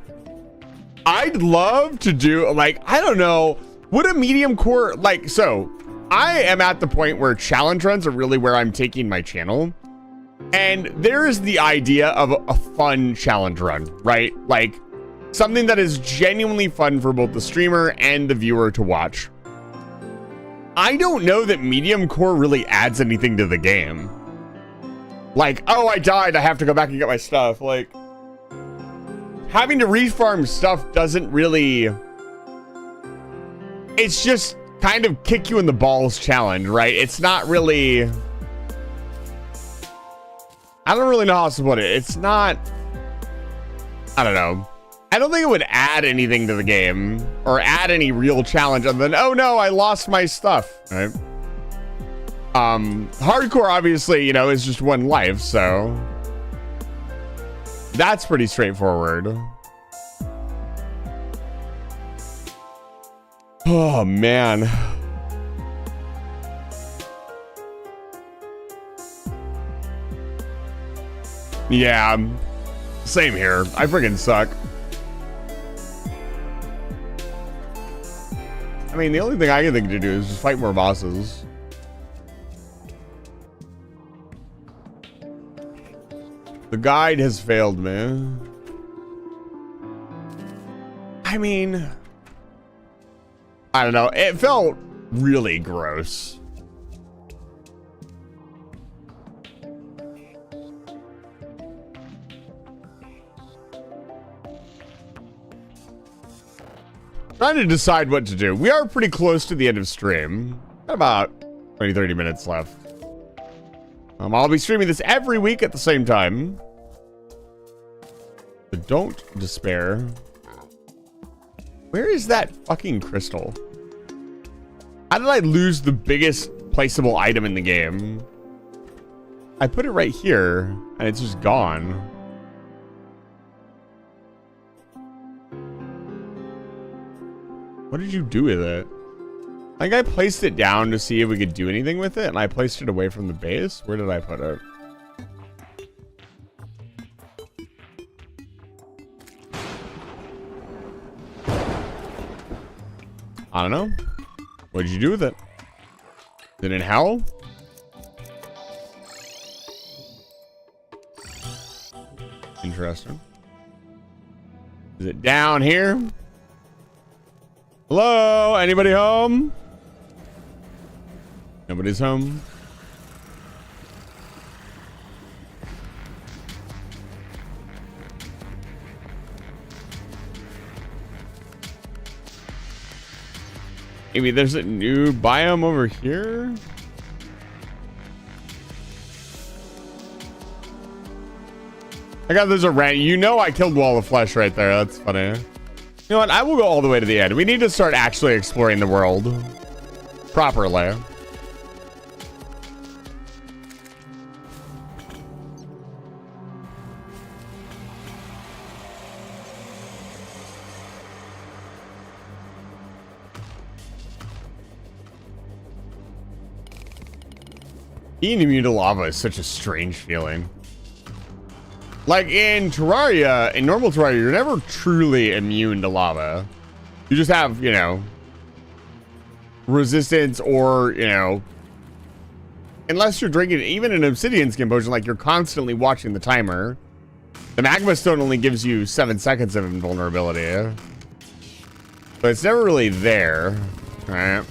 I'd love to do, like, I don't know. Would a medium core, like, so I am at the point where challenge runs are really where I'm taking my channel. And there is the idea of a fun challenge run, right? Like something that is genuinely fun for both the streamer and the viewer to watch. I don't know that medium core really adds anything to the game. Like, oh, I died, I have to go back and get my stuff. Like, having to refarm stuff doesn't really... It's just kind of kick you in the balls challenge, right? It's not really... I don't really know how to put it. It's not... I don't know. I don't think it would add anything to the game or add any real challenge other than, oh no, I lost my stuff, right? Hardcore, obviously, you know, is just one life, so that's pretty straightforward. Oh, man. Yeah, same here. I freaking suck. I mean, the only thing I can think to do is just fight more bosses. The guide has failed me. I mean, I don't know. It felt really gross. Trying to decide what to do. We are pretty close to the end of stream. Got about 30 minutes left. I'll be streaming this every week at the same time. So don't despair. Where is that fucking crystal? How did I lose the biggest placeable item in the game? I put it right here, and it's just gone. What did you do with it? I think I placed it down to see if we could do anything with it, and I placed it away from the base. Where did I put it? I don't know. What did you do with it? Is it in hell? Interesting. Is it down here? Hello? Anybody home? Nobody's home. Maybe there's a new biome over here. I got there's a rat. You know I killed Wall of Flesh right there. That's funny. You know what? I will go all the way to the end. We need to start actually exploring the world properly. Being immune to lava is such a strange feeling. Like in Terraria, in normal Terraria, you're never truly immune to lava. You just have, you know, resistance or, you know, unless you're drinking even an obsidian skin potion, like you're constantly watching the timer. The magma stone only gives you 7 seconds of invulnerability. But it's never really there. All right.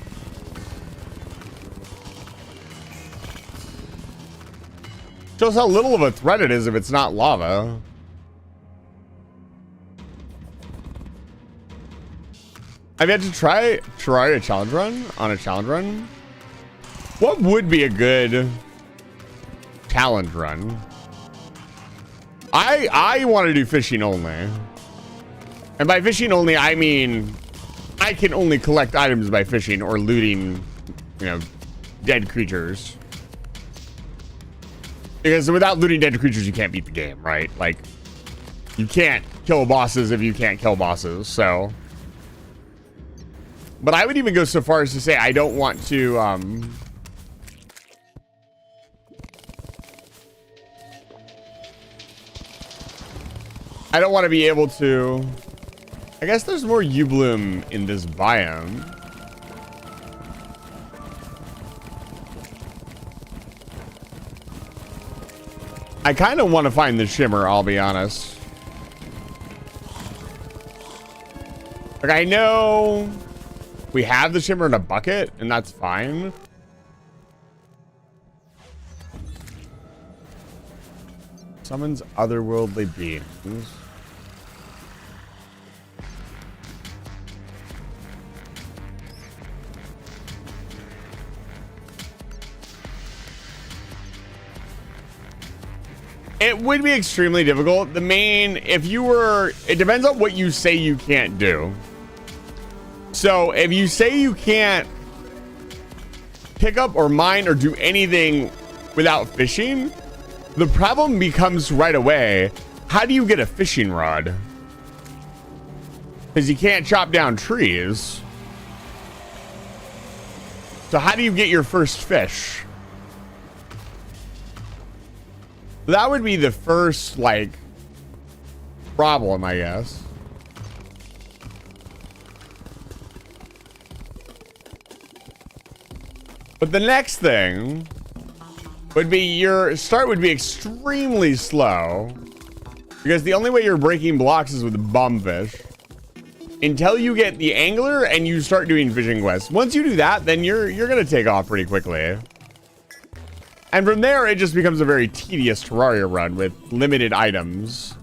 Shows how little of a threat it is if it's not lava. I've had to try a challenge run on a challenge run. What would be a good challenge run? I want to do fishing only. And by fishing only, I mean I can only collect items by fishing or looting, you know, dead creatures. Because without looting dead creatures, you can't beat the game, right? Like, you can't kill bosses if you can't kill bosses, so. But I would even go so far as to say I don't want to, I don't want to be able to. I guess there's more U-bloom in this biome. I kind of want to find the shimmer, I'll be honest. Like, I know we have the shimmer in a bucket, and that's fine. Summons otherworldly beings. It would be extremely difficult. The main, if you were, it depends on what you say you can't do. So if you say you can't pick up or mine or do anything without fishing, the problem becomes right away, how do you get a fishing rod? Because you can't chop down trees. So how do you get your first fish? That would be the first, like, problem, I guess. But the next thing would be your start would be extremely slow. Because the only way you're breaking blocks is with bum fish. until you get the angler and you start doing fishing quests. Once you do that, then you're gonna take off pretty quickly. And from there, it just becomes a very tedious Terraria run with limited items.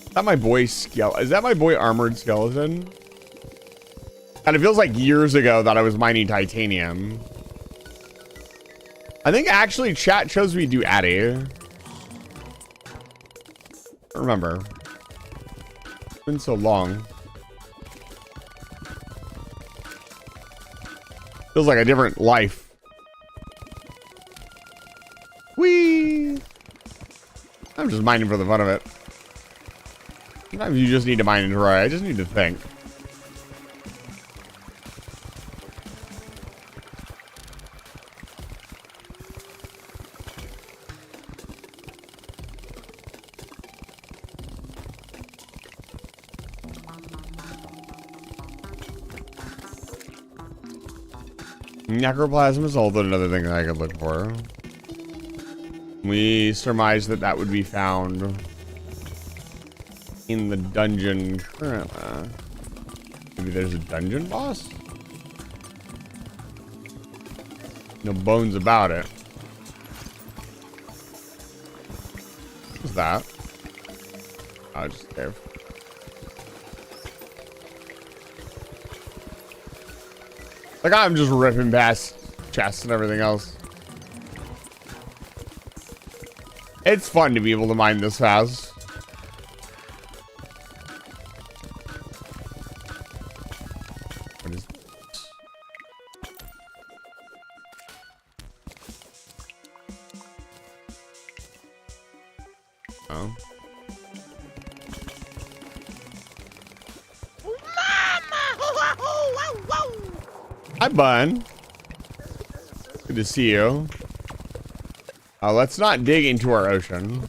Is that my boy skeleton? Is that my boy armored skeleton? And it feels like years ago that I was mining titanium. I think actually chat shows me do Addy. Remember. It's been so long. Feels like a different life. Whee! I'm just mining for the fun of it. Sometimes you just need to mine in Terraria. I just need to think. Necroplasm is also another thing that I could look for. We surmise that that would be found in the dungeon currently. Maybe there's a dungeon boss? No bones about it. What's that? Oh, just there. Like, I'm just ripping past chests and everything else. It's fun to be able to mine this fast. What is this? Oh. Hi, Bun. Good to see you. Let's not dig into our ocean.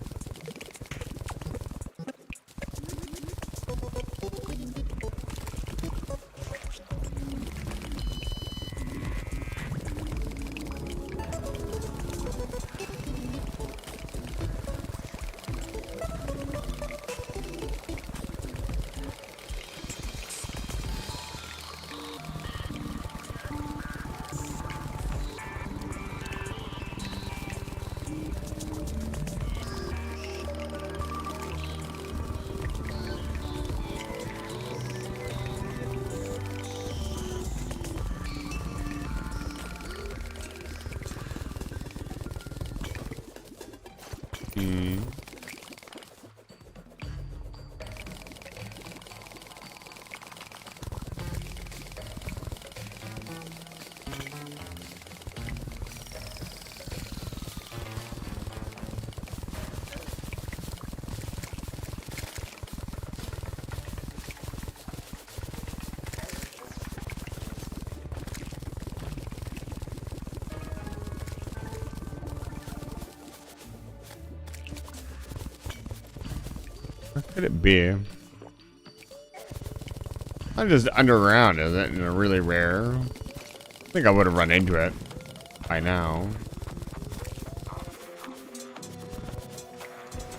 What could it be? I'm just underground, isn't it? And really rare. I think I would have run into it by now.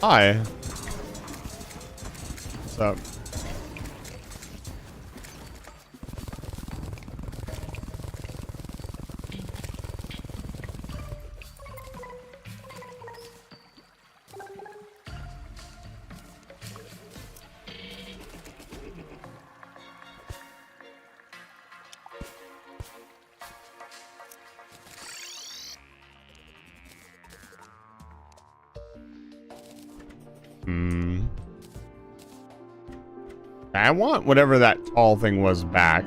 Hi. What's up? I want whatever that tall thing was back.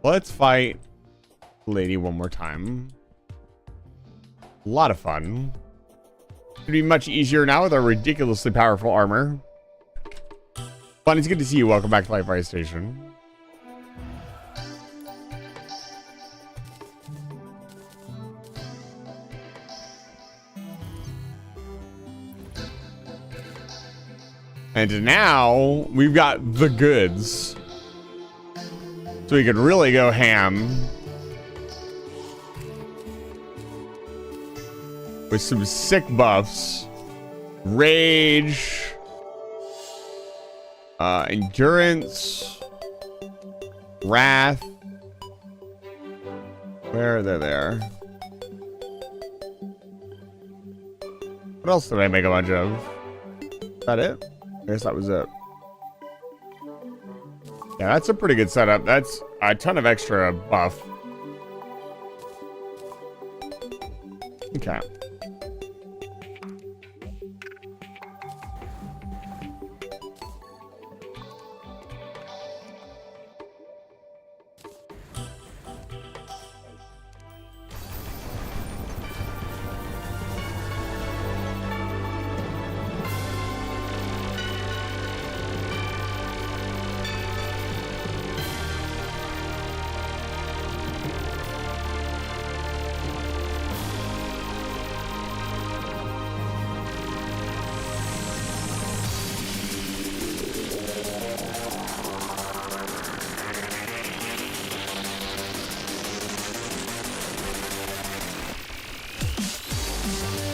Let's fight lady one more time. A lot of fun. It'd be much easier now with our ridiculously powerful armor. Fun, it's good to see you. Welcome back to Life Fire Station. And now we've got the goods. So we could really go ham with some sick buffs. Rage. Endurance. Wrath. Where are they there? What else did I make a bunch of? Is that it? I guess that was it. Yeah, that's a pretty good setup. That's a ton of extra buff. Okay.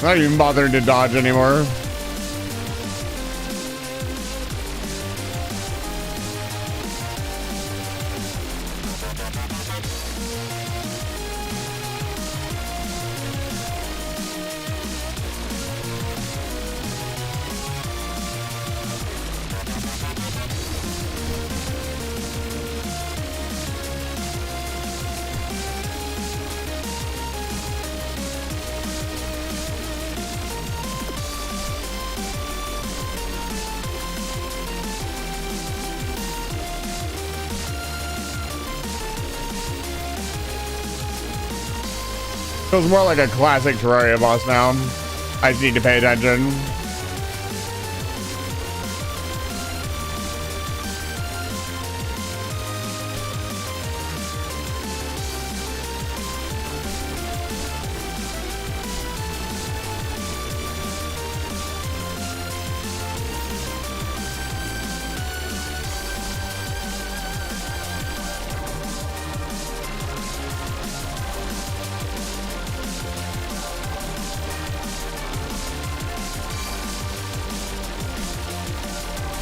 Not even bothering to dodge anymore. Feels more like a classic Terraria boss now. I just need to pay attention.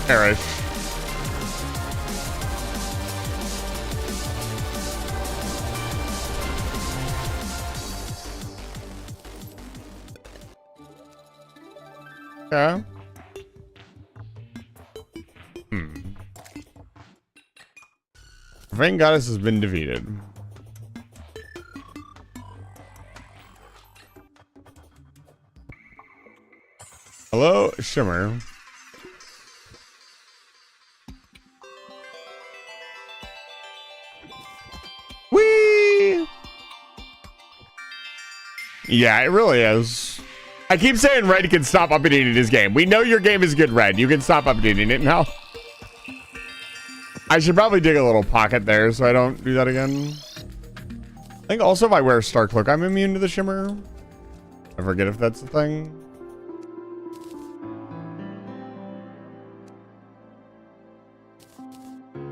Perish. Okay. Rain Goddess has been defeated. Hello, Shimmer. Yeah, it really is. I keep saying Red can stop updating his game. We know your game is good, Red. You can stop updating it now. I should probably dig a little pocket there so I don't do that again. I think also if I wear a Star Cloak, I'm immune to the Shimmer. I forget if that's the thing.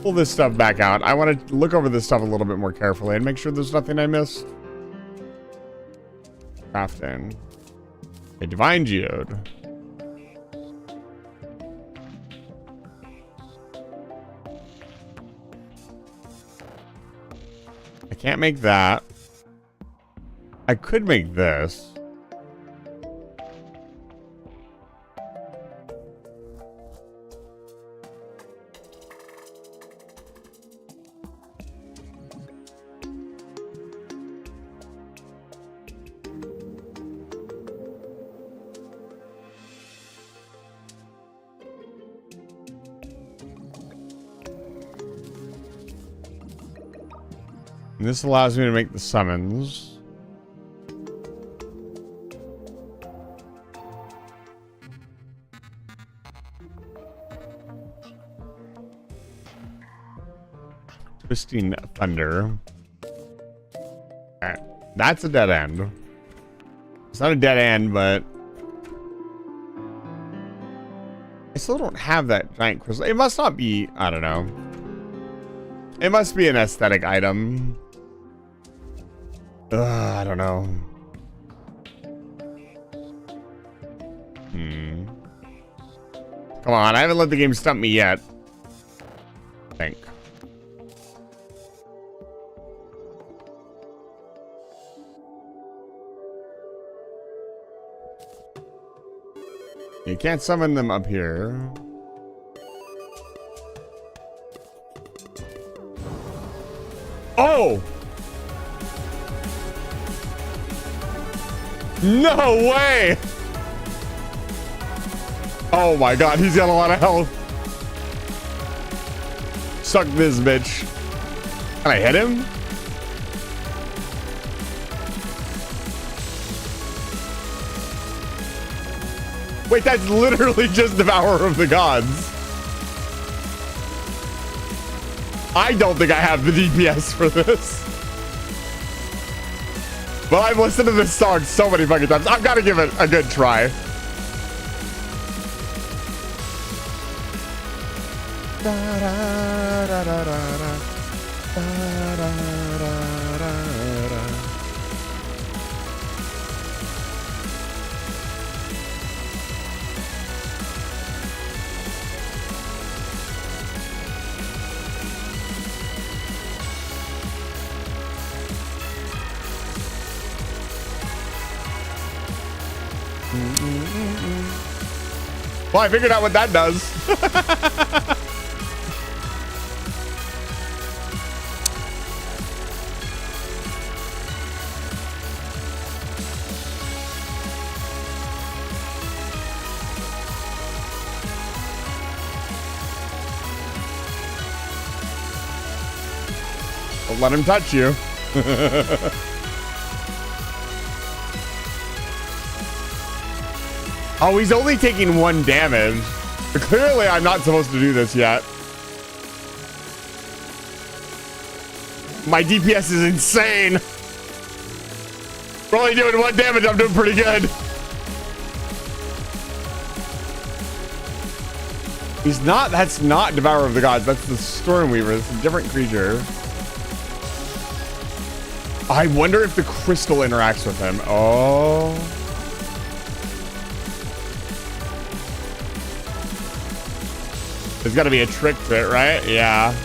Pull this stuff back out. I want to look over this stuff a little bit more carefully and make sure there's nothing I missed. Crafting. A Divine Geode. I can't make that. I could make this. And this allows me to make the summons. Twisting Thunder. Alright, that's a dead end. It's not a dead end, but I still don't have that giant crystal. It must not be, I don't know. It must be an aesthetic item. I don't know. Come on, I haven't let the game stump me yet. I think. You can't summon them up here. Oh! No way! Oh my god, he's got a lot of health. Suck this bitch. Can I hit him? Wait, that's literally just Devourer of the Gods. I don't think I have the DPS for this. But I've listened to this song so many fucking times. I've got to give it a good try. Well, I figured out what that does. Don't let him touch you. Oh, he's only taking 1 damage. But clearly, I'm not supposed to do this yet. My DPS is insane. We're only doing 1 damage. I'm doing pretty good. He's not. That's not Devourer of the Gods. That's the Stormweaver. It's a different creature. I wonder if the crystal interacts with him. Oh. There's got to be a trick to it, right? Yeah.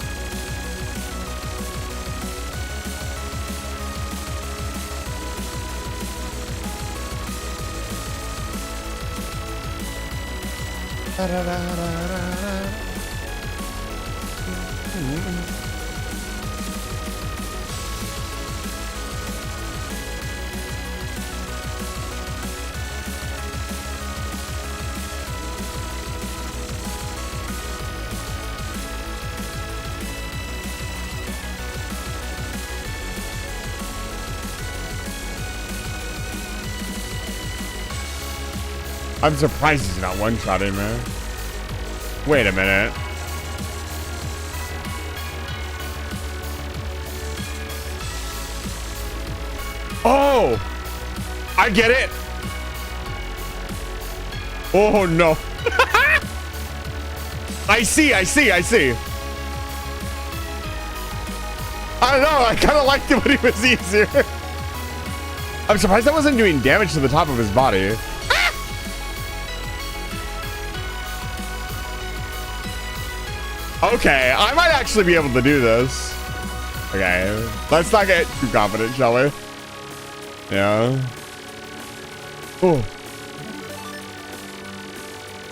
I'm surprised he's not one-shotting, man. Wait a minute. Oh! I get it! Oh, no. I see. I don't know. I kind of liked it when he was easier. I'm surprised that wasn't doing damage to the top of his body. Okay, I might actually be able to do this. Okay, let's not get too confident, shall we? Yeah. Oh.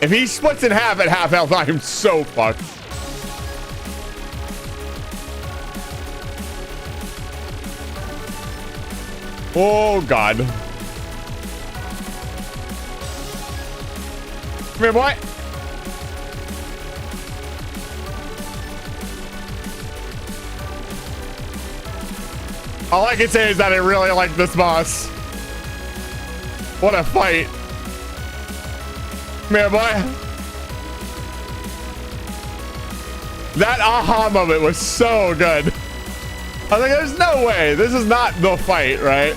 If he splits in half at half health, I am so fucked. Oh, God. Come here, boy. All I can say is that I really like this boss. What a fight. Come here, boy. That aha moment was so good. I was like, there's no way. This is not the fight, right?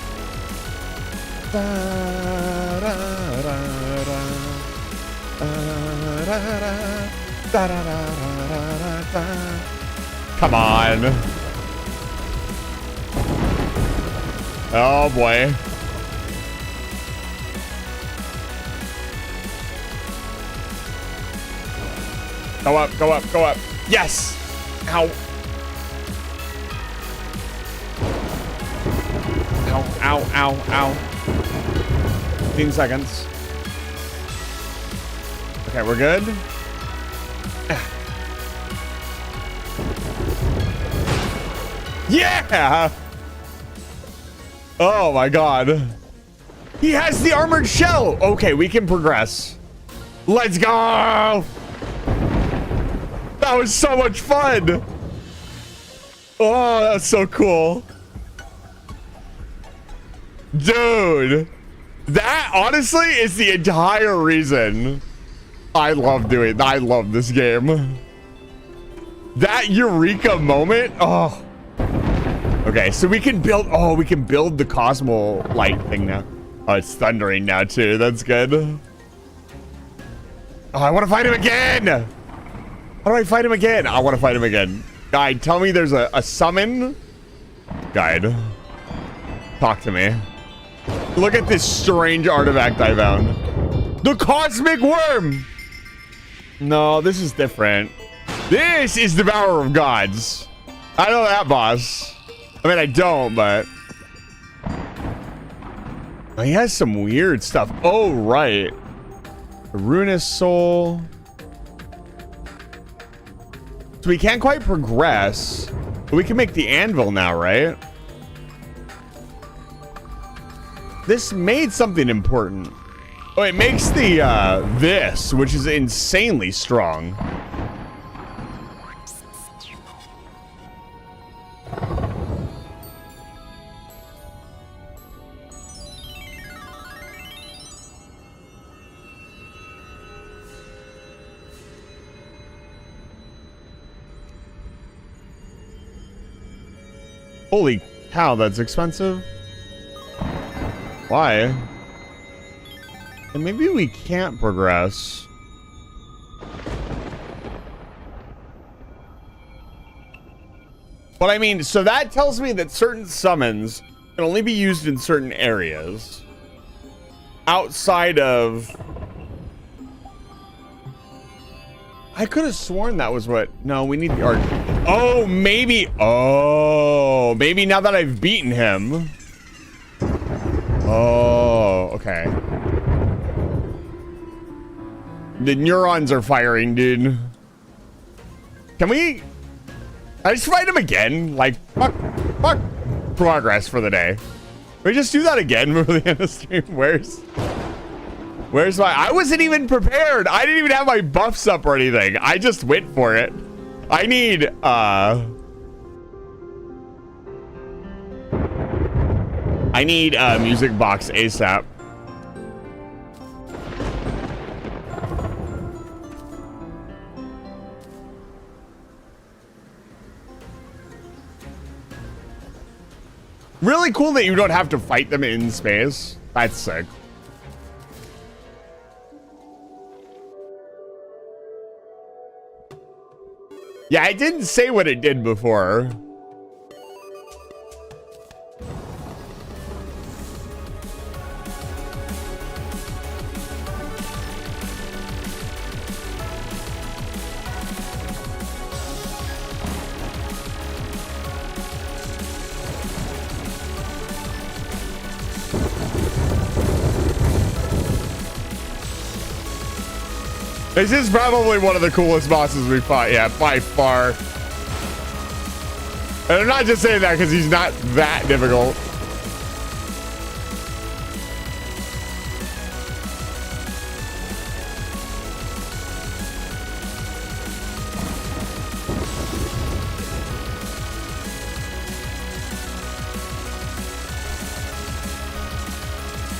Come on. Oh boy. Go up, go up, go up. Yes! Ow. Ow, ow, ow, ow. 15 seconds. Okay, we're good. Yeah! Oh my god. He has the armored shell! Okay, we can progress. Let's go! That was so much fun! Oh, that's so cool. Dude, that honestly is the entire reason I love this game. That eureka moment. Oh. Okay, so we can build the Cosmo light thing now. Oh, it's thundering now too. That's good. Oh, I want to fight him again. How do I fight him again? I want to fight him again. Guide, tell me there's a summon. Guide, talk to me. Look at this strange artifact I found. The Cosmic Worm. No, this is different. This is Devourer of Gods. I know that, boss. I mean, I don't, but... Oh, he has some weird stuff. Oh, right. The Ruinous Soul. So we can't quite progress, but we can make the anvil now, right? This made something important. Oh, it makes the, this, which is insanely strong. Holy cow, that's expensive. Why? And maybe we can't progress. But I mean, so that tells me that certain summons can only be used in certain areas. Outside of... I could have sworn that was what... No, we need the art. Oh, maybe... Oh, maybe now that I've beaten him... Oh, okay. The neurons are firing, dude. Can we... I just fight him again? Like, fuck progress for the day. Can we just do that again before the end of the stream? Where's my... I wasn't even prepared. I didn't even have my buffs up or anything. I just went for it. I need, a music box ASAP. Really cool that you don't have to fight them in space. That's sick. Yeah, I didn't say what it did before. This is probably one of the coolest bosses we fought, yeah, by far. And I'm not just saying that because he's not that difficult.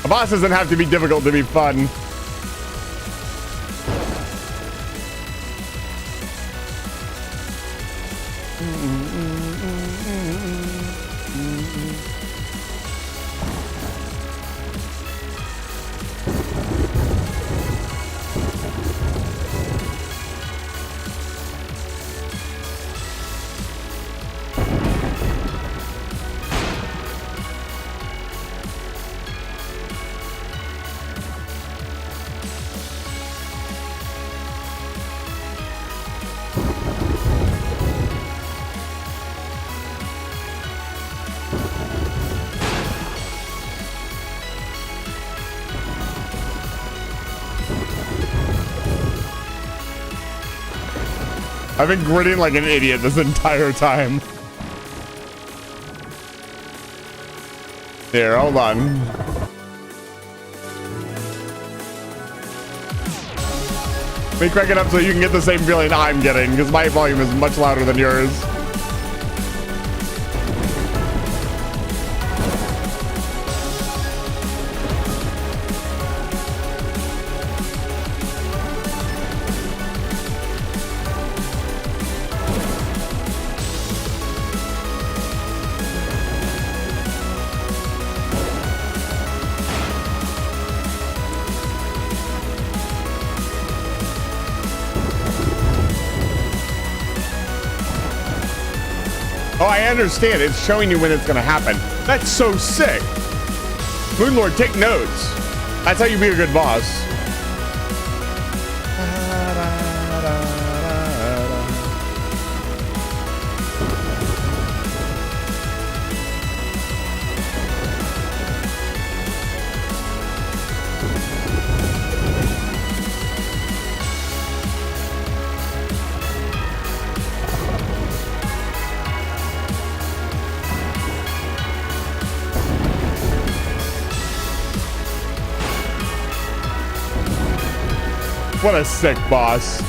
A boss doesn't have to be difficult to be fun. I've been grinning like an idiot this entire time. Here, hold on. Let me crank it up so you can get the same feeling I'm getting, because my volume is much louder than yours. Oh, I understand. It's showing you when it's going to happen. That's so sick. Moonlord, take notes. That's how you be a good boss. What a sick boss.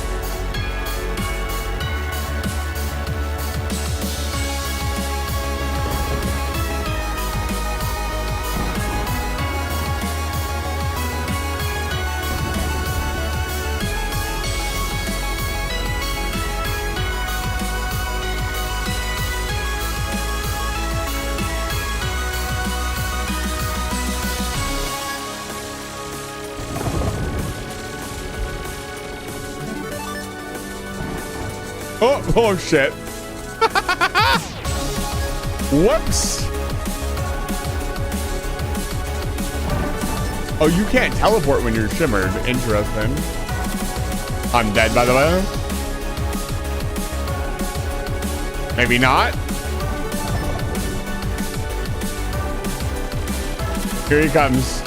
Oh shit. Whoops. Oh, you can't teleport when you're shimmered. Interesting. I'm dead, by the way. Maybe not. Here he comes.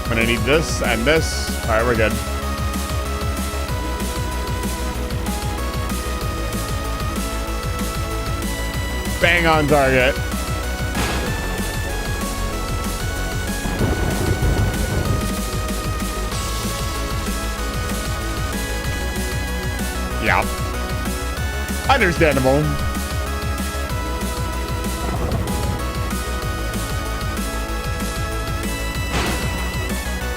I'm gonna need this and this. All right, we're good. Bang on target. Yeah. Understandable.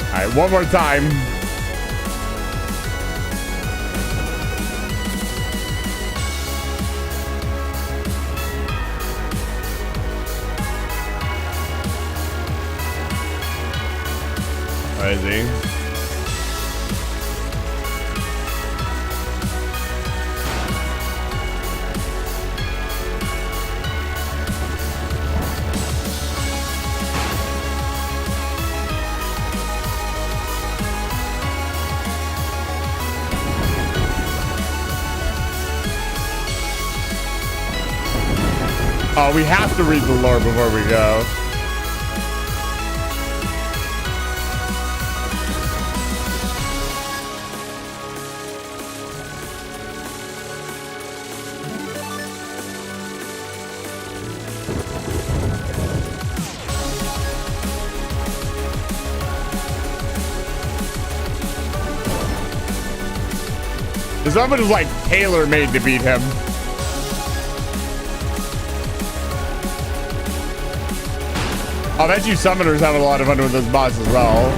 All right, one more time. Where is he? Oh, we have to read the lore before we go. This weapon is like tailor-made to beat him. I bet you summoners have a lot of fun with this boss as well.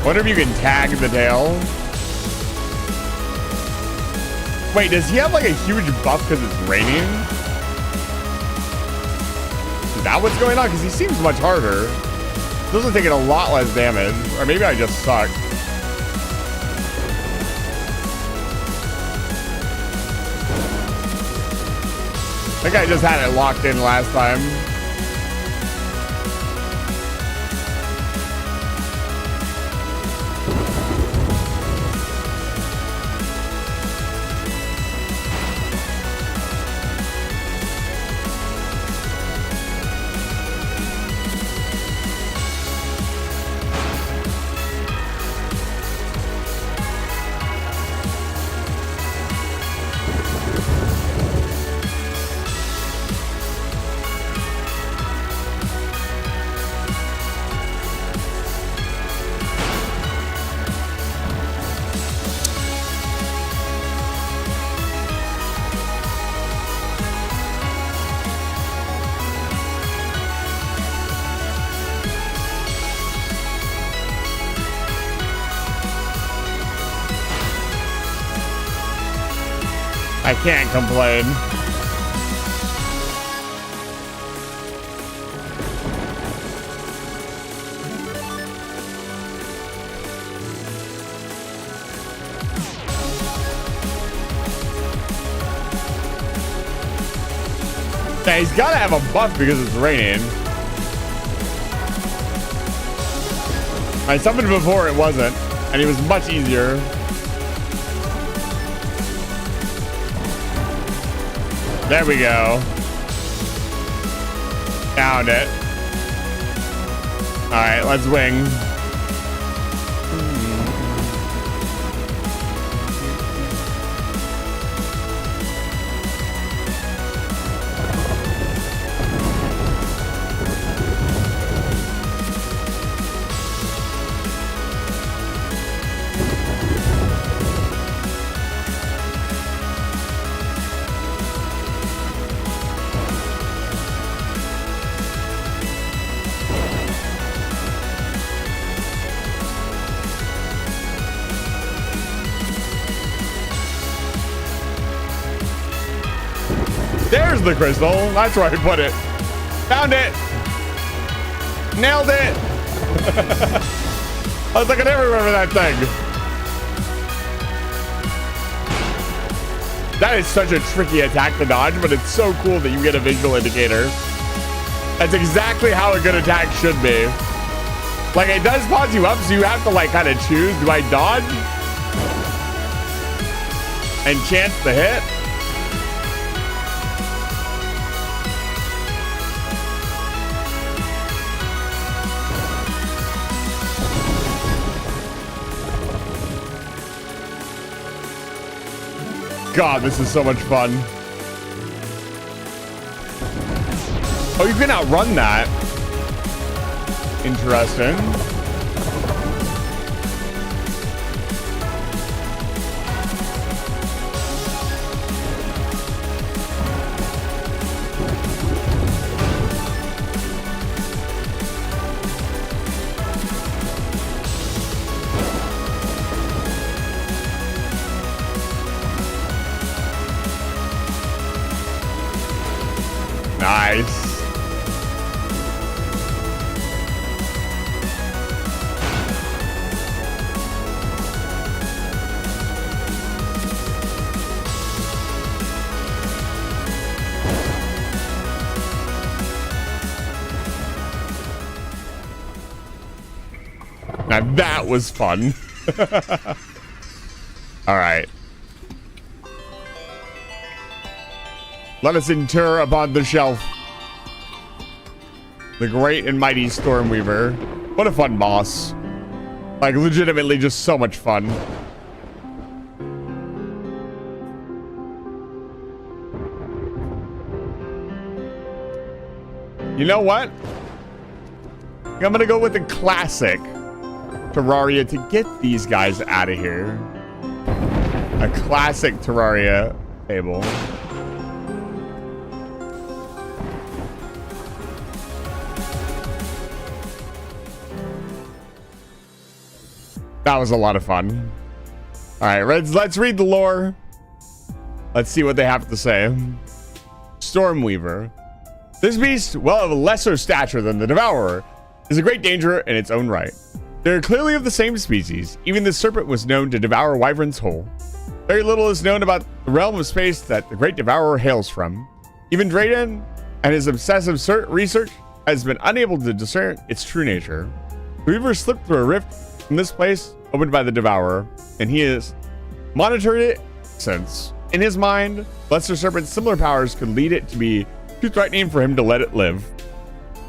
Wonder if you can tag the tail. Wait, does he have like a huge buff because it's raining? Is that what's going on? Because he seems much harder. Those are taking a lot less damage. Or maybe I just suck. I think I just had it locked in last time. I can't complain. Yeah, he's got to have a buff because it's raining. I summoned before it wasn't, and it was much easier. There we go. Found it. All right, let's wing. There's the crystal. That's where I put it. Found it. Nailed it. I was like, I never remember that thing. That is such a tricky attack to dodge, but it's so cool that you get a visual indicator. That's exactly how a good attack should be. Like, it does pause you up, so you have to, like, kind of choose. Do I dodge? And chance the hit? God, this is so much fun. Oh, you can outrun that. Interesting. Nice. Now that was fun. All right. Let us inter upon the shelf. The great and mighty Stormweaver. What a fun boss. Like, legitimately just so much fun. You know what? I'm gonna go with the classic Terraria to get these guys out of here. A classic Terraria table. That was a lot of fun. All right, let's read the lore. Let's see what they have to say. Stormweaver. This beast, well of a lesser stature than the Devourer, is a great danger in its own right. They are clearly of the same species. Even this serpent was known to devour wyverns whole. Very little is known about the realm of space that the great Devourer hails from. Even Drayden and his obsessive research has been unable to discern its true nature. The Weaver slipped through a rift from this place opened by the Devourer, and he has monitored it since. In his mind, Lesser Serpent's similar powers could lead it to be too threatening for him to let it live.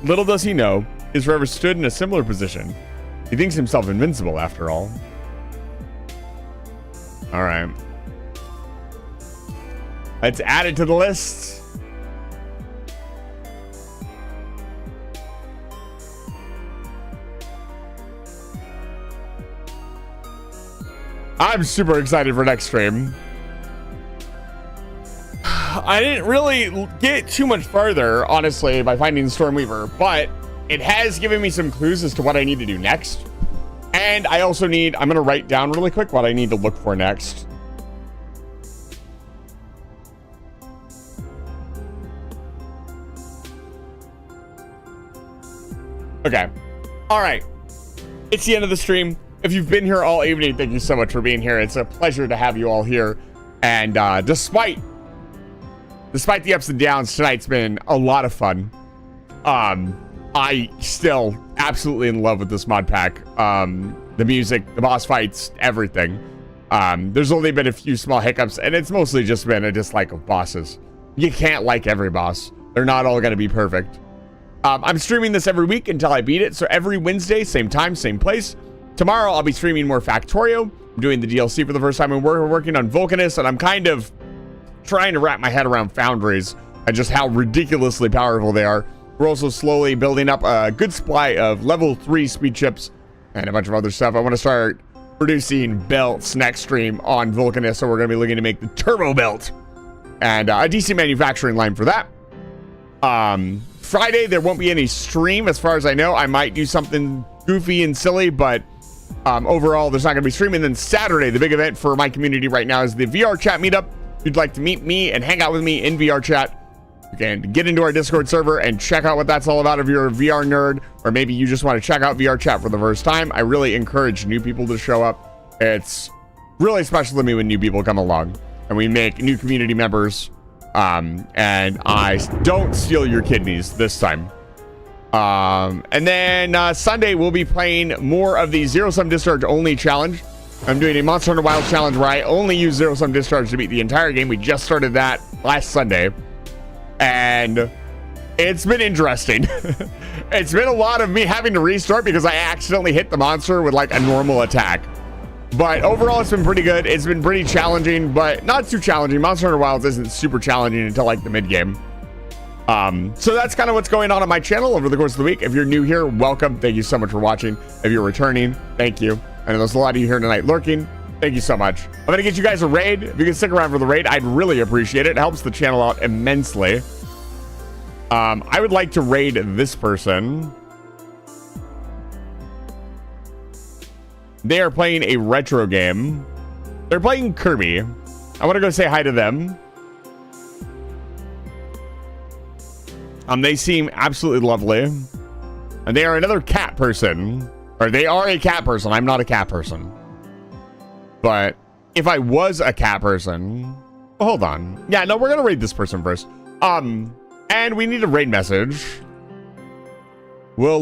Little does he know, he's forever stood in a similar position. He thinks himself invincible after all. All right. Let's add it to the list. I'm super excited for next stream. I didn't really get too much further, honestly, by finding Stormweaver, but it has given me some clues as to what I need to do next. And I also need, I'm going to write down really quick what I need to look for next. Okay. All right. It's the end of the stream. If you've been here all evening, thank you so much for being here. It's a pleasure to have you all here. And despite the ups and downs, tonight's been a lot of fun. I still absolutely in love with this mod pack. The music, the boss fights, everything. There's only been a few small hiccups, and it's mostly just been a dislike of bosses. You can't like every boss. They're not all going to be perfect. I'm streaming this every week until I beat it. So every Wednesday, same time, same place. Tomorrow, I'll be streaming more Factorio. I'm doing the DLC for the first time, and we're working on Vulcanus, and I'm kind of trying to wrap my head around Foundries and just how ridiculously powerful they are. We're also slowly building up a good supply of level 3 speed chips and a bunch of other stuff. I want to start producing belts next stream on Vulcanus, so we're going to be looking to make the turbo belt and a decent manufacturing line for that. Friday, there won't be any stream as far as I know. I might do something goofy and silly, but overall, there's not going to be streaming. Then Saturday, the big event for my community right now is the VR chat meetup. If you'd like to meet me and hang out with me in VR chat, you can get into our Discord server and check out what that's all about if you're a VR nerd, or maybe you just want to check out VR chat for the first time. I really encourage new people to show up. It's really special to me when new people come along and we make new community members. And I don't steal your kidneys this time. And then Sunday, we'll be playing more of the Zero Sum Discharge only challenge. I'm doing a Monster Hunter Wilds challenge where I only use Zero Sum Discharge to beat the entire game. We just started that last Sunday. And it's been interesting. It's been a lot of me having to restart because I accidentally hit the monster with like a normal attack. But overall, it's been pretty good. It's been pretty challenging, but not too challenging. Monster Hunter Wilds isn't super challenging until like the mid game. So that's kind of what's going on my channel over the course of the week. If you're new here, welcome. Thank you so much for watching. If you're returning, thank you. I know there's a lot of you here tonight lurking. Thank you so much. I'm going to get you guys a raid. If you can stick around for the raid, I'd really appreciate it. It helps the channel out immensely. I would like to raid this person. They are playing a retro game. They're playing Kirby. I want to go say hi to them. They seem absolutely lovely. And they are another cat person. Or they are a cat person. I'm not a cat person. But if I was a cat person... Oh, hold on. Yeah, no, we're going to raid this person first. And we need a raid message. We'll,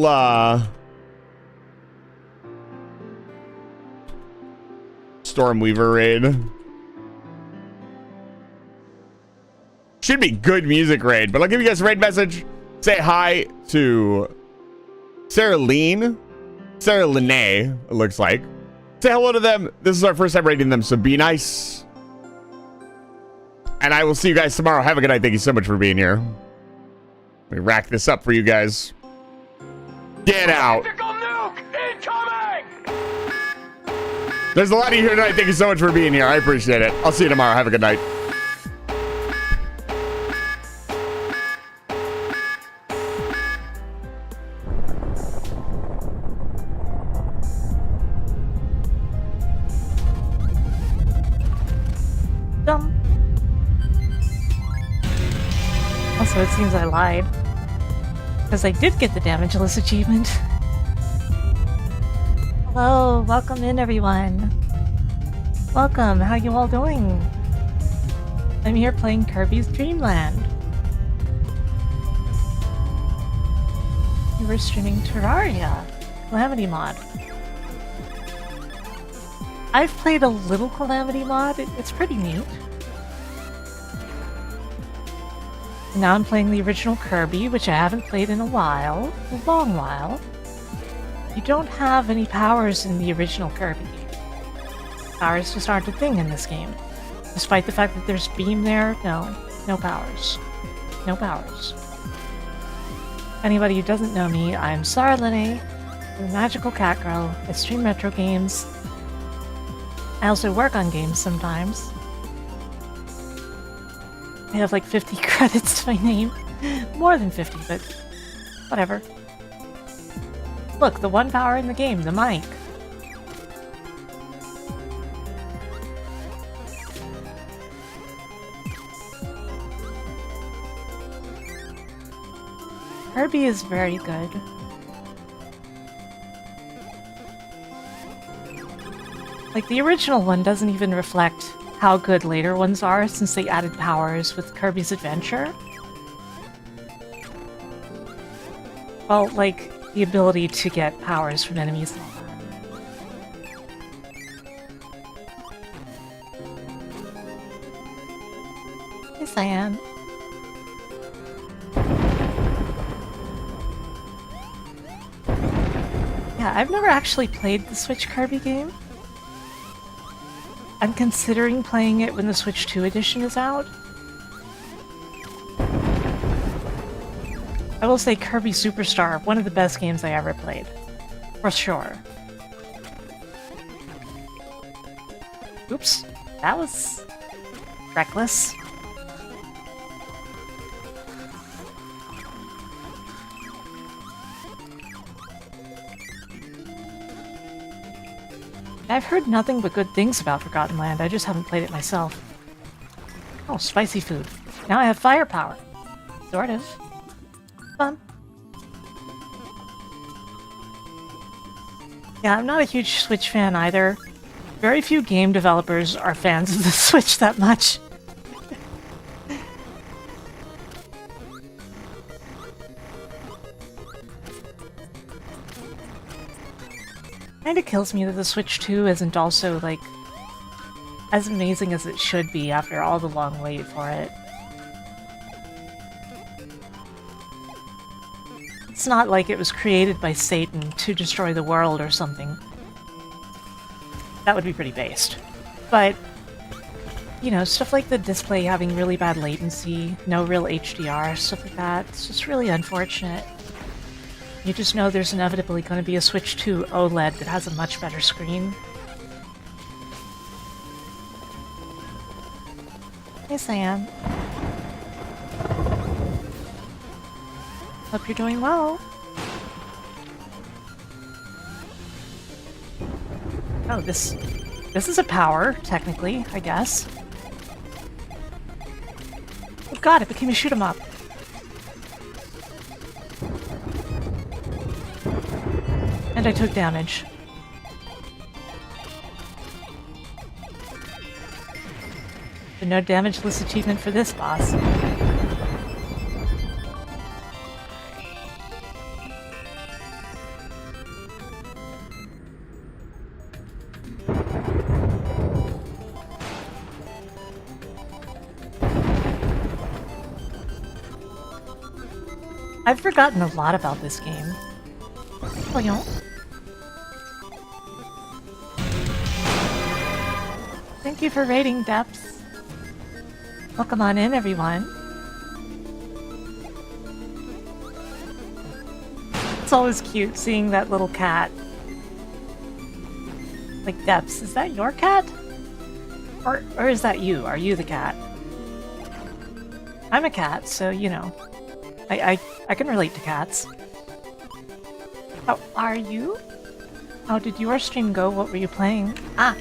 Stormweaver raid. Should be good music raid, but I'll give you guys a raid message. Say hi to Sarah Lene, it looks like. Say hello to them. This is our first time raiding them, so be nice. And I will see you guys tomorrow. Have a good night. Thank you so much for being here. Let me rack this up for you guys. Get out. There's a lot of you here tonight. Thank you so much for being here. I appreciate it. I'll see you tomorrow. Have a good night. Dumb. Also, it seems I lied. Because I did get the damageless achievement. Hello, welcome in everyone. Welcome, how you all doing? I'm here playing Kirby's Dream Land. You were streaming Terraria, Calamity mod. I've played a little Calamity mod, it's pretty neat. Now I'm playing the original Kirby, which I haven't played in a while, a long while. You don't have any powers in the original Kirby. Powers just aren't a thing in this game. Despite the fact that there's beam there, no powers. No powers. Anybody who doesn't know me, I'm Sarlene, the magical cat girl. I stream retro games. I also work on games sometimes. I have like 50 credits to my name. More than 50, but whatever. Look, the one power in the game, the mic. Kirby is very good. Like, the original one doesn't even reflect how good later ones are since they added powers with Kirby's Adventure. Well, like, the ability to get powers from enemies and all that. Hey, Cyan. Yeah, I've never actually played the Switch Kirby game. I'm considering playing it when the Switch 2 edition is out. I will say Kirby Superstar, one of the best games I ever played. For sure. Oops, that was reckless. I've heard nothing but good things about Forgotten Land, I just haven't played it myself. Oh, spicy food. Now I have firepower. Sort of. Fun. Yeah, I'm not a huge Switch fan either. Very few game developers are fans of the Switch that much. Kinda kills me that the Switch 2 isn't also, like, as amazing as it should be after all the long wait for it. It's not like it was created by Satan to destroy the world or something. That would be pretty based. But, you know, stuff like the display having really bad latency, no real HDR, stuff like that, it's just really unfortunate. You just know there's inevitably going to be a Switch 2 OLED that has a much better screen. Hey, Sam. Hope you're doing well. Oh, this is a power, technically, I guess. Oh god, it became a shoot 'em up. And I took damage. The no damage list achievement for this boss. I've forgotten a lot about this game. Voyons. Thank you for raiding, Depths. Welcome on in, everyone. It's always cute seeing that little cat. Like, Depths, is that your cat? Or is that you? Are you the cat? I'm a cat, so, you know. I can relate to cats. How are you? How did your stream go? What were you playing? Ah!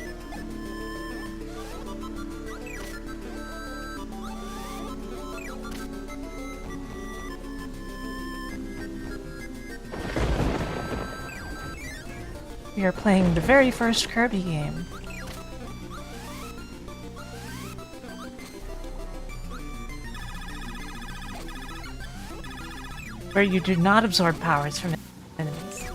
We are playing the very first Kirby game. Where you do not absorb powers from enemies.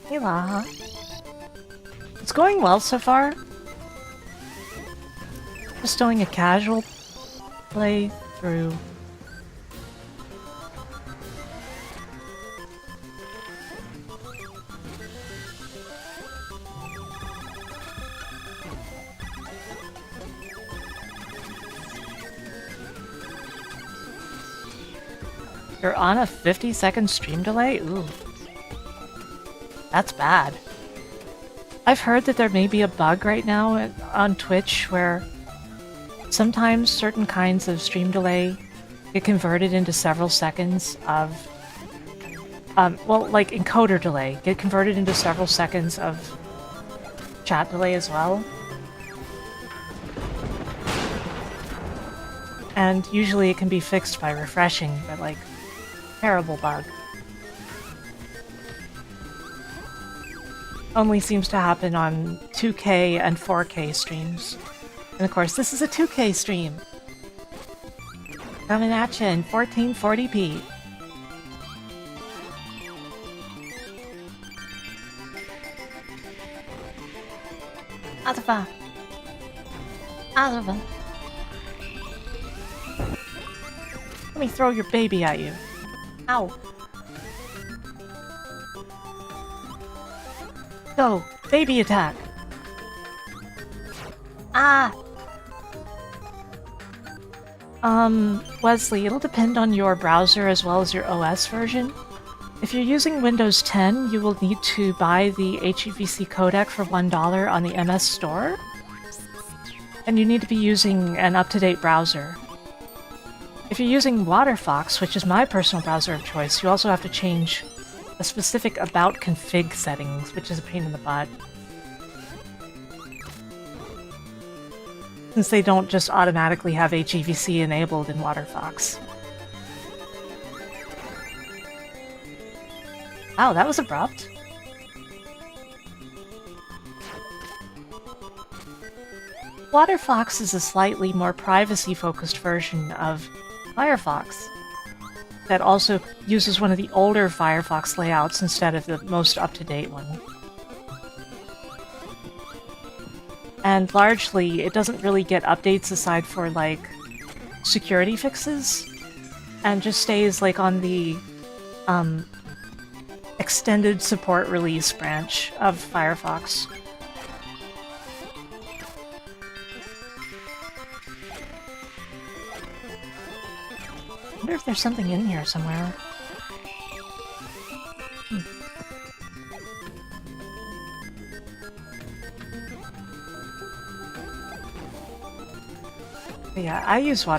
Hey, Laha. It's going well so far. Just doing a casual play through. You're on a 50-second stream delay? Ooh. That's bad. I've heard that there may be a bug right now on Twitch where sometimes certain kinds of stream delay get converted into several seconds of... well, like encoder delay, get converted into several seconds of chat delay as well. And usually it can be fixed by refreshing, but like... terrible bug. only seems to happen on 2K and 4K streams. And of course, this is a 2K stream. Coming at you in 1440p. Azafa. Azafa. Let me throw your baby at you. Ow. Go. Baby attack. Ah. Wesley, it'll depend on your browser as well as your OS version. If you're using Windows 10, you will need to buy the HEVC codec for $1 on the MS Store. And you need to be using an up-to-date browser. If you're using WaterFox, which is my personal browser of choice, you also have to change a specific about config settings, which is a pain in the butt. Since they don't just automatically have HEVC enabled in WaterFox. Wow, that was abrupt. WaterFox is a slightly more privacy-focused version of Firefox that also uses one of the older Firefox layouts instead of the most up-to-date one. And largely, it doesn't really get updates aside for, like, security fixes, and just stays, like, on the, extended support release branch of Firefox. I wonder if there's something in here somewhere. Yeah, I use water